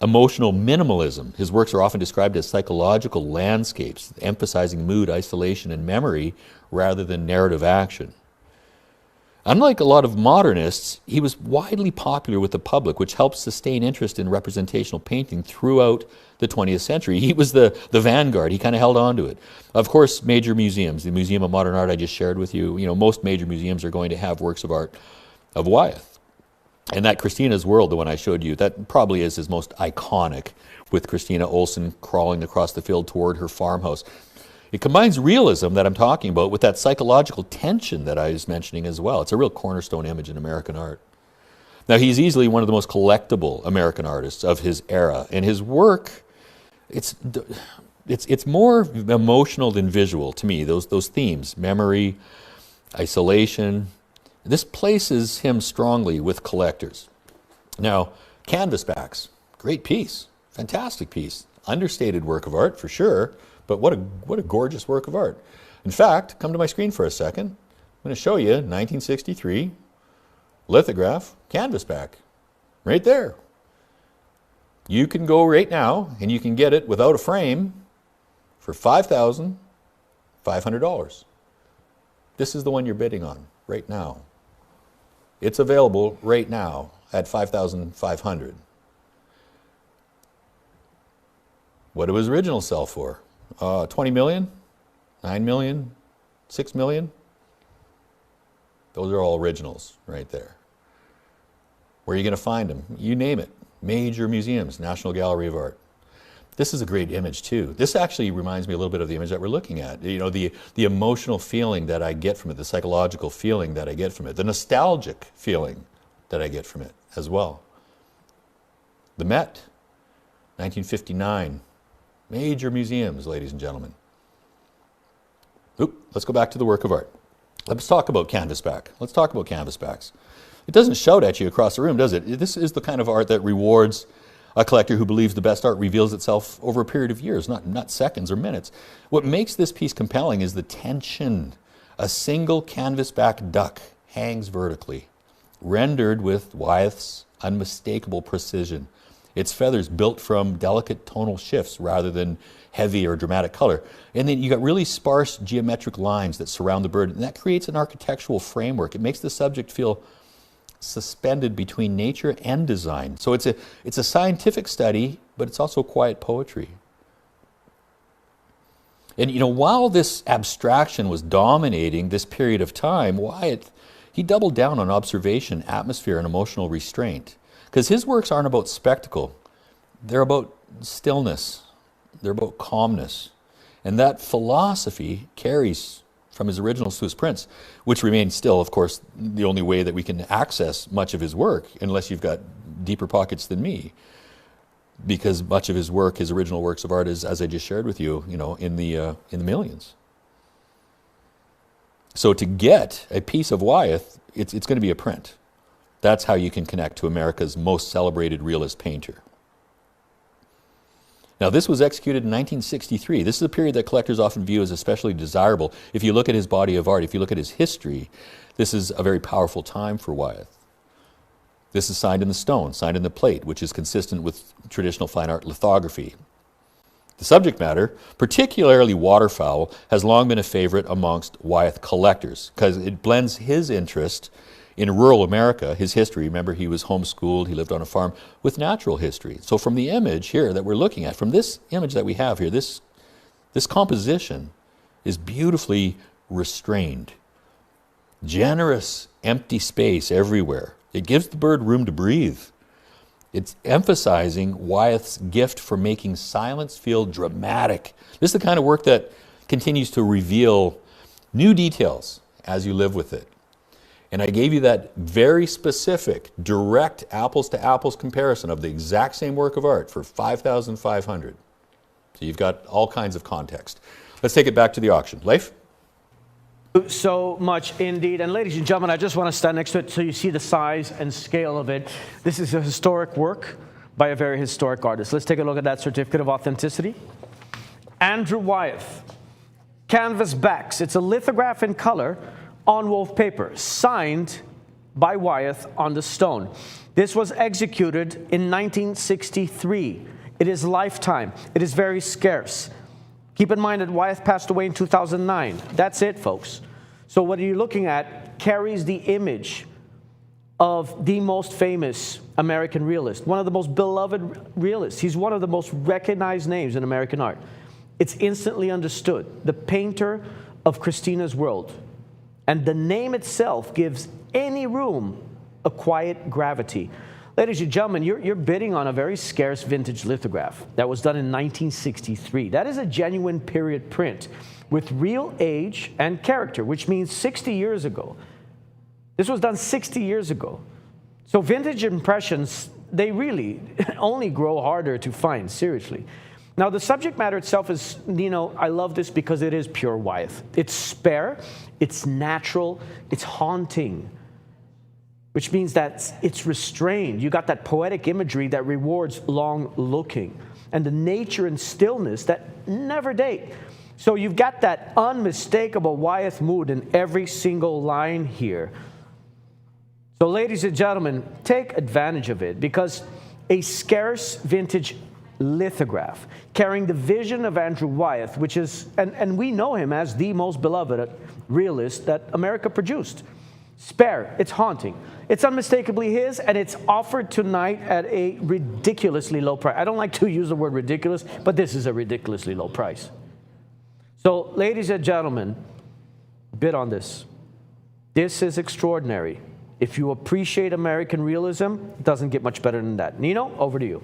Emotional minimalism. His works are often described as psychological landscapes, emphasizing mood, isolation, and memory rather than narrative action. Unlike a lot of modernists, he was widely popular with the public, which helped sustain interest in representational painting throughout the 20th century. He was the vanguard. He kind of held on to it. Of course, major museums, the Museum of Modern Art I just shared with you, most major museums are going to have works of art of Wyeth. And that Christina's World, the one I showed you, that probably is his most iconic, with Christina Olson crawling across the field toward her farmhouse. It combines realism that I'm talking about with that psychological tension that I was mentioning as well. It's a real cornerstone image in American art. Now, he's easily one of the most collectible American artists of his era, and his work, it's more emotional than visual to me, those themes, memory, isolation. This places him strongly with collectors. Now, Canvasbacks, great piece, fantastic piece, understated work of art for sure, but what a gorgeous work of art. In fact, come to my screen for a second. I'm going to show you 1963 lithograph Canvasback, right there. You can go right now and you can get it without a frame for $5,500. This is the one you're bidding on right now. It's available right now at $5,500. What do his originals sell for? 20 million, 9 million, 6 million. Those are all originals right there. Where are you going to find them? You name it. Major museums, National Gallery of Art. This is a great image too. This actually reminds me a little bit of the image that we're looking at. The emotional feeling that I get from it, the psychological feeling that I get from it, the nostalgic feeling that I get from it as well. The Met, 1959. Major museums, ladies and gentlemen. Let's go back to the work of art. Let's talk about Canvasback. Let's talk about Canvasbacks. It doesn't shout at you across the room, does it? This is the kind of art that rewards a collector who believes the best art reveals itself over a period of years, not seconds or minutes. What makes this piece compelling is the tension. A single Canvasback duck hangs vertically, rendered with Wyeth's unmistakable precision. Its feathers built from delicate tonal shifts rather than heavy or dramatic color. And then you got really sparse geometric lines that surround the bird, and that creates an architectural framework. It makes the subject feel suspended between nature and design. So it's a scientific study, but it's also quiet poetry. And while this abstraction was dominating this period of time, Wyeth, he doubled down on observation, atmosphere, and emotional restraint. Because his works aren't about spectacle. They're about stillness. They're about calmness. And that philosophy carries from his originals to his prints, which remain still, of course, the only way that we can access much of his work, unless you've got deeper pockets than me. Because much of his work, his original works of art, is, as I just shared with you, in the millions. So to get a piece of Wyeth, it's going to be a print. That's how you can connect to America's most celebrated realist painter. Now, this was executed in 1963. This is a period that collectors often view as especially desirable. If you look at his body of art, if you look at his history, this is a very powerful time for Wyeth. This is signed in the stone, signed in the plate, which is consistent with traditional fine art lithography. The subject matter, particularly waterfowl, has long been a favorite amongst Wyeth collectors because it blends his interest in rural America, his history. Remember, he was homeschooled, he lived on a farm, with natural history. So from the image here that we're looking at, from this image that we have here, this composition is beautifully restrained. Generous, empty space everywhere. It gives the bird room to breathe. It's emphasizing Wyeth's gift for making silence feel dramatic. This is the kind of work that continues to reveal new details as you live with it. And I gave you that very specific, direct apples-to-apples comparison of the exact same work of art for $5,500. So you've got all kinds of context. Let's take it back to the auction. Leif? So much indeed. And ladies and gentlemen, I just want to stand next to it so you see the size and scale of it. This is a historic work by a very historic artist. Let's take a look at that certificate of authenticity. Andrew Wyeth. Canvas backs. It's a lithograph in color on wove paper, signed by Wyeth on the stone. This was executed in 1963. It is lifetime. It is very scarce. Keep in mind that Wyeth passed away in 2009. That's it, folks. So what you're looking at carries the image of the most famous American realist, one of the most beloved realists. He's one of the most recognized names in American art. It's instantly understood. The painter of Christina's world. And the name itself gives any room a quiet gravity. Ladies and gentlemen, you're bidding on a very scarce vintage lithograph that was done in 1963. That is a genuine period print with real age and character, which means 60 years ago. This was done 60 years ago. So vintage impressions, they really only grow harder to find, seriously. Now, the subject matter itself is, I love this because it is pure Wyeth. It's spare, it's natural, it's haunting, which means that it's restrained. You got that poetic imagery that rewards long looking, and the nature and stillness that never date. So you've got that unmistakable Wyeth mood in every single line here. So ladies and gentlemen, take advantage of it, because a scarce vintage lithograph carrying the vision of Andrew Wyeth, which is, and we know him as the most beloved realist that America produced. Spare, it's haunting. It's unmistakably his, and it's offered tonight at a ridiculously low price. I don't like to use the word ridiculous, but this is a ridiculously low price. So, ladies and gentlemen, bid on this. This is extraordinary. If you appreciate American realism, it doesn't get much better than that. Nino, over to you.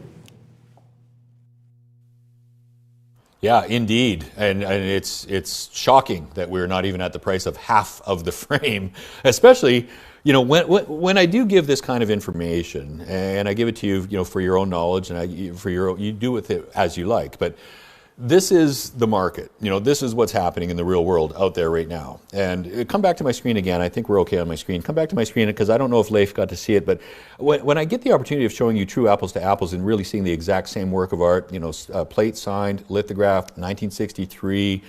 Yeah, indeed. And it's shocking that we're not even at the price of half of the frame, especially, when I do give this kind of information, and I give it to you, for your own knowledge, and you do with it as you like. But this is the market. This is what's happening in the real world out there right now. And come back to my screen again. I think we're okay on my screen. Come back to my screen, because I don't know if Leif got to see it, but when I get the opportunity of showing you true apples to apples and really seeing the exact same work of art, plate signed, lithograph, 1963,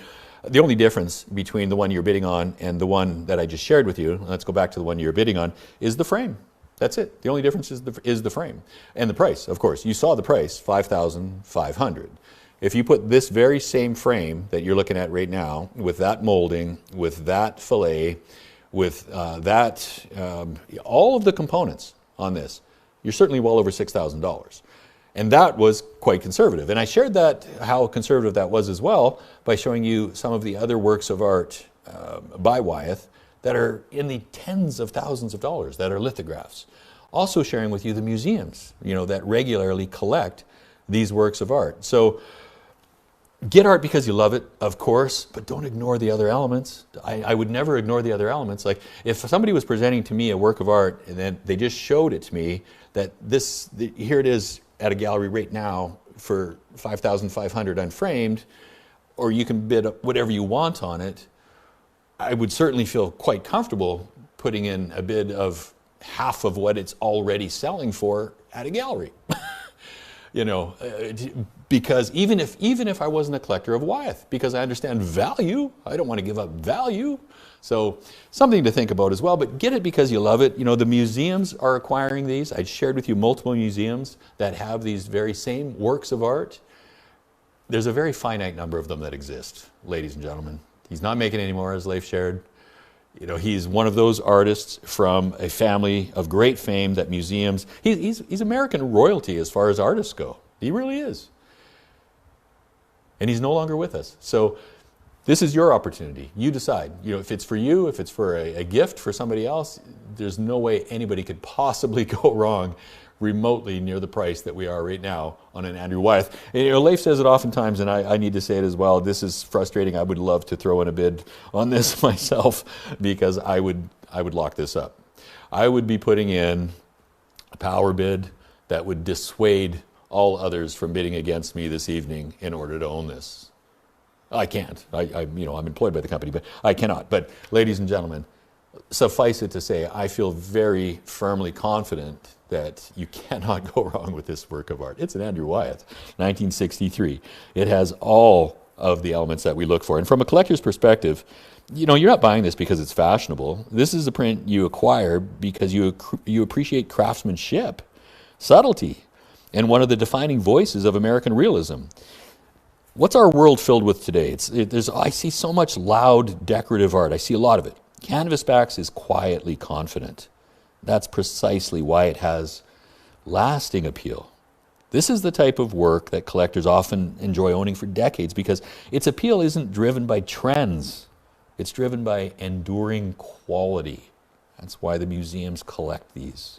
the only difference between the one you're bidding on and the one that I just shared with you, let's go back to the one you're bidding on, is the frame. That's it. The only difference is the frame. And the price, of course. You saw the price, $5,500. If you put this very same frame that you're looking at right now, with that molding, with that fillet, with all of the components on this, you're certainly well over $6,000. And that was quite conservative. And I shared that, how conservative that was as well, by showing you some of the other works of art by Wyeth that are in the tens of thousands of dollars, that are lithographs. Also sharing with you the museums, that regularly collect these works of art. So get art because you love it, of course, but don't ignore the other elements. I would never ignore the other elements. Like, if somebody was presenting to me a work of art and then they just showed it to me that here it is at a gallery right now for $5,500 unframed, or you can bid whatever you want on it, I would certainly feel quite comfortable putting in a bid of half of what it's already selling for at a gallery. You know, because even if I wasn't a collector of Wyeth, because I understand value, I don't want to give up value. So something to think about as well, but get it because you love it. You know, the museums are acquiring these. I shared with you multiple museums that have these very same works of art. There's a very finite number of them that exist, ladies and gentlemen. He's not making any more, as Leif shared. You know, he's one of those artists from a family of great fame that museums, he's American royalty as far as artists go. He really is. And he's no longer with us. So this is your opportunity. You decide. You know, if it's for you, if it's for a gift for somebody else, there's no way anybody could possibly go wrong remotely near the price that we are right now on an Andrew Wyeth. And, you know, Leif says it oftentimes, and I need to say it as well. This is frustrating. I would love to throw in a bid on this myself because I would lock this up. I would be putting in a power bid that would dissuade all others from bidding against me this evening in order to own this. I can't. I'm employed by the company, but I cannot. But ladies and gentlemen, suffice it to say, I feel very firmly confident that you cannot go wrong with this work of art. It's an Andrew Wyeth, 1963. It has all of the elements that we look for. And from a collector's perspective, you know, you're not buying this because it's fashionable. This is a print you acquire because you appreciate craftsmanship, subtlety, and one of the defining voices of American realism. What's our world filled with today? I see so much loud, decorative art. I see a lot of it. Canvasbacks is quietly confident. That's precisely why it has lasting appeal. This is the type of work that collectors often enjoy owning for decades because its appeal isn't driven by trends. It's driven by enduring quality. That's why the museums collect these.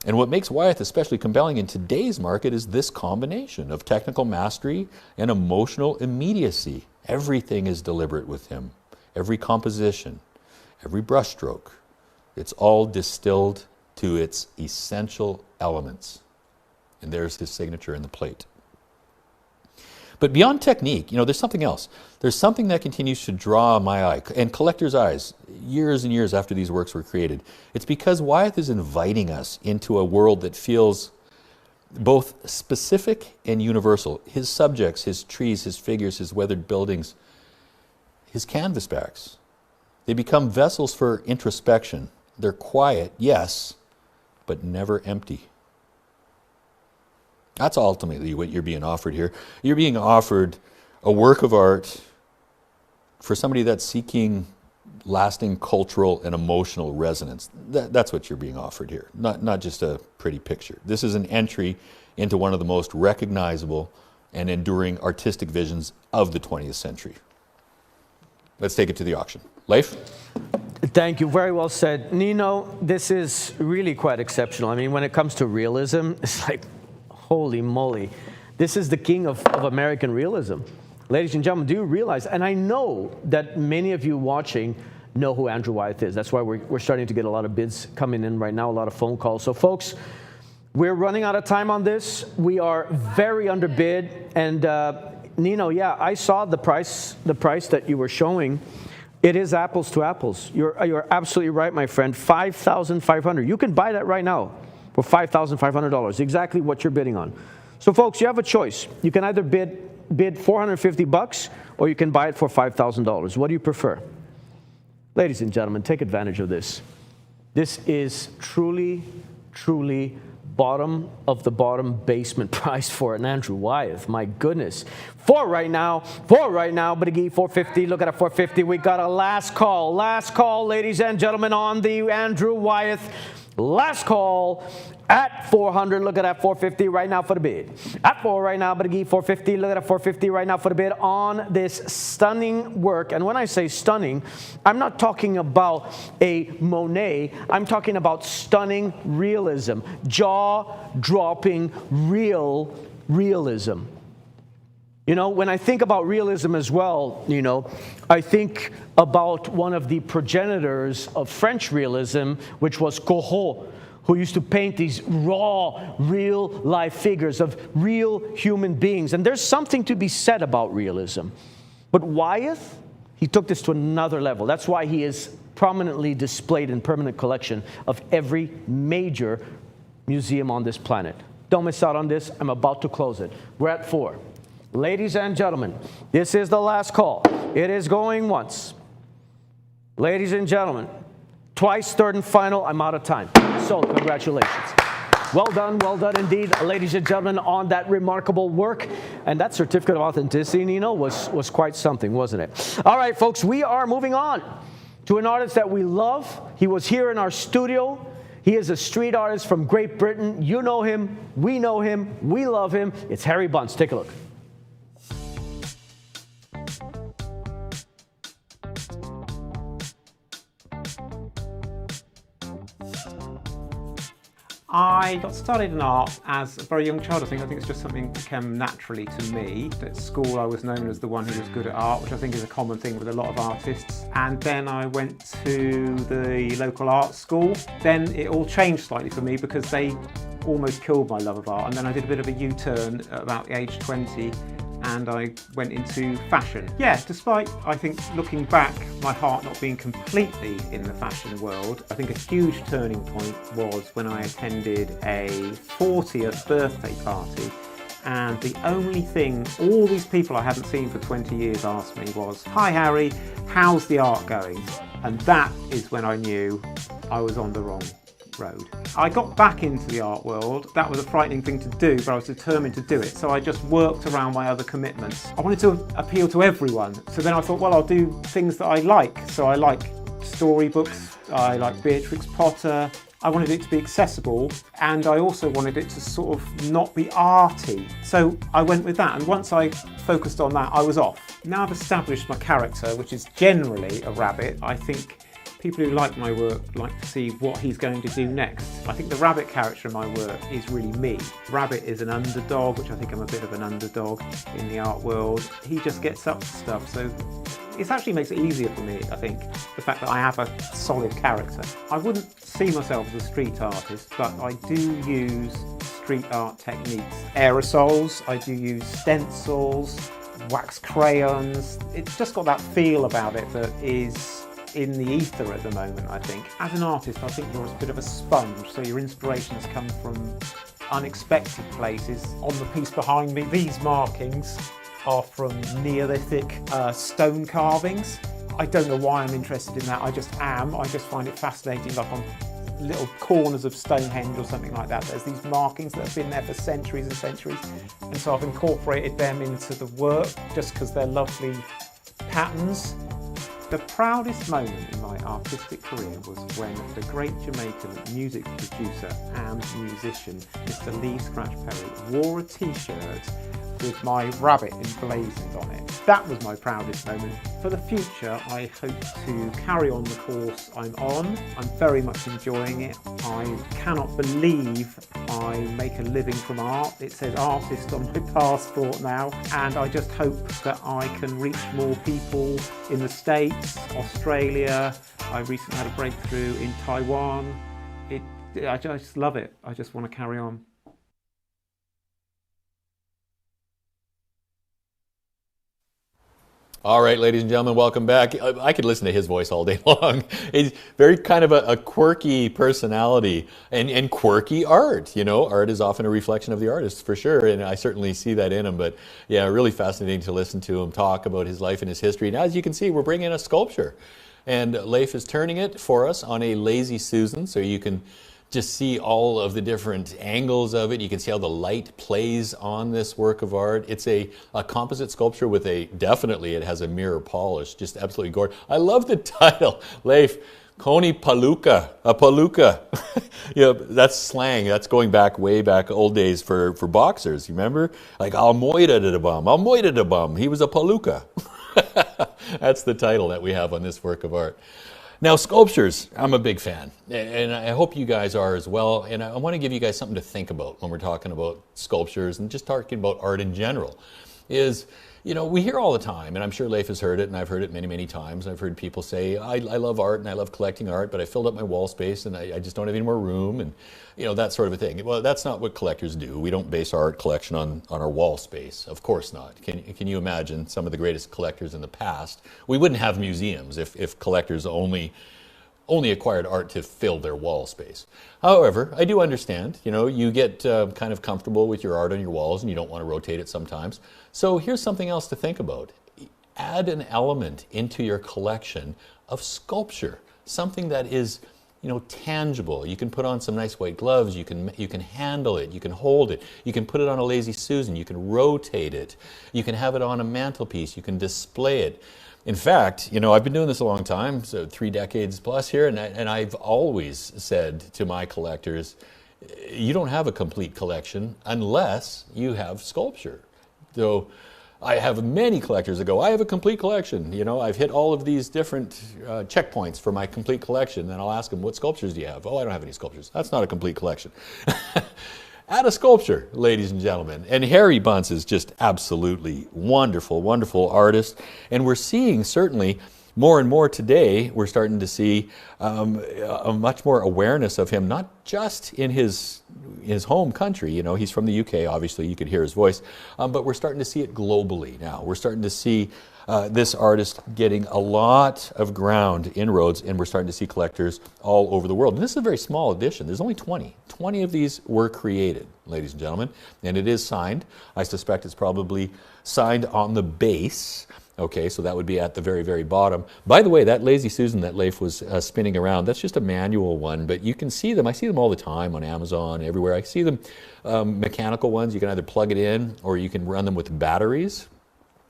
And what makes Wyeth especially compelling in today's market is this combination of technical mastery and emotional immediacy. Everything is deliberate with him. Every composition, every brushstroke, it's all distilled to its essential elements. And there's his signature in the plate. But beyond technique, you know, there's something else. There's something that continues to draw my eye, and collectors' eyes, years and years after these works were created. It's because Wyeth is inviting us into a world that feels both specific and universal. His subjects, his trees, his figures, his weathered buildings, his canvasbacks, they become vessels for introspection. They're quiet, yes, but never empty. That's ultimately what you're being offered here. You're being offered a work of art for somebody that's seeking lasting cultural and emotional resonance. That's what you're being offered here, not just a pretty picture. This is an entry into one of the most recognizable and enduring artistic visions of the 20th century. Let's take it to the auction. Leif? Thank you. Very well said. Nino, this is really quite exceptional. I mean, when it comes to realism, it's like, holy moly. This is the king of American realism. Ladies and gentlemen, do you realize, and I know that many of you watching know who Andrew Wyeth is. That's why we're starting to get a lot of bids coming in right now, a lot of phone calls. So folks, we're running out of time on this. We are very underbid. And Nino, yeah, I saw the price that you were showing. It is apples to apples. You're absolutely right, my friend. $5,500. You can buy that right now for $5,500. Exactly what you're bidding on. So folks, you have a choice. You can either bid $450 or you can buy it for $5,000. What do you prefer? Ladies and gentlemen, take advantage of this. This is truly, truly bottom of the bottom basement price for an Andrew Wyeth. My goodness. For right now, but again, $450. Look at a $450. We got a last call, ladies and gentlemen, on the Andrew Wyeth. Last call at $400. Look at that $450 right now for the bid. At $4 right now, but again, $450. Look at that $450 right now for the bid on this stunning work. And when I say stunning, I'm not talking about a Monet. I'm talking about stunning realism, jaw-dropping realism. You know, when I think about realism as well, you know, I think about one of the progenitors of French realism, which was Corot, who used to paint these raw, real-life figures of real human beings. And there's something to be said about realism. But Wyeth, he took this to another level. That's why he is prominently displayed in permanent collection of every major museum on this planet. Don't miss out on this. I'm about to close it. We're at 4. Ladies and gentlemen, this is the last call. It is going once. Ladies and gentlemen, twice, third and final. I'm out of time. So congratulations. Well done indeed, ladies and gentlemen, on that remarkable work. And that certificate of authenticity, Nino, was quite something, wasn't it? All right, folks, we are moving on to an artist that we love. He was here in our studio. He is a street artist from Great Britain. You know him, we love him. It's Harry Bunce. Take a look. I got started in art as a very young child. I think it's just something that came naturally to me. At school I was known as the one who was good at art, which I think is a common thing with a lot of artists. And then I went to the local art school. Then it all changed slightly for me because they almost killed my love of art. And then I did a bit of a U-turn at about age 20 and I went into fashion. Yeah, despite, I think, looking back, my heart not being completely in the fashion world, I think a huge turning point was when I attended a 40th birthday party, and the only thing all these people I hadn't seen for 20 years asked me was, "Hi Harry, how's the art going?" And that is when I knew I was on the wrong road. I got back into the art world. That was a frightening thing to do, but I was determined to do it. So I just worked around my other commitments. I wanted to appeal to everyone. So then I thought, well, I'll do things that I like. So I like storybooks, I like Beatrix Potter. I wanted it to be accessible, and I also wanted it to sort of not be arty. So I went with that, and once I focused on that, I was off. Now I've established my character, which is generally a rabbit. I think people who like my work like to see what he's going to do next. I think the rabbit character in my work is really me. Rabbit is an underdog, which I think I'm a bit of an underdog in the art world. He just gets up to stuff, so it actually makes it easier for me, I think, the fact that I have a solid character. I wouldn't see myself as a street artist, but I do use street art techniques. Aerosols, I do use stencils, wax crayons. It's just got that feel about it that is in the ether at the moment, I think. As an artist, I think you're a bit of a sponge, so your inspirations come from unexpected places. On the piece behind me, these markings are from Neolithic stone carvings. I don't know why I'm interested in that, I just am. I just find it fascinating, like on little corners of Stonehenge or something like that. There's these markings that have been there for centuries and centuries, and so I've incorporated them into the work just because they're lovely patterns. The proudest moment in my artistic career was when the great Jamaican music producer and musician, Mr. Lee Scratch Perry, wore a t-shirt with my rabbit emblazoned on it. That was my proudest moment. For the future, I hope to carry on the course I'm on. I'm very much enjoying it. I cannot believe I make a living from art. It says artist on my passport now, and I just hope that I can reach more people in the States, Australia. I recently had a breakthrough in Taiwan. I just love it. I just want to carry on. All right, ladies and gentlemen, welcome back. I could listen to his voice all day long. He's very kind of a quirky personality and quirky art. You know, art is often a reflection of the artist, for sure, and I certainly see that in him. But yeah, really fascinating to listen to him talk about his life and his history. And as you can see, we're bringing in a sculpture, and Leif is turning it for us on a Lazy Susan, so you can just see all of the different angles of it. You can see how the light plays on this work of art. It's a composite sculpture with definitely it has a mirror polish, just absolutely gorgeous. I love the title, Leif, Koni Palooka, a palooka. You know, that's slang. That's going back, way back old days for boxers, you remember? Like, I'll moida da bum. He was a palooka. That's the title that we have on this work of art. Now, sculptures, I'm a big fan, and I hope you guys are as well. And I want to give you guys something to think about when we're talking about sculptures and just talking about art in general. Is, you know, we hear all the time, and I'm sure Leif has heard it, and I've heard it many, many times. I've heard people say, I love art and I love collecting art, but I filled up my wall space and I just don't have any more room, and you know, that sort of a thing. Well, that's not what collectors do. We don't base our art collection on our wall space. Of course not. Can you imagine some of the greatest collectors in the past? We wouldn't have museums if collectors only only acquired art to fill their wall space. However, I do understand, you get kind of comfortable with your art on your walls and you don't want to rotate it sometimes. So here's something else to think about. Add an element into your collection of sculpture, something that is tangible. You can put on some nice white gloves, you can handle it, you can hold it, you can put it on a Lazy Susan, you can rotate it, you can have it on a mantelpiece, you can display it. In fact, I've been doing this a long time, so 3 decades plus here, and I've always said to my collectors, you don't have a complete collection unless you have sculpture. So I have many collectors that go, I have a complete collection. I've hit all of these different checkpoints for my complete collection. Then I'll ask them, what sculptures do you have? Oh, I don't have any sculptures. That's not a complete collection. Add a sculpture, ladies and gentlemen. And Harry Bunce is just absolutely wonderful, wonderful artist. And we're seeing certainly more and more today, we're starting to see a much more awareness of him, not just in his home country. He's from the UK, obviously, you could hear his voice, but we're starting to see it globally now. We're starting to see this artist getting a lot of ground inroads, and we're starting to see collectors all over the world. And this is a very small edition. There's only 20. 20 of these were created, ladies and gentlemen, and it is signed. I suspect it's probably signed on the base. Okay, so that would be at the very, very bottom. By the way, that Lazy Susan that Leif was spinning around, that's just a manual one, but you can see them. I see them all the time on Amazon, everywhere. I see them mechanical ones. You can either plug it in or you can run them with batteries,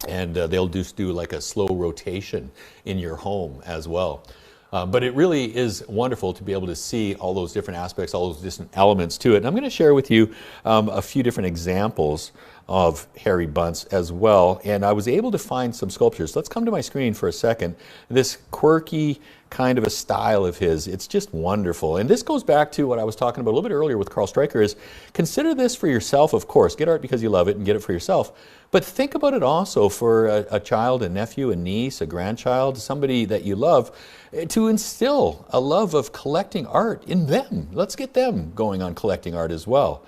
and they'll just do like a slow rotation in your home as well. But it really is wonderful to be able to see all those different aspects, all those different elements to it. And I'm going to share with you a few different examples of Harry Bunce as well. And I was able to find some sculptures. Let's come to my screen for a second. This quirky kind of a style of his, it's just wonderful. And this goes back to what I was talking about a little bit earlier with Carl Stryker, is consider this for yourself, of course. Get art because you love it and get it for yourself. But think about it also for a child, a nephew, a niece, a grandchild, somebody that you love, to instill a love of collecting art in them. Let's get them going on collecting art as well.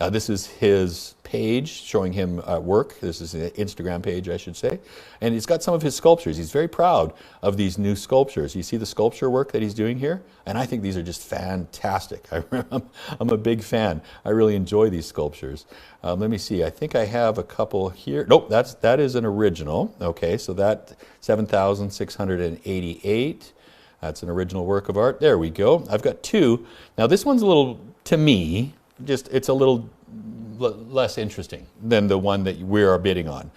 This is his page showing him work. This is an Instagram page, I should say. And he's got some of his sculptures. He's very proud of these new sculptures. You see the sculpture work that he's doing here? And I think these are just fantastic. I'm a big fan. I really enjoy these sculptures. Let me see. I think I have a couple here. Nope, that is an original. Okay, so that 7,688. That's an original work of art. There we go. I've got 2. Now this one's a little, to me, it's a little less interesting than the one that we are bidding on.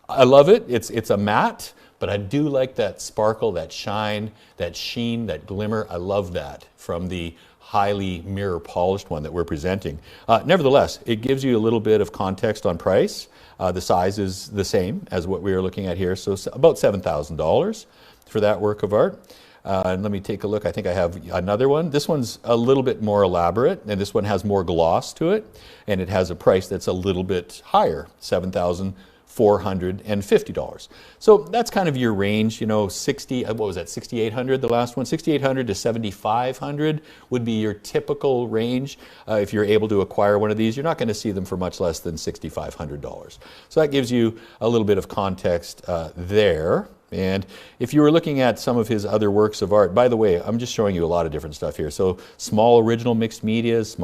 I love it. It's a matte, but I do like that sparkle, that shine, that sheen, that glimmer. I love that from the highly mirror polished one that we're presenting. Nevertheless, it gives you a little bit of context on price. The size is the same as what we are looking at here, so about $7,000 for that work of art. And let me take a look. I think I have another one. This one's a little bit more elaborate, and this one has more gloss to it, and it has a price that's a little bit higher, $7,450. So that's kind of your range, what was that, 6,800, the last one? 6,800 to 7,500 would be your typical range. If you're able to acquire one of these, you're not going to see them for much less than $6,500. So that gives you a little bit of context there. And if you were looking at some of his other works of art, by the way, I'm just showing you a lot of different stuff here. So small original mixed media. This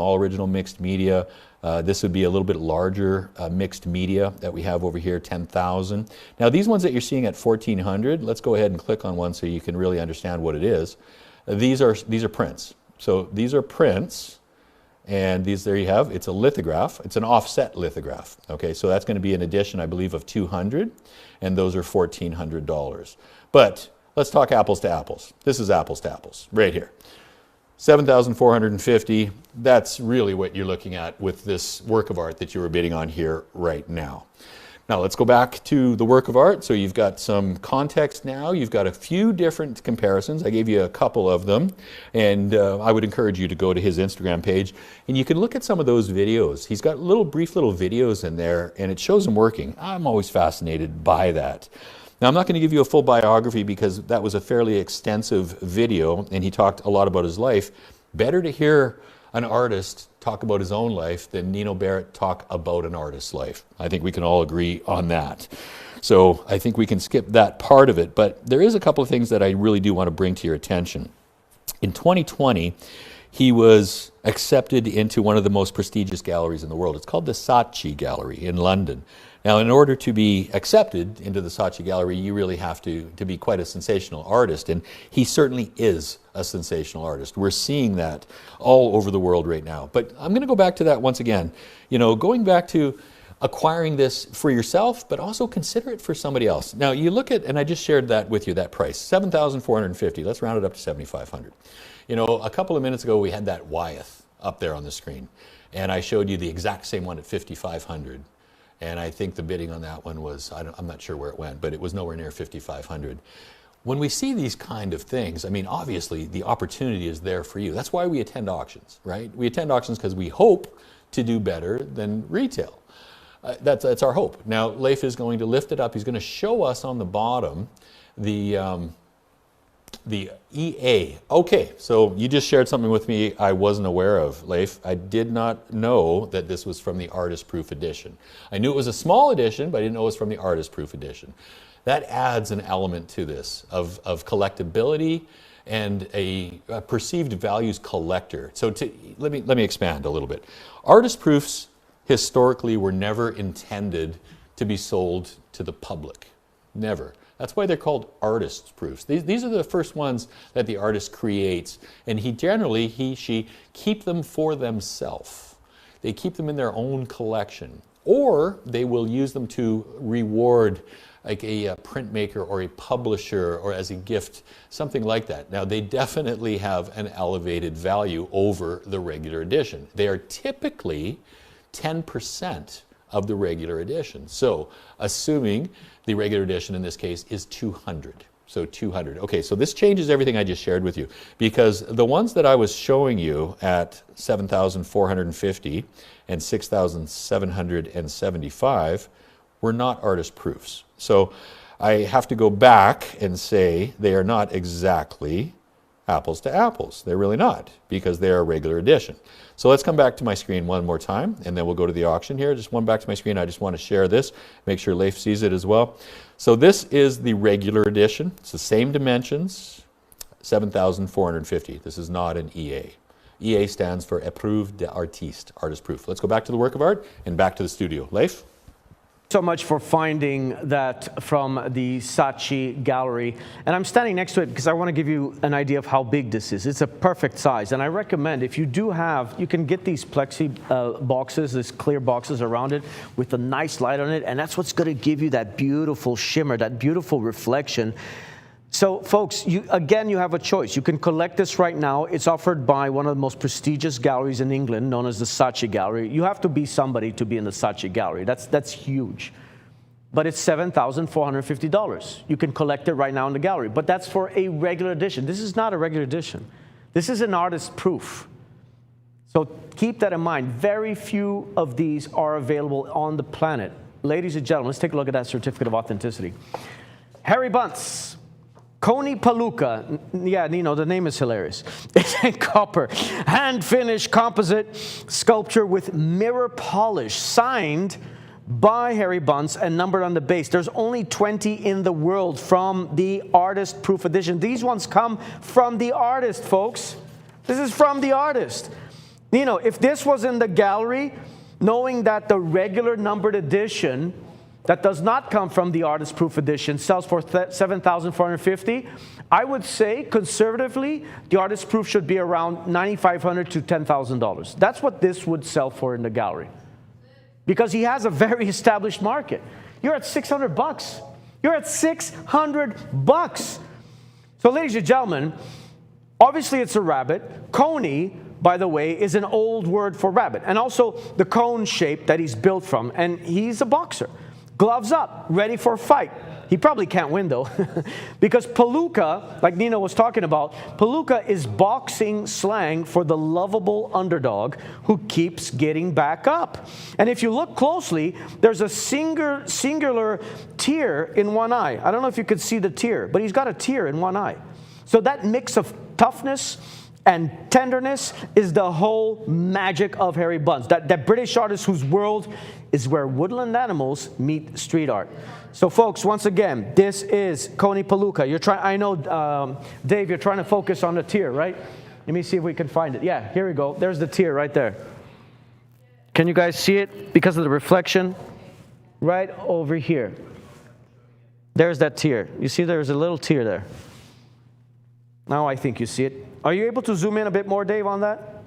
would be a little bit larger mixed media that we have over here, 10,000. Now these ones that you're seeing at 1,400, let's go ahead and click on one so you can really understand what it is. These are prints. So these are prints. And there you have, it's a lithograph. It's an offset lithograph. Okay, so that's going to be an edition, I believe, of 200, and those are $1,400. But let's talk apples to apples. This is apples to apples, right here. 7,450, that's really what you're looking at with this work of art that you were bidding on here right now. Now let's go back to the work of art. So you've got some context now. You've got a few different comparisons. I gave you a couple of them, and I would encourage you to go to his Instagram page, and you can look at some of those videos. He's got brief little videos in there, and it shows him working. I'm always fascinated by that. Now I'm not going to give you a full biography because that was a fairly extensive video, and he talked a lot about his life. Better to hear an artist talk about his own life than Nino Barrett talk about an artist's life. I think we can all agree on that. So I think we can skip that part of it, but there is a couple of things that I really do want to bring to your attention. In 2020, he was accepted into one of the most prestigious galleries in the world. It's called the Saatchi Gallery in London. Now, in order to be accepted into the Saatchi Gallery, you really have to be quite a sensational artist, and he certainly is a sensational artist. We're seeing that all over the world right now. But I'm going to go back to that once again. You know, going back to acquiring this for yourself, but also consider it for somebody else. Now, you look at, and I just shared that with you, that price, $7,450. Let's round it up to $7,500. You know, a couple of minutes ago, we had that Wyeth up there on the screen, and I showed you the exact same one at $5,500. And I think the bidding on that one was, I'm not sure where it went, but it was nowhere near $5,500. When we see these kind of things, I mean, obviously the opportunity is there for you. That's why we attend auctions, right? We attend auctions because we hope to do better than retail. That's our hope. Now, Leif is going to lift it up. He's going to show us on the bottom the EA. Okay, so you just shared something with me I wasn't aware of, Leif. I did not know that this was from the Artist Proof Edition. I knew it was a small edition, but I didn't know it was from the Artist Proof Edition. That adds an element to this of collectability and a perceived values collector. So let me expand a little bit. Artist proofs historically were never intended to be sold to the public. Never. That's why they're called artist's proofs. These are the first ones that the artist creates, and she keep them for themselves. They keep them in their own collection, or they will use them to reward like a printmaker or a publisher or as a gift, something like that. Now, they definitely have an elevated value over the regular edition. They are typically 10% of the regular edition. So, assuming the regular edition in this case is 200. So 200. Okay, so this changes everything I just shared with you, because the ones that I was showing you at 7,450 and 6,775 were not artist proofs. So I have to go back and say they are not exactly apples to apples. They're really not, because they are a regular edition. So let's come back to my screen one more time, and then we'll go to the auction here. Just one back to my screen. I just want to share this, make sure Leif sees it as well. So this is the regular edition. It's the same dimensions, 7,450. This is not an EA. EA stands for Éprouve d'Artiste, artist proof. Let's go back to the work of art and back to the studio. Leif? So much for finding that from the Saatchi Gallery. And I'm standing next to it because I want to give you an idea of how big this is. It's a perfect size. And I recommend, if you do have, you can get these plexi boxes, these clear boxes around it with a nice light on it. And that's what's going to give you that beautiful shimmer, that beautiful reflection. So, folks, you have a choice. You can collect this right now. It's offered by one of the most prestigious galleries in England, known as the Saatchi Gallery. You have to be somebody to be in the Saatchi Gallery. That's huge. But it's $7,450. You can collect it right now in the gallery. But that's for a regular edition. This is not a regular edition. This is an artist proof. So keep that in mind. Very few of these are available on the planet. Ladies and gentlemen, let's take a look at that certificate of authenticity. Harry Bunce. Koni Palooka, yeah, Nino, the name is hilarious. It's in copper, hand-finished composite sculpture with mirror polish, signed by Harry Bunce and numbered on the base. There's only 20 in the world from the artist proof edition. These ones come from the artist, folks. This is from the artist. Nino, if this was in the gallery, knowing that the regular numbered edition that does not come from the artist proof edition sells for $7,450. I would say, conservatively, the artist proof should be around $9,500 to $10,000. That's what this would sell for in the gallery, because he has a very established market. You're at $600. You're at $600. So, ladies and gentlemen, obviously it's a rabbit. Koni, by the way, is an old word for rabbit, and also the cone shape that he's built from. And he's a boxer. Gloves up, ready for a fight. He probably can't win, though, because palooka, like Nino was talking about, palooka is boxing slang for the lovable underdog who keeps getting back up. And if you look closely, there's a singular tear in one eye. I don't know if you could see the tear, but he's got a tear in one eye. So that mix of toughness and tenderness is the whole magic of Harry Bunce. That British artist whose world is where woodland animals meet street art. So folks, once again, this is Coney Palooka. You're trying, I know, Dave, you're trying to focus on the tear, right? Let me see if we can find it. Yeah, here we go. There's the tear right there. Can you guys see it because of the reflection? Right over here. There's that tear. You see there's a little tear there. Now I think you see it. Are you able to zoom in a bit more, Dave, on that?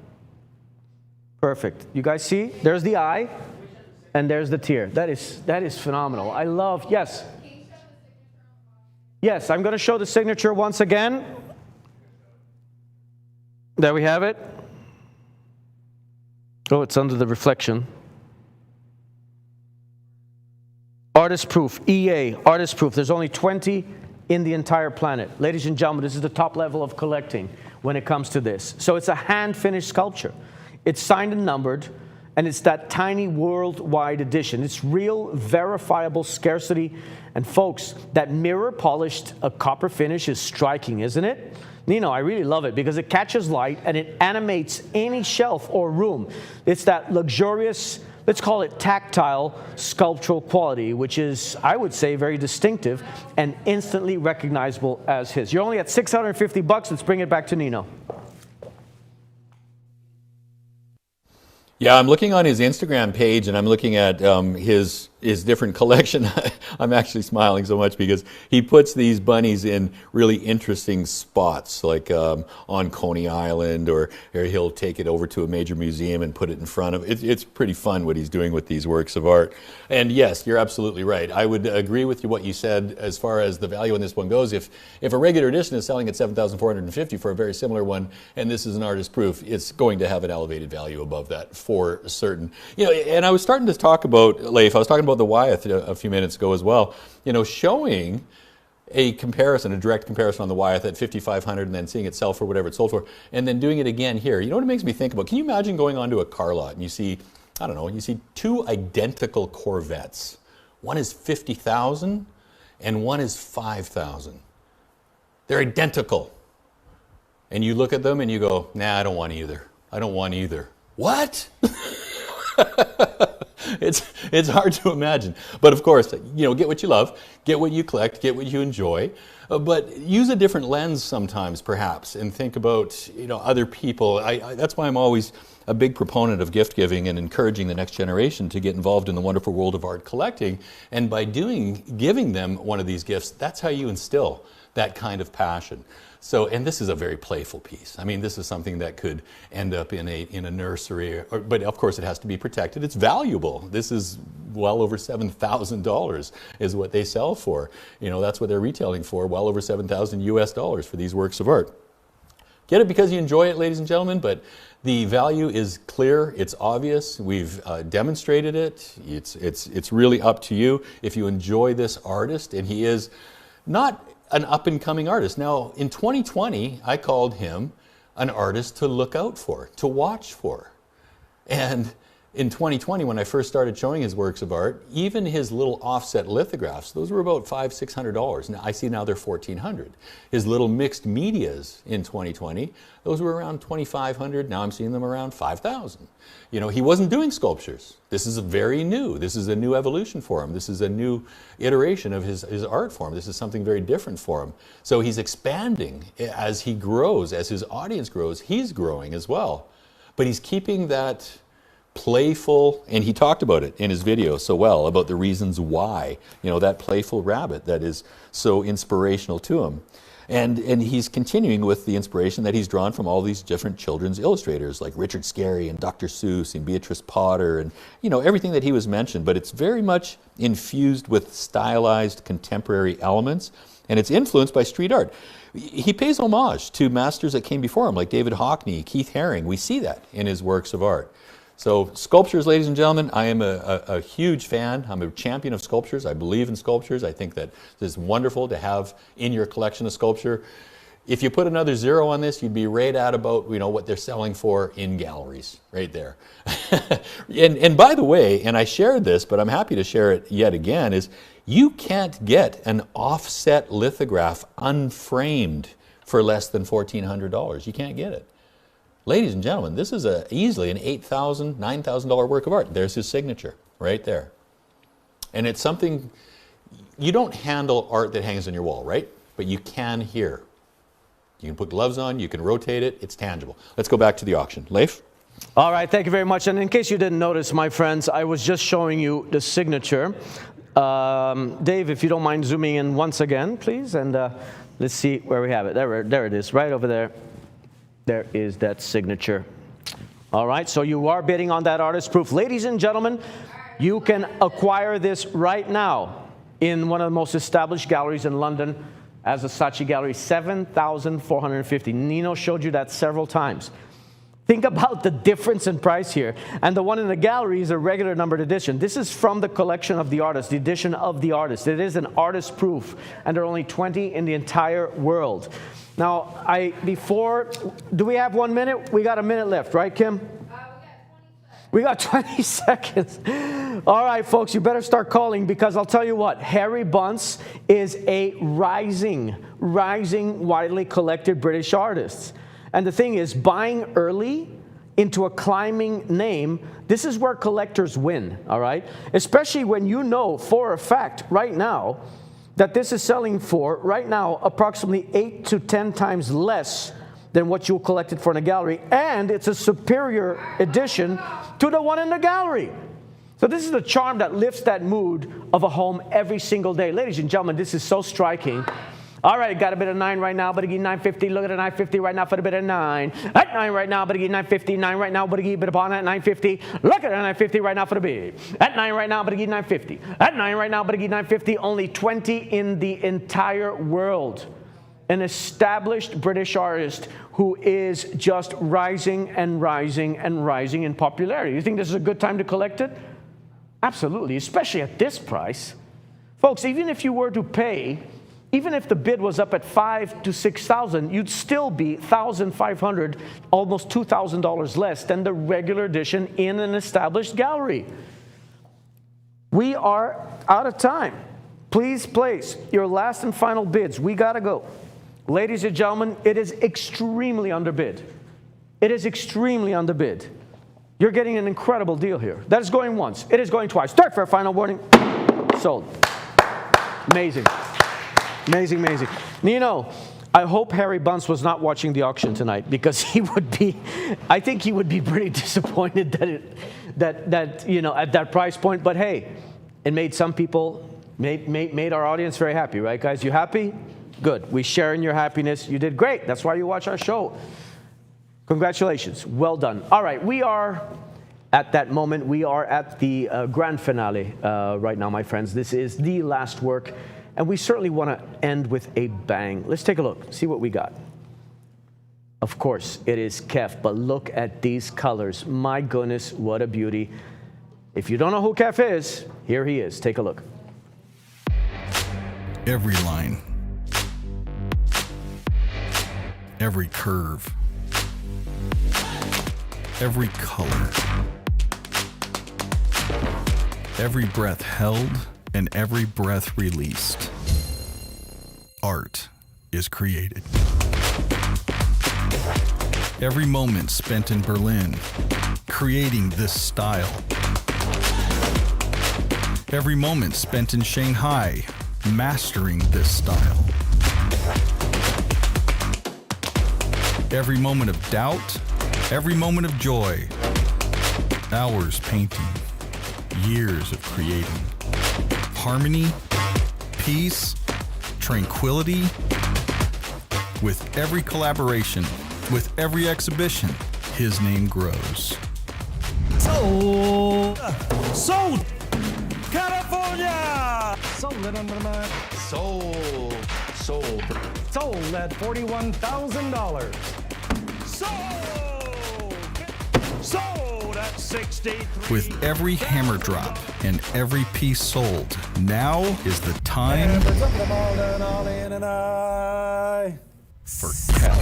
Perfect. You guys see? There's the eye, and there's the tear. That is phenomenal. I love, yes. Yes, I'm going to show the signature once again. There we have it. Oh, it's under the reflection. Artist proof, EA, artist proof. There's only 20 in the entire planet. Ladies and gentlemen, this is the top level of collecting when it comes to this. So it's a hand-finished sculpture. It's signed and numbered, and it's that tiny worldwide edition. It's real, verifiable scarcity. And folks, that mirror-polished copper finish is striking, isn't it? Nino, I really love it because it catches light and it animates any shelf or room. It's that luxurious, let's call it tactile sculptural quality, which is, I would say, very distinctive and instantly recognizable as his. You're only at $650. Let's bring it back to Nino. Yeah, I'm looking on his Instagram page and I'm looking at his different collection. I'm actually smiling so much because he puts these bunnies in really interesting spots, like on Coney Island, or he'll take it over to a major museum and put it in front of it. It's pretty fun what he's doing with these works of art. And yes, you're absolutely right. I would agree with you what you said as far as the value in this one goes. If a regular edition is selling at $7,450 for a very similar one, and this is an artist proof, it's going to have an elevated value above that for certain. You know, and I was starting to talk about, Leif, I was talking about the Wyeth a few minutes ago as well, you know, showing a comparison, a direct comparison on the Wyeth at $5,500 and then seeing it sell for whatever it sold for, and then doing it again here. You know what it makes me think about? Can you imagine going onto a car lot and you see, I don't know, you see two identical Corvettes. One is $50,000 and one is $5,000. They're identical. And you look at them and you go, nah, I don't want either. I don't want either. What? It's hard to imagine. But of course, you know, get what you love, get what you collect, get what you enjoy. But use a different lens sometimes, perhaps, and think about, you know, other people. That's why I'm always a big proponent of gift giving and encouraging the next generation to get involved in the wonderful world of art collecting. And by giving them one of these gifts, that's how you instill that kind of passion. So, and this is a very playful piece. I mean, this is something that could end up in a nursery, but of course it has to be protected. It's valuable. This is well over $7,000 is what they sell for. You know, that's what they're retailing for, well over $7,000 US for these works of art. Get it because you enjoy it, ladies and gentlemen, but the value is clear, it's obvious, we've demonstrated it, it's really up to you. If you enjoy this artist, and he is not an up-and-coming artist. Now, in 2020, I called him an artist to look out for, to watch for. And in 2020, when I first started showing his works of art, even his little offset lithographs, those were about $500-600. Now I see now they're $1,400. His little mixed medias in 2020, those were around $2,500. Now I'm seeing them around $5,000. You know, he wasn't doing sculptures. This is very new. This is a new evolution for him. This is a new iteration of his art form. This is something very different for him. So he's expanding as he grows, as his audience grows. He's growing as well. But he's keeping that playful, and he talked about it in his video so well, about the reasons why, you know, that playful rabbit that is so inspirational to him. And he's continuing with the inspiration that he's drawn from all these different children's illustrators like Richard Scarry and Dr. Seuss and Beatrice Potter and, you know, everything that he was mentioned, but it's very much infused with stylized contemporary elements, and it's influenced by street art. He pays homage to masters that came before him like David Hockney, Keith Haring. We see that in his works of art. So sculptures, ladies and gentlemen, I am a huge fan. I'm a champion of sculptures. I believe in sculptures. I think that it's wonderful to have in your collection a sculpture. If you put another zero on this, you'd be right at about, you know, what they're selling for in galleries, right there. and by the way, and I shared this, but I'm happy to share it yet again, is you can't get an offset lithograph unframed for less than $1,400. You can't get it. Ladies and gentlemen, this is easily an $8,000, $9,000 work of art. There's his signature right there. And it's something, you don't handle art that hangs on your wall, right? But you can here. You can put gloves on, you can rotate it, it's tangible. Let's go back to the auction. Leif? All right, thank you very much. And in case you didn't notice, my friends, I was just showing you the signature. Dave, if you don't mind zooming in once again, please, and let's see where we have it. There it is, right over there. There is that signature. All right, so you are bidding on that artist proof. Ladies and gentlemen, you can acquire this right now in one of the most established galleries in London as a Saatchi Gallery, $7,450. Nino showed you that several times. Think about the difference in price here. And the one in the gallery is a regular numbered edition. This is from the collection of the artist, the edition of the artist. It is an artist proof, and there are only 20 in the entire world. Now, do we have 1 minute? We got a minute left, right, Kim? We got 20 seconds. All right, folks, you better start calling, because I'll tell you what, Harry Bunce is a rising, widely collected British artist. And the thing is, buying early into a climbing name, this is where collectors win, all right? Especially when you know for a fact right now that this is selling for, right now, approximately 8 to 10 times less than what you'll collect it for in a gallery, and it's a superior edition to the one in the gallery. So this is the charm that lifts that mood of a home every single day. Ladies and gentlemen, this is so striking. All right, got a bid of 9 right now, but I give $9.50. Look at the $9.50 right now for the bid of 9. At 9 right now, but I give $9.50. 9 right now, but I give bid upon at $9.50. Look at the $9.50 right now for the bid. At 9 right now, but I give $9.50. At 9 right now, but I give $9.50. Only 20 in the entire world. An established British artist who is just rising and rising and rising in popularity. You think this is a good time to collect it? Absolutely, especially at this price. Folks, even if you were to pay, even if the bid was up at $5,000 to $6,000, you'd still be $1,500, almost $2,000 less than the regular edition in an established gallery. We are out of time. Please place your last and final bids. We got to go. Ladies and gentlemen, it is extremely underbid. It is extremely underbid. You're getting an incredible deal here. That is going once. It is going twice. Start for a final warning. Sold. Amazing. Amazing, amazing. Nino, I hope Harry Bunce was not watching the auction tonight, because I think he would be pretty disappointed that you know, at that price point. But hey, it made some people, made our audience very happy, right, guys? You happy? Good. We share in your happiness. You did great. That's why you watch our show. Congratulations. Well done. All right, we are at that moment. We are at the grand finale right now, my friends. This is the last work. And we certainly want to end with a bang. Let's take a look, see what we got. Of course, it is Kef, but look at these colors. My goodness, what a beauty. If you don't know who Kef is, here he is. Take a look. Every line, every curve, every color, every breath held, and every breath released. Art is created. Every moment spent in Berlin, creating this style. Every moment spent in Shanghai, mastering this style. Every moment of doubt, every moment of joy. Hours painting, years of creating. Harmony, peace, tranquility. With every collaboration, with every exhibition, his name grows. Sold! California! Sold at $41,000. Sold at 63. With every hammer drop and every piece sold, now is the time for Kef.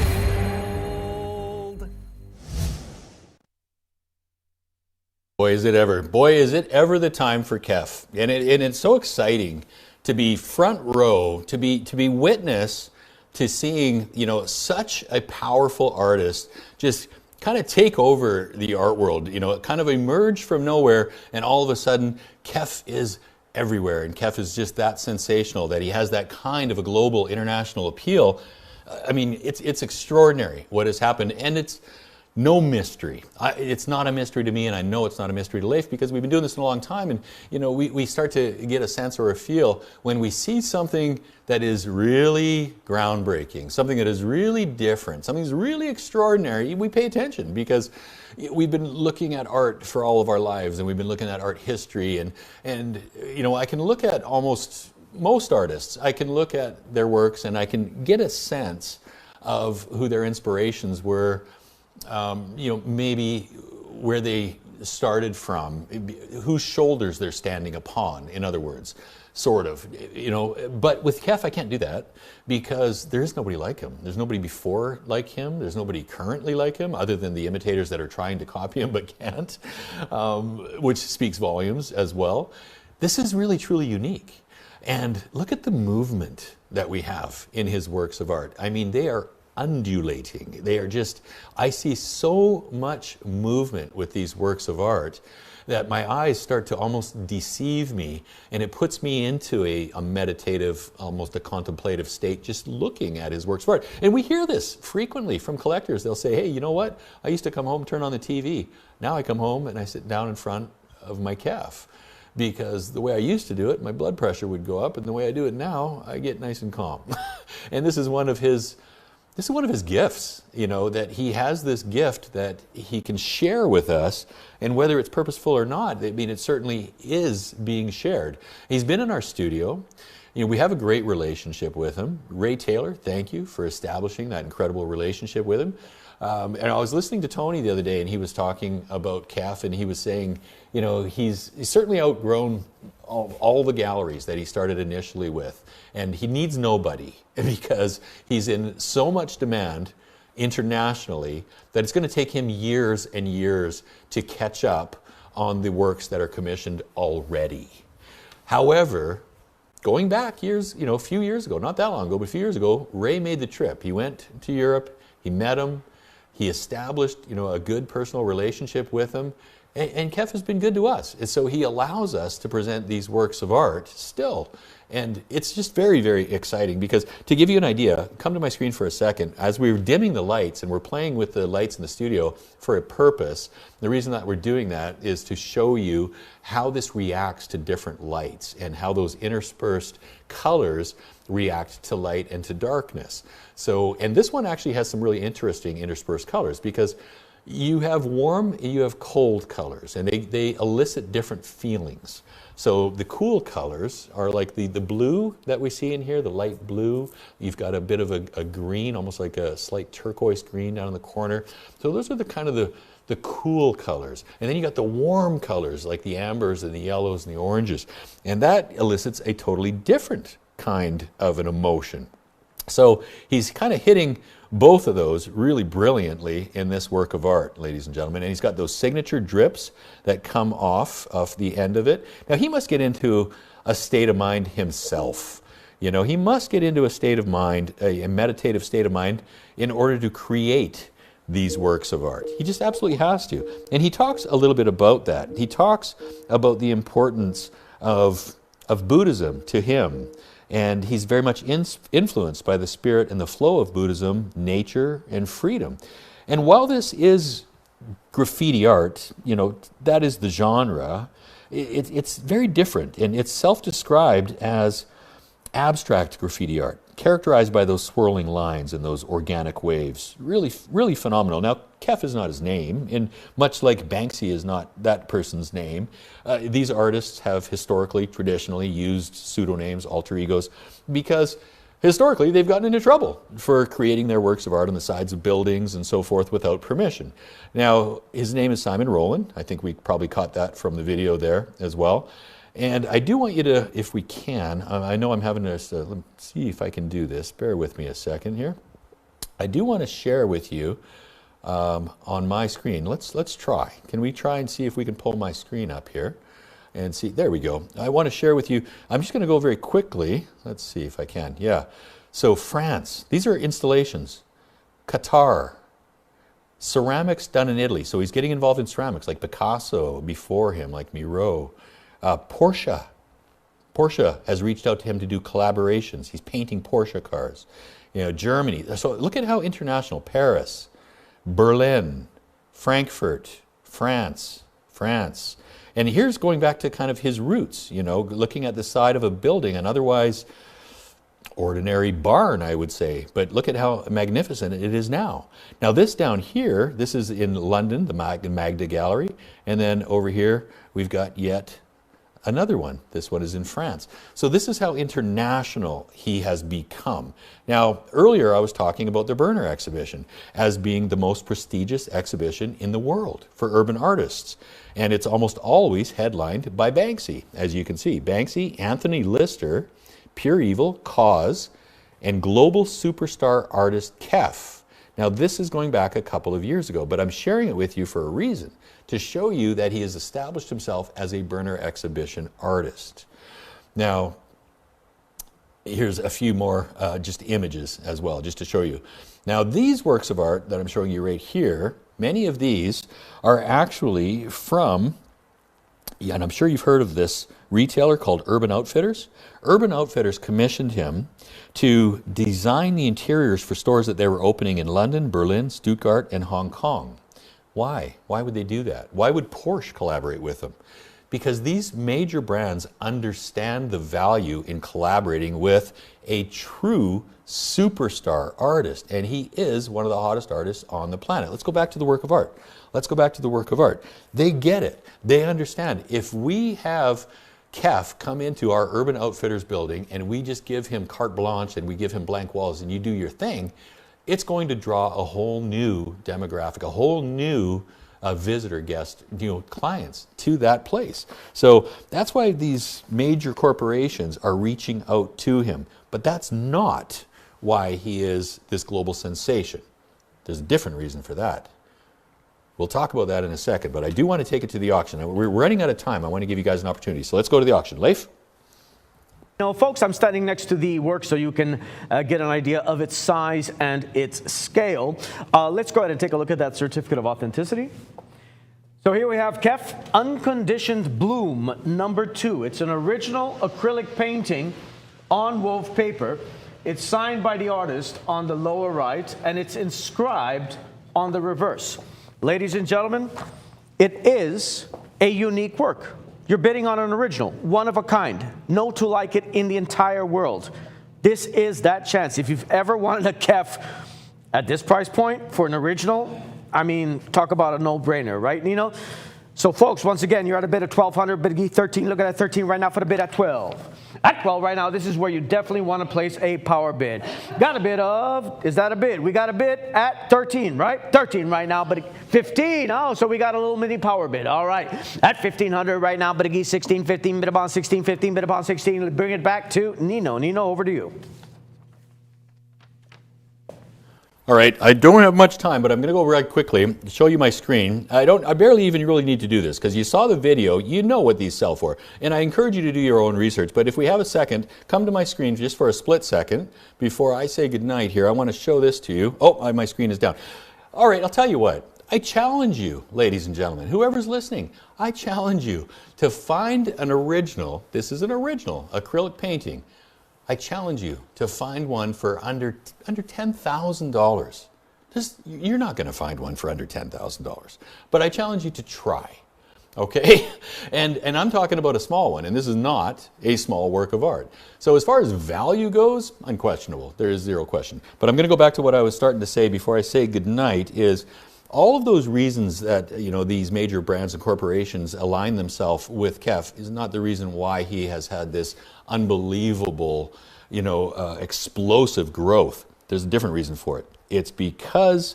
Boy, is it ever. Boy, is it ever the time for Kef. And it's so exciting to be front row, to be witness to seeing, you know, such a powerful artist just kind of take over the art world, kind of emerge from nowhere, and all of a sudden, Kef is everywhere, and Kef is just that sensational, that he has that kind of a global, international appeal. I mean, it's extraordinary what has happened, and it's no mystery. It's not a mystery to me, and I know it's not a mystery to Leif, because we've been doing this in a long time, and we start to get a sense or a feel when we see something that is really groundbreaking, something that is really different, something that's really extraordinary. We pay attention, because we've been looking at art for all of our lives, and we've been looking at art history, and I can look at almost most artists. I can look at their works, and I can get a sense of who their inspirations were. Maybe where they started from, whose shoulders they're standing upon, in other words, sort of, But with Kef, I can't do that, because there is nobody like him. There's nobody before like him. There's nobody currently like him, other than the imitators that are trying to copy him but can't, which speaks volumes as well. This is really, truly unique. And look at the movement that we have in his works of art. I mean, they are undulating. They are just, I see so much movement with these works of art that my eyes start to almost deceive me, and it puts me into a meditative, almost a contemplative state, just looking at his works of art. And we hear this frequently from collectors. They'll say, hey, you know what? I used to come home, turn on the TV. Now I come home and I sit down in front of my Kef, because the way I used to do it, my blood pressure would go up, and the way I do it now, I get nice and calm. And this is one of his gifts, that he has this gift that he can share with us, and whether it's purposeful or not, I mean, it certainly is being shared. He's been in our studio. We have a great relationship with him. Ray Taylor, thank you for establishing that incredible relationship with him. And I was listening to Tony the other day, and he was talking about Kef, and he was saying, he's certainly outgrown all the galleries that he started initially with. And he needs nobody, because he's in so much demand internationally that it's going to take him years and years to catch up on the works that are commissioned already. However, going back years, a few years ago, not that long ago, but a few years ago, Ray made the trip. He went to Europe, he met him, he established, a good personal relationship with him, and Kef has been good to us. And so he allows us to present these works of art still. And it's just very, very exciting, because to give you an idea, come to my screen for a second. As we're dimming the lights, and we're playing with the lights in the studio for a purpose, the reason that we're doing that is to show you how this reacts to different lights, and how those interspersed colors react to light and to darkness. So, and this one actually has some really interesting interspersed colors, because you have warm and you have cold colors, and they elicit different feelings. So the cool colors are like the blue that we see in here, the light blue. You've got a bit of a green, almost like a slight turquoise green down in the corner. So those are the kind of the cool colors. And then you got the warm colors, like the ambers and the yellows and the oranges. And that elicits a totally different kind of an emotion. So he's kind of hitting both of those really brilliantly in this work of art, ladies and gentlemen. And he's got those signature drips that come off the end of it. Now, he must get into a state of mind himself. He must get into a state of mind, a meditative state of mind, in order to create these works of art. He just absolutely has to. And he talks a little bit about that. He talks about the importance of Buddhism to him. And he's very much influenced by the spirit and the flow of Buddhism, nature, and freedom. And while this is graffiti art, that is the genre, it's very different. And it's self-described as abstract graffiti art, characterized by those swirling lines and those organic waves. Really, really phenomenal. Now, Kef is not his name, and much like Banksy is not that person's name. These artists have historically, traditionally used pseudonyms, alter egos, because historically they've gotten into trouble for creating their works of art on the sides of buildings and so forth without permission. Now, his name is Simon Rowland. I think we probably caught that from the video there as well. And I do want you to, if we can, I know I'm having this, let me see if I can do this. Bear with me a second here. I do want to share with you on my screen. Let's try. Can we try and see if we can pull my screen up here and see? There we go. I want to share with you. I'm just going to go very quickly. Let's see if I can. Yeah. So France. These are installations. Qatar. ceramics done in Italy. So he's getting involved in ceramics, like Picasso before him, like Miro. Porsche has reached out to him to do collaborations. He's painting Porsche cars. Germany. So look at how international. Paris, Berlin, Frankfurt, France. And here's going back to kind of his roots, looking at the side of a building, an otherwise ordinary barn, I would say. But look at how magnificent it is now. Now this down here, this is in London, the Magda Gallery. And then over here, we've got yet another one. This one is in France. So this is how international he has become. Now, earlier I was talking about the Berner exhibition as being the most prestigious exhibition in the world for urban artists. And it's almost always headlined by Banksy, as you can see. Banksy, Anthony Lister, Pure Evil, Cause, and global superstar artist Kef. Now this is going back a couple of years ago, but I'm sharing it with you for a reason, to show you that he has established himself as a Berner exhibition artist. Now, here's a few more just images as well, just to show you. Now these works of art that I'm showing you right here, many of these are actually from, and I'm sure you've heard of this retailer called Urban Outfitters. Urban Outfitters commissioned him to design the interiors for stores that they were opening in London, Berlin, Stuttgart, and Hong Kong. Why? Why would they do that? Why would Porsche collaborate with them? Because these major brands understand the value in collaborating with a true superstar artist, and he is one of the hottest artists on the planet. Let's go back to the work of art. They get it. They understand. If we have Kef come into our Urban Outfitters building and we just give him carte blanche and we give him blank walls and you do your thing, it's going to draw a whole new demographic, a whole new visitor, guest, clients to that place. So that's why these major corporations are reaching out to him. But that's not why he is this global sensation. There's a different reason for that. We'll talk about that in a second, but I do want to take it to the auction. We're running out of time. I want to give you guys an opportunity. So let's go to the auction. Leif? Folks, I'm standing next to the work so you can get an idea of its size and its scale. Let's go ahead and take a look at that certificate of authenticity. So here we have Kef Unconditioned Bloom #2. It's an original acrylic painting on wove paper. It's signed by the artist on the lower right, and it's inscribed on the reverse. Ladies and gentlemen, it is a unique work. You're bidding on an original, one of a kind, no two like it in the entire world. This is that chance. If you've ever wanted a Kef at this price point for an original, I mean, talk about a no-brainer, right, Nino? So, folks, once again, you're at a bid of $1,200, bid of 13. Look at that 13 right now for the bid at 12. At 12 right now, this is where you definitely want to place a power bid. Got a bid of, is that a bid? We got a bid at 13, right? 13 right now, but 15. Oh, so we got a little mini power bid. All right. At 1,500 right now, bid of 16, 15, bid upon 16, 15, bid upon 16. Bring it back to Nino. Nino, over to you. All right, I don't have much time, but I'm going to go right quickly to show you my screen. I barely even really need to do this because you saw the video, you know what these sell for. And I encourage you to do your own research. But if we have a second, come to my screen just for a split second before I say goodnight here. I want to show this to you. Oh, my screen is down. All right, I'll tell you what. I challenge you, ladies and gentlemen, whoever's listening, I challenge you to find an original, this is an original acrylic painting. I challenge you to find one for under $10,000. You're not going to find one for under $10,000, but I challenge you to try, okay? And I'm talking about a small one, and this is not a small work of art. So as far as value goes, unquestionable. There is zero question. But I'm going to go back to what I was starting to say before I say goodnight is all of those reasons that these major brands and corporations align themselves with Kef is not the reason why he has had this unbelievable, explosive growth. There's a different reason for it. It's because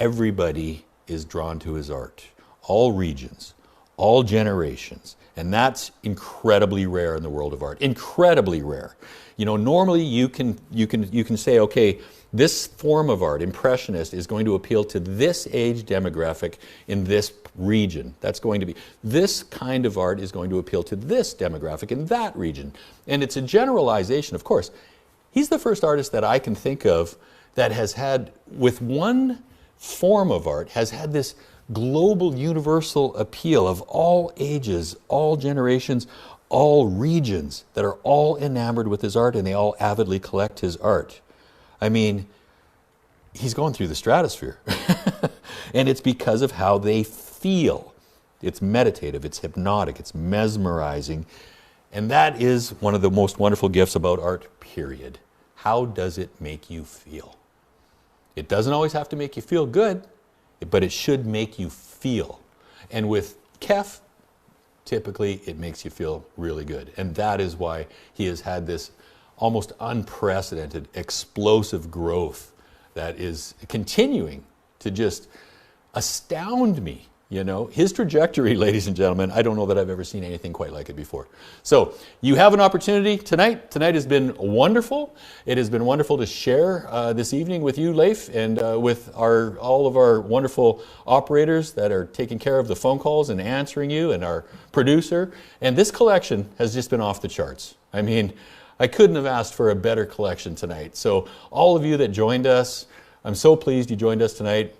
everybody is drawn to his art. All regions, all generations. And that's incredibly rare in the world of art. Incredibly rare. Normally you can say, okay, this form of art, Impressionist, is going to appeal to this age demographic in this region. That's going to be, this kind of art is going to appeal to this demographic in that region. And it's a generalization, of course. He's the first artist that I can think of that has had, with one form of art has had this global, universal appeal of all ages, all generations, all regions that are all enamored with his art, and they all avidly collect his art. I mean, he's going through the stratosphere. And it's because of how they feel. It's meditative, it's hypnotic, it's mesmerizing. And that is one of the most wonderful gifts about art, period. How does it make you feel? It doesn't always have to make you feel good, but it should make you feel. And with Kef, typically it makes you feel really good. And that is why he has had this almost unprecedented, explosive growth that is continuing to just astound me. You know, his trajectory, ladies and gentlemen, I don't know that I've ever seen anything quite like it before. So you have an opportunity tonight. Tonight has been wonderful. It has been wonderful to share this evening with you, Leif, and with all of our wonderful operators that are taking care of the phone calls and answering you, and our producer. And this collection has just been off the charts. I mean, I couldn't have asked for a better collection tonight. So all of you that joined us, I'm so pleased you joined us tonight.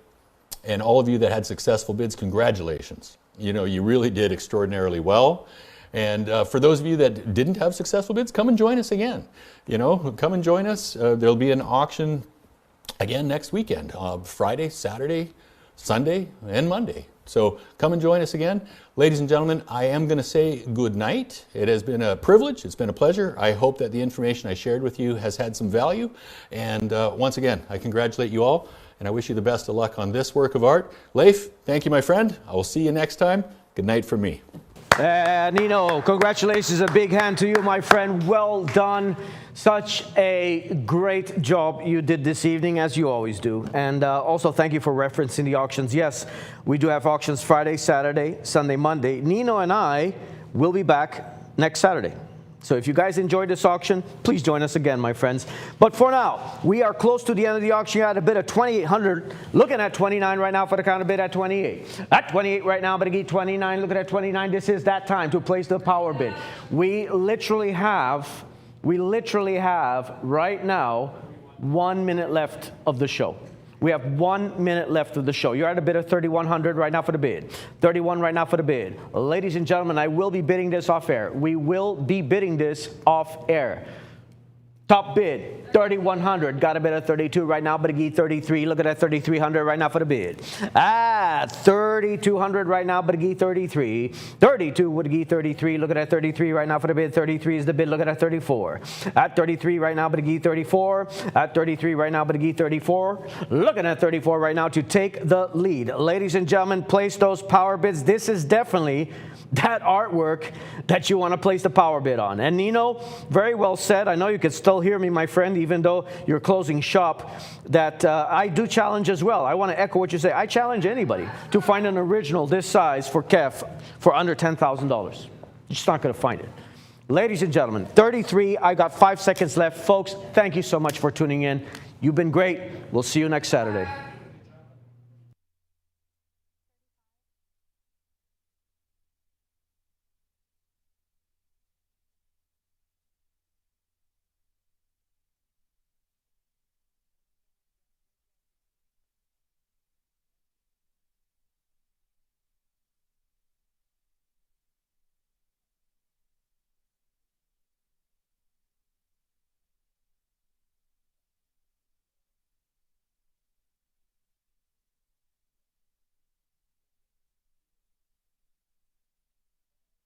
And all of you that had successful bids, congratulations. You know, you really did extraordinarily well. And for those of you that didn't have successful bids, come and join us again. You know, come and join us. There'll be an auction again next weekend, Friday, Saturday, Sunday, and Monday. So come and join us again. Ladies and gentlemen, I am going to say good night. It has been a privilege. It's been a pleasure. I hope that the information I shared with you has had some value. And once again, I congratulate you all. And I wish you the best of luck on this work of art. Leif, thank you, my friend. I will see you next time. Good night from me. Nino, congratulations. A big hand to you, my friend. Well done. Such a great job you did this evening, as you always do. And also, thank you for referencing the auctions. Yes, we do have auctions Friday, Saturday, Sunday, Monday. Nino and I will be back next Saturday. So if you guys enjoyed this auction, please join us again, my friends. But for now, we are close to the end of the auction. You had a bid of $2,800, looking at $29 right now for the counter bid at $28. At $28 right now, but again, $29, looking at $29. This is that time to place the power bid. We literally have right now 1 minute left of the show. We have 1 minute left of the show. You're at a bid of $3,100 right now for the bid. $31 right now for the bid. Ladies and gentlemen, I will be bidding this off air. We will be bidding this off air. Top bid, $3,100. Got a bid of $32 right now, but again, $33. Look at that, $3,300 right now for the bid. At $3,200 right now, but again, $33. $32 would again, $33. Look at that, $33 right now for the bid. $33 is the bid. Look at that, $34. At $33 right now, but again, $34. At $33 right now, but again, $34. Looking at $34 right now to take the lead. Ladies and gentlemen, place those power bids. This is definitely that artwork that you want to place the power bid on. And Nino, very well said. I know you can still hear me, my friend, even though you're closing shop, that I do challenge as well. I want to echo what you say. I challenge anybody to find an original this size for Kef for under $10,000. You're just not going to find it. Ladies and gentlemen, 33, I got 5 seconds left. Folks, thank you so much for tuning in. You've been great. We'll see you next Saturday.